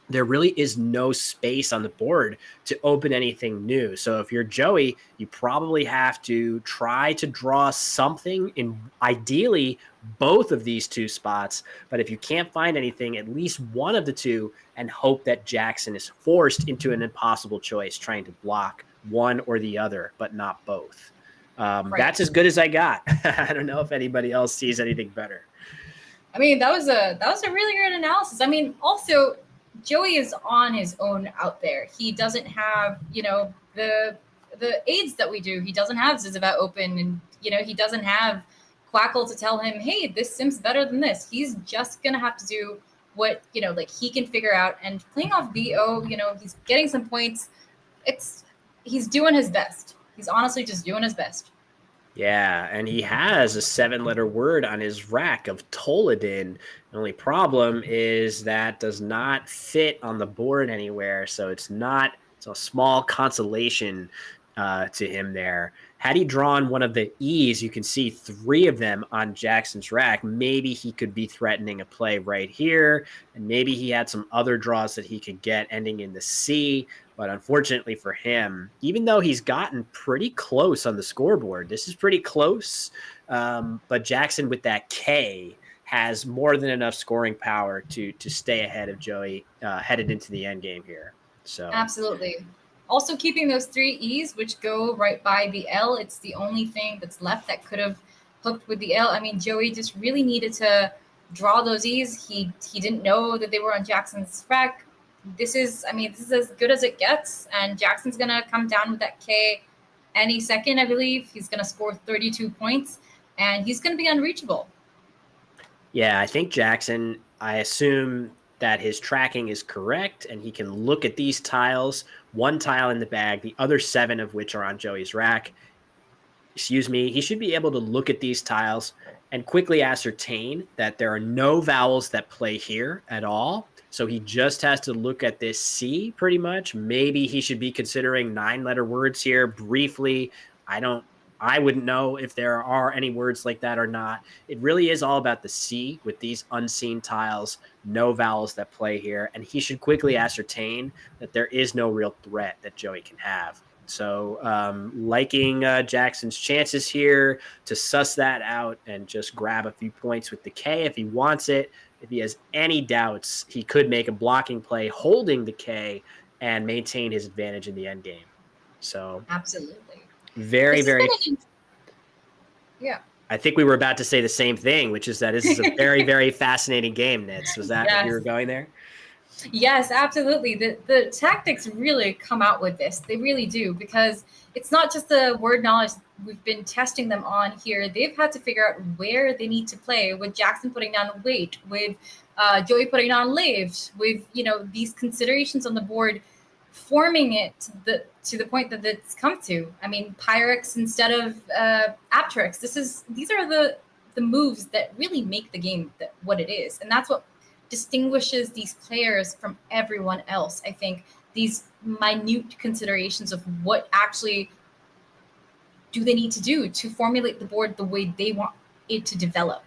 There really is no space on the board to open anything new. So if you're Joey, you probably have to try to draw something in ideally both of these two spots. But if you can't find anything, at least one of the two, and hope that Jackson is forced into an impossible choice, trying to block one or the other, but not both. Right. That's as good as I got. I don't know if anybody else sees anything better. I mean, that was a really good analysis. I mean, also, Joey is on his own out there. He doesn't have, the aids that we do. He doesn't have Zizavat open, and, he doesn't have Quackle to tell him, hey, this sim's better than this. He's just going to have to do what, he can figure out. And playing off BO, he's getting some points. He's doing his best. He's honestly just doing his best. Yeah, and he has a 7-letter word on his rack of Toladin. The only problem is that does not fit on the board anywhere, so it's a small consolation to him there. Had he drawn one of the E's, you can see 3 of them on Jackson's rack. Maybe he could be threatening a play right here, and maybe he had some other draws that he could get ending in the C. But unfortunately for him, even though he's gotten pretty close on the scoreboard, this is pretty close. But Jackson with that K has more than enough scoring power to stay ahead of Joey headed into the end game here. So absolutely. Also keeping those 3 E's, which go right by the L. It's the only thing that's left that could have hooked with the L. I mean, Joey just really needed to draw those E's. He didn't know that they were on Jackson's rack. This is as good as it gets. And Jackson's going to come down with that K any second, I believe. He's going to score 32 points, and he's going to be unreachable. Yeah, I think Jackson, I assume that his tracking is correct, and he can look at these tiles, 1 tile in the bag, the other 7 of which are on Joey's rack. He should be able to look at these tiles and quickly ascertain that there are no vowels that play here at all. So he just has to look at this C pretty much. Maybe he should be considering 9-letter words here briefly. I don't I wouldn't know if there are any words like that or not. It really is all about the C with these unseen tiles, no vowels that play here. And he should quickly ascertain that there is no real threat that Joey can have. So liking Jackson's chances here to suss that out and just grab a few points with the K if he wants it. If he has any doubts, he could make a blocking play holding the K and maintain his advantage in the end game. So Absolutely. very, very. Yeah. I think we were about to say the same thing, which is that this is a very, very fascinating game, Nitz. Was that what you were going there? Yes, absolutely. The tactics really come out with this. They really do, because it's not just the word knowledge we've been testing them on here. They've had to figure out where they need to play, with Jackson putting down weight, with Joey putting down lives, with these considerations on the board, forming it to the point that it's come to. I mean, Pyrex instead of Apteryx. These are the moves that really make the game what it is, and that's what distinguishes these players from everyone else. I think these minute considerations of what actually do they need to do to formulate the board the way they want it to develop.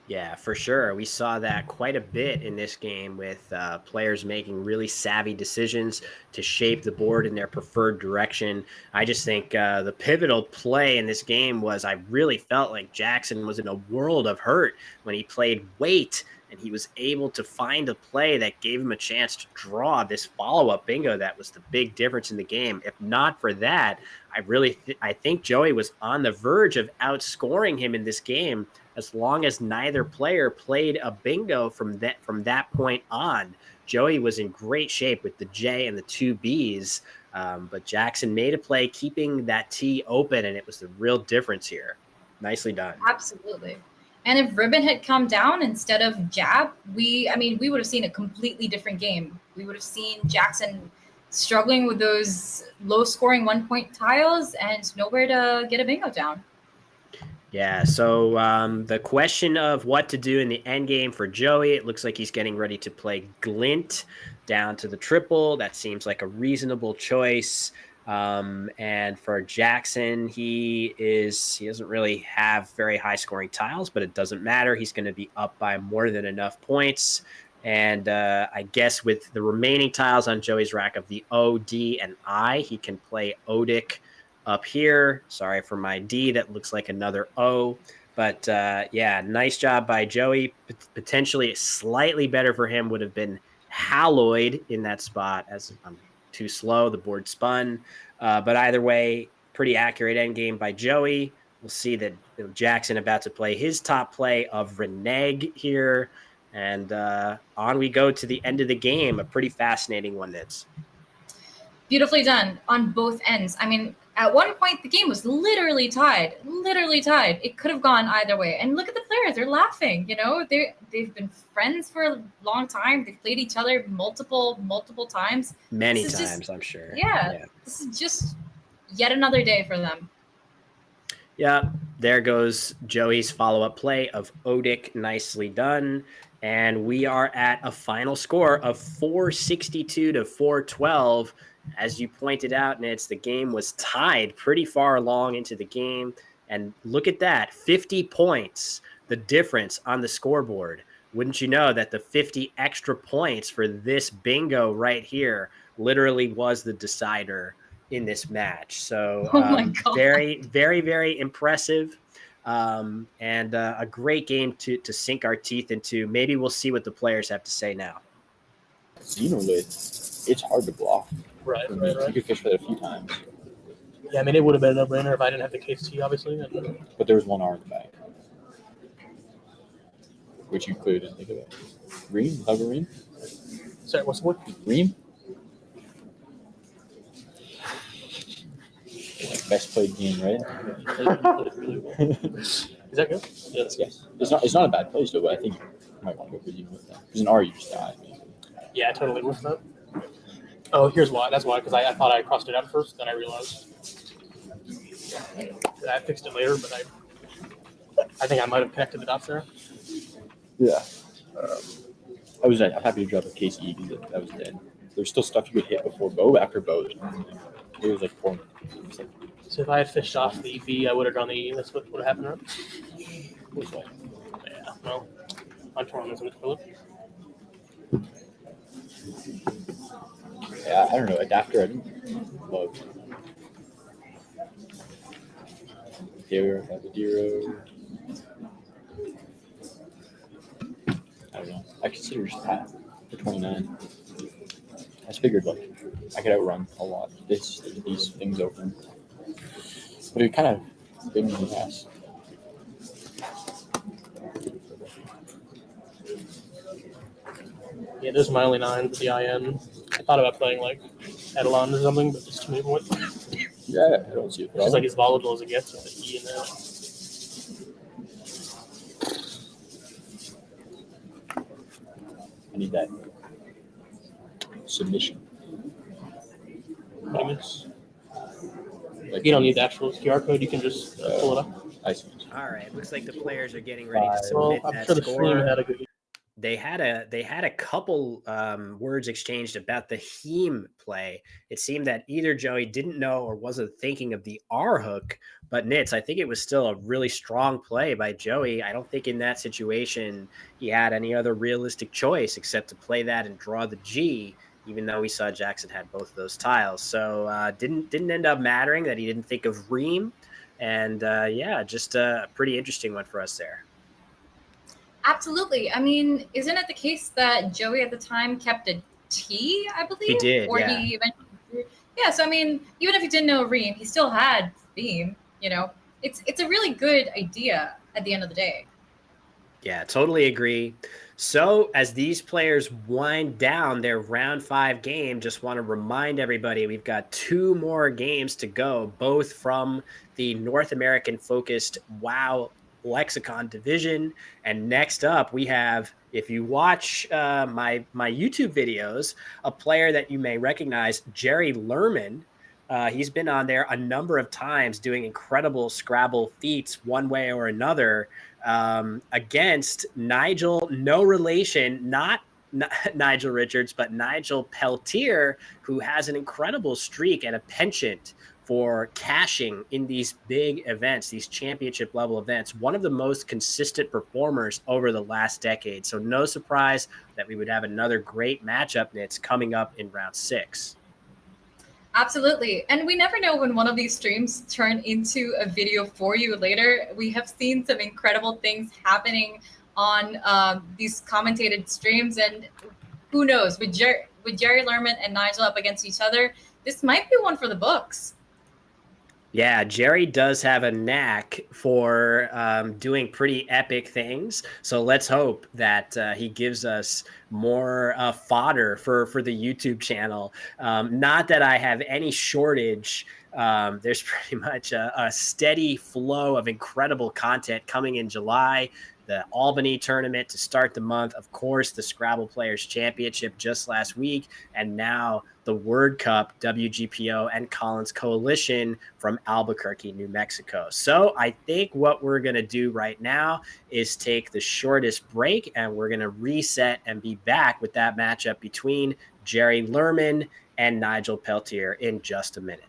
Yeah, for sure. We saw that quite a bit in this game with players making really savvy decisions to shape the board in their preferred direction. I just think the pivotal play in this game was, I really felt like Jackson was in a world of hurt when he played weight, and he was able to find a play that gave him a chance to draw this follow-up bingo. That was the big difference in the game. If not for that, I think Joey was on the verge of outscoring him in this game, as long as neither player played a bingo from that point on. Joey was in great shape with the J and the 2 Bs, but Jackson made a play keeping that T open, and it was the real difference here. Nicely done. Absolutely. And if Ribbon had come down instead of Jab, we would have seen a completely different game. We would have seen Jackson struggling with those low-scoring 1-point tiles and nowhere to get a bingo down. Yeah, so the question of what to do in the end game for Joey, it looks like he's getting ready to play Glint down to the triple. That seems like a reasonable choice. And for Jackson, he doesn't really have very high scoring tiles, but it doesn't matter. He's going to be up by more than enough points. And I guess with the remaining tiles on Joey's rack of the O, D, and I, he can play Odic up here. Sorry for my D. That looks like another O. But yeah, nice job by Joey. Potentially slightly better for him would have been Haloid in that spot, as I'm too slow. The board spun. But either way, pretty accurate end game by Joey. We'll see that Jackson about to play his top play of Reneg here. And on we go to the end of the game. A pretty fascinating one, Nitz. Beautifully done on both ends. I mean, at one point, the game was literally tied. It could have gone either way. And look at the players. They're laughing. They've been friends for a long time. They've played each other multiple times. Many times, I'm sure. Yeah. This is just yet another day for them. Yeah, there goes Joey's follow-up play of Odic. Nicely done. And we are at a final score of 462 to 412. As you pointed out, Nitz, the game was tied pretty far along into the game. And look at that, 50 points, the difference on the scoreboard. Wouldn't you know that the 50 extra points for this bingo right here literally was the decider in this match. So very, very, very impressive. And a great game to sink our teeth into. Maybe we'll see what the players have to say now. Xenolith, it's hard to block. Right. You could fish with it a few times. Yeah, I mean, it would have been a no-brainer if I didn't have the KT, obviously. But there was one R in the back, which you clearly didn't think of it. Reem? Have a Reem? Sorry, what's the word? Reem? Best played game, right? Is that good? Yes. It's not a bad place, though, but I think you might want to go for Reem with that. Because an R, you just die. Yeah, totally worth that. Oh, here's why. That's why, because I thought I crossed it out first, then I realized. I fixed it later, but I think I might have connected the dots there. Yeah. I'm happy to drop a case E because that was dead. There's still stuff you could hit before bow, but after bow, it was like 4 minutes. It was like So if I had fished off the B, I would have drawn the E. That's what would have happened, right? Which way? Yeah, well, on tournaments in Philip. Yeah, I don't know. Adapter, I didn't love. Abadiro. I don't know. I consider just Pat for 29. I just figured like I could outrun a lot. These things open, but it kind of bit me in the ass. Yeah, those are my only 9s with the IN. I thought about playing like Edelon or something, but there's too many points. Yeah, I don't see it. It's just like as volatile as it gets with the E in there. I need that submission. What do you miss? Like You don't need the actual QR code. You can just pull it up. I see. All right, looks like the players are getting ready to Well, submit I'm that sure the score. stream had a good. They had a couple words exchanged about the Heem play. It seemed that either Joey didn't know or wasn't thinking of the R hook, but Nitz, I think it was still a really strong play by Joey. I don't think in that situation he had any other realistic choice except to play that and draw the G, even though we saw Jackson had both of those tiles. So didn't end up mattering that he didn't think of Ream. And yeah, just a pretty interesting one for us there. Absolutely. I mean, isn't it the case that Joey at the time kept a T, I believe? He did, or yeah. he eventually, yeah. So I mean, even if he didn't know Ream, he still had Beam. You know, it's a really good idea at the end of the day. Yeah, totally agree. So as these players wind down their round 5 game, just want to remind everybody we've got 2 more games to go, both from the North American focused WoW Lexicon division. And next up we have, if you watch my YouTube videos, a player that you may recognize, Jerry Lerman. He's been on there a number of times doing incredible Scrabble feats one way or another against Nigel, no relation, not Nigel Richards, but Nigel Peltier, who has an incredible streak and a penchant for cashing in these big events, these championship level events, one of the most consistent performers over the last decade. So no surprise that we would have another great matchup that's coming up in round 6. Absolutely. And we never know when one of these streams turn into a video for you later. We have seen some incredible things happening on these commentated streams. And who knows, with Jerry Lerman and Nigel up against each other, this might be one for the books. Yeah, Jerry does have a knack for doing pretty epic things. So let's hope that he gives us more fodder for the YouTube channel. Not that I have any shortage. There's pretty much a steady flow of incredible content coming in July. The Albany tournament to start the month, of course, the Scrabble Players Championship just last week, and now the Word Cup, WGPO, and Collins Coalition from Albuquerque, New Mexico. So I think what we're going to do right now is take the shortest break, and we're going to reset and be back with that matchup between Jerry Lerman and Nigel Peltier in just a minute.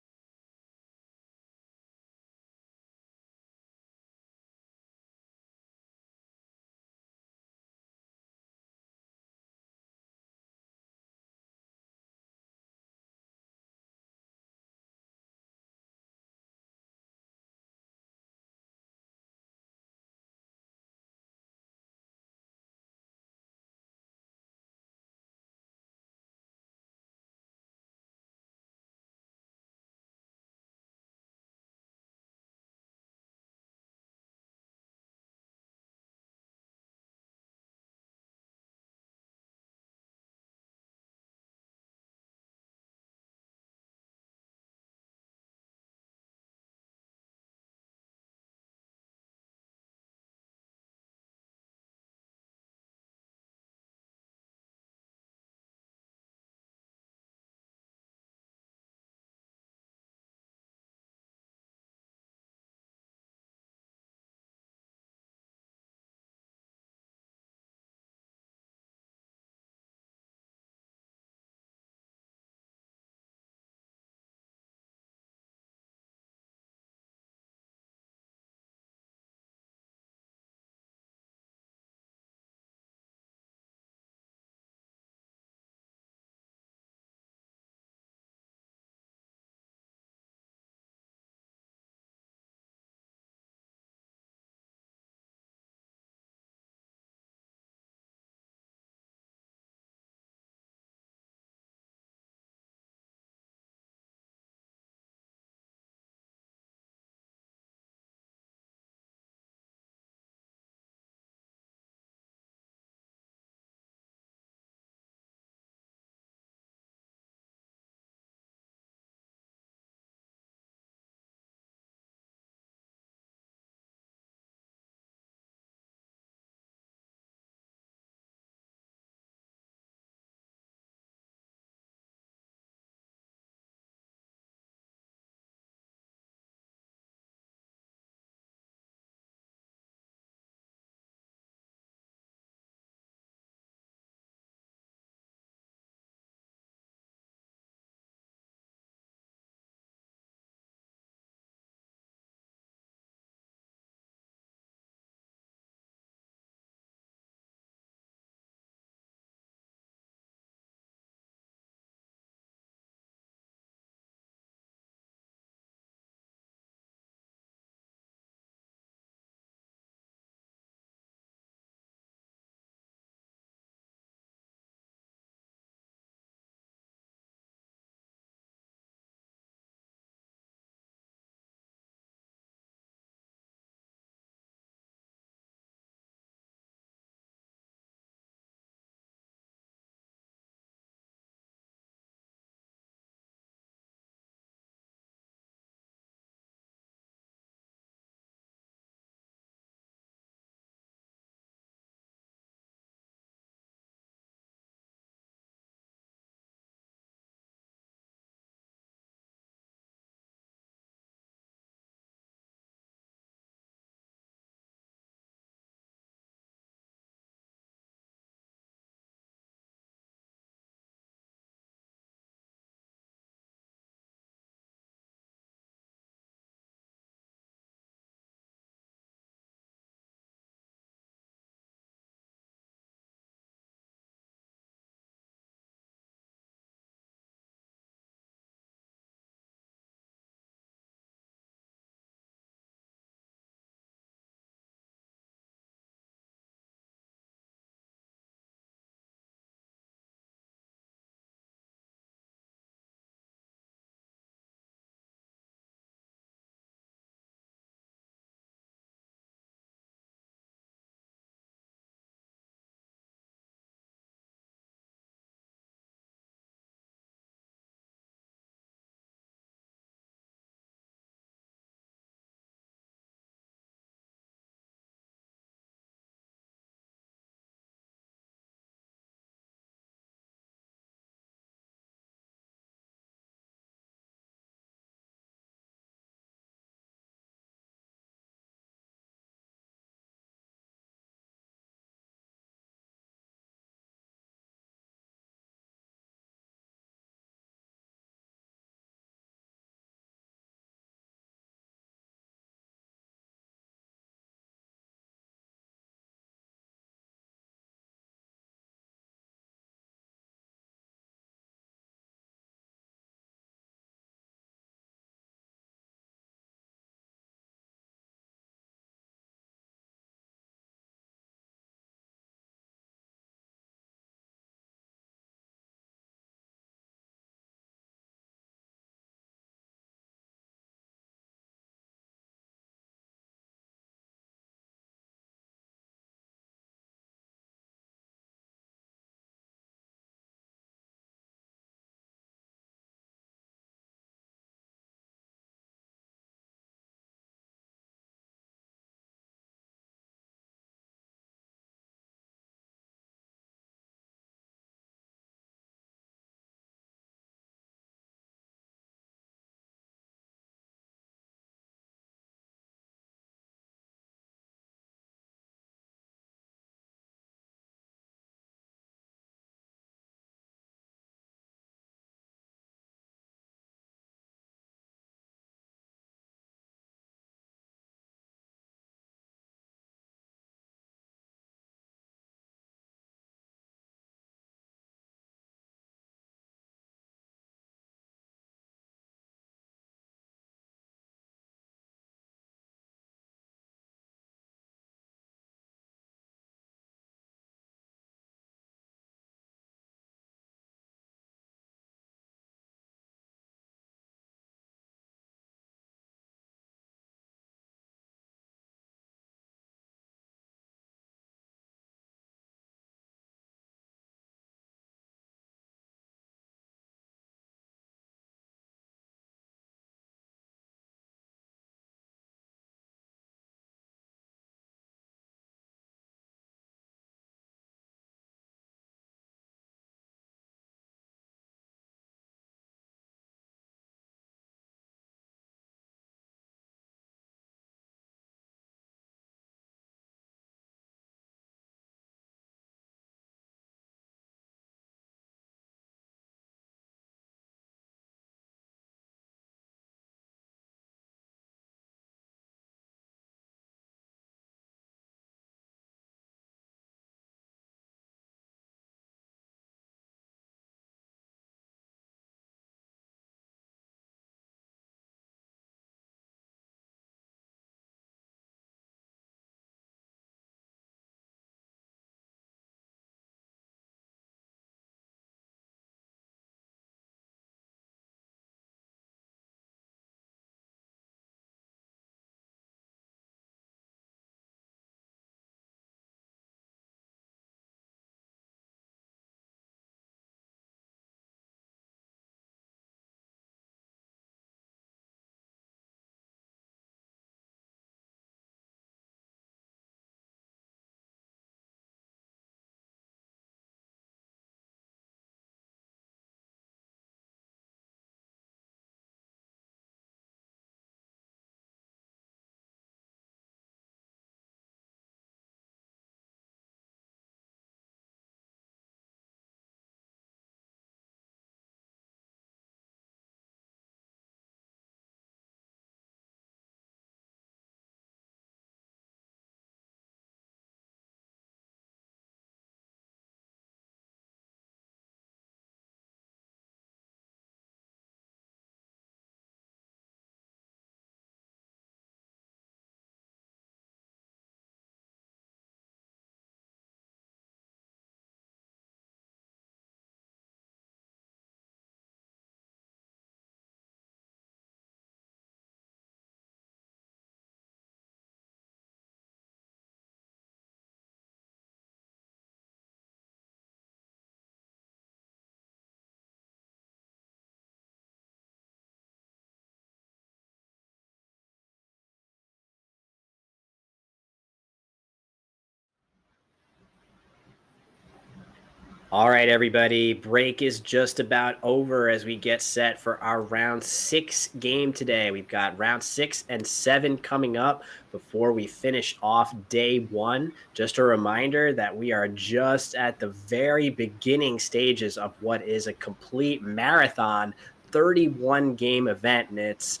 All right, everybody. Break is just about over as we get set for our round 6 game today. We've got round 6 and 7 coming up before we finish off day 1. Just a reminder that we are just at the very beginning stages of what is a complete marathon 31 game event. And it's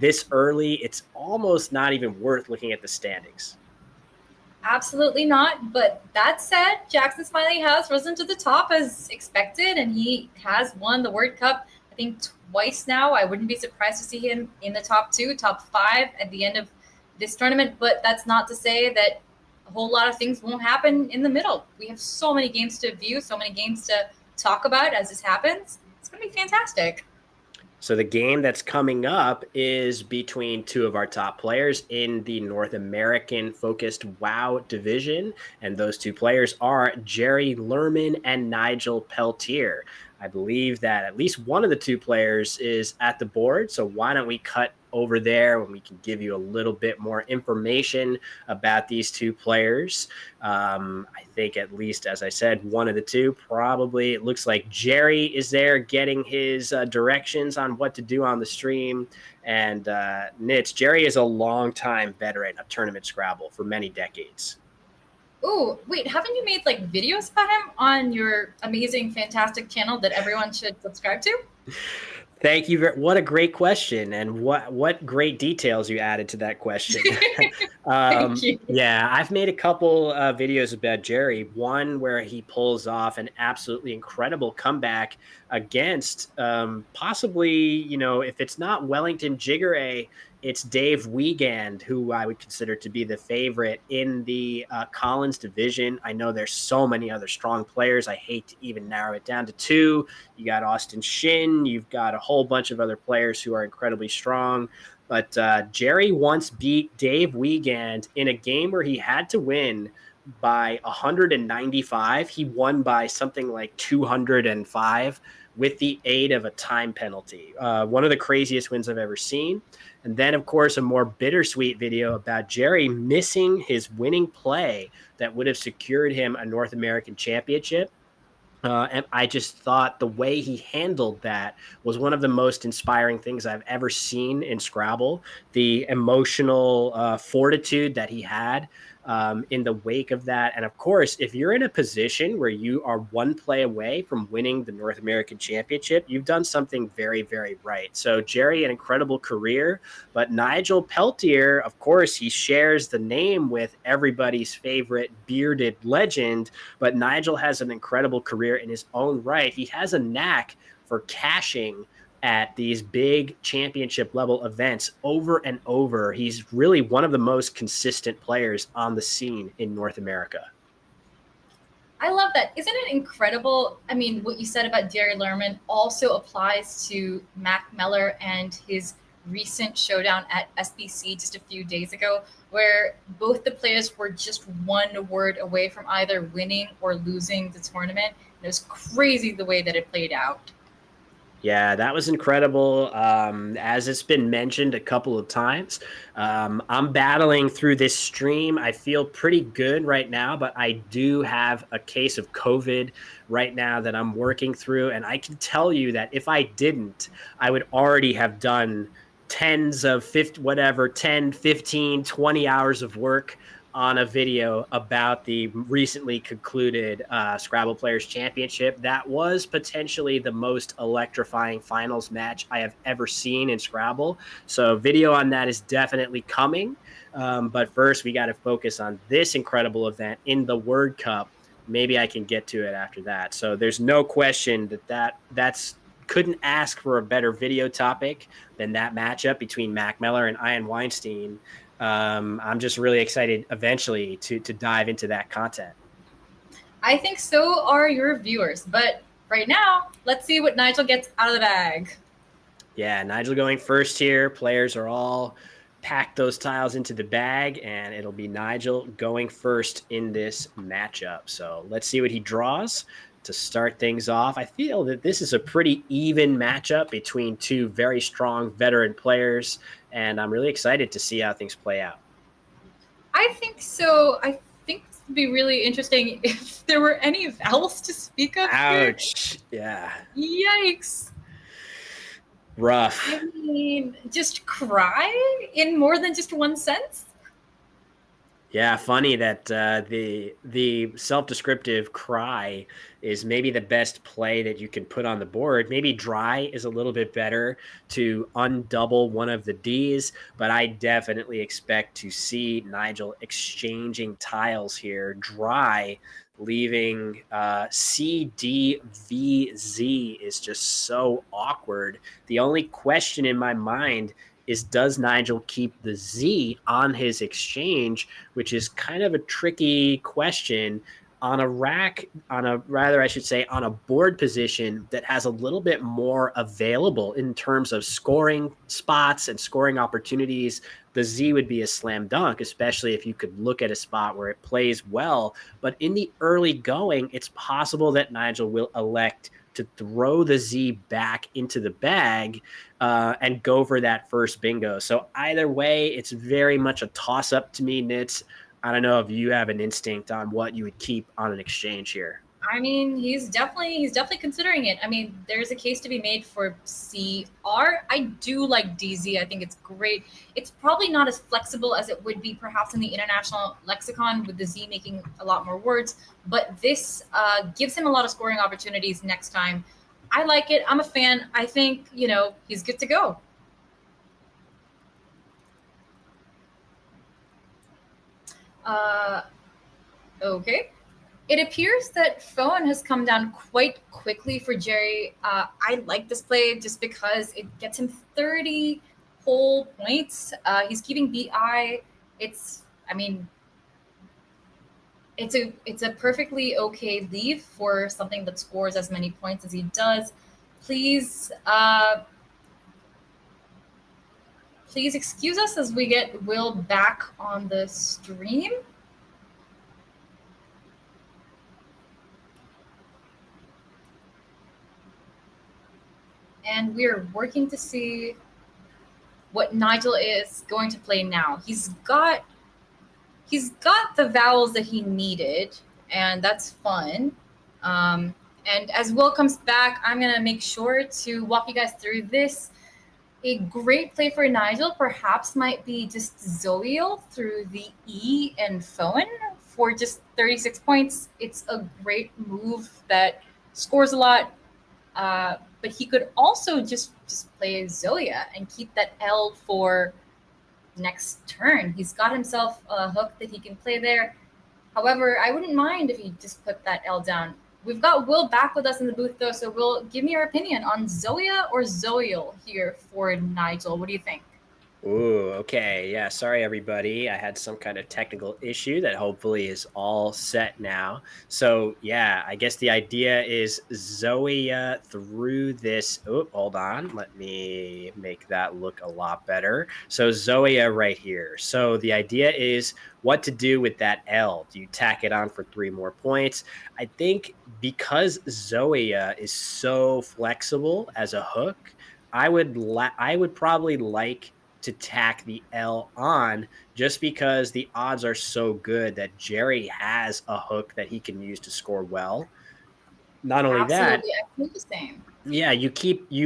this early, it's almost not even worth looking at the standings. Absolutely not. But that said, Jackson Smiley has risen to the top as expected, and he has won the World Cup, I think, twice now. I wouldn't be surprised to see him in the top 2, top 5 at the end of this tournament. But that's not to say that a whole lot of things won't happen in the middle. We have so many games to view, so many games to talk about as this happens. It's going to be fantastic. So the game that's coming up is between 2 of our top players in the North American focused WoW division. And those 2 players are Jerry Lerman and Nigel Peltier. I believe that at least one of the 2 players is at the board. So why don't we cut over there when we can give you a little bit more information about these 2 players. I think at least, as I said, one of the 2 probably, it looks like Jerry is there getting his directions on what to do on the stream. And Nitz, Jerry is a longtime veteran of Tournament Scrabble for many decades. Oh, wait, haven't you made like videos about him on your amazing, fantastic channel that everyone should subscribe to? Thank you. What a great question, and what great details you added to that question. Thank you. Yeah, I've made a couple videos about Jerry. One where he pulls off an absolutely incredible comeback against possibly, if it's not Wellington Jigare, it's Dave Wiegand, who I would consider to be the favorite in the Collins division. I know there's so many other strong players. I hate to even narrow it down to 2. You got Austin Shin. You've got a whole bunch of other players who are incredibly strong. But Jerry once beat Dave Wiegand in a game where he had to win by 195. He won by something like 205 with the aid of a time penalty. One of the craziest wins I've ever seen. And then, of course, a more bittersweet video about Jerry missing his winning play that would have secured him a North American championship. And I just thought the way he handled that was one of the most inspiring things I've ever seen in Scrabble. The emotional fortitude that he had in the wake of that. And of course, if you're in a position where you are 1 play away from winning the North American Championship, you've done something very, very right. So Jerry, an incredible career, but Nigel Peltier, of course, he shares the name with everybody's favorite bearded legend, but Nigel has an incredible career in his own right. He has a knack for cashing at these big championship level events over and over. He's really one of the most consistent players on the scene in North America. I love that. Isn't it incredible? I mean, what you said about Jerry Lerman also applies to Mac Meller and his recent showdown at SBC just a few days ago, where both the players were just 1 word away from either winning or losing the tournament. It was crazy the way that it played out. Yeah, that was incredible. As it's been mentioned a couple of times, I'm battling through this stream. I feel pretty good right now, but I do have a case of COVID right now that I'm working through. And I can tell you that if I didn't, I would already have done tens of 10, 15, 20 hours of work on a video about the recently concluded Scrabble Players Championship. That was potentially the most electrifying finals match I have ever seen in Scrabble. So video on that is definitely coming. But first, we got to focus on this incredible event in the Word Cup. Maybe I can get to it after that. So there's no question that's couldn't ask for a better video topic than that matchup between Mac Meller and Ian Weinstein. I'm just really excited eventually to dive into that content. I think so are your viewers. But right now, let's see what Nigel gets out of the bag. Yeah, Nigel going first here. Players are all packed those tiles into the bag, and it'll be Nigel going first in this matchup. So let's see what he draws to start things off. I feel that this is a pretty even matchup between 2 very strong veteran players, and I'm really excited to see how things play out. I think so. I think this would be really interesting if there were any vowels to speak of here. Ouch. Yeah. Yikes. Rough. I mean, just cry in more than just one sense? Yeah, funny that the self-descriptive cry is maybe the best play that you can put on the board. Maybe dry is a little bit better to undouble one of the Ds, but I definitely expect to see Nigel exchanging tiles here. Dry, leaving C, D, V, Z is just so awkward. The only question in my mind is, does Nigel keep the Z on his exchange, which is kind of a tricky question on a rack, on a board position that has a little bit more available in terms of scoring spots and scoring opportunities. The Z would be a slam dunk, especially if you could look at a spot where it plays well. But in the early going, it's possible that Nigel will elect to throw the Z back into the bag and go for that first bingo. So either way, it's very much a toss-up to me, Nitz. I don't know if you have an instinct on what you would keep on an exchange here. I mean, he's definitely considering it. I mean, there's a case to be made for CR. I do like DZ. I think it's great. It's probably not as flexible as it would be perhaps in the international lexicon, with the Z making a lot more words, but this gives him a lot of scoring opportunities next time. I like it. I'm a fan. I think, he's good to go. Okay. It appears that Fowen has come down quite quickly for Jerry. I like this play just because it gets him 30 whole points. He's keeping BI. It's a perfectly okay leave for something that scores as many points as he does. Please excuse us as we get Will back on the stream. And we're working to see what Nigel is going to play now. He's got the vowels that he needed, and that's fun. And as Will comes back, I'm going to make sure to walk you guys through this. A great play for Nigel perhaps might be just Zoiel through the E and Fowen for just 36 points. It's a great move that scores a lot. But he could also just play Zoya and keep that L for next turn. He's got himself a hook that he can play there. However, I wouldn't mind if he just put that L down. We've got Will back with us in the booth, though, so Will, give me your opinion on Zoya or Zoiel here for Nigel. What do you think? Ooh, okay. Yeah, sorry, everybody. I had some kind of technical issue that hopefully is all set now. So, yeah, I guess the idea is Zoya through this. Oh, hold on. Let me make that look a lot better. So, Zoya right here. So, the idea is what to do with that L. Do you tack it on for 3 more points? I think because Zoya is so flexible as a hook, I would probably like to tack the L on, just because the odds are so good that Jerry has a hook that he can use to score well. Not only that, I think the same. Yeah, you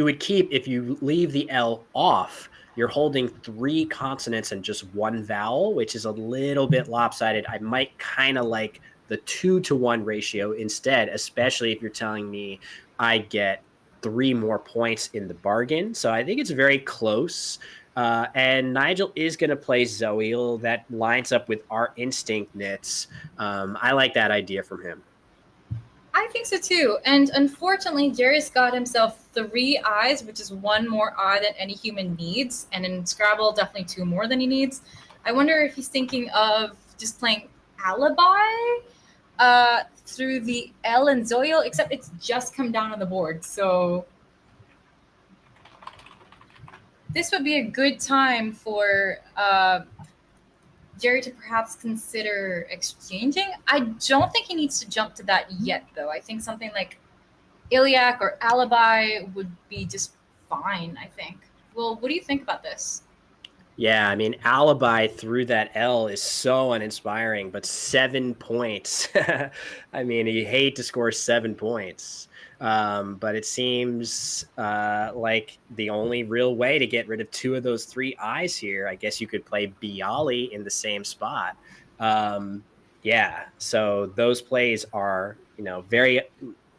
would keep, if you leave the L off, you're holding 3 consonants and just 1 vowel, which is a little bit lopsided. I might kind of like the 2-to-1 ratio instead, especially if you're telling me I get 3 more points in the bargain. So I think it's very close. And Nigel is going to play Zoiel. That lines up with our instinct, Nits. I like that idea from him. I think so too. And unfortunately, Jerry's got himself 3 eyes, which is 1 more eye than any human needs. And in Scrabble, definitely 2 more than he needs. I wonder if he's thinking of just playing Alibi through the L and Zoiel, except it's just come down on the board. So this would be a good time for Jerry to perhaps consider exchanging. I don't think he needs to jump to that yet, though. I think something like Iliac or Alibi would be just fine, I think. Well, what do you think about this? Yeah, I mean, Alibi through that L is so uninspiring, but 7 points. I mean, you hate to score 7 points, but it seems like the only real way to get rid of two of those three eyes here. I guess you could play Bialy in the same spot. Yeah, so those plays are,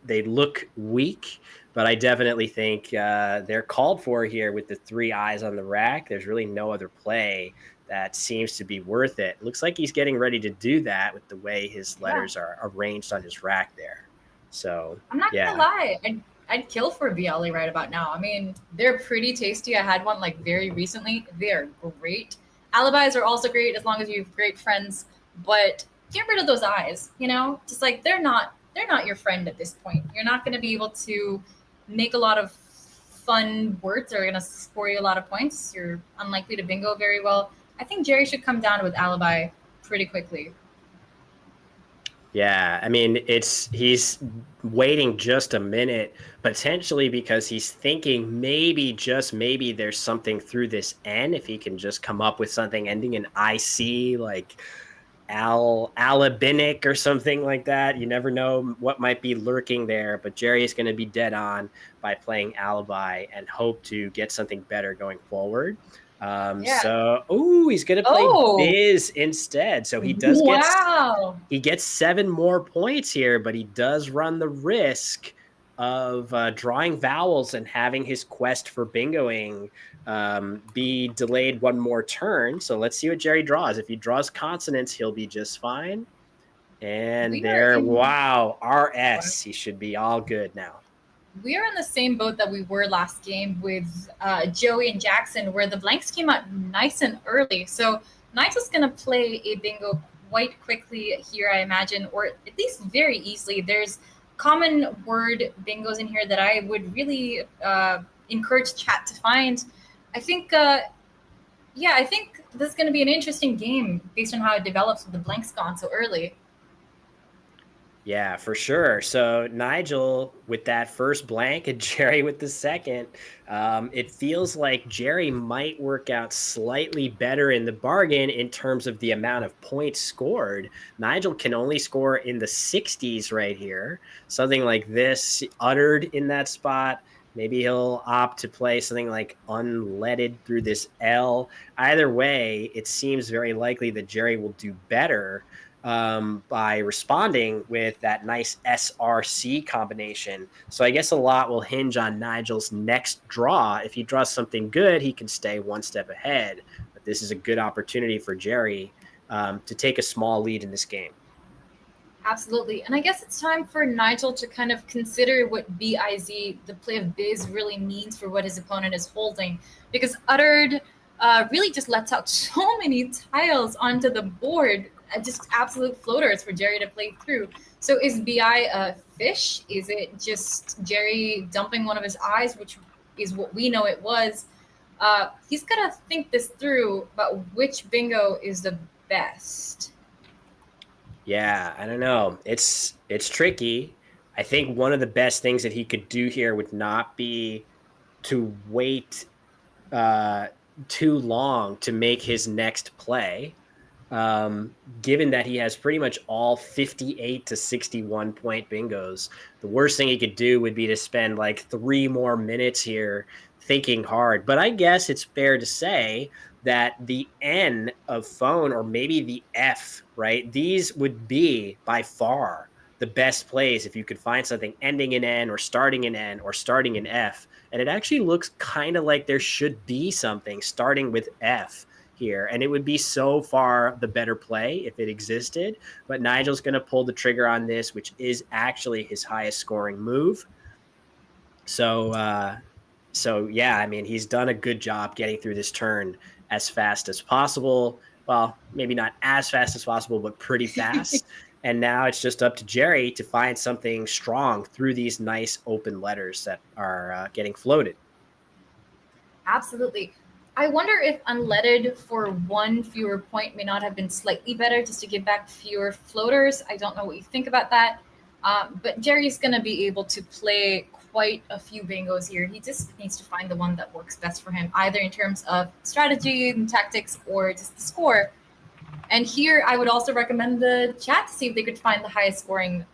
they look weak, but I definitely think they're called for here with the three eyes on the rack. There's really no other play that seems to be worth it. Looks like he's getting ready to do that with the way his letters are arranged on his rack there. So I'm not yeah. gonna lie, I'd kill for Bialy right about now. I mean, they're pretty tasty. I had one like very recently. They are great. Alibis are also great as long as you have great friends, but get rid of those eyes, just like they're not your friend at this point. You're not going to be able to make a lot of fun words that are going to score you a lot of points. You're unlikely to bingo very well. I think Jerry should come down with Alibi pretty quickly. Yeah, I mean, he's waiting just a minute, potentially because he's thinking maybe, just maybe, there's something through this N. If he can just come up with something ending in IC, like Alabinic or something like that. You never know what might be lurking there, but Jerry is going to be dead on by playing Alibi and hope to get something better going forward. So, he's going to play Biz instead. So he does he gets 7 more points here, but he does run the risk of drawing vowels and having his quest for bingoing be delayed one more turn. So let's see what Jerry draws. If he draws consonants, he'll be just fine. And RS. He should be all good now. We are in the same boat that we were last game with Joey and Jackson, where the blanks came out nice and early. So Nigel's going to play a bingo quite quickly here, I imagine, or at least very easily. There's common word bingos in here that I would really encourage chat to find. I think, I think this is going to be an interesting game based on how it develops with the blanks gone so early. Yeah, for sure. So Nigel with that first blank and Jerry with the second, it feels like Jerry might work out slightly better in the bargain in terms of the amount of points scored. Nigel can only score in the 60s right here. Something like this uttered in that spot. Maybe he'll opt to play something like unleaded through this L. Either way, it seems very likely that Jerry will do better by responding with that nice SRC combination. So I guess a lot will hinge on Nigel's next draw. If he draws something good, he can stay one step ahead. But this is a good opportunity for Jerry to take a small lead in this game. Absolutely. And I guess it's time for Nigel to kind of consider what BIZ, the play of Biz, really means for what his opponent is holding. Because uttered really just lets out so many tiles onto the board. Just absolute floaters for Jerry to play through. So is BI a fish? Is it just Jerry dumping one of his eyes, which is what we know it was? He's got to think this through about which bingo is the best. Yeah, I don't know. It's tricky. I think one of the best things that he could do here would not be to wait too long to make his next play. Given that he has pretty much all 58 to 61 point bingos, the worst thing he could do would be to spend like 3 more minutes here thinking hard. But I guess it's fair to say that the N of phone, or maybe the F, right? These would be by far the best plays if you could find something ending in N or starting in N or starting in F. And it actually looks kind of like there should be something starting with F here, and it would be so far the better play if it existed. But Nigel's going to pull the trigger on this, which is actually his highest scoring move. So yeah, I mean, he's done a good job getting through this turn as fast as possible. Well, maybe not as fast as possible, but pretty fast. And now it's just up to Jerry to find something strong through these nice open letters that are getting floated. Absolutely. I wonder if unleaded for 1 fewer point may not have been slightly better, just to give back fewer floaters. I don't know what you think about that. But Jerry's going to be able to play quite a few bingos here. He just needs to find the one that works best for him, either in terms of strategy and tactics or just the score. And here I would also recommend the chat to see if they could find the highest scoring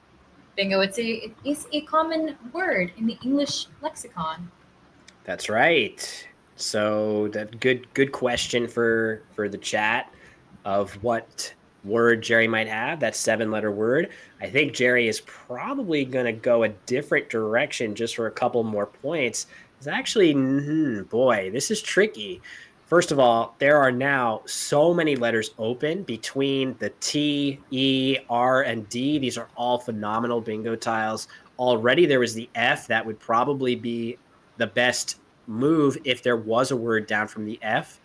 bingo. It is a common word in the English lexicon. That's right. So that good question for the chat of what word Jerry might have, that 7-letter word. I think Jerry is probably going to go a different direction just for a couple more points. It's actually, boy, this is tricky. First of all, there are now so many letters open between the T, E, R, and D. These are all phenomenal bingo tiles. Already there was the F. That would probably be the best move if there was a word down from the F.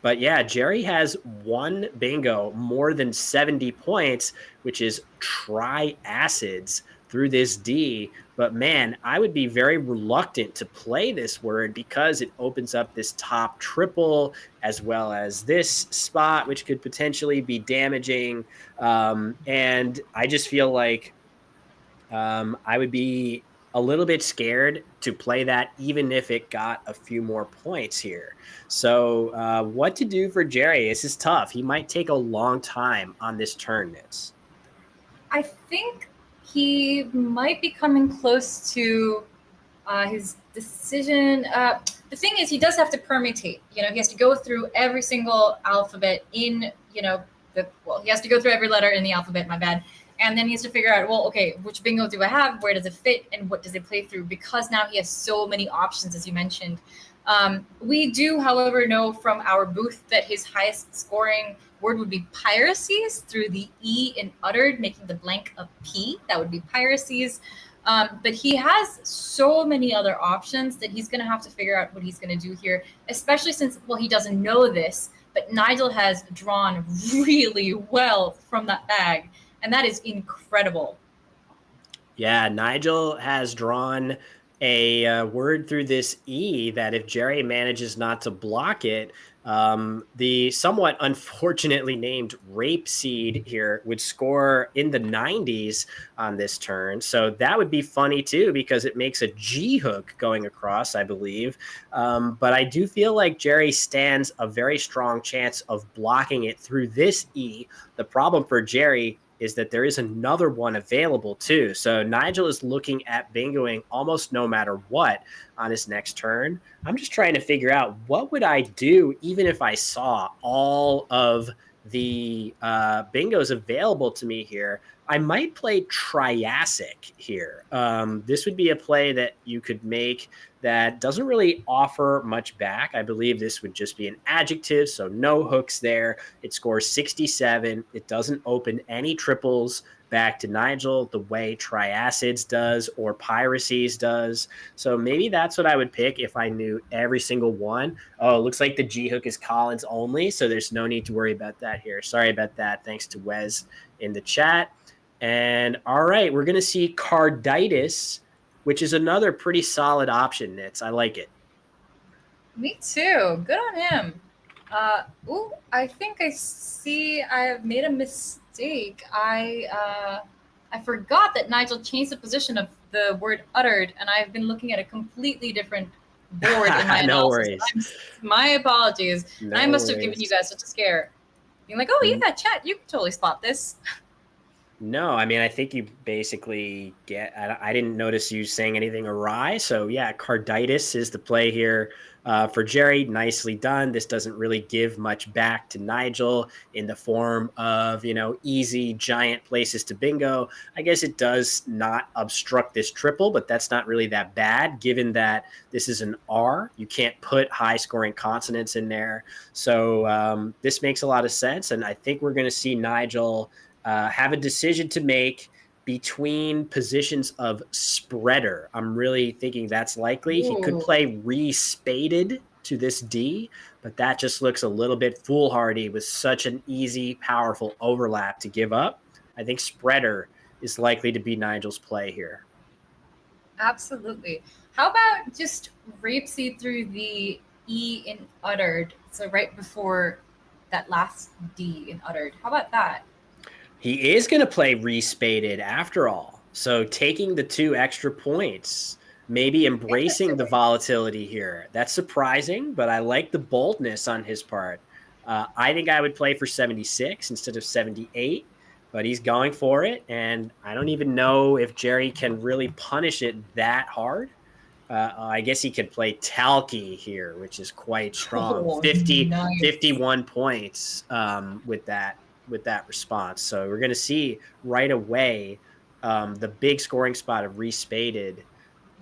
But yeah, Jerry has one bingo, more than 70 points, which is triacids through this D. But man, I would be very reluctant to play this word because it opens up this top triple as well as this spot, which could potentially be damaging. And I just feel like I would be a little bit scared to play that, even if it got a few more points here. So what to do for Jerry? This is tough. He might take a long time on this turn, Nitz. I think he might be coming close to his decision. The thing is, he does have to permutate. He has to go through every single alphabet in, he has to go through every letter in the alphabet, my bad. And then he has to figure out, well, okay, which bingo do I have? Where does it fit? And what does it play through? Because now he has so many options, as you mentioned. We do, however, know from our booth that his highest scoring word would be piracies through the E in uttered, making the blank a P. That would be piracies. But he has so many other options that he's going to have to figure out what he's going to do here, especially since, well, he doesn't know this, but Nigel has drawn really well from that bag. And that is incredible. Yeah, Nigel has drawn a word through this E that if Jerry manages not to block it, the somewhat unfortunately named Rapeseed here would score in the 90s on this turn. So that would be funny too, because it makes a G hook going across, I believe. But I do feel like Jerry stands a very strong chance of blocking it through this E. The problem for Jerry is that there is another one available too. So Nigel is looking at bingoing almost no matter what on his next turn. I'm just trying to figure out what would I do even if I saw all of the bingos available to me here. I might play Triassic here. This would be a play that you could make that doesn't really offer much back. I believe this would just be an adjective, so no hooks there. It scores 67. It doesn't open any triples back to Nigel the way Triacids does or Piracies does. So maybe that's what I would pick if I knew every single one. Oh, it looks like the G hook is Collins only, so there's no need to worry about that here. Sorry about that. Thanks to Wes in the chat. And all right, we're going to see Carditis, which is another pretty solid option, Nitz. I like it. Me too. Good on him. I think I see I have made a mistake. I forgot that Nigel changed the position of the word uttered, and I've been looking at a completely different board in my No analysis. worries. My apologies. No I must have worries. given you guys such a scare. Being like, oh, yeah, chat, you can totally spot this. No, I mean, I think you basically get, I didn't notice you saying anything awry. So yeah, Carditis is the play here for Jerry. Nicely done. This doesn't really give much back to Nigel in the form of, easy giant places to bingo. I guess it does not obstruct this triple, but that's not really that bad given that this is an R. You can't put high scoring consonants in there. So this makes a lot of sense. And I think we're going to see Nigel have a decision to make between positions of spreader. I'm really thinking that's likely. He could play re-spaded to this D, but that just looks a little bit foolhardy with such an easy, powerful overlap to give up. I think spreader is likely to be Nigel's play here. Absolutely. How about just rapeseed through the E in uttered, so right before that last D in uttered? How about that? He is going to play re-spaded after all. So taking the 2 extra points, maybe embracing the volatility here. That's surprising, but I like the boldness on his part. I think I would play for 76 instead of 78, but he's going for it. And I don't even know if Jerry can really punish it that hard. I guess he could play Talkie here, which is quite strong. Oh, 51 points with that response. So we're going to see right away the big scoring spot of Respaded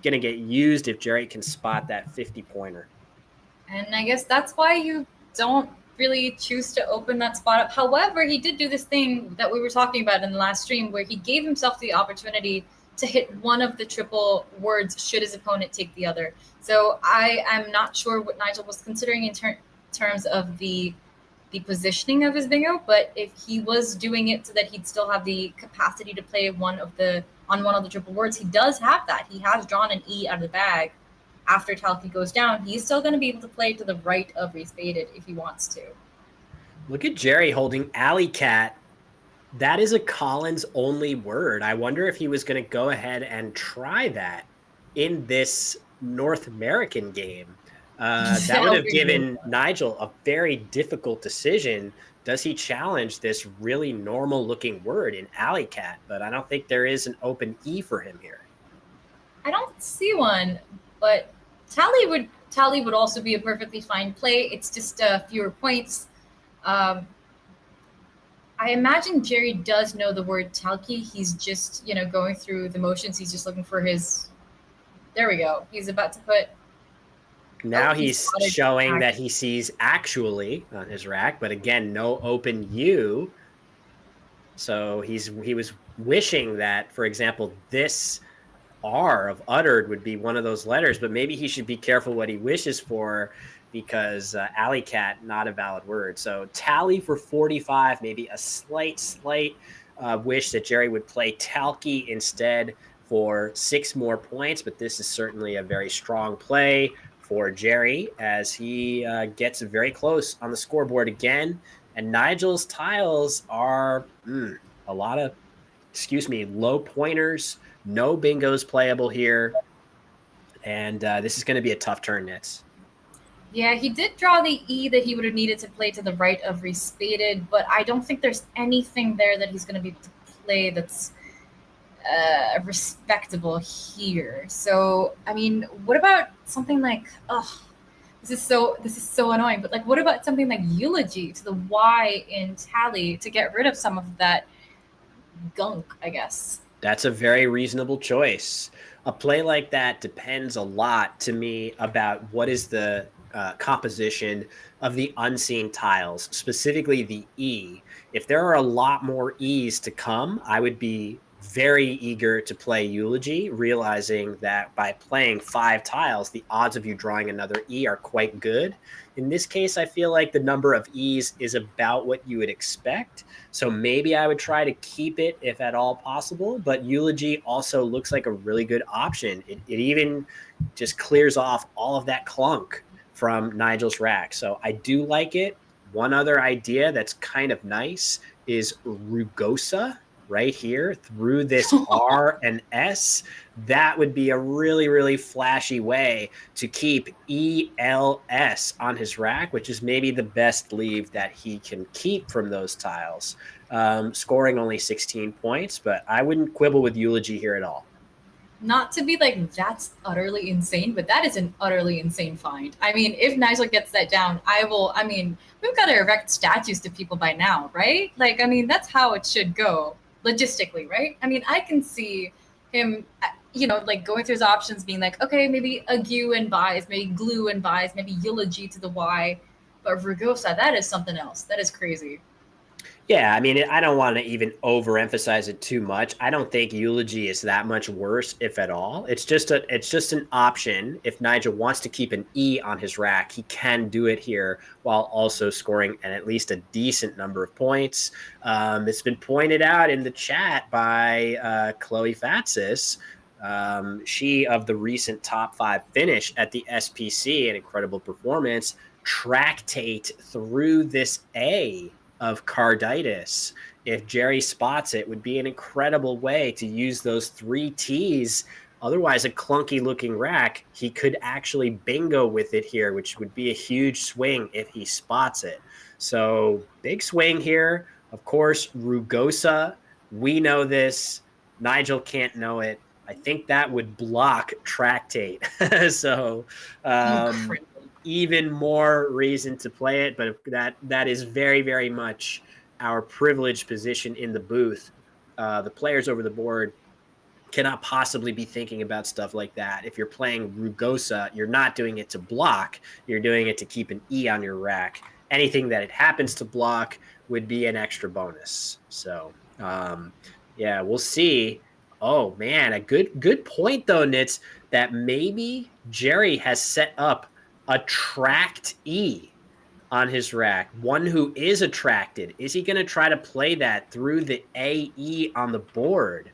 going to get used if Jerry can spot that 50-pointer. And I guess that's why you don't really choose to open that spot up. However, he did do this thing that we were talking about in the last stream where he gave himself the opportunity to hit one of the triple words should his opponent take the other. So I am not sure what Nigel was considering in terms of the positioning of his bingo, but if he was doing it so that he'd still have the capacity to play on one of the triple words, he does have that. He has drawn an E out of the bag after Talkie goes down. He's still going to be able to play to the right of Respaded if he wants to. Look at Jerry holding Alley Cat. That is a Collins only word. I wonder if he was going to go ahead and try that in this North American game. That would have given Nigel a very difficult decision. Does he challenge this really normal looking word in Alley Cat? But I don't think there is an open E for him here. I don't see one, but Tally would also be a perfectly fine play. It's just fewer points. I imagine Jerry does know the word Talkie. He's just, going through the motions. He's just looking for his. There we go. He's about to put. Now he's showing that he sees actually on his rack, but again, no open U. So he was wishing that, for example, this R of uttered would be one of those letters, but maybe he should be careful what he wishes for because Alley Cat, not a valid word. So Tally for 45, maybe a slight wish that Jerry would play Talkie instead for 6 more points, but this is certainly a very strong play for Jerry as he gets very close on the scoreboard again. And Nigel's tiles are a lot of, low pointers, no bingos playable here. And this is going to be a tough turn, Nitz. Yeah, he did draw the E that he would have needed to play to the right of Respaded, but I don't think there's anything there that he's going to be able to play that's respectable here. So, I mean, what about something like, this is so annoying, but like, what about something like Eulogy to the Y in Tally to get rid of some of that gunk, I guess? That's a very reasonable choice. A play like that depends a lot to me about what is the composition of the unseen tiles, specifically the E. If there are a lot more E's to come, I would be very eager to play Eulogy, realizing that by playing 5 tiles, the odds of you drawing another E are quite good. In this case, I feel like the number of E's is about what you would expect. So maybe I would try to keep it if at all possible, but Eulogy also looks like a really good option. It even just clears off all of that clunk from Nigel's rack. So I do like it. One other idea that's kind of nice is Rugosa right here through this R and S. That would be a really, really flashy way to keep ELS on his rack, which is maybe the best leave that he can keep from those tiles. Scoring only 16 points, but I wouldn't quibble with Eulogy here at all. Not to be like, that's utterly insane, but that is an utterly insane find. I mean, if Nigel gets that down, we've got to erect statues to people by now, right? Like, I mean, that's how it should go logistically, right? I mean, I can see him, like going through his options being like, okay, maybe Ague and buys, maybe glue and buys, maybe Eulogy to the Y, but Rugosa, that is something else. That is crazy. Yeah, I mean, I don't want to even overemphasize it too much. I don't think Eulogy is that much worse, if at all. It's just an option. If Nigel wants to keep an E on his rack, he can do it here while also scoring at least a decent number of points. It's been pointed out in the chat by Chloe Fatsis. She, of the recent top 5 finish at the SPC, an incredible performance, tractate through this A of Carditis, if Jerry spots it, would be an incredible way to use those 3 T's. Otherwise, a clunky looking rack, he could actually bingo with it here, which would be a huge swing if he spots it. So big swing here. Of course, Rugosa, we know this. Nigel can't know it. I think that would block Tractate. So even more reason to play it, but that is very, very much our privileged position in the booth. The players over the board cannot possibly be thinking about stuff like that. If you're playing Rugosa, you're not doing it to block. You're doing it to keep an E on your rack. Anything that it happens to block would be an extra bonus. So, yeah, we'll see. Oh, man, a good point, though, Nitz, that maybe Jerry has set up a tracked E on his rack, one who is attracted. Is he going to try to play that through the AE on the board?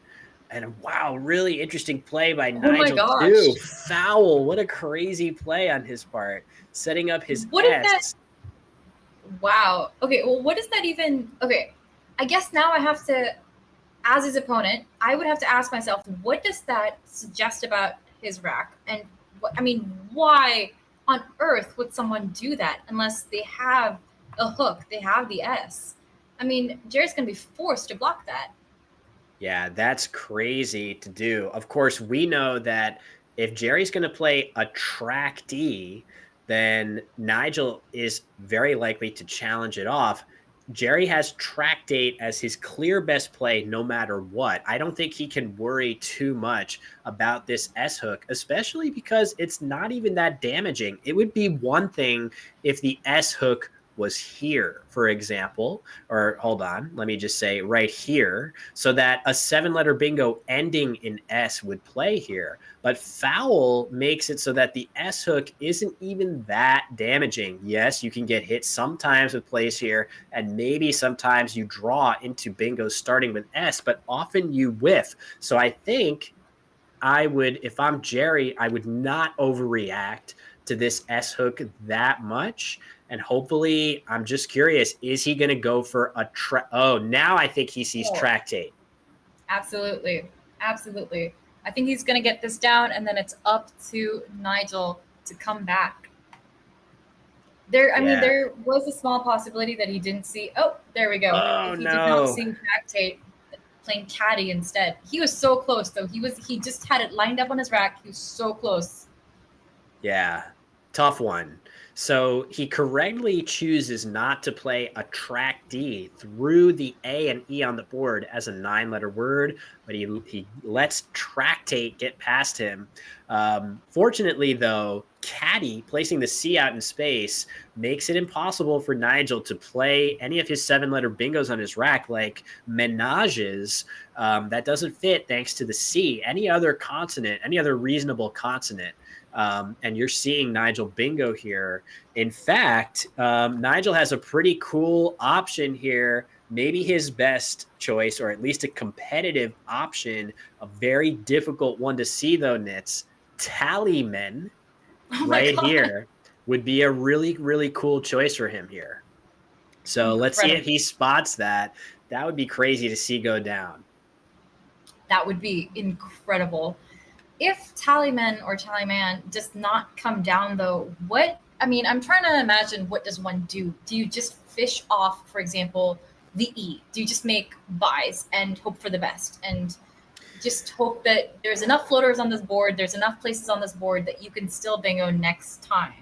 And wow, really interesting play by Nigel too. Foul. What a crazy play on his part. Setting up his S. Wow. Okay, well, what does that even... Okay, I guess now I have to, as his opponent, I would have to ask myself, what does that suggest about his rack? And, why on earth would someone do that unless they have a hook, they have the S? Jerry's going to be forced to block that. Yeah, that's crazy to do. Of course, we know that if Jerry's going to play a track D, then Nigel is very likely to challenge it off. Jerry has Tractate as his clear best play no matter what. I don't think he can worry too much about this S hook, especially because it's not even that damaging. It would be one thing if the S hook was here, for example, or hold on, let me just say right here, so that a 7-letter bingo ending in S would play here. But foul makes it so that the S hook isn't even that damaging. Yes, you can get hit sometimes with plays here, and maybe sometimes you draw into bingos starting with S, but often you whiff. So I think I would, if I'm Jerry, I would not overreact to this S hook that much. And hopefully, I'm just curious, is he going to go for a now I think he sees Tractate. Absolutely. Absolutely. I think he's going to get this down, and then it's up to Nigel to come back. There was a small possibility that he didn't see. Oh, there we go. Oh, he did not see Tractate playing caddy instead. He was so close, though. He just had it lined up on his rack. He was so close. Yeah, tough one. So he correctly chooses not to play a track D through the A and E on the board as a 9-letter word, but he lets Tractate get past him. Fortunately, though, caddy, placing the C out in space, makes it impossible for Nigel to play any of his 7-letter bingos on his rack, like Menages. That doesn't fit thanks to the C. Any other consonant, any other reasonable consonant, and you're seeing Nigel bingo here. In fact, Nigel has a pretty cool option here, maybe his best choice, or at least a competitive option, a very difficult one to see, though, Nitz. Tallyman right here would be a really, really cool choice for him here. So let's see if he spots that. That would be crazy to see go down. That would be incredible. If Tallyman or Tallyman does not come down, though, I'm trying to imagine, what does one do? Do you just fish off, for example, the E? Do you just make buys and hope for the best and just hope that there's enough floaters on this board, there's enough places on this board that you can still bingo next time?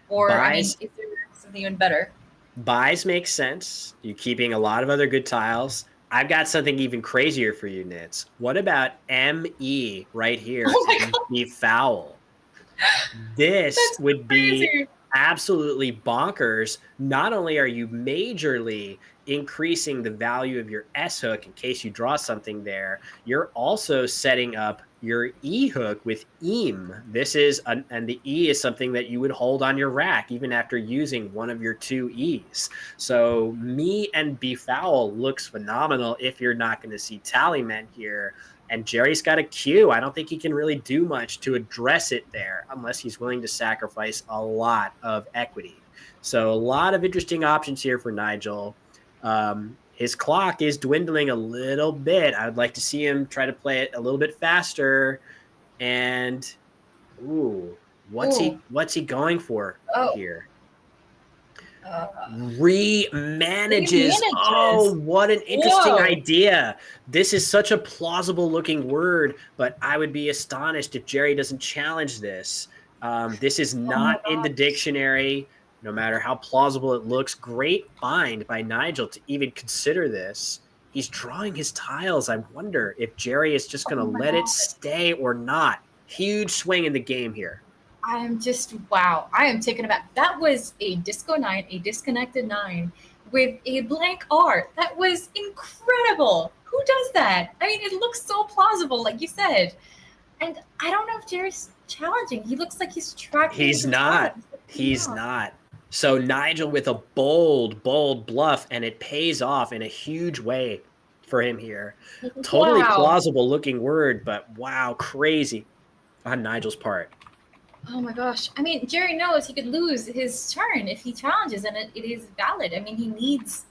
Or, is there something even better? Buys make sense. You're keeping a lot of other good tiles. I've got something even crazier for you, Nitz. What about ME right here? Be foul. This would be absolutely bonkers. Not only are you majorly increasing the value of your S hook in case you draw something there, you're also setting up your E hook with EAM. This is, and the E is something that you would hold on your rack even after using one of your 2 E's. So me and Be Foul looks phenomenal if you're not going to see Tallyman here. And Jerry's got a Q. I don't think he can really do much to address it there unless he's willing to sacrifice a lot of equity. So a lot of interesting options here for Nigel. His clock is dwindling a little bit. I would like to see him try to play it a little bit faster. And what's he going for here? Remanages. Oh, what an interesting idea. This is such a plausible looking word, but I would be astonished if Jerry doesn't challenge this. This is not in the dictionary, no matter how plausible it looks. Great find by Nigel to even consider this. He's drawing his tiles. I wonder if Jerry is just going to let it stay or not. Huge swing in the game here. I am just, wow. I am taken aback. That was a disco 9, a disconnected 9 with a blank R. That was incredible. Who does that? I mean, it looks so plausible, like you said. And I don't know if Jerry's challenging. He looks like he's tracking. He's not. He's not. So Nigel with a bold bluff, and it pays off in a huge way for him here. Totally plausible looking word, but wow, crazy on Nigel's part. Oh my gosh. I mean, Jerry knows he could lose his turn if he challenges, and it is valid. I mean, he's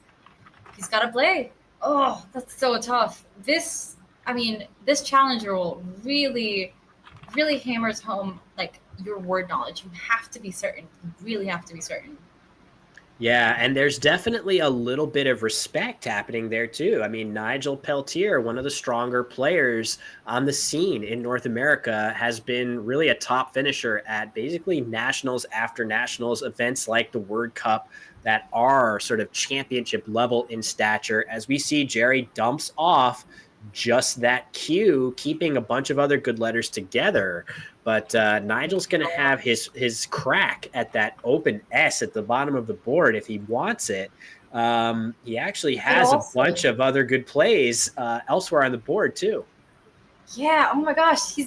got to play. Oh, that's so tough. This challenge rule really, really hammers home, like, your word knowledge. You have to be certain. You really have to be certain. Yeah, and there's definitely a little bit of respect happening there too. I mean, Nigel Peltier, one of the stronger players on the scene in North America, has been really a top finisher at basically nationals after nationals, events like the Word Cup that are sort of championship level in stature. As we see, Jerry dumps off just that cue, keeping a bunch of other good letters together. But Nigel's going to have his crack at that open S at the bottom of the board if he wants it. He actually has a bunch of other good plays elsewhere on the board too. Yeah. Oh my gosh. He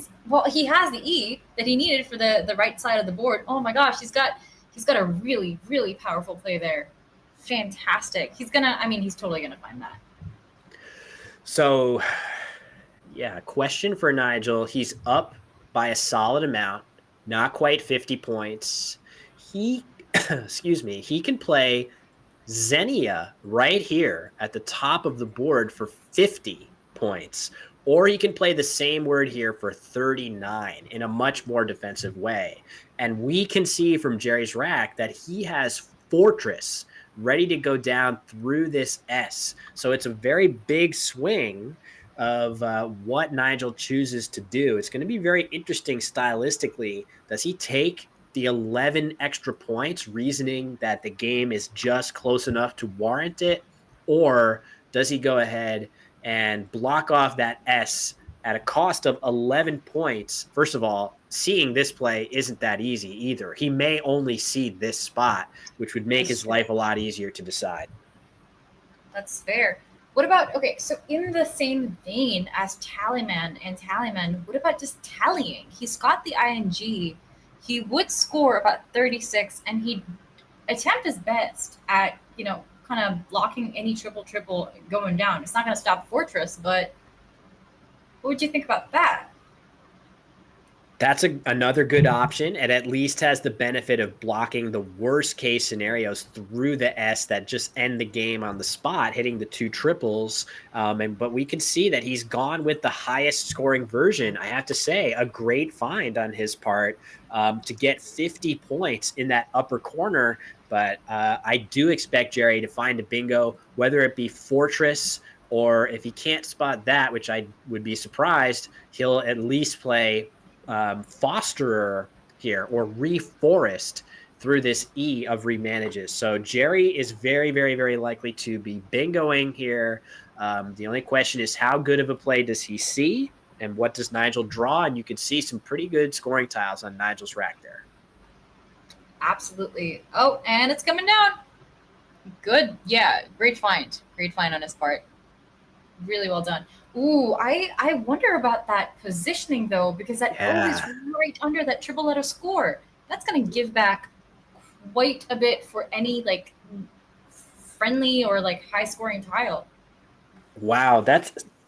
has the E that he needed for the right side of the board. Oh my gosh. He's got a really, really powerful play there. Fantastic. He's totally gonna find that. So, yeah, question for Nigel. He's up by a solid amount, not quite 50 points. He can play Xenia right here at the top of the board for 50 points, or he can play the same word here for 39 in a much more defensive way. And we can see from Jerry's rack that he has Fortress ready to go down through this S. So it's a very big swing of what Nigel chooses to do. It's going to be very interesting stylistically. Does he take the 11 extra points, reasoning that the game is just close enough to warrant it? Or does he go ahead and block off that S at a cost of 11 points? First of all, seeing this play isn't that easy either. He may only see this spot, which would make his life a lot easier to decide. That's fair. What about, okay, so in the same vein as Tallyman, what about just tallying? He's got the ING. He would score about 36, and he'd attempt his best at, kind of blocking any triple going down. It's not going to stop Fortress, but what would you think about that? That's another good option. It at least has the benefit of blocking the worst case scenarios through the S that just end the game on the spot, hitting the 2 triples. But we can see that he's gone with the highest scoring version. I have to say, a great find on his part to get 50 points in that upper corner. But I do expect Jerry to find a bingo, whether it be Fortress, or if he can't spot that, which I would be surprised, he'll at least play Fosterer here, or Reforest through this E of remanages. So Jerry is very, very, very likely to be bingoing here. The only question is, how good of a play does he see, and what does Nigel draw? And you can see some pretty good scoring tiles on Nigel's rack there. Absolutely. Oh, and it's coming down. Good. Yeah, great find. Great find on his part. Really well done. Ooh, I wonder about that positioning, though, because that O is right under that triple letter score. That's going to give back quite a bit for any, friendly or, high-scoring tile. Wow,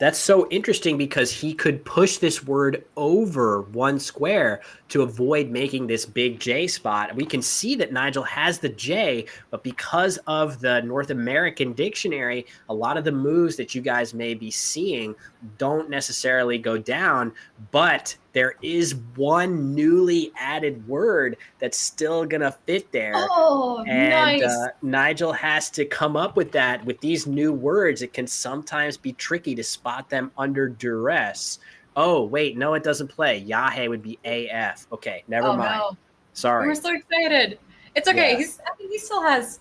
That's so interesting because he could push this word over one square to avoid making this big J spot. We can see that Nigel has the J, but because of the North American dictionary, a lot of the moves that you guys may be seeing don't necessarily go down, but there is one newly added word that's still going to fit there. Oh, And nice. Nigel has to come up with that. With these new words, it can sometimes be tricky to spot them under duress. Oh, wait, no, it doesn't play. Yahe would be AF. Okay, never Oh mind. no. Sorry. We're so excited. It's okay. Yeah. He still has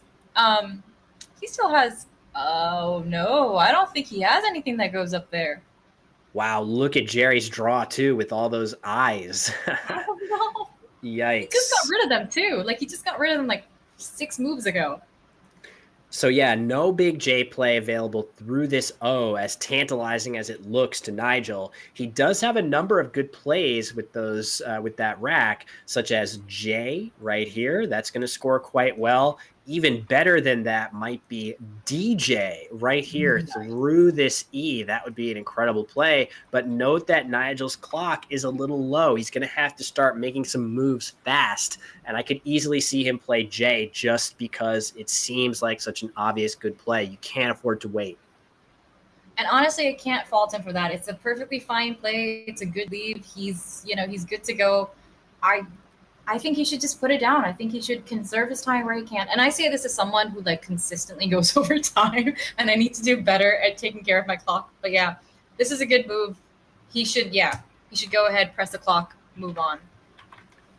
oh no, I don't think he has anything that goes up there. Wow, look at Jerry's draw too with all those eyes. Oh no. Yikes. He just got rid of them too. Like he just got rid of them like 6 moves ago. So yeah, no big J play available through this O, as tantalizing as it looks to Nigel. He does have a number of good plays with those with that rack, such as J right here. That's going to score quite well. Even better than that might be DJ right here through this E. That would be an incredible play. But note that Nigel's clock is a little low. He's going to have to start making some moves fast. And I could easily see him play J just because it seems like such an obvious good play. You can't afford to wait. And honestly, I can't fault him for that. It's a perfectly fine play. It's a good lead. He's good to go. I think he should just put it down. I think he should conserve his time where he can. And I say this as someone who like consistently goes over time, and I need to do better at taking care of my clock. But yeah, this is a good move. He should go ahead, press the clock, move on.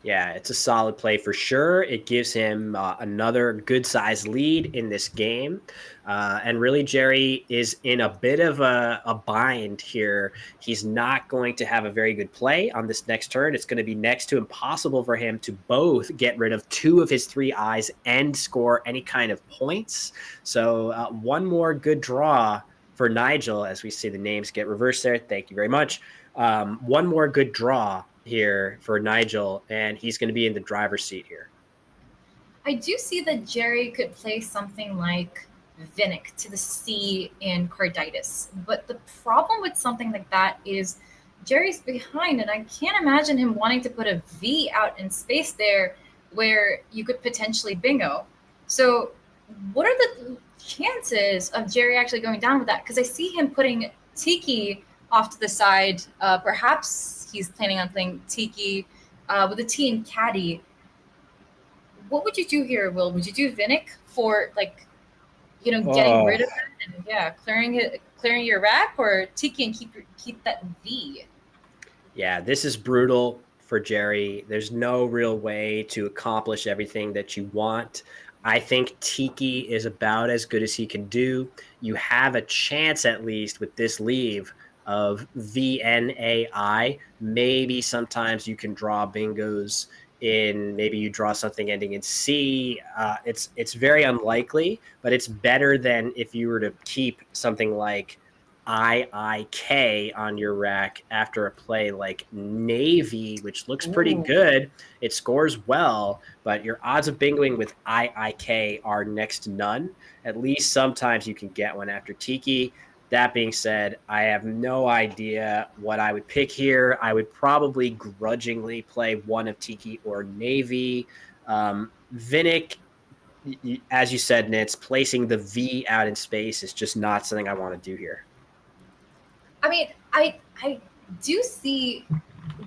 Yeah, it's a solid play for sure. It gives him another good-sized lead in this game. And really, Jerry is in a bit of a bind here. He's not going to have a very good play on this next turn. It's going to be next to impossible for him to both get rid of 2 of his 3 eyes and score any kind of points. So one more good draw for Nigel, as we see the names get reversed there. Thank you very much. One more good draw here for Nigel, and he's going to be in the driver's seat here. I do see that Jerry could play something like Vinnick to the C in Carditis. But the problem with something like that is Jerry's behind, and I can't imagine him wanting to put a V out in space there where you could potentially bingo. So what are the chances of Jerry actually going down with that? Because I see him putting Tiki off to the side. Perhaps he's planning on playing Tiki with a T in Caddy. What would you do here, Will? Would you do Vinnick for getting rid of it and clearing your rack, or Tiki and keep that V? Yeah, this is brutal for Jerry. There's no real way to accomplish everything that you want. I think Tiki is about as good as he can do. You have a chance, at least, with this leave of VNAI. Maybe sometimes you can draw bingos in, maybe you draw something ending in C. It's very unlikely, but it's better than if you were to keep something like IIK on your rack after a play like Navy, which looks pretty good. It scores well, but your odds of bingoing with IIK are next to none. At least sometimes you can get one after Tiki. That being said, I have no idea what I would pick here. I would probably grudgingly play one of Tiki or Navy. Vinnick, as you said, Nitz, placing the V out in space is just not something I want to do here. I mean, I do see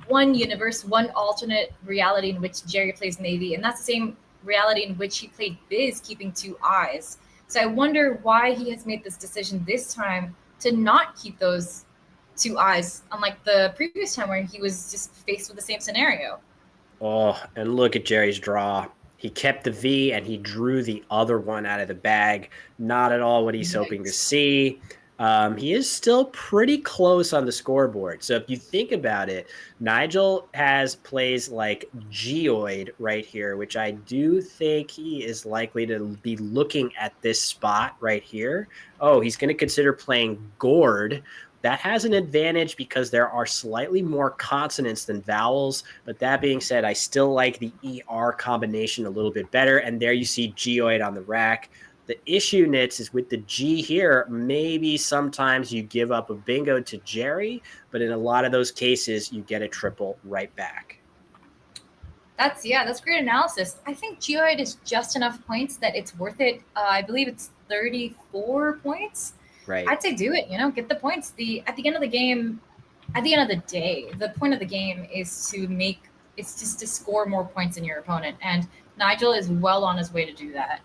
one universe, one alternate reality in which Jerry plays Navy, and that's the same reality in which he played Biz, keeping 2 eyes. So I wonder why he has made this decision this time to not keep those 2 eyes, unlike the previous time where he was just faced with the same scenario. Oh, and look at Jerry's draw. He kept the V and he drew the other one out of the bag. Not at all what he's hoping to see. He is still pretty close on the scoreboard. So if you think about it, Nigel has plays like Geoid right here, which I do think he is likely to be looking at this spot right here. Oh, he's going to consider playing Gourd. That has an advantage because there are slightly more consonants than vowels. But that being said, I still like the ER combination a little bit better. And there you see Geoid on the rack. The issue, Nitz, is with the G here, maybe sometimes you give up a bingo to Jerry, but in a lot of those cases, you get a triple right back. That's great analysis. I think Geoid is just enough points that it's worth it. I believe it's 34 points. Right. I'd say do it. Get the points. At the end of the game, at the end of the day, the point of the game is just to score more points than your opponent, and Nigel is well on his way to do that.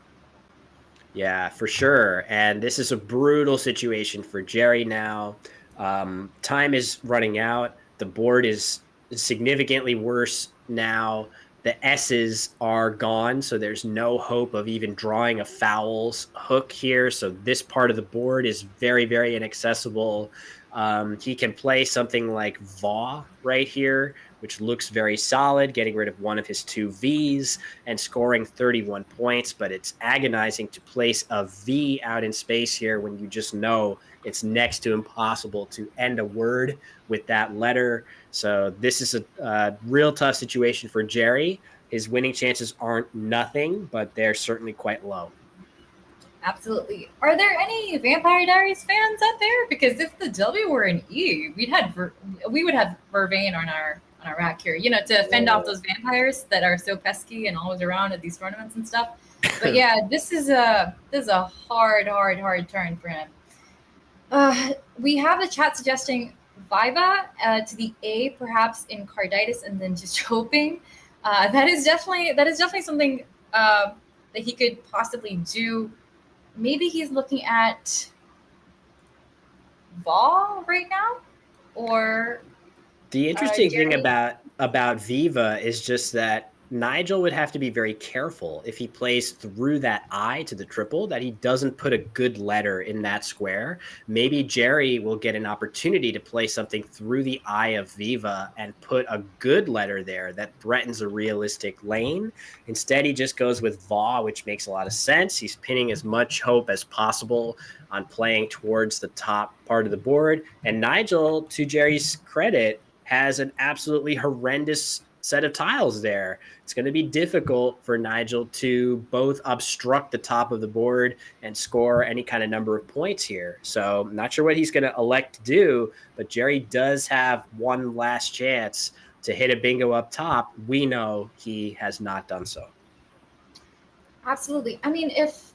Yeah, for sure. And this is a brutal situation for Jerry now. Time is running out. The board is significantly worse now. The S's are gone, so there's no hope of even drawing a fouls hook here. So this part of the board is very, very inaccessible. He can play something like Va right here, which looks very solid, getting rid of one of his 2 Vs and scoring 31 points. But it's agonizing to place a V out in space here when you just know it's next to impossible to end a word with that letter. So this is a real tough situation for Jerry. His winning chances aren't nothing, but they're certainly quite low. Absolutely. Are there any Vampire Diaries fans out there? Because if the W were an E, we would have Vervain on our rack here, to fend off those vampires that are so pesky and always around at these tournaments and stuff. But yeah, this is a hard turn for him. We have the chat suggesting Viva to the A, perhaps in Carditis, and then just hoping. That is definitely something that he could possibly do. Maybe he's looking at Vol right now, or the interesting thing about Viva is just that Nigel would have to be very careful if he plays through that I to the triple that he doesn't put a good letter in that square. Maybe Jerry will get an opportunity to play something through the I of Viva and put a good letter there that threatens a realistic lane. Instead, he just goes with Va, which makes a lot of sense. He's pinning as much hope as possible on playing towards the top part of the board. And Nigel, to Jerry's credit, has an absolutely horrendous set of tiles there. It's going to be difficult for Nigel to both obstruct the top of the board and score any kind of number of points here. So I'm not sure what he's going to elect to do, but Jerry does have one last chance to hit a bingo up top. We know he has not done so. Absolutely. I mean, if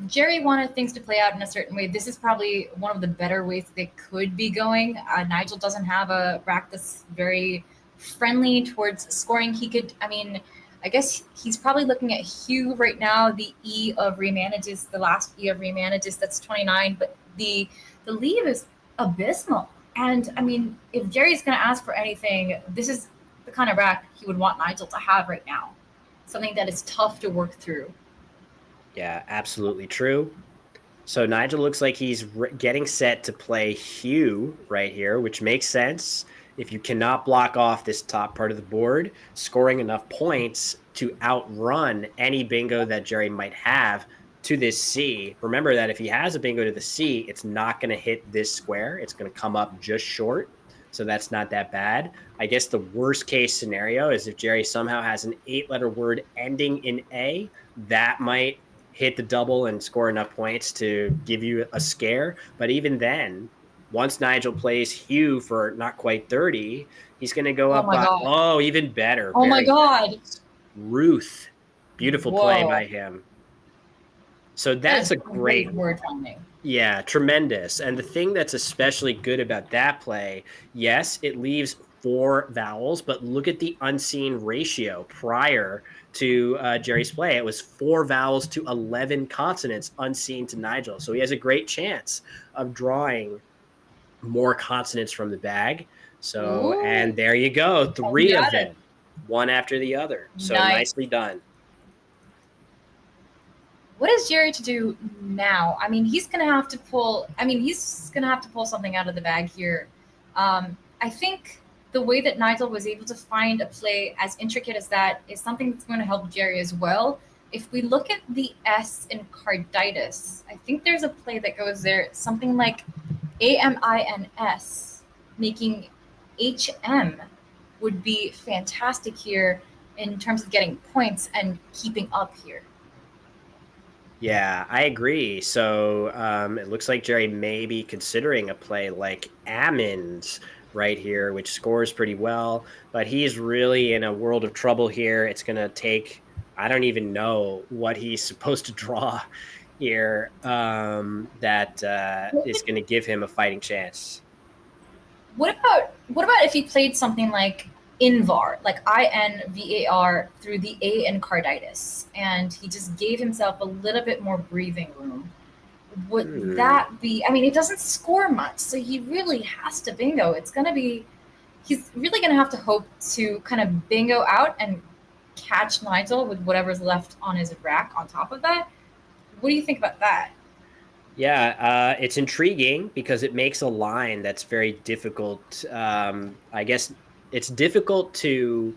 Jerry wanted things to play out in a certain way, this is probably one of the better ways that they could be going. Nigel doesn't have a rack that's very friendly towards scoring. He could, I guess he's probably looking at Hugh right now, the E of remanages, the last E of remanages, that's 29, but the lead is abysmal. And if Jerry's going to ask for anything, this is the kind of rack he would want Nigel to have right now. Something that is tough to work through. Yeah, absolutely true. So Nigel looks like he's getting set to play Hugh right here, which makes sense. If you cannot block off this top part of the board, scoring enough points to outrun any bingo that Jerry might have to this C. Remember that if he has a bingo to the C, it's not going to hit this square. It's going to come up just short. So that's not that bad. I guess the worst case scenario is if Jerry somehow has an 8-letter word ending in A, that might hit the double and score enough points to give you a scare. But even then, once Nigel plays Hugh for not quite 30, he's going to go up by, even better. Oh my God. Ruth. Beautiful play by him. So that's a great word finding. Yeah, tremendous. And the thing that's especially good about that play, yes, it leaves 4 vowels, but look at the unseen ratio prior to Jerry's play. It was 4 vowels to 11 consonants unseen to Nigel. So he has a great chance of drawing more consonants from the bag. So, ooh, and there you go. 3 of them, one after the other. So nicely done. What is Jerry to do now? He's going to have to pull, something out of the bag here. I think the way that Nigel was able to find a play as intricate as that is something that's going to help Jerry as well. If we look at the S in Carditis, I think there's a play that goes there, something like AMINS, making HM would be fantastic here in terms of getting points and keeping up here. Yeah, I agree. So it looks like Jerry may be considering a play like Ammons right here, which scores pretty well, but he's really in a world of trouble here. It's going to take, I don't even know what he's supposed to draw here that is going to give him a fighting chance. What about if he played something like Invar, like INVAR through the A in Carditis, and he just gave himself a little bit more breathing room? Would that be? I mean, he doesn't score much, so he really has to bingo. He's really gonna have to hope to kind of bingo out and catch Nigel with whatever's left on his rack on top of that. What do you think about that? Yeah, it's intriguing because it makes a line that's very difficult. I guess it's difficult to,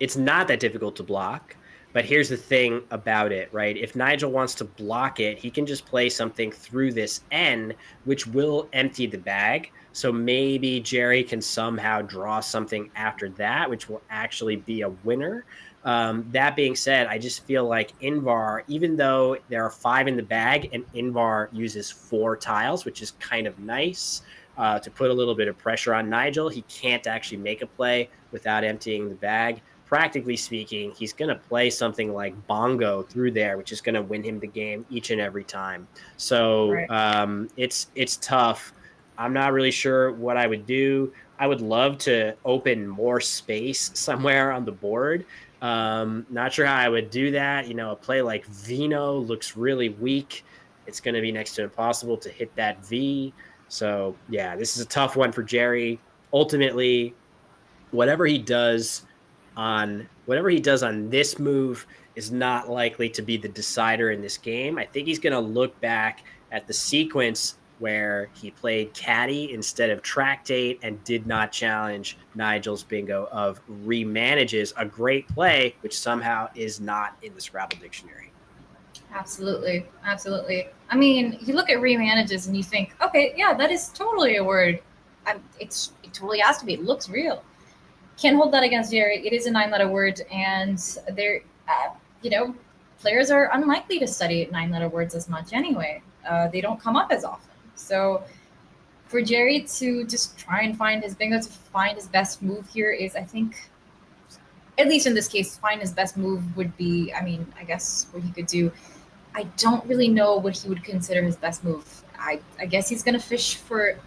it's not that difficult to block. But here's the thing about it, right? If Nigel wants to block it, he can just play something through this N, which will empty the bag. So maybe Jerry can somehow draw something after that, which will actually be a winner. That being said, I just feel like Invar, even though there are 5 in the bag and Invar uses 4 tiles, which is kind of nice to put a little bit of pressure on Nigel, he can't actually make a play without emptying the bag. Practically speaking, he's going to play something like Bongo through there, which is going to win him the game each and every time. So right. It's tough. I'm not really sure what I would do. I would love to open more space somewhere on the board. Not sure how I would do that. You know, a play like Vino looks really weak. It's going to be next to impossible to hit that V. So, yeah, this is a tough one for Jerry. Ultimately, whatever he does on this move is not likely to be the decider in this game. I think he's going to look back at the sequence where he played Caddy instead of Tractate and did not challenge Nigel's bingo of remanages, a great play, which somehow is not in the Scrabble dictionary. Absolutely. Absolutely. I mean, you look at remanages and you think, okay, yeah, that is totally a word. It totally has to be. It looks real. Can't hold that against Jerry. It is a 9-letter word, and they're, players are unlikely to study 9-letter words as much anyway. They don't come up as often. So for Jerry to just try and find his bingo, to find his best move here is, I think, at least in this case, find his best move would be, I guess what he could do. I don't really know what he would consider his best move. I guess he's going to fish for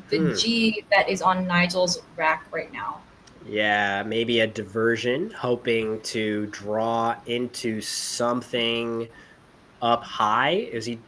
the G that is on Nigel's rack right now. Yeah, maybe a diversion, hoping to draw into something up high. Is he?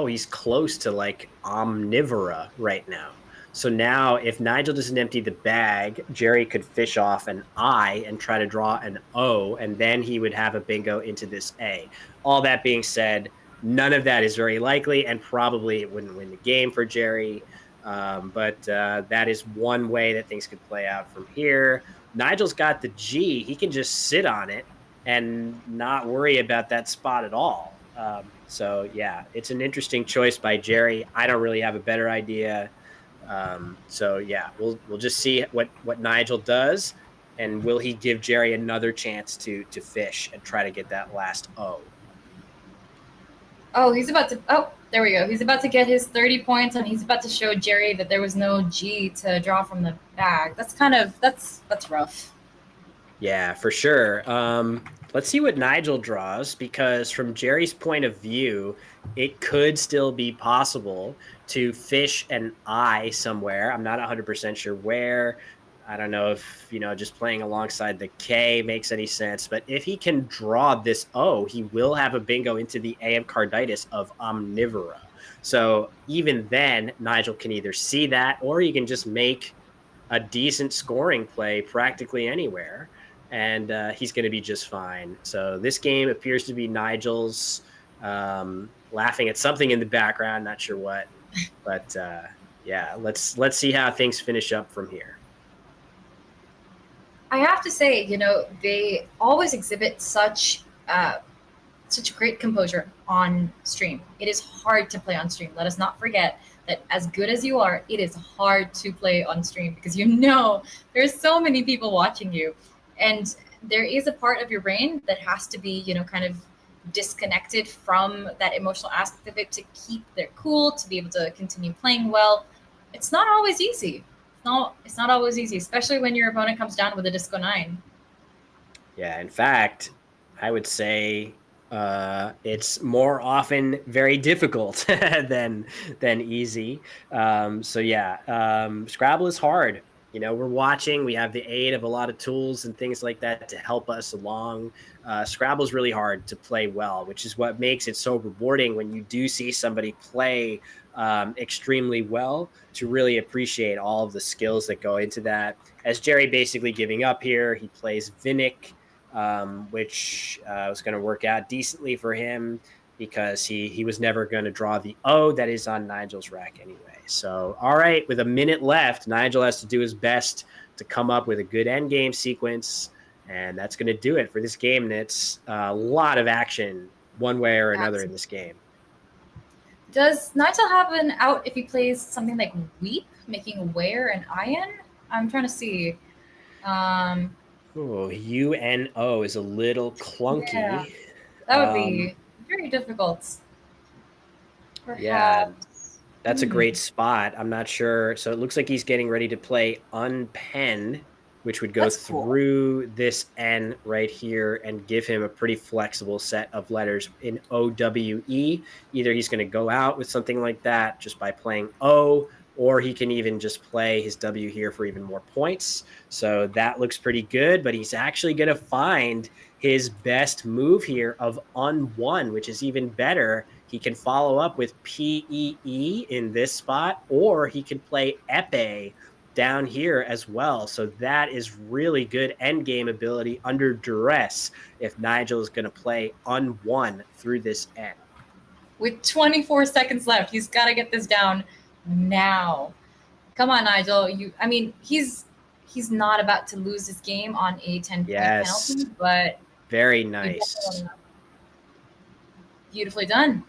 He's close to like Omnivora right now. So now, if Nigel doesn't empty the bag, Jerry could fish off an I and try to draw an O, and then he would have a bingo into this A. All that being said, none of that is very likely, and probably it wouldn't win the game for Jerry. But that is one way that things could play out from here. Nigel's got the G. He can just sit on it and not worry about that spot at all. So, yeah, it's an interesting choice by Jerry. I don't really have a better idea. So, yeah, we'll just see what Nigel does. And will he give Jerry another chance to fish and try to get that last O? Oh, there we go. He's about to get his 30 points, and he's about to show Jerry that there was no G to draw from the bag. That's rough. Yeah, for sure. Let's see what Nigel draws, because from Jerry's point of view, it could still be possible to fish an I somewhere. I'm not 100% sure where. I don't know if, just playing alongside the K makes any sense. But if he can draw this O, he will have a bingo into the A of Carditis of Omnivora. So even then, Nigel can either see that, or he can just make a decent scoring play practically anywhere. And he's going to be just fine. So this game appears to be Nigel's, laughing at something in the background, not sure what. But yeah, let's see how things finish up from here. I have to say, they always exhibit such great composure on stream. It is hard to play on stream. Let us not forget that as good as you are, it is hard to play on stream because there's so many people watching you. And there is a part of your brain that has to be, kind of disconnected from that emotional aspect of it to keep their cool, to be able to continue playing well. It's not always easy. It's not always easy, especially when your opponent comes down with a Disco 9. Yeah, in fact, I would say it's more often very difficult than easy. Scrabble is hard. We're watching. We have the aid of a lot of tools and things like that to help us along. Scrabble is really hard to play well, which is what makes it so rewarding when you do see somebody play extremely well, to really appreciate all of the skills that go into that. As Jerry basically giving up here, he plays Vinnick, which was going to work out decently for him because he was never going to draw the O that is on Nigel's rack anyway. So, all right, with a minute left, Nigel has to do his best to come up with a good endgame sequence, and that's going to do it for this game. And it's a lot of action one way or another in this game. Does Nigel have an out if he plays something like Weep, making Where and Iron? I'm trying to see. UNO is a little clunky. Yeah, that would be very difficult. Perhaps. Yeah, that's a great spot. I'm not sure. So it looks like he's getting ready to play Unpen, which would go through this N right here and give him a pretty flexible set of letters in OWE. Either he's going to go out with something like that just by playing O, or he can even just play his W here for even more points. So that looks pretty good, but he's actually going to find his best move here of Un1, which is even better. He can follow up with PEE in this spot, or he can play Epee down here as well. So that is really good endgame ability under duress if Nigel is going to play Un1 through this end. With 24 seconds left, he's got to get this down now. Come on, Nigel. He's not about to lose this game on a 10-point penalty, but very nice. Beautifully done.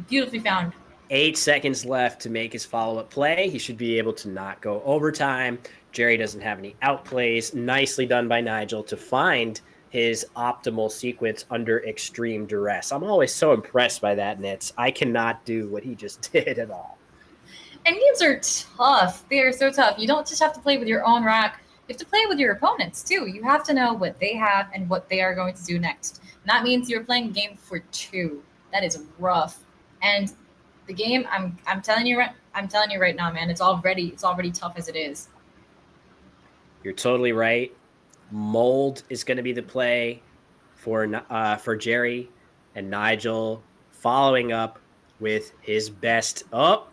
Beautifully found. 8 seconds left to make his follow-up play. He should be able to not go overtime. Jerry doesn't have any outplays. Nicely done by Nigel to find his optimal sequence under extreme duress. I'm always so impressed by that, Nitz. I cannot do what he just did at all. And games are tough. They are so tough. You don't just have to play with your own rack. You have to play with your opponents, too. You have to know what they have and what they are going to do next. And that means you're playing a game for 2. That is rough. And the game, I'm telling you right now, man, it's already tough as it is. You're totally right. Mold is going to be the play for Jerry, and Nigel following up with his best. Oh,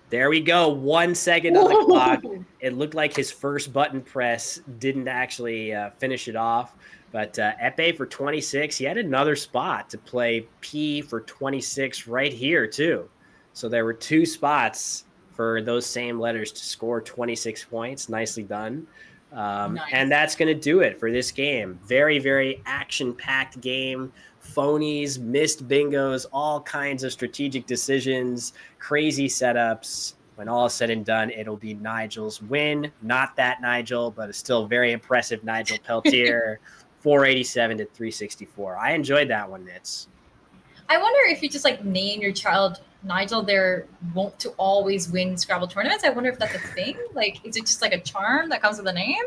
there we go. 1 second on the clock. It looked like his first button press didn't actually finish it off. But Epee for 26, he had another spot to play P for 26 right here, too. So there were 2 spots for those same letters to score 26 points. Nicely done. Nice. And that's going to do it for this game. Very, very action-packed game. Phonies, missed bingos, all kinds of strategic decisions, crazy setups. When all is said and done, it'll be Nigel's win. Not that Nigel, but a still very impressive Nigel Peltier. 487 to 364. I enjoyed that one, Nitz. I wonder if you just name your child Nigel, they're wont to always win Scrabble tournaments. I wonder if that's a thing. Is it just a charm that comes with a name?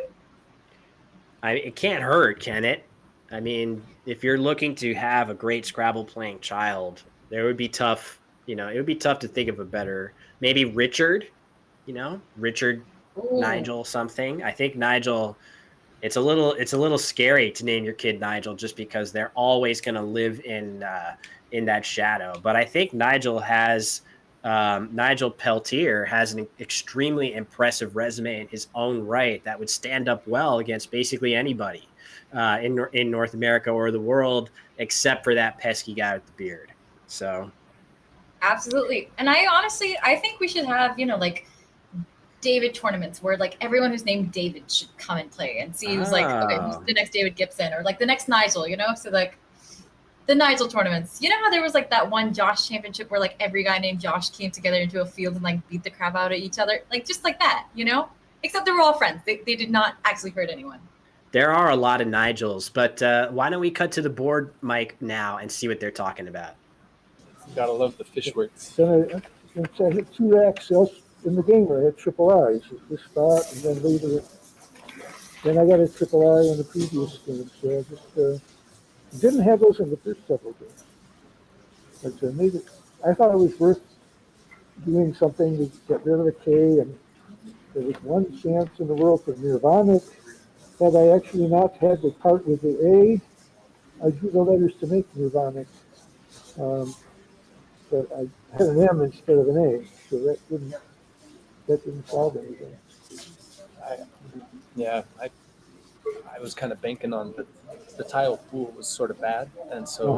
It can't hurt, can it? I mean, if you're looking to have a great Scrabble playing child, it would be tough. It would be tough to think of a better, maybe Richard, Richard, Ooh. Nigel, something. I think Nigel, it's a little scary to name your kid Nigel just because they're always going to live in that shadow. But I think Nigel Peltier has an extremely impressive resume in his own right that would stand up well against basically anybody in North America or the world, except for that pesky guy with the beard. So, absolutely. And I think we should have David tournaments where everyone who's named David should come and play and see who's okay, who's the next David Gibson or the next Nigel, so the Nigel tournaments. You know how there was that one Josh championship where every guy named Josh came together into a field and beat the crap out of each other, just like that, except they were all friends. They did not actually hurt anyone. There are a lot of Nigels, but why don't we cut to the board, Mike, now and see what they're talking about? Gotta love the fish works. Then I hit 2 racks else in the game where I had triple I's at this spot, and then later, then I got a triple I on the previous game. So I just didn't have those in the first several games. But made it, I thought it was worth doing something to get rid of the K, and there was one chance in the world for Nirvana. Had I actually not had the part with the A, I drew the letters to make Nirvana. But I had an M instead of an A, so that didn't solve anything. I was kind of banking on the tile pool was sort of bad, and so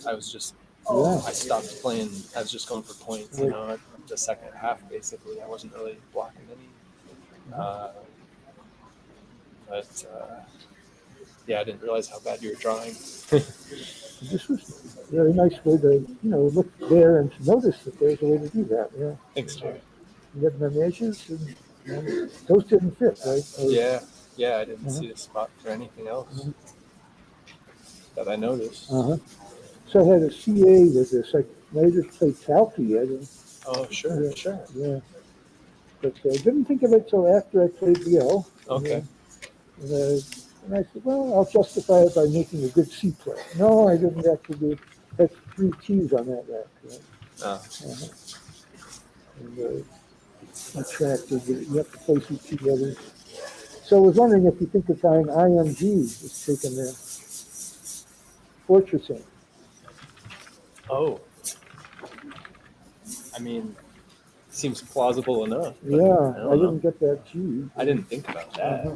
I was just I stopped playing. I was just going for points, you know. The second half, basically, I wasn't really blocking any. I didn't realize how bad you were drawing. This was a very nice way to, look there and to notice that there's a way to do that. Yeah. Thanks, Jerry. You get my measures, and those didn't fit, right? I didn't see the spot for anything else that I noticed. So I had a CA with this. I just played Talky. I didn't. Oh, sure. Yeah. But I didn't think of it till after I played the L. Okay. And I said, well, I'll justify it by making a good C play. No, I didn't actually do. That's 3 T's on that rack. Right? And attracted. You have to place these 2 letters. So I was wondering if you think the time IMG is taken there. Fortressing. Oh. I mean, seems plausible enough. Yeah, I didn't get that G. I didn't think about that.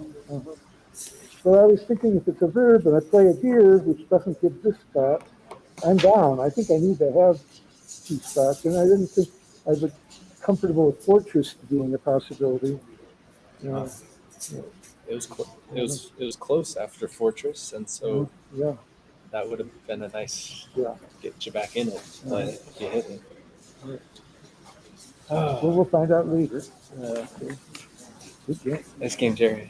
So I was thinking if it's a verb and I play it here, which doesn't give this spot, I'm down. I think I need to have 2 spots, and I didn't think I was comfortable with Fortress being a possibility. It was close after Fortress, and so that would have been a nice get you back in it. But if you hit it. Well, we'll find out later. Good game. Nice game, Jerry.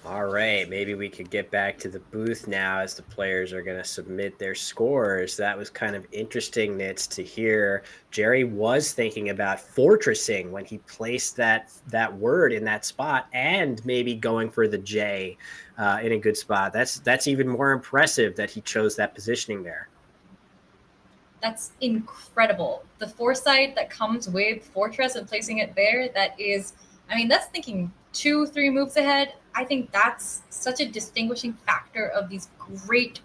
All right, maybe we could get back to the booth now as the players are going to submit their scores. That was kind of interesting, Nitz, to hear. Jerry was thinking about fortressing when he placed that word in that spot, and maybe going for the J in a good spot. That's even more impressive that he chose that positioning there. That's incredible. The foresight that comes with Fortress and placing it there, that's thinking 2-3 moves ahead. I think that's such a distinguishing factor of these great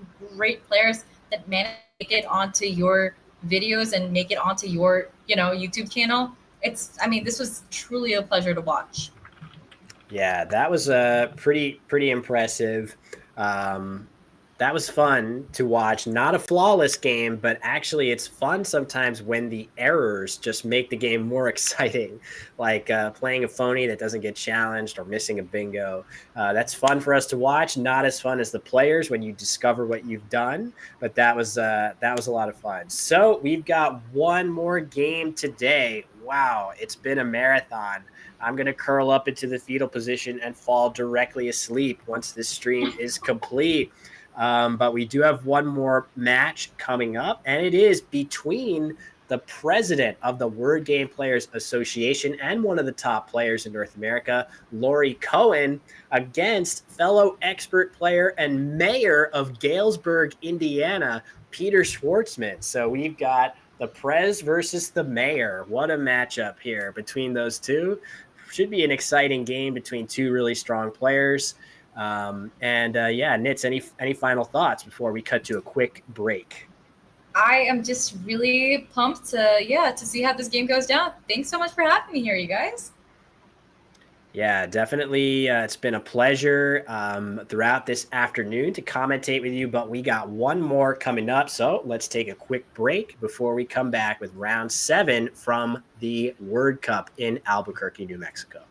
players that manage to make it onto your videos and make it onto your, YouTube channel. This was truly a pleasure to watch. Yeah, that was pretty impressive. That was fun to watch. Not a flawless game, but actually it's fun sometimes when the errors just make the game more exciting, like playing a phony that doesn't get challenged or missing a bingo. That's fun for us to watch. Not as fun as the players when you discover what you've done, but that was a lot of fun. So we've got one more game today. Wow, it's been a marathon. I'm going to curl up into the fetal position and fall directly asleep once this stream is complete. But we do have one more match coming up, and it is between the president of the Word Game Players Association and one of the top players in North America, Lori Cohen, against fellow expert player and mayor of Galesburg, Indiana, Peter Schwartzman. So we've got the Prez versus the mayor. What a matchup here between those two. Should be an exciting game between 2 really strong players. Nitz, any final thoughts before we cut to a quick break? I am just really pumped to see how this game goes down. Thanks so much for having me here, you guys. Yeah, definitely. It's been a pleasure throughout this afternoon to commentate with you, but we got one more coming up. So let's take a quick break before we come back with round 7 from the Word Cup in Albuquerque, New Mexico.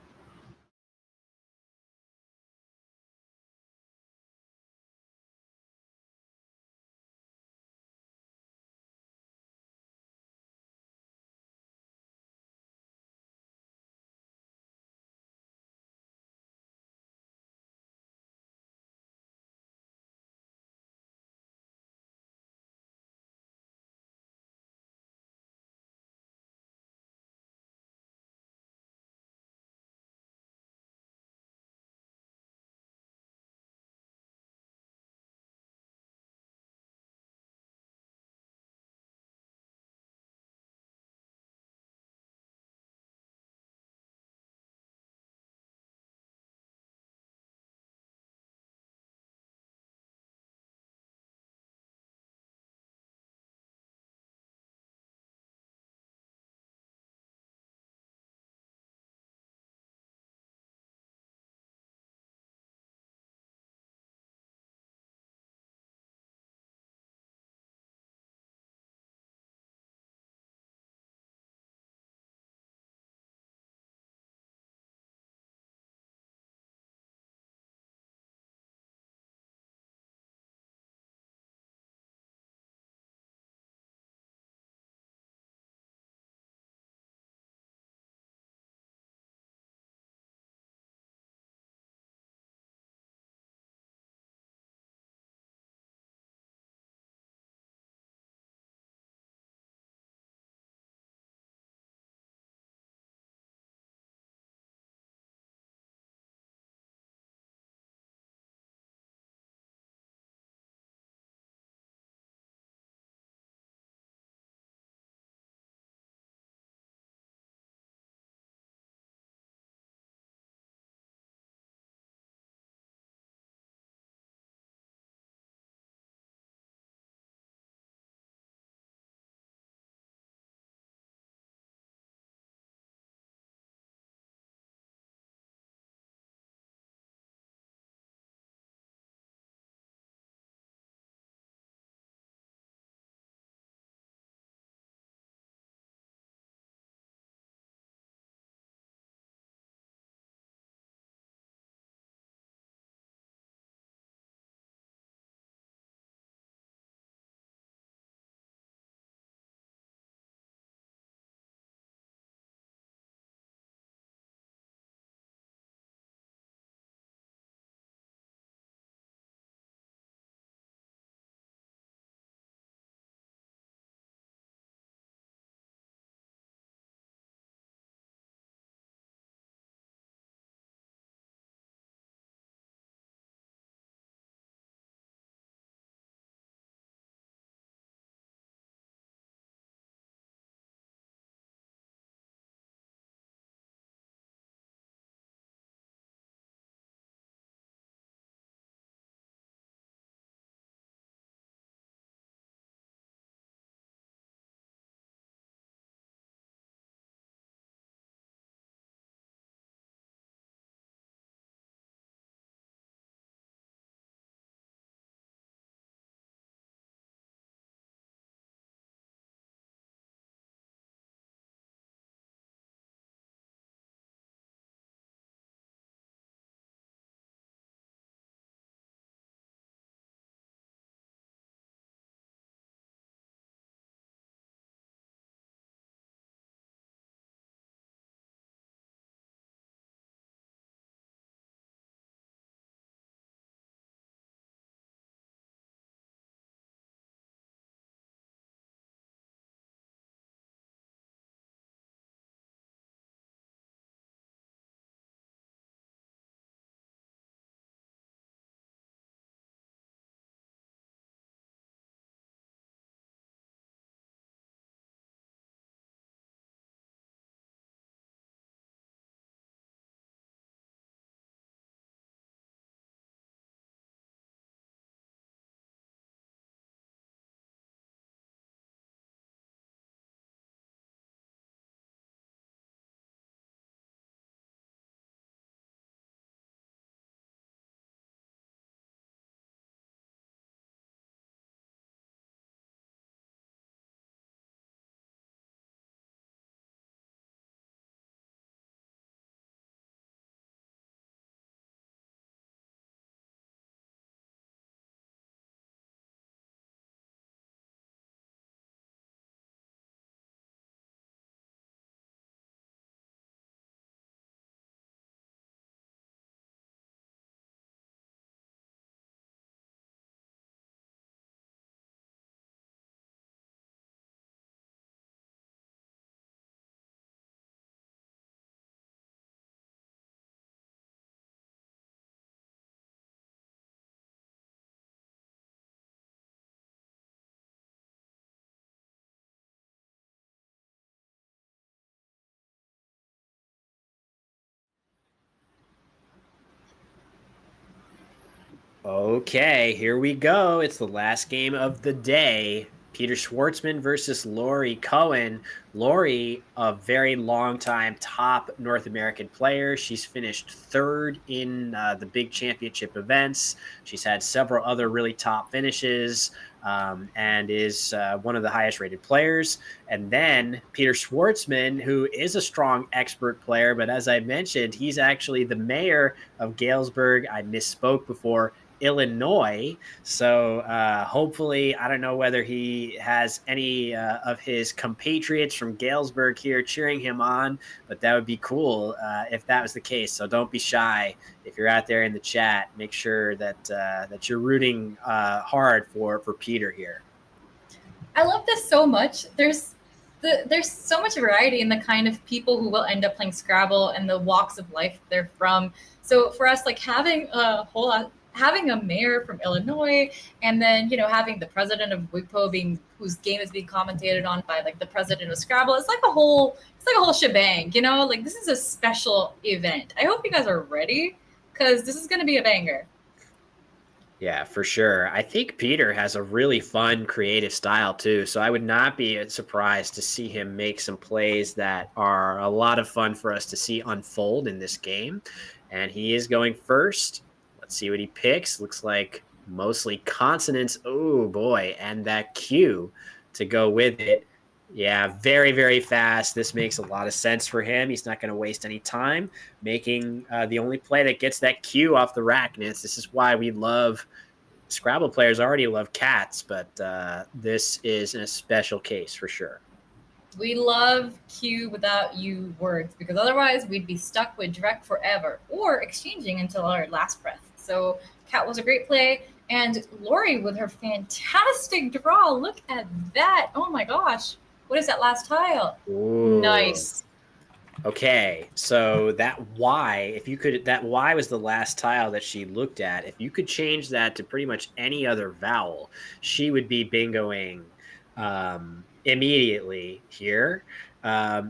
Okay, here we go. It's the last game of the day. Peter Schwartzman versus Lori Cohen. Lori, a very long time top North American player. She's finished third in the big championship events. She's had several other really top finishes and is one of the highest rated players. And then Peter Schwartzman, who is a strong expert player, but as I mentioned, he's actually the mayor of Galesburg. I misspoke before. Illinois. So hopefully, I don't know whether he has any of his compatriots from Galesburg here cheering him on, but that would be cool if that was the case. So don't be shy. If you're out there in the chat, make sure that that you're rooting hard for Peter here. I love this so much. There's so much variety in the kind of people who will end up playing Scrabble and the walks of life they're from. So for us, like having a mayor from Illinois, and then having the president of WIGPO whose game is being commentated on by like the president of Scrabble. It's like a whole shebang. Like this is a special event. I hope you guys are ready because this is going to be a banger. Yeah, for sure. I think Peter has a really fun, creative style too. So I would not be surprised to see him make some plays that are a lot of fun for us to see unfold in this game. And he is going first. Let's see what he picks. Looks like mostly consonants. Oh boy. And that Q to go with it. Yeah, very, very fast. This makes a lot of sense for him. He's not going to waste any time making the only play that gets that Q off the rack. And this is why we love Scrabble players already love cats, but this is a special case for sure. We love Q without U words because otherwise we'd be stuck with direct forever or exchanging until our last breath. So Cat was a great play. And Lori with her fantastic draw. Look at that. Oh my gosh. What is that last tile? Ooh. Nice. Okay, so that Y, that Y was the last tile that she looked at. If you could change that to pretty much any other vowel, she would be bingoing immediately here.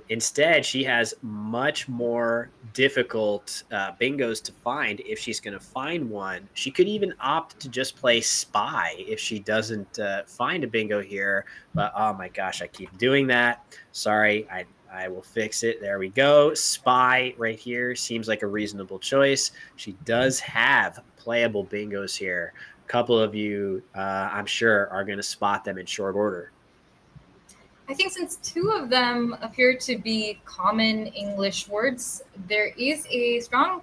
Instead, she has much more difficult bingos to find if she's going to find one. She could even opt to just play Spy if she doesn't find a bingo here. But oh my gosh, I keep doing that. Sorry, I will fix it. There we go. Spy right here seems like a reasonable choice. She does have playable bingos here. A couple of you, I'm sure, are going to spot them in short order. I think since two of them appear to be common English words, there is a strong.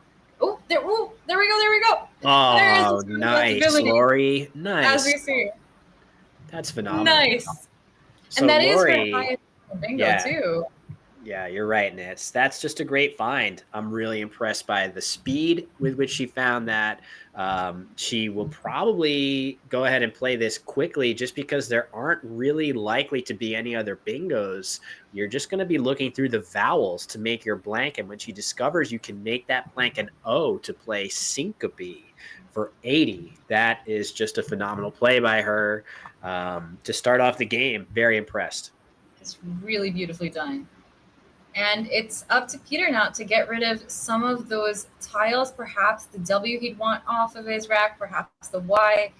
There we go. Oh, nice, Lori. Nice. As we see. That's phenomenal. Nice. So and that Lori, is her highest bingo too. Yeah, you're right, Nitz. That's just a great find. I'm really impressed by the speed with which she found that. She will probably go ahead and play this quickly just because there aren't really likely to be any other bingos. You're just going to be looking through the vowels to make your blank. And when she discovers you can make that blank an O to play syncope for 80, that is just a phenomenal play by her to start off the game. Very impressed. It's really beautifully done. And it's up to Peter now to get rid of some of those tiles, perhaps the W he'd want off of his rack, perhaps the Y.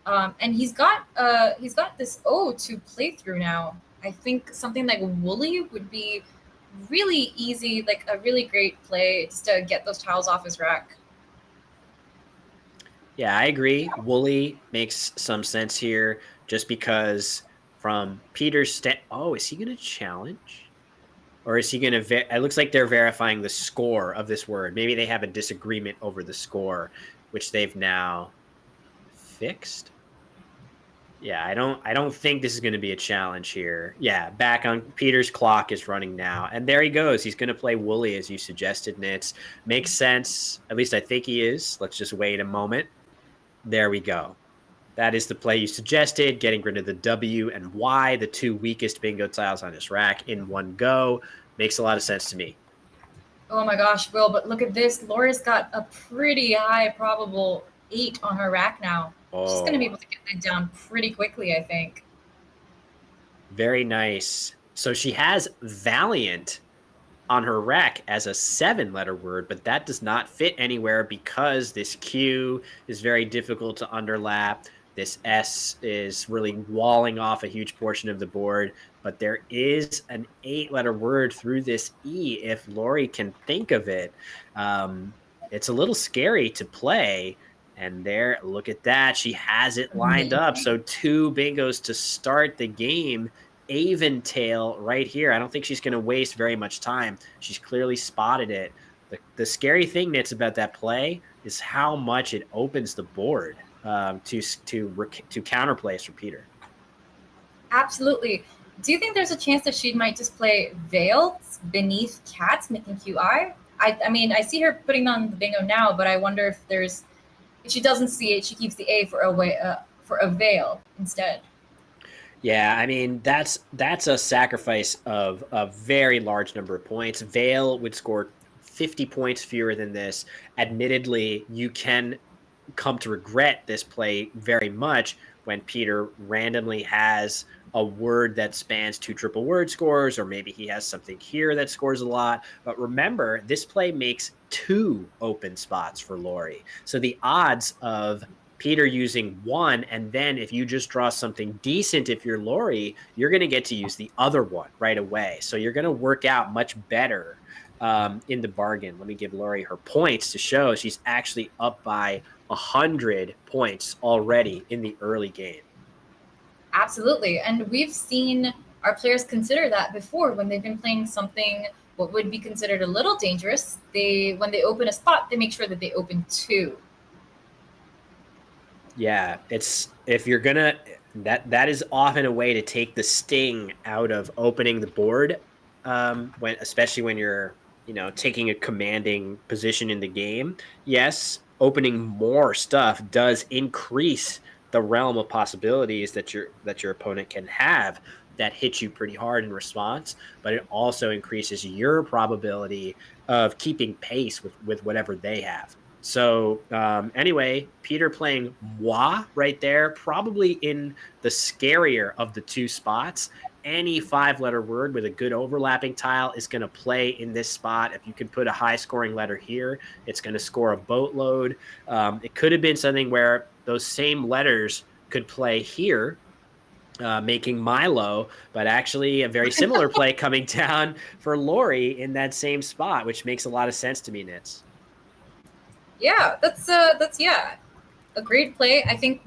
And he's got this O to play through now. I think something like Woolly would be really easy, like a really great play just to get those tiles off his rack. Yeah, I agree. Woolly makes some sense here just because from Peter's is he going to challenge? Or is he going to it looks like they're verifying the score of this word. Maybe they have a disagreement over the score, which they've now fixed. Yeah, I don't think this is going to be a challenge here. Yeah, back on Peter's clock is running now. And there he goes. He's going to play Woolly as you suggested, Nitz. Makes sense. At least I think he is. Let's just wait a moment. There we go. That is the play you suggested, getting rid of the W and Y, the two weakest bingo tiles on his rack in one go. Makes a lot of sense to me. Oh my gosh, Will, but look at this. Laura's got a pretty high probable 8 on her rack now. She's going to be able to get that down pretty quickly, I think. Very nice. So she has Valiant on her rack as a 7-letter word, but that does not fit anywhere because this Q is very difficult to underlap. This S is really walling off a huge portion of the board, but there is an 8-letter word through this E if Lori can think of it. It's a little scary to play. And there, look at that. She has it lined up. So 2 bingos to start the game. Aventail right here. I don't think she's going to waste very much time. She's clearly spotted it. The scary thing, Nitz, about that play is how much it opens the board to counterplays for Peter. Absolutely. Do you think there's a chance that she might just play Veils beneath Cats, making QI? I mean, I see her putting on the bingo now, but I wonder if she doesn't see it, she keeps the A for a Veil instead. Yeah, I mean, that's a sacrifice of a very large number of points. Veil would score 50 points fewer than this. Admittedly, you can come to regret this play very much when Peter randomly has a word that spans 2 triple word scores, or maybe he has something here that scores a lot. But remember, this play makes 2 open spots for Lori. So the odds of Peter using 1, and then if you just draw something decent, if you're Lori, you're going to get to use the other one right away. So you're going to work out much better in the bargain. Let me give Lori her points to show she's actually up by 100 points already in the early game. Absolutely. And we've seen our players consider that before when they've been playing something what would be considered a little dangerous. When they open a spot, they make sure that they open 2. Yeah, if you're gonna that is often a way to take the sting out of opening the board, especially when you're taking a commanding position in the game. Yes, opening more stuff does increase the realm of possibilities that your opponent can have that hit you pretty hard in response, but it also increases your probability of keeping pace with whatever they have. So anyway, Peter playing moi right there, probably in the scarier of the 2 spots. Any 5-letter word with a good overlapping tile is going to play in this spot. If you can put a high-scoring letter here, it's going to score a boatload. It could have been something where those same letters could play here, making Milo, but actually a very similar play coming down for Lori in that same spot, which makes a lot of sense to me, Nitz. Yeah, that's a great play. I think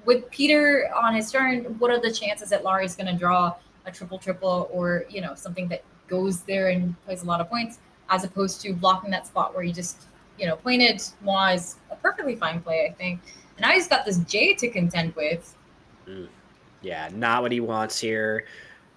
with Peter on his turn, what are the chances that Lori's going to draw a triple or something that goes there and plays a lot of points, as opposed to blocking that spot where you just pointed moi is a perfectly fine play, I think. And now he's got this J to contend with. Yeah, not what he wants here.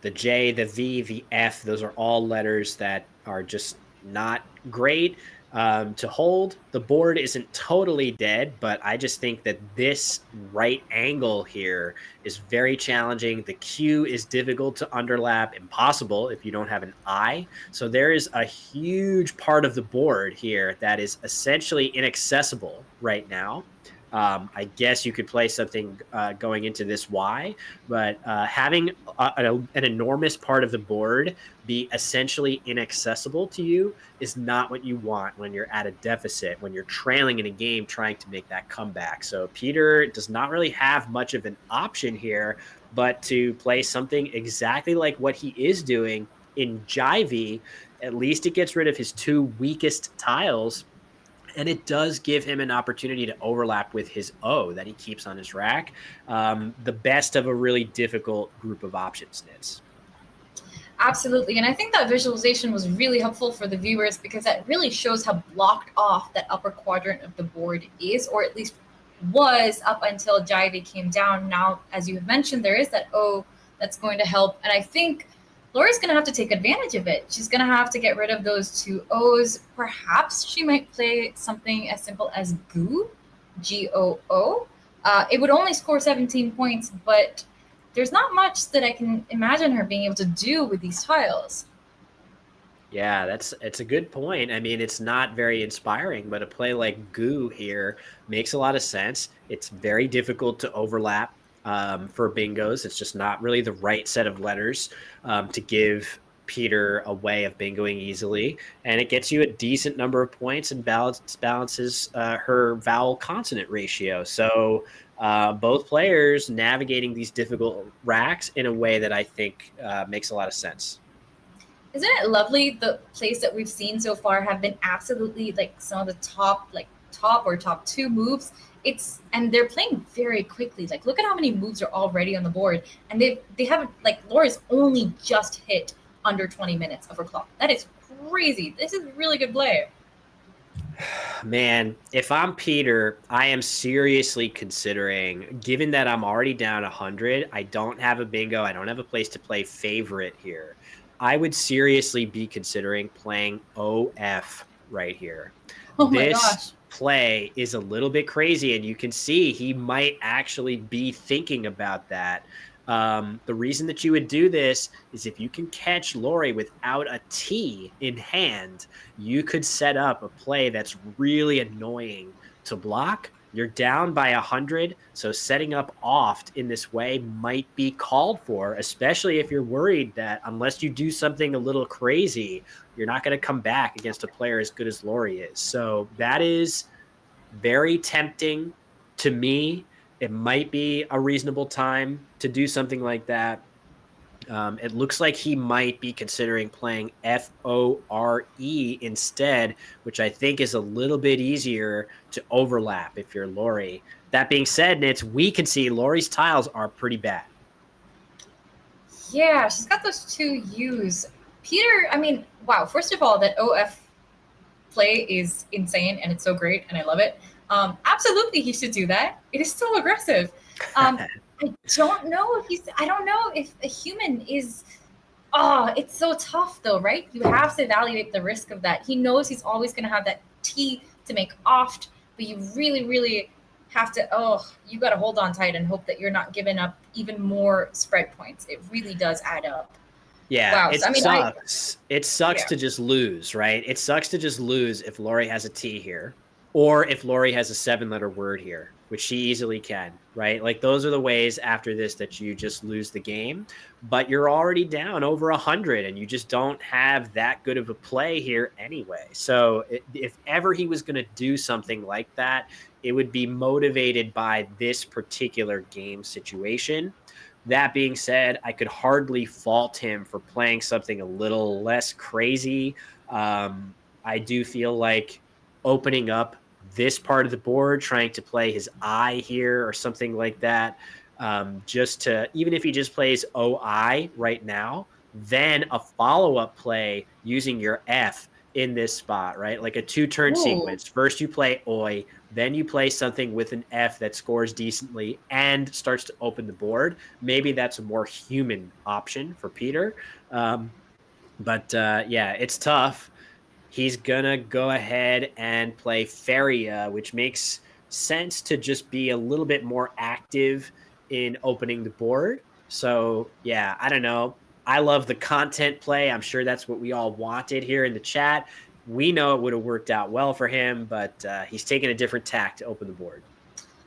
The J, the V, the F, those are all letters that are just not great to hold. The board isn't totally dead, but I just think that this right angle here is very challenging. The Q is difficult to underlap, impossible if you don't have an I. So there is a huge part of the board here that is essentially inaccessible right now. I guess you could play something going into this Y, but having an enormous part of the board be essentially inaccessible to you is not what you want when you're at a deficit, when you're trailing in a game trying to make that comeback. So Peter does not really have much of an option here, but to play something exactly like what he is doing in Jivey. At least it gets rid of his 2 weakest tiles, and it does give him an opportunity to overlap with his O that he keeps on his rack. The best of a really difficult group of options, Nitz. Absolutely. And I think that visualization was really helpful for the viewers because that really shows how blocked off that upper quadrant of the board is, or at least was up until Jivey came down. Now, as you have mentioned, there is that O that's going to help. And I think Lori's going to have to take advantage of it. She's going to have to get rid of those 2 O's. Perhaps she might play something as simple as Goo, G-O-O. It would only score 17 points, but there's not much that I can imagine her being able to do with these tiles. Yeah, it's a good point. I mean, it's not very inspiring, but a play like Goo here makes a lot of sense. It's very difficult to overlap for bingos. It's just not really the right set of letters to give Peter a way of bingoing easily, and it gets you a decent number of points and balances her vowel consonant ratio. So both players navigating these difficult racks in a way that I think makes a lot of sense. Isn't it lovely? The plays that we've seen so far have been absolutely like some of the top or top two moves. And they're playing very quickly. Like, look at how many moves are already on the board, and they haven't, like, Laura's only just hit under 20 minutes of her clock. That is crazy. This is really good play. Man, if I'm Peter, I am seriously considering, given that I'm already down 100, I don't have a bingo, I don't have a place to play favorite here. I would seriously be considering playing OF right here. Oh my gosh. Play is a little bit crazy, and you can see he might actually be thinking about that. The reason that you would do this is if you can catch Lori without a T in hand, you could set up a play that's really annoying to block. You're down by 100, so setting up oft in this way might be called for, especially if you're worried that unless you do something a little crazy, you're not going to come back against a player as good as Lori is. So that is very tempting to me. It might be a reasonable time to do something like that. It looks like he might be considering playing FORE instead, which I think is a little bit easier to overlap if you're Lori. That being said, Nitz, we can see Lori's tiles are pretty bad. Yeah, she's got those two U's. Peter, I mean, wow. First of all, that OF play is insane, and it's so great, and I love it. Absolutely, he should do that. It is so aggressive. I don't know if a human is. Oh, it's so tough though, right? You have to evaluate the risk of that. He knows he's always going to have that T to make oft, but you really, really have to. Oh, you got to hold on tight and hope that you're not giving up even more spread points. It really does add up. Yeah, wow. It sucks. It sucks to just lose, right? It sucks to just lose if Lori has a T here, or if Lori has a 7-letter word here, which she easily can, right? Like, those are the ways after this that you just lose the game. But you're already down over 100, and you just don't have that good of a play here anyway. So if ever he was going to do something like that, it would be motivated by this particular game situation. That being said, I could hardly fault him for playing something a little less crazy. I do feel like opening up this part of the board, trying to play his I here or something like that, just to, even if he just plays OI right now, then a follow-up play using your F in this spot, right? Like a 2-turn sequence. First you play OI, then you play something with an F that scores decently and starts to open the board. Maybe that's a more human option for Peter. But yeah, it's tough. He's going to go ahead and play Feria, which makes sense to just be a little bit more active in opening the board. So, yeah, I don't know. I love the content play. I'm sure that's what we all wanted here in the chat. We know it would have worked out well for him, but he's taking a different tack to open the board.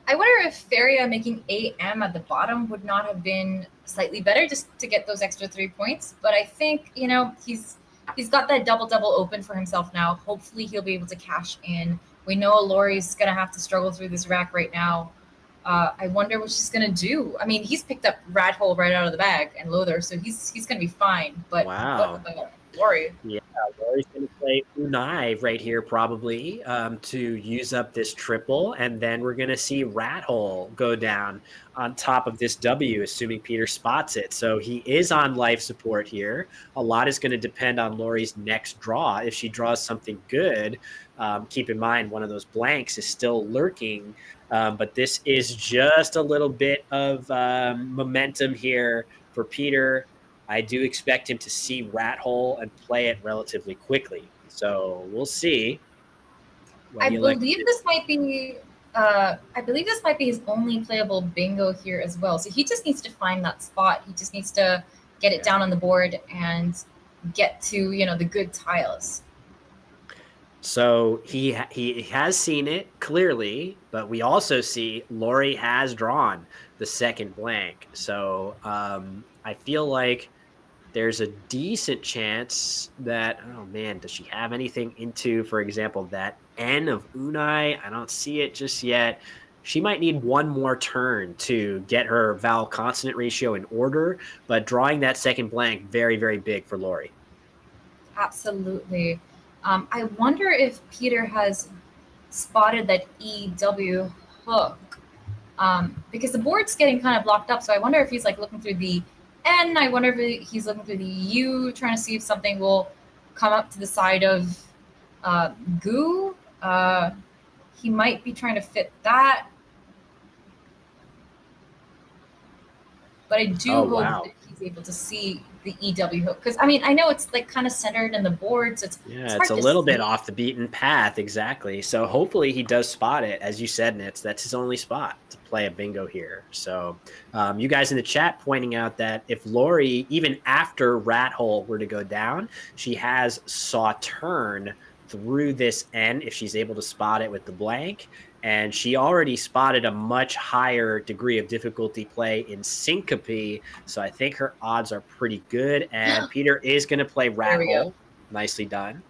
I wonder if Feria making AM at the bottom would not have been slightly better just to get those extra 3 points. But I think, he's got that double open for himself now. Hopefully he'll be able to cash in. We know Lori's going to have to struggle through this rack right now. I wonder what she's going to do. I mean, he's picked up Rat Hole right out of the bag and Lothar, so he's going to be fine. But wow. What about Lori? Yeah, Lori's going to play Unai right here probably to use up this triple, and then we're going to see Rat Hole go down on top of this W, assuming Peter spots it. So he is on life support here. A lot is going to depend on Lori's next draw. If she draws something good, keep in mind one of those blanks is still lurking, but this is just a little bit of momentum here for Peter. I do expect him to see Rat Hole and play it relatively quickly. So we'll see. I believe this might be his only playable bingo here as well. So he just needs to find that spot. He just needs to get it down on the board and get to, the good tiles. So he has seen it clearly, but we also see Lori has drawn the second blank. So I feel like there's a decent chance that, oh man, does she have anything into, for example, that N of Unai? I don't see it just yet. She might need one more turn to get her vowel consonant ratio in order, but drawing that second blank, very, very big for Lori. Absolutely. I wonder if Peter has spotted that EW hook, because the board's getting kind of blocked up. So I wonder if he's like looking through the N. I wonder if he's looking through the U, trying to see if something will come up to the side of Goo. He might be trying to fit that. But I do hope that he's able to see the EW hook. Because, I mean, I know it's like kind of centered in the board. So it's a little bit off the beaten path. Exactly. So hopefully he does spot it. As you said, Nitz, that's his only spot to play a bingo here. So you guys in the chat pointing out that if Lori, even after Rat Hole were to go down, she has Sauterne through this N if she's able to spot it with the blank. And she already spotted a much higher degree of difficulty play in Syncope. So I think her odds are pretty good. And Peter is going to play Rat Hole. Nicely done.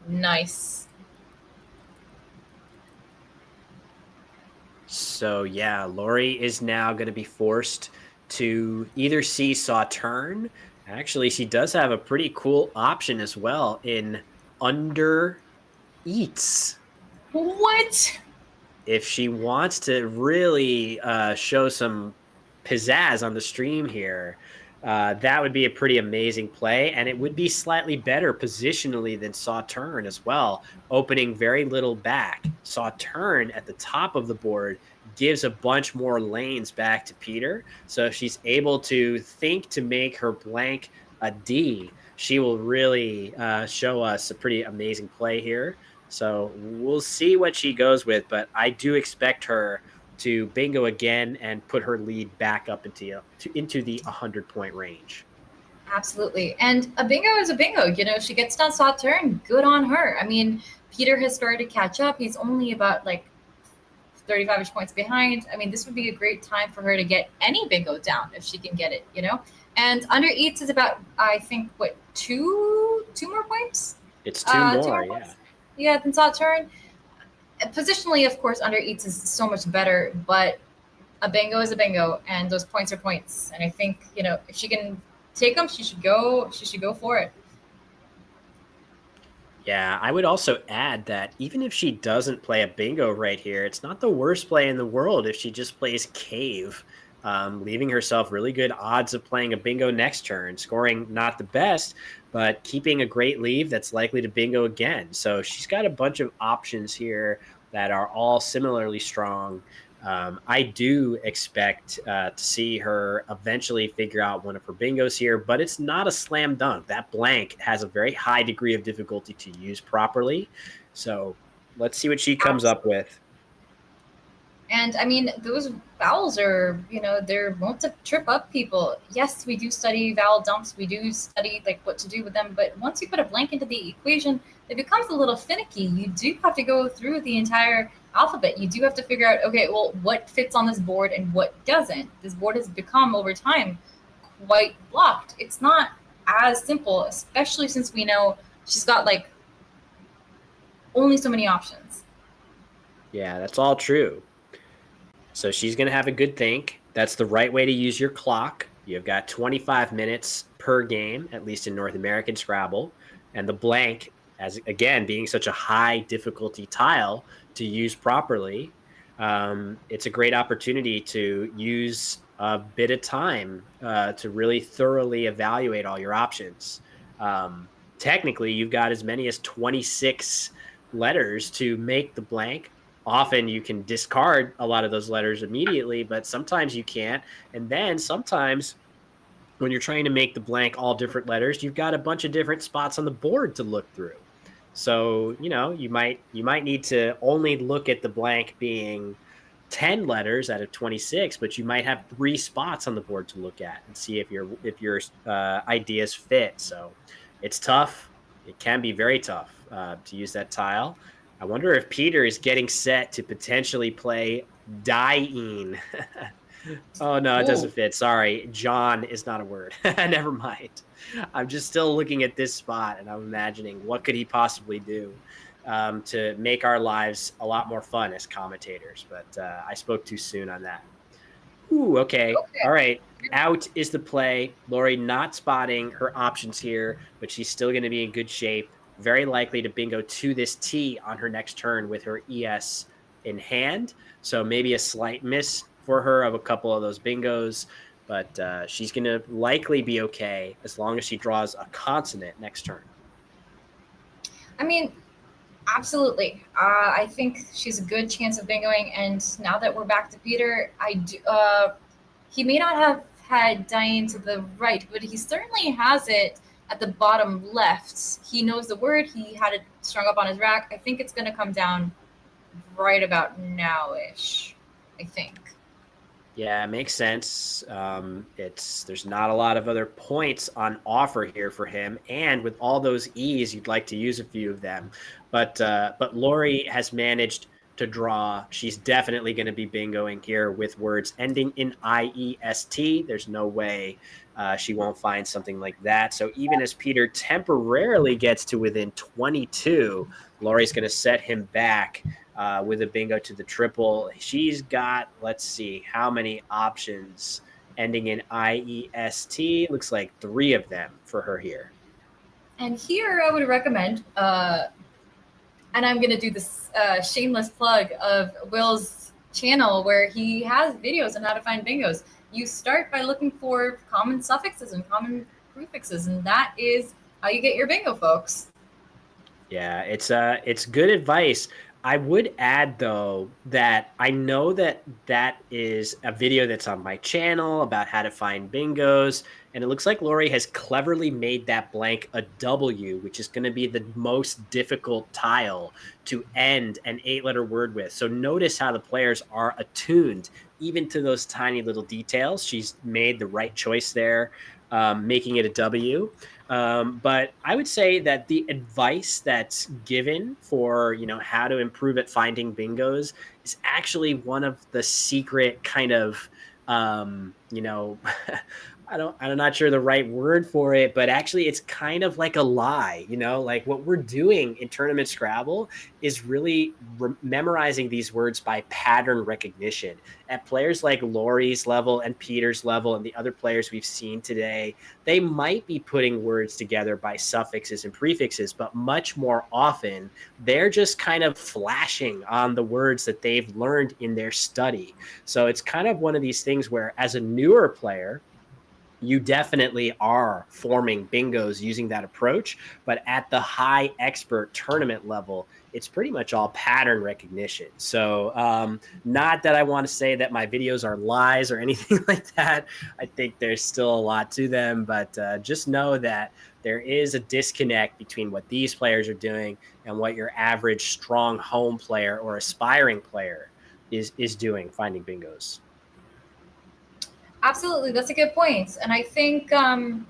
Nice. So, yeah, Lori is now going to be forced to either see Sauterne. Actually, she does have a pretty cool option as well in Under Eats. What? If she wants to really show some pizzazz on the stream here, that would be a pretty amazing play. And it would be slightly better positionally than Sauterne as well, opening very little back. Sauterne at the top of the board gives a bunch more lanes back to Peter. So if she's able to think to make her blank a D, she will really show us a pretty amazing play here. So we'll see what she goes with, but I do expect her to bingo again and put her lead back up into the 100-point range. Absolutely. And a bingo is a bingo. You know, she gets down Sauterne, good on her. I mean, Peter has started to catch up. He's only about like 35-ish points behind. I mean, this would be a great time for her to get any bingo down if she can get it, you know? And Under Eats is about, I think, what, two more points? It's two more, yeah. Points? Yeah, then Sauterne. Positionally, of course, Under Eats is so much better, but a bingo is a bingo, and those points are points. And I think, you know, if she can take them, she should go for it. Yeah, I would also add that even if she doesn't play a bingo right here, it's not the worst play in the world if she just plays Cave, leaving herself really good odds of playing a bingo next turn, scoring not the best, but keeping a great lead that's likely to bingo again. So she's got a bunch of options here that are all similarly strong. I do expect to see her eventually figure out one of her bingos here, but it's not a slam dunk. That blank has a very high degree of difficulty to use properly. So let's see what she comes up with. And I mean, those vowels are, you know, they're wont to trip up people. Yes, we do study vowel dumps. We do study like what to do with them. But once you put a blank into the equation, it becomes a little finicky. You do have to go through the entire alphabet. You do have to figure out, okay, well, what fits on this board and what doesn't. This board has become over time quite blocked. It's not as simple, especially since we know she's got like only so many options. Yeah, that's all true. So she's going to have a good think. That's the right way to use your clock. You've got 25 minutes per game, at least in North American Scrabble. And the blank, as again, being such a high difficulty tile to use properly, it's a great opportunity to use a bit of time to really thoroughly evaluate all your options. Technically, you've got as many as 26 letters to make the blank. Often you can discard a lot of those letters immediately, but sometimes you can't. And then sometimes when you're trying to make the blank all different letters, you've got a bunch of different spots on the board to look through. So, you know, you might need to only look at the blank being 10 letters out of 26, but you might have 3 spots on the board to look at and see if your ideas fit. So it's tough. It can be very tough to use that tile. I wonder if Peter is getting set to potentially play Dyeen. Oh no, it Ooh. doesn't fit. Sorry, John is not a word. Never mind. I'm just still looking at this spot and I'm imagining what could he possibly do to make our lives a lot more fun as commentators. But I spoke too soon on that. Ooh, okay. Okay. All right. Out is the play. Lori not spotting her options here, but she's still going to be in good shape. Very likely to bingo to this T on her next turn with her ES in hand. So maybe a slight miss for her of a couple of those bingos, but she's going to likely be okay as long as she draws a consonant next turn. I mean, absolutely. I think she's a good chance of bingoing. And now that we're back to Peter, he may not have had Diane to the right, but he certainly has it at the bottom left. He knows the word. He had it strung up on his rack. I think it's going to come down right about now-ish, I think. Yeah, it makes sense. There's not a lot of other points on offer here for him, and with all those E's, you'd like to use a few of them. But Lori has managed to draw. She's definitely going to be bingoing here with words ending in IEST. There's no way she won't find something like that. So even as Peter temporarily gets to within 22, Lori's going to set him back with a bingo to the triple. She's got, let's see, how many options ending in IEST? Looks like 3 of them for her here. And here I would recommend, and I'm going to do this shameless plug of Will's channel where he has videos on how to find bingos. You start by looking for common suffixes and common prefixes, and that is how you get your bingo, folks. Yeah, it's good advice. I would add, though, that I know that is a video that's on my channel about how to find bingos, and it looks like Lori has cleverly made that blank a W, which is going to be the most difficult tile to end an 8-letter word with. So notice how the players are attuned even to those tiny little details. She's made the right choice there, making it a W. But I would say that the advice that's given for, how to improve at finding bingos is actually one of the secret kind of, I'm not sure the right word for it, but actually it's kind of like a lie, like what we're doing in Tournament Scrabble is really memorizing these words by pattern recognition. At players like Lori's level and Peter's level and the other players we've seen today, they might be putting words together by suffixes and prefixes, but much more often they're just kind of flashing on the words that they've learned in their study. So it's kind of one of these things where as a newer player, you definitely are forming bingos using that approach. But at the high expert tournament level, it's pretty much all pattern recognition. So not that I want to say that my videos are lies or anything like that. I think there's still a lot to them, but just know that there is a disconnect between what these players are doing and what your average strong home player or aspiring player is doing, finding bingos. Absolutely, that's a good point. And I think it's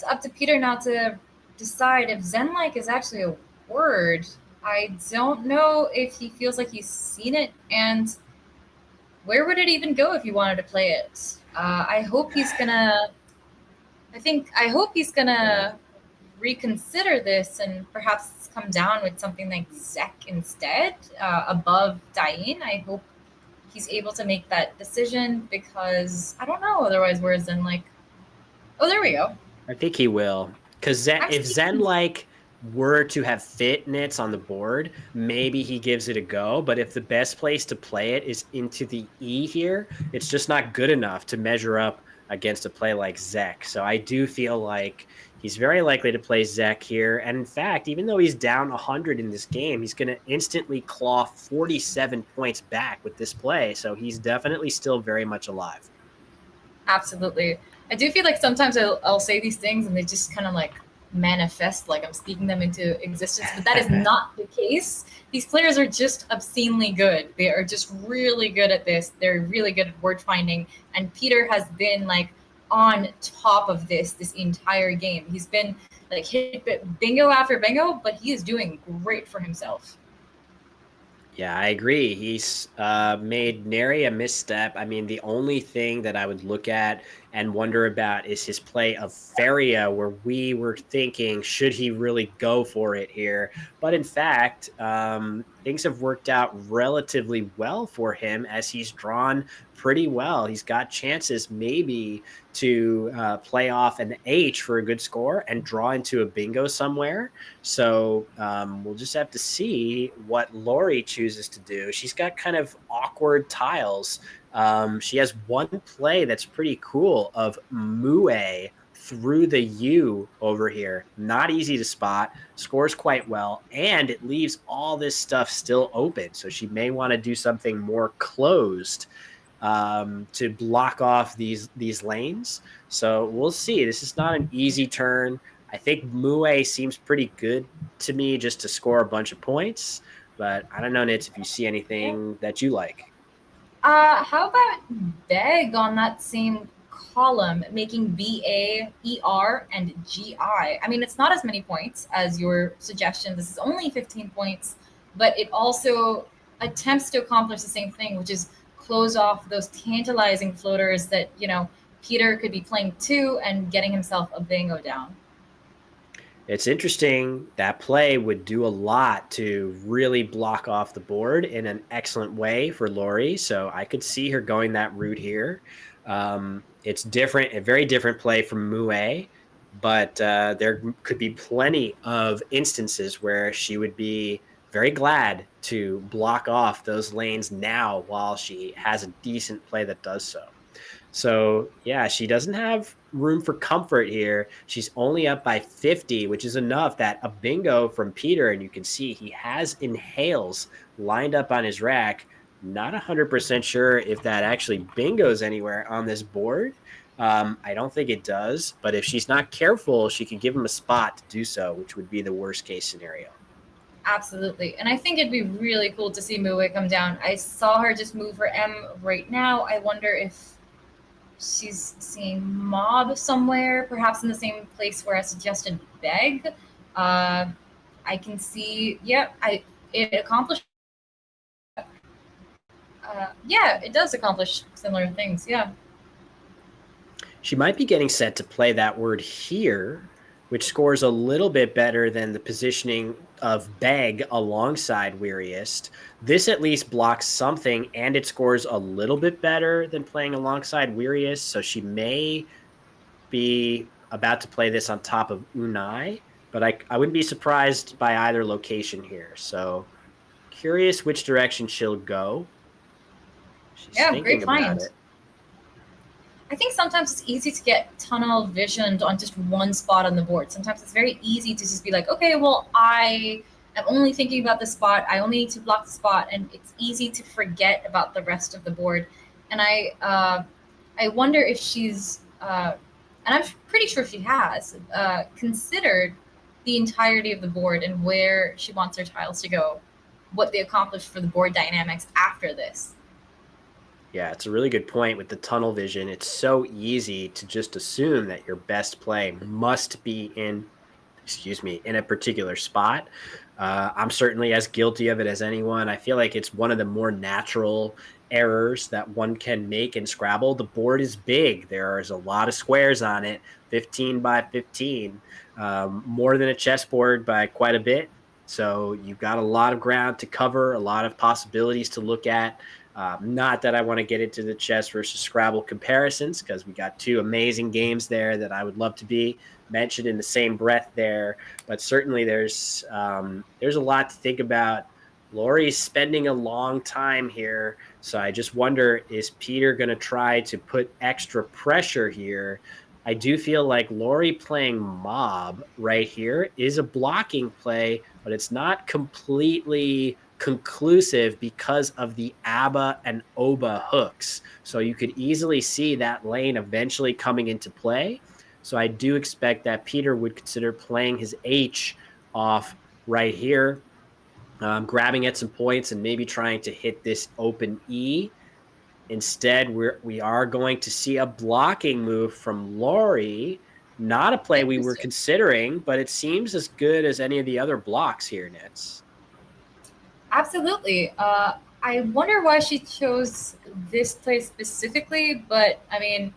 up to Peter now to decide if Zen-like is actually a word. I don't know if he feels like he's seen it, and where would it even go if you wanted to play it? I hope he's gonna reconsider this and perhaps come down with something like Zek instead, above Diane. I hope he's able to make that decision, because I don't know otherwise where Zen-like. Oh, there we go. I think he will, because if Zen-like were to have fitness on the board, maybe he gives it a go. But if the best place to play it is into the E here, it's just not good enough to measure up against a play like Zek. So I do feel like he's very likely to play Zek here. And in fact, even though he's down 100 in this game, he's going to instantly claw 47 points back with this play. So he's definitely still very much alive. Absolutely. I do feel like sometimes I'll say these things and they just kind of like manifest, like I'm speaking them into existence, but that is not the case. These players are just obscenely good. They are just really good at this. They're really good at word finding. And Peter has been like on top of this entire game. He's been like hit bingo after bingo, but he is doing great for himself. Yeah, I agree. He's made nary a misstep. I mean, the only thing that I would look at and wonder about is his play of Feria, where we were thinking, should he really go for it here? But in fact, things have worked out relatively well for him as he's drawn pretty well. He's got chances maybe to play off an H for a good score and draw into a bingo somewhere. So we'll just have to see what Lori chooses to do. She's got kind of awkward tiles. She has one play that's pretty cool of Mue through the U over here. Not easy to spot, scores quite well, and it leaves all this stuff still open. So she may want to do something more closed to block off these lanes. So we'll see. This is not an easy turn. I think Mue seems pretty good to me just to score a bunch of points, but I don't know, Nitz, if you see anything that you like. How about Beg on that same column, making BA, ER, and GI? I mean, it's not as many points as your suggestion. This is only 15 points, but it also attempts to accomplish the same thing, which is close off those tantalizing floaters that, you know, Peter could be playing too and getting himself a bingo down. It's interesting. That play would do a lot to really block off the board in an excellent way for Lori. So I could see her going that route here. It's different, a very different play from Mue, but there could be plenty of instances where she would be very glad to block off those lanes now while she has a decent play that does so. So, yeah, she doesn't have room for comfort here. She's only up by 50, which is enough that a bingo from Peter, and you can see he has inhales lined up on his rack. Not 100% sure if that actually bingos anywhere on this board. I don't think it does, but if she's not careful, she could give him a spot to do so, which would be the worst case scenario. Absolutely. And I think it'd be really cool to see Mue come down. I saw her just move her M right now. I wonder if she's seeing Mob somewhere, perhaps in the same place where I suggested Beg. I can see, it accomplished. It does accomplish similar things, yeah. She might be getting set to play that word here, which scores a little bit better than the positioning of Beg alongside Weariest. This at least blocks something, and it scores a little bit better than playing alongside Weariest, so she may be about to play this on top of Unai, but I wouldn't be surprised by either location here. So curious which direction she'll go. She's great find. I think sometimes it's easy to get tunnel visioned on just one spot on the board. Sometimes it's very easy to just be like, okay, well, I am only thinking about this spot. I only need to block the spot. And it's easy to forget about the rest of the board. And I wonder if she's, and I'm pretty sure she has, considered the entirety of the board and where she wants her tiles to go, what they accomplished for the board dynamics after this. Yeah, it's a really good point with the tunnel vision. It's so easy to just assume that your best play must be in a particular spot. I'm certainly as guilty of it as anyone. I feel like it's one of the more natural errors that one can make in Scrabble. The board is big. There's a lot of squares on it, 15 by 15, more than a chessboard by quite a bit. So you've got a lot of ground to cover, a lot of possibilities to look at. Not that I want to get into the chess versus Scrabble comparisons, because we got two amazing games there that I would love to be mentioned in the same breath there. But certainly there's a lot to think about. Lori's spending a long time here, so I just wonder, is Peter going to try to put extra pressure here? I do feel like Lori playing Mob right here is a blocking play, but it's not completely conclusive because of the ABBA and OBA hooks. So you could easily see that lane eventually coming into play. So I do expect that Peter would consider playing his H off right here, grabbing at some points and maybe trying to hit this open E. Instead, we are going to see a blocking move from Lori. Not a play we were considering, but it seems as good as any of the other blocks here, Nitz. Absolutely. I wonder why she chose this play specifically, but I mean,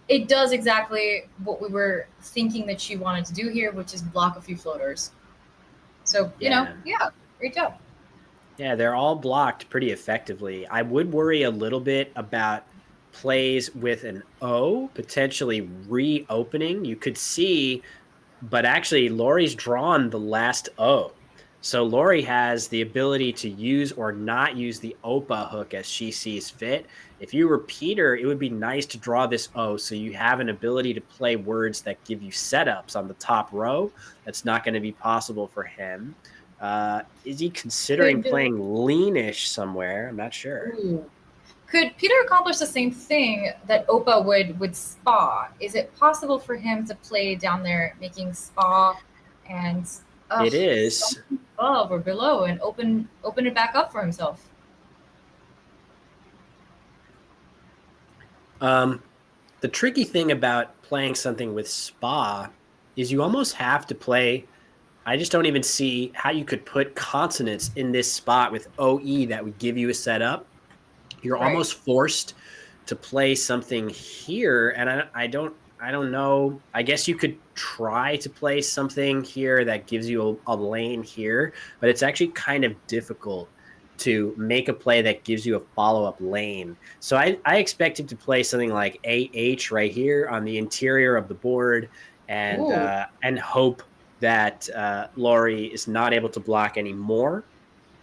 it does exactly what we were thinking that she wanted to do here, which is block a few floaters. So, Yeah. yeah, great job. Yeah, they're all blocked pretty effectively. I would worry a little bit about plays with an O potentially reopening. You could see, but actually Lori's drawn the last O. So Lori has the ability to use or not use the OPA hook as she sees fit. If you were Peter, it would be nice to draw this O so you have an ability to play words that give you setups on the top row. That's not going to be possible for him. Is he considering playing leanish somewhere? I'm not sure. Could Peter accomplish the same thing that Opa would with Spa? Is it possible for him to play down there making Spa and it is above or below and open it back up for himself? The tricky thing about playing something with Spa is you almost have to play. I just don't even see how you could put consonants in this spot with OE that would give you a setup. You're almost forced to play something here, and I don't know. I guess you could try to play something here that gives you a lane here, but it's actually kind of difficult to make a play that gives you a follow-up lane. So I expect him to play something like AH right here on the interior of the board and hope that Lori is not able to block anymore.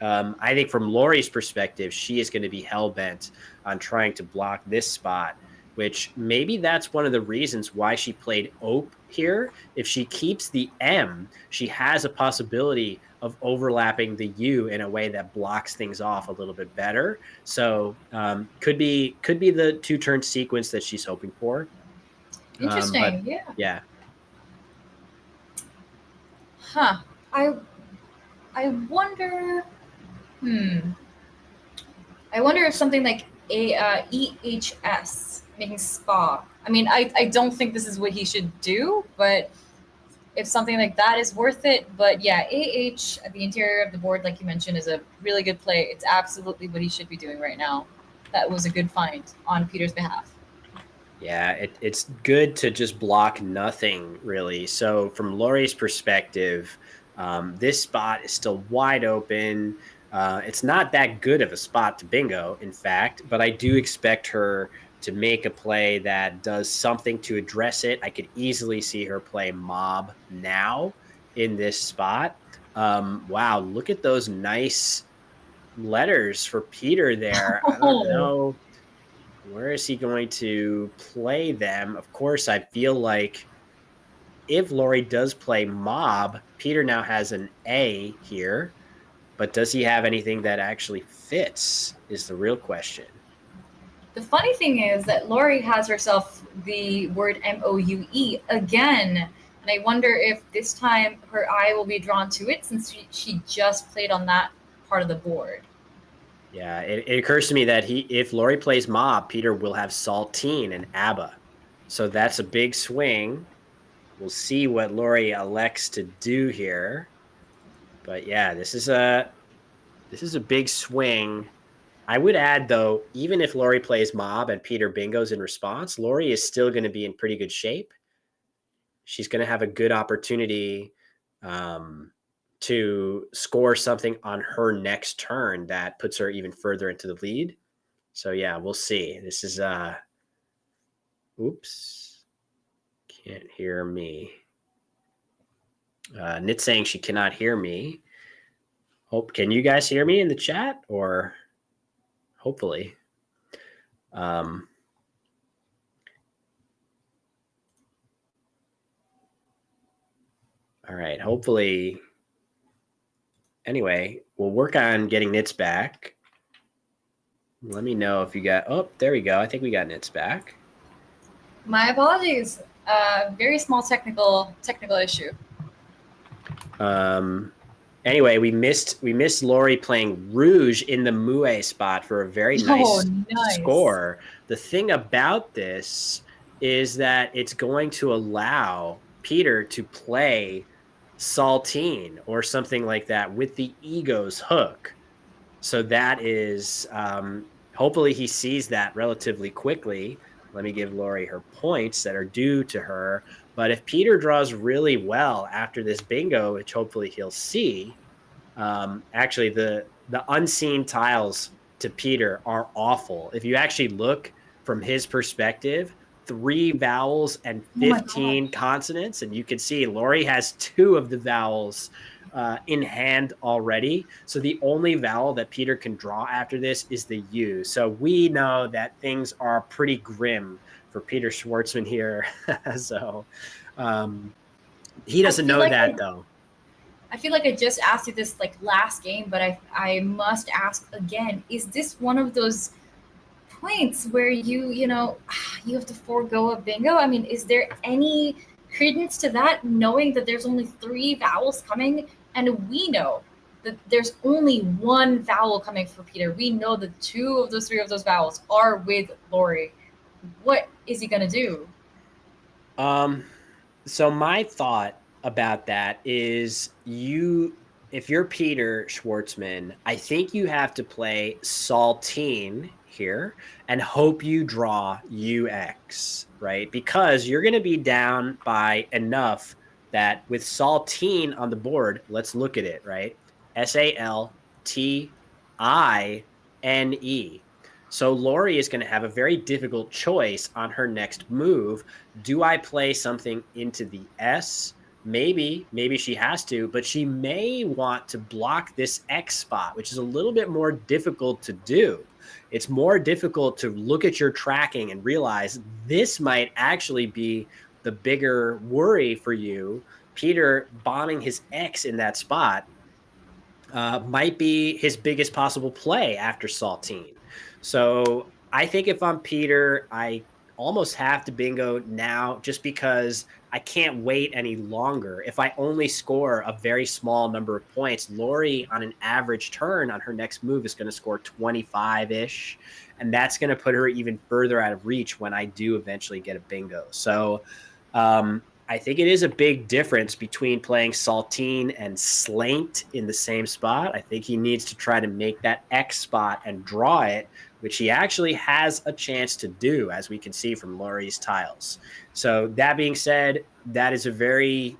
I think from Lori's perspective, she is going to be hell-bent on trying to block this spot, which maybe that's one of the reasons why she played Ope here. If she keeps the M, she has a possibility of overlapping the U in a way that blocks things off a little bit better. So could be the 2-turn sequence that she's hoping for. Interesting. Yeah. Huh. I wonder. I wonder if something like EHS, making Spa. I mean, I don't think this is what he should do, but if something like that is worth it. But yeah, AH at the interior of the board, like you mentioned, is a really good play. It's absolutely what he should be doing right now. That was a good find on Peter's behalf. Yeah, it's good to just block nothing, really. So from Lori's perspective, this spot is still wide open. It's not that good of a spot to bingo, in fact, but I do expect her to make a play that does something to address it. I could easily see her play mob now in this spot. Wow, look at those nice letters for Peter there. I don't know. Where is he going to play them? Of course, I feel like if Lori does play mob, Peter now has an A here. But does he have anything that actually fits is the real question. The funny thing is that Lori has herself the word MOUE again. And I wonder if this time her eye will be drawn to it since she just played on that part of the board. Yeah, it occurs to me that if Lori plays mob, Peter will have Saltine and ABBA. So that's a big swing. We'll see what Lori elects to do here. But yeah, this is a big swing. I would add, though, even if Lori plays mob and Peter bingos in response, Lori is still going to be in pretty good shape. She's going to have a good opportunity to score something on her next turn that puts her even further into the lead. So yeah, we'll see. This is oops, can't hear me. Nit saying she cannot hear me. Can you guys hear me in the chat? Or hopefully. All right, hopefully. Anyway, we'll work on getting Nits back. Let me know if you got, there we go. I think we got Nits back. My apologies. Very small technical issue. Anyway, we missed Lori playing Rouge in the Mouet spot for a very nice score. The thing about this is that it's going to allow Peter to play Saltine or something like that with the Ego's hook. So that is, hopefully he sees that relatively quickly. Let me give Lori her points that are due to her. But if Peter draws really well after this bingo, which hopefully he'll see, actually the unseen tiles to Peter are awful. If you actually look from his perspective, 3 vowels and 15 consonants, and you can see Lori has 2 of the vowels in hand already. So the only vowel that Peter can draw after this is the U. So we know that things are pretty grim for Peter Schwartzman here. So he doesn't know like that though. I feel like I just asked you this like last game, but I must ask again. Is this one of those points where you know, you have to forego a bingo? I mean, is there any credence to that, knowing that there's only 3 vowels coming, and we know that there's only 1 vowel coming for Peter? We know that 2 of those 3 of those vowels are with Lori. What is he gonna do? So my thought about that is, if you're Peter Schwartzman, I think you have to play Saltine here and hope you draw UX, right? Because you're going to be down by enough that with Saltine on the board, let's look at it, right? SALTINE. So Lori is going to have a very difficult choice on her next move. Do I play something into the S? Maybe she has to, but she may want to block this X spot, which is a little bit more difficult to do. It's more difficult to look at your tracking and realize this might actually be the bigger worry for you. Peter bonding his X in that spot might be his biggest possible play after Saltine. So I think if I'm Peter, I almost have to bingo now, just because I can't wait any longer. If I only score a very small number of points, Lori on an average turn on her next move is going to score 25-ish. And that's going to put her even further out of reach when I do eventually get a bingo. So I think it is a big difference between playing Saltine and Slaint in the same spot. I think he needs to try to make that X spot and draw it, which he actually has a chance to do, as we can see from Lori's tiles. So that being said, that is a very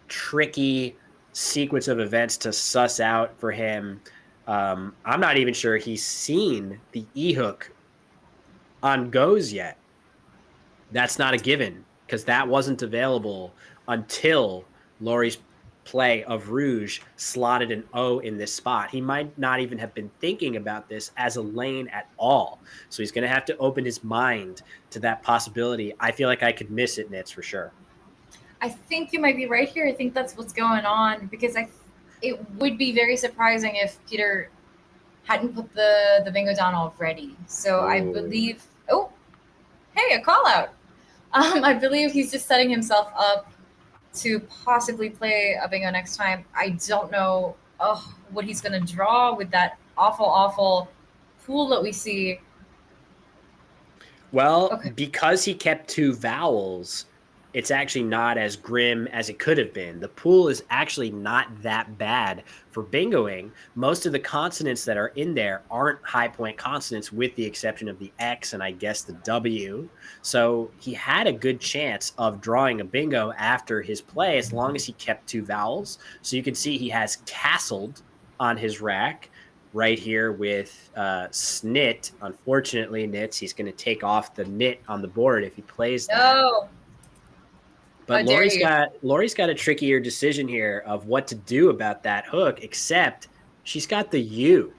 tricky sequence of events to suss out for him. I'm not even sure he's seen the E-hook on goes yet. That's not a given, because that wasn't available until Lori's play of Rouge slotted an O in this spot. He might not even have been thinking about this as a lane at all. So he's going to have to open his mind to that possibility. I feel like I could miss it, Nitz, for sure. I think you might be right here. I think that's what's going on, because it would be very surprising if Peter hadn't put the bingo down already. So I believe, hey, a call out. I believe he's just setting himself up to possibly play a bingo next time. I don't know what he's going to draw with that awful pool that we see. Well, because he kept 2 vowels, it's actually not as grim as it could have been. The pool is actually not that bad for bingoing. Most of the consonants that are in there aren't high point consonants, with the exception of the X and I guess the W. So he had a good chance of drawing a bingo after his play, as long as he kept 2 vowels. So you can see he has castled on his rack right here with snit. Unfortunately, Nitz, he's going to take off the nit on the board if he plays that. No. But Lori's got a trickier decision here of what to do about that hook, except she's got the U.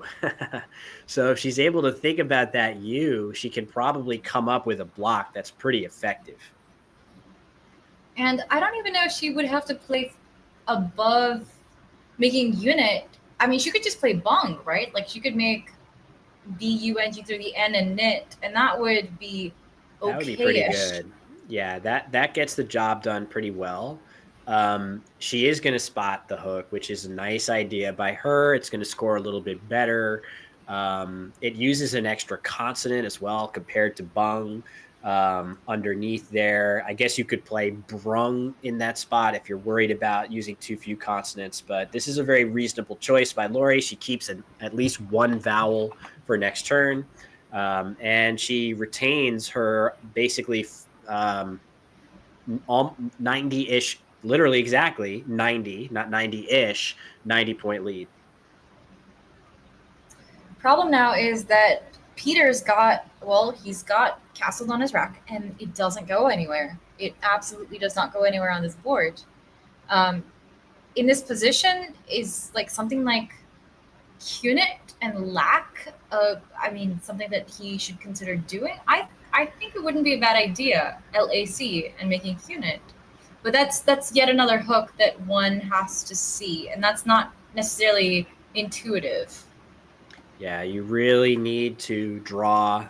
So if she's able to think about that U, she can probably come up with a block that's pretty effective. And I don't even know if she would have to play above making unit. I mean, she could just play bung, right? Like she could make BUNG through the N and knit, and that would be okay. That would be pretty good. Yeah, that gets the job done pretty well. She is going to spot the hook, which is a nice idea by her. It's going to score a little bit better. It uses an extra consonant as well compared to bung. underneath there. I guess you could play brung in that spot if you're worried about using too few consonants, but this is a very reasonable choice by Lori. She keeps at least one vowel for next turn, and she retains her basically 90-ish, literally exactly 90, not 90-ish, 90-point lead. Problem now is that Peter's he's got castles on his rack, and it doesn't go anywhere. It absolutely does not go anywhere on this board. In this position is like something like Cunit and Lack. Something that he should consider doing. I think it wouldn't be a bad idea, LAC, and making Cunit. But that's yet another hook that one has to see, and that's not necessarily intuitive. Yeah, you really need to draw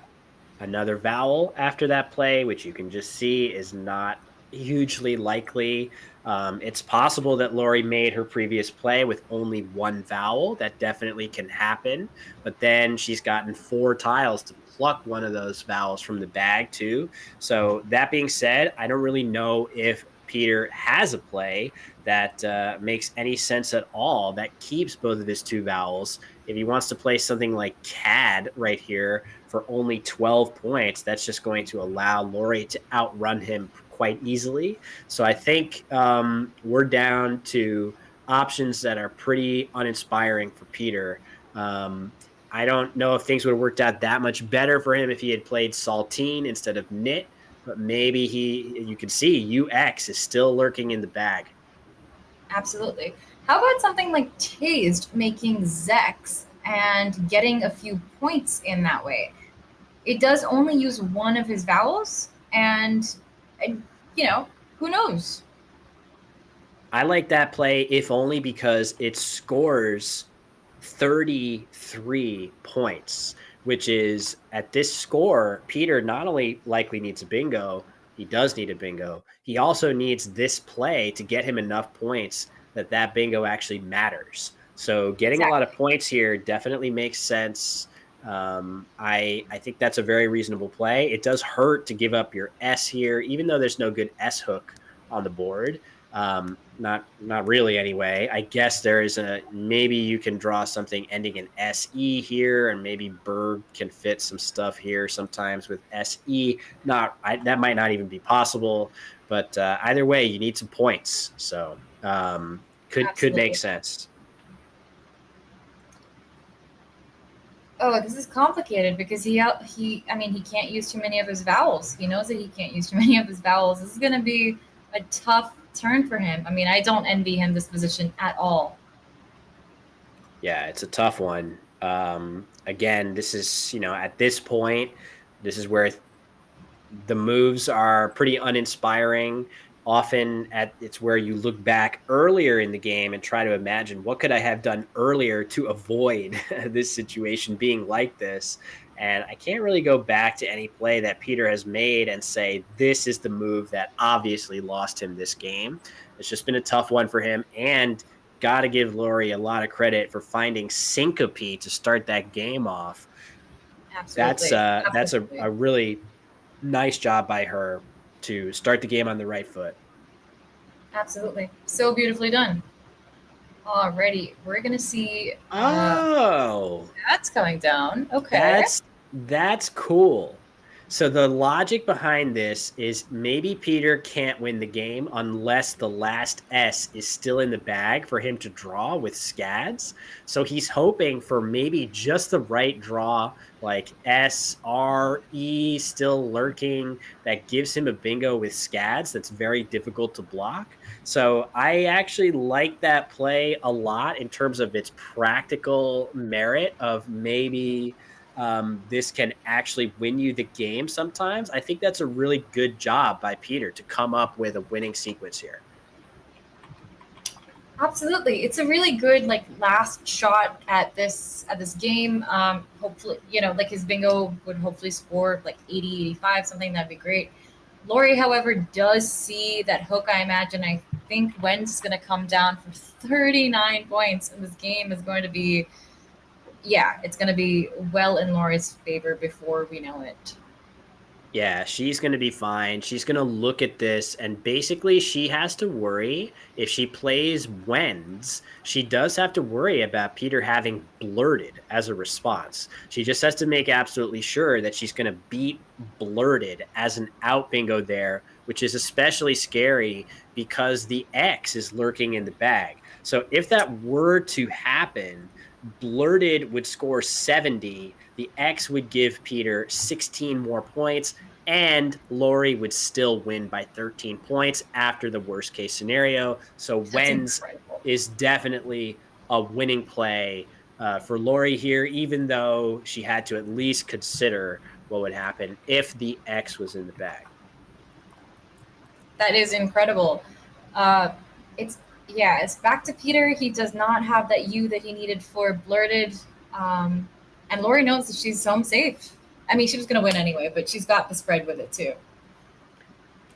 another vowel after that play, which you can just see is not hugely likely. It's possible that Lori made her previous play with only one vowel. That definitely can happen. But then she's gotten 4 tiles to pluck one of those vowels from the bag too. So that being said, I don't really know if Peter has a play that makes any sense at all that keeps both of his 2 vowels. If he wants to play something like CAD right here for only 12 points, that's just going to allow Lori to outrun him quite easily. So I think we're down to options that are pretty uninspiring for Peter. I don't know if things would have worked out that much better for him if he had played Saltine instead of Knit, but maybe you can see UX is still lurking in the bag. Absolutely. How about something like Tased making Zex and getting a few points in that way? It does only use one of his vowels, and who knows? I like that play, if only because it scores 33 points, which is, at this score, Peter not only likely needs a bingo, he does need a bingo. He also needs this play to get him enough points that bingo actually matters. So getting a lot of points here definitely makes sense. I think that's a very reasonable play. It does hurt to give up your S here, even though there's no good S hook on the board. Not really anyway. I guess there is maybe you can draw something ending in SE here, and maybe Berg can fit some stuff here sometimes with SE. That might not even be possible, but either way, you need some points. So could make sense. Oh, this is complicated because he can't use too many of his vowels. He knows that he can't use too many of his vowels. This is going to be a tough turn for him. I mean, I don't envy him this position at all. Yeah, it's a tough one. Again, this is, at this point, this is where the moves are pretty uninspiring. Often it's where you look back earlier in the game and try to imagine what could I have done earlier to avoid this situation being like this. And I can't really go back to any play that Peter has made and say, this is the move that obviously lost him this game. It's just been a tough one for him, and got to give Lori a lot of credit for finding syncope to start that game off. Absolutely. That's a really nice job by her to start the game on the right foot. Absolutely. So beautifully done. Alrighty, we're going to see... that's coming down. Okay. That's cool. So the logic behind this is maybe Peter can't win the game unless the last S is still in the bag for him to draw with scads. So he's hoping for maybe just the right draw, like S, R, E still lurking, that gives him a bingo with scads that's very difficult to block. So I actually like that play a lot in terms of its practical merit of maybe... this can actually win you the game sometimes. I think that's a really good job by Peter to come up with a winning sequence here. Absolutely. It's a really good last shot at this game. Hopefully, his bingo would hopefully score 80, 85, something that'd be great. Lori, however, does see that hook. I think Wen's is going to come down for 39 points, and this game is going to be... it's going to be well in Lori's favor before we know it. Yeah, she's going to be fine. She's going to look at this, and basically, she has to worry if she plays Wens. She does have to worry about Peter having blurted as a response. She just has to make absolutely sure that she's going to beat blurted as an out bingo there, which is especially scary because the X is lurking in the bag. So if that were to happen, blurted would score 70. The X would give Peter 16 more points, and Lori would still win by 13 points after the worst case scenario. So Wens is definitely a winning play for Lori here, even though she had to at least consider what would happen if the X was in the bag. That is incredible. It's back to Peter. He does not have that U that he needed for blurted. And Lori knows that she's home safe. I mean, she was going to win anyway, but she's got the spread with it too.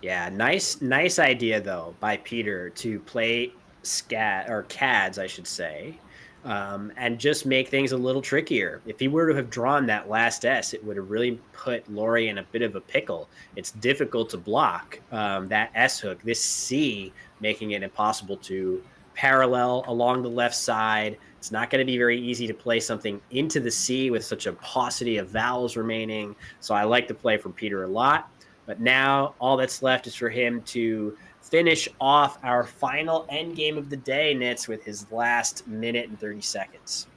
Yeah, nice idea though by Peter to play CADs, I should say, and just make things a little trickier. If he were to have drawn that last S, it would have really put Lori in a bit of a pickle. It's difficult to block that S hook. This C making it impossible to parallel along the left side. It's not going to be very easy to play something into the C with such a paucity of vowels remaining. So I like the play from Peter a lot. But now all that's left is for him to finish off our final end game of the day, Nitz, with his last minute and 30 seconds.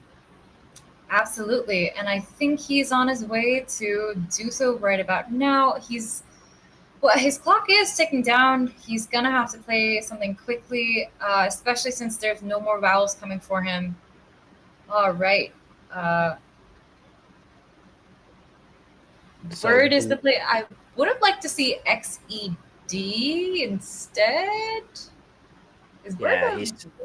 Absolutely. And I think he's on his way to do so right about now. His clock is ticking down. He's going to have to play something quickly, especially since there's no more vowels coming for him. All right. Bird is the play. I would have liked to see XED instead. Is Bird a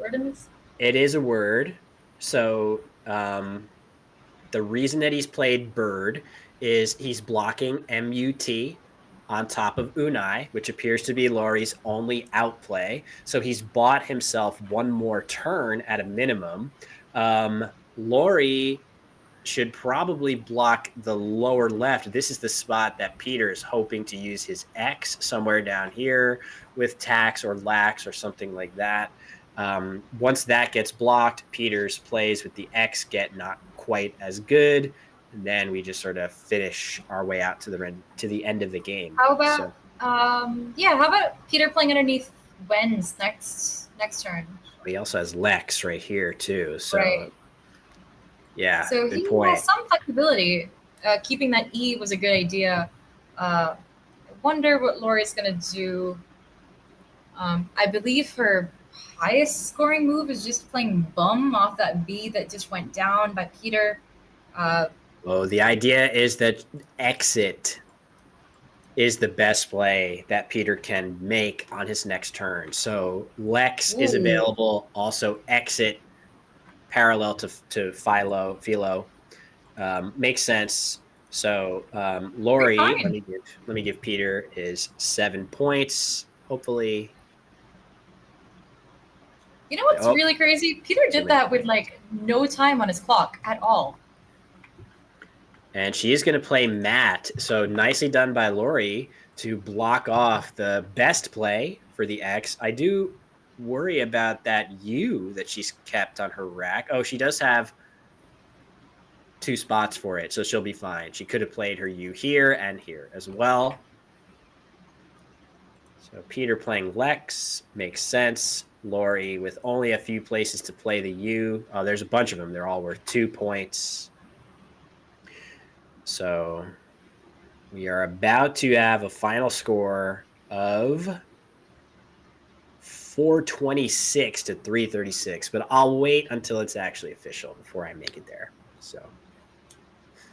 word in this? It is a word. So the reason that he's played Bird is he's blocking MUT on top of Unai, which appears to be Lori's only outplay. So he's bought himself one more turn at a minimum. Lori should probably block the lower left. This is the spot that Peter is hoping to use his X somewhere down here with tax or lax or something like that. Once that gets blocked, Peter's plays with the X get not quite as good. And then we just sort of finish our way out to the end of the game. How about how about Peter playing underneath Wens next turn? He also has Lex right here too. So right. Yeah, so good he point. has some flexibility. Keeping that E was a good idea. I wonder what Lori's going to do. I believe her highest scoring move is just playing bum off that B that just went down by Peter. The idea is that exit is the best play that Peter can make on his next turn. So Lex is available. Also exit parallel to Philo. Makes sense. So Lori, let me give Peter his 7 points. Hopefully. You know what's really crazy? Peter did that with like no time on his clock at all. And she is going to play Matt. So nicely done by Lori to block off the best play for the X. I do worry about that U that she's kept on her rack. Oh, she does have 2 spots for it, so she'll be fine. She could have played her U here and here as well. So Peter playing Lex makes sense. Lori with only a few places to play the U. Oh, there's a bunch of them. They're all worth 2 points. So we are about to have a final score of 426 to 336, but I'll wait until it's actually official before I make it there. So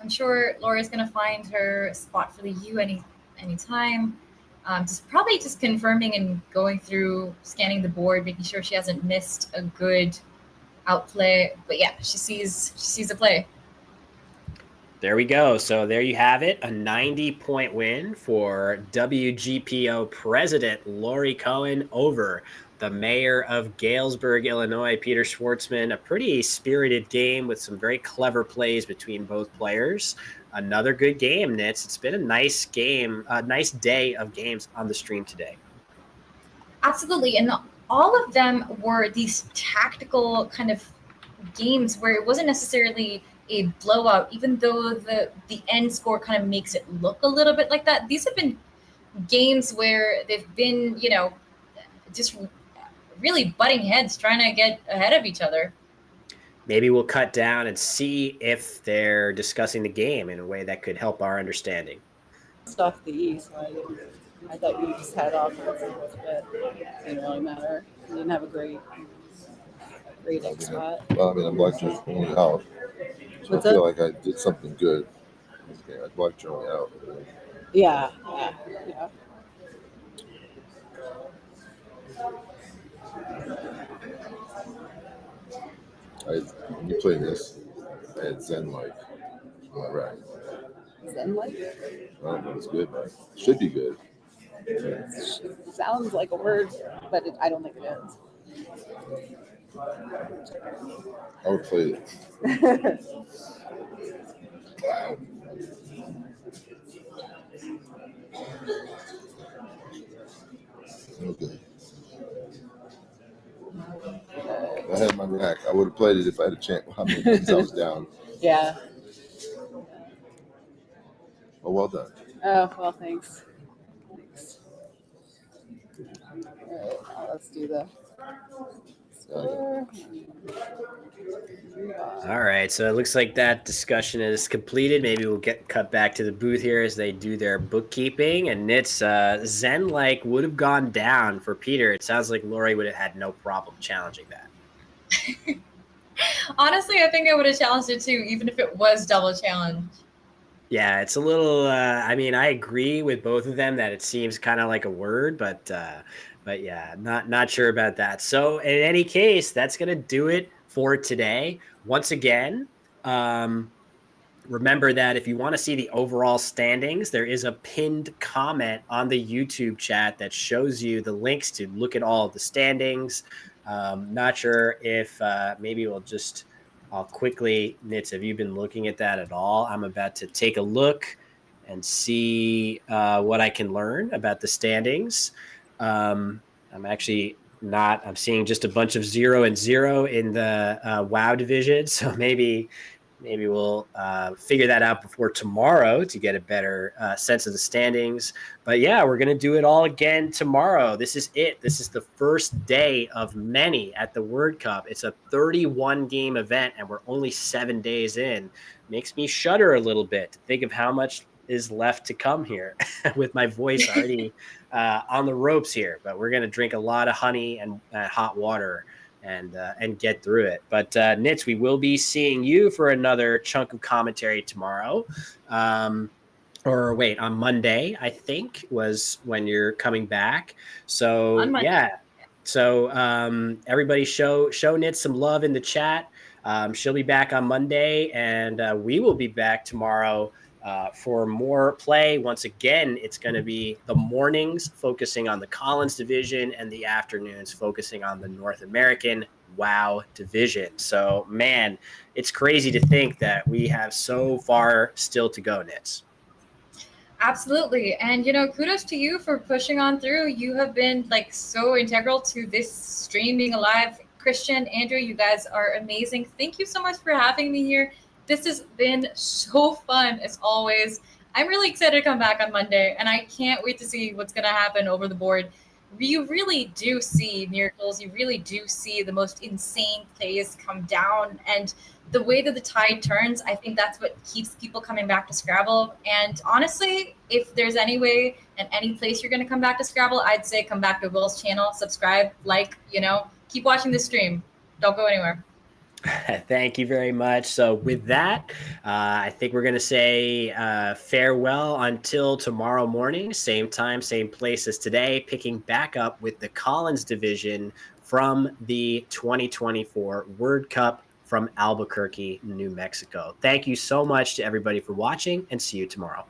I'm sure Laura's going to find her spot for the U anytime. Just confirming and going through, scanning the board, making sure she hasn't missed a good outplay. But yeah, she sees the play. There we go. So there you have it. A 90-point win for WGPO president Lori Cohen over the mayor of Galesburg, Illinois, Peter Schwartzman. A pretty spirited game with some very clever plays between both players. Another good game, Nitz. It's been a nice game, a nice day of games on the stream today. Absolutely. And all of them were these tactical kind of games where it wasn't necessarily a blowout, even though the end score kind of makes it look a little bit like that. These have been games where they've been, just really butting heads, trying to get ahead of each other. Maybe we'll cut down and see if they're discussing the game in a way that could help our understanding. Off the East, I thought you just had offenses, but it didn't really matter. You didn't have a great X spot. Well, I mean, I blacked you only out. So What's I feel up? like I did something good. Okay, I blacked you only out. Yeah. When you play this, I had Zen Life. Am I right? Zen Life? I don't know if it's good, but it should be good. Sounds like a word, but I don't think it is. I would play it. Okay. I had my rack. I would have played it if I had a chance. How many times I was down? Yeah. Oh, well done. Oh, well, thanks. All right, now let's do the score. All right, so it looks like that discussion is completed. Maybe we'll cut back to the booth here as they do their bookkeeping. And Nitz, Zen-like would have gone down for Peter. It sounds like Lori would have had no problem challenging that. Honestly, I think I would have challenged it too, even if it was double challenge. Yeah, it's a little. I mean, I agree with both of them that it seems kind of like a word, but yeah, not sure about that. So in any case, that's gonna do it for today. Once again, remember that if you want to see the overall standings, there is a pinned comment on the YouTube chat that shows you the links to look at all of the standings. Not sure if maybe I'll quickly, Nitz, have you been looking at that at all? I'm about to take a look and see what I can learn about the standings. I'm actually not. I'm seeing just a bunch of 0-0 in the WoW division. So maybe we'll figure that out before tomorrow to get a better sense of the standings. But yeah, we're going to do it all again tomorrow. This is it. This is the first day of many at the Word Cup. It's a 31-game event, and we're only 7 days in. Makes me shudder a little bit to think of how much is left to come here with my voice already on the ropes here. But we're going to drink a lot of honey and hot water and get through it. But Nitz, we will be seeing you for another chunk of commentary tomorrow. Or wait, on Monday, I think, was when you're coming back. So yeah. So everybody show Nitz some love in the chat. She'll be back on Monday, and we will be back tomorrow for more play. Once again, it's going to be the mornings focusing on the Collins division and the afternoons focusing on the North American WoW division. So, man, it's crazy to think that we have so far still to go, Nitz. Absolutely. And, kudos to you for pushing on through. You have been so integral to this stream being alive. Christian, Andrew, you guys are amazing. Thank you so much for having me here. This has been so fun as always. I'm really excited to come back on Monday, and I can't wait to see what's going to happen over the board. You really do see miracles. You really do see the most insane plays come down. And the way that the tide turns, I think that's what keeps people coming back to Scrabble. And honestly, if there's any way and any place you're going to come back to Scrabble, I'd say come back to Will's channel, subscribe, keep watching the stream. Don't go anywhere. Thank you very much. So with that, I think we're going to say farewell until tomorrow morning, same time, same place as today, picking back up with the Collins division from the 2024 Word Cup from Albuquerque, New Mexico. Thank you so much to everybody for watching, and see you tomorrow.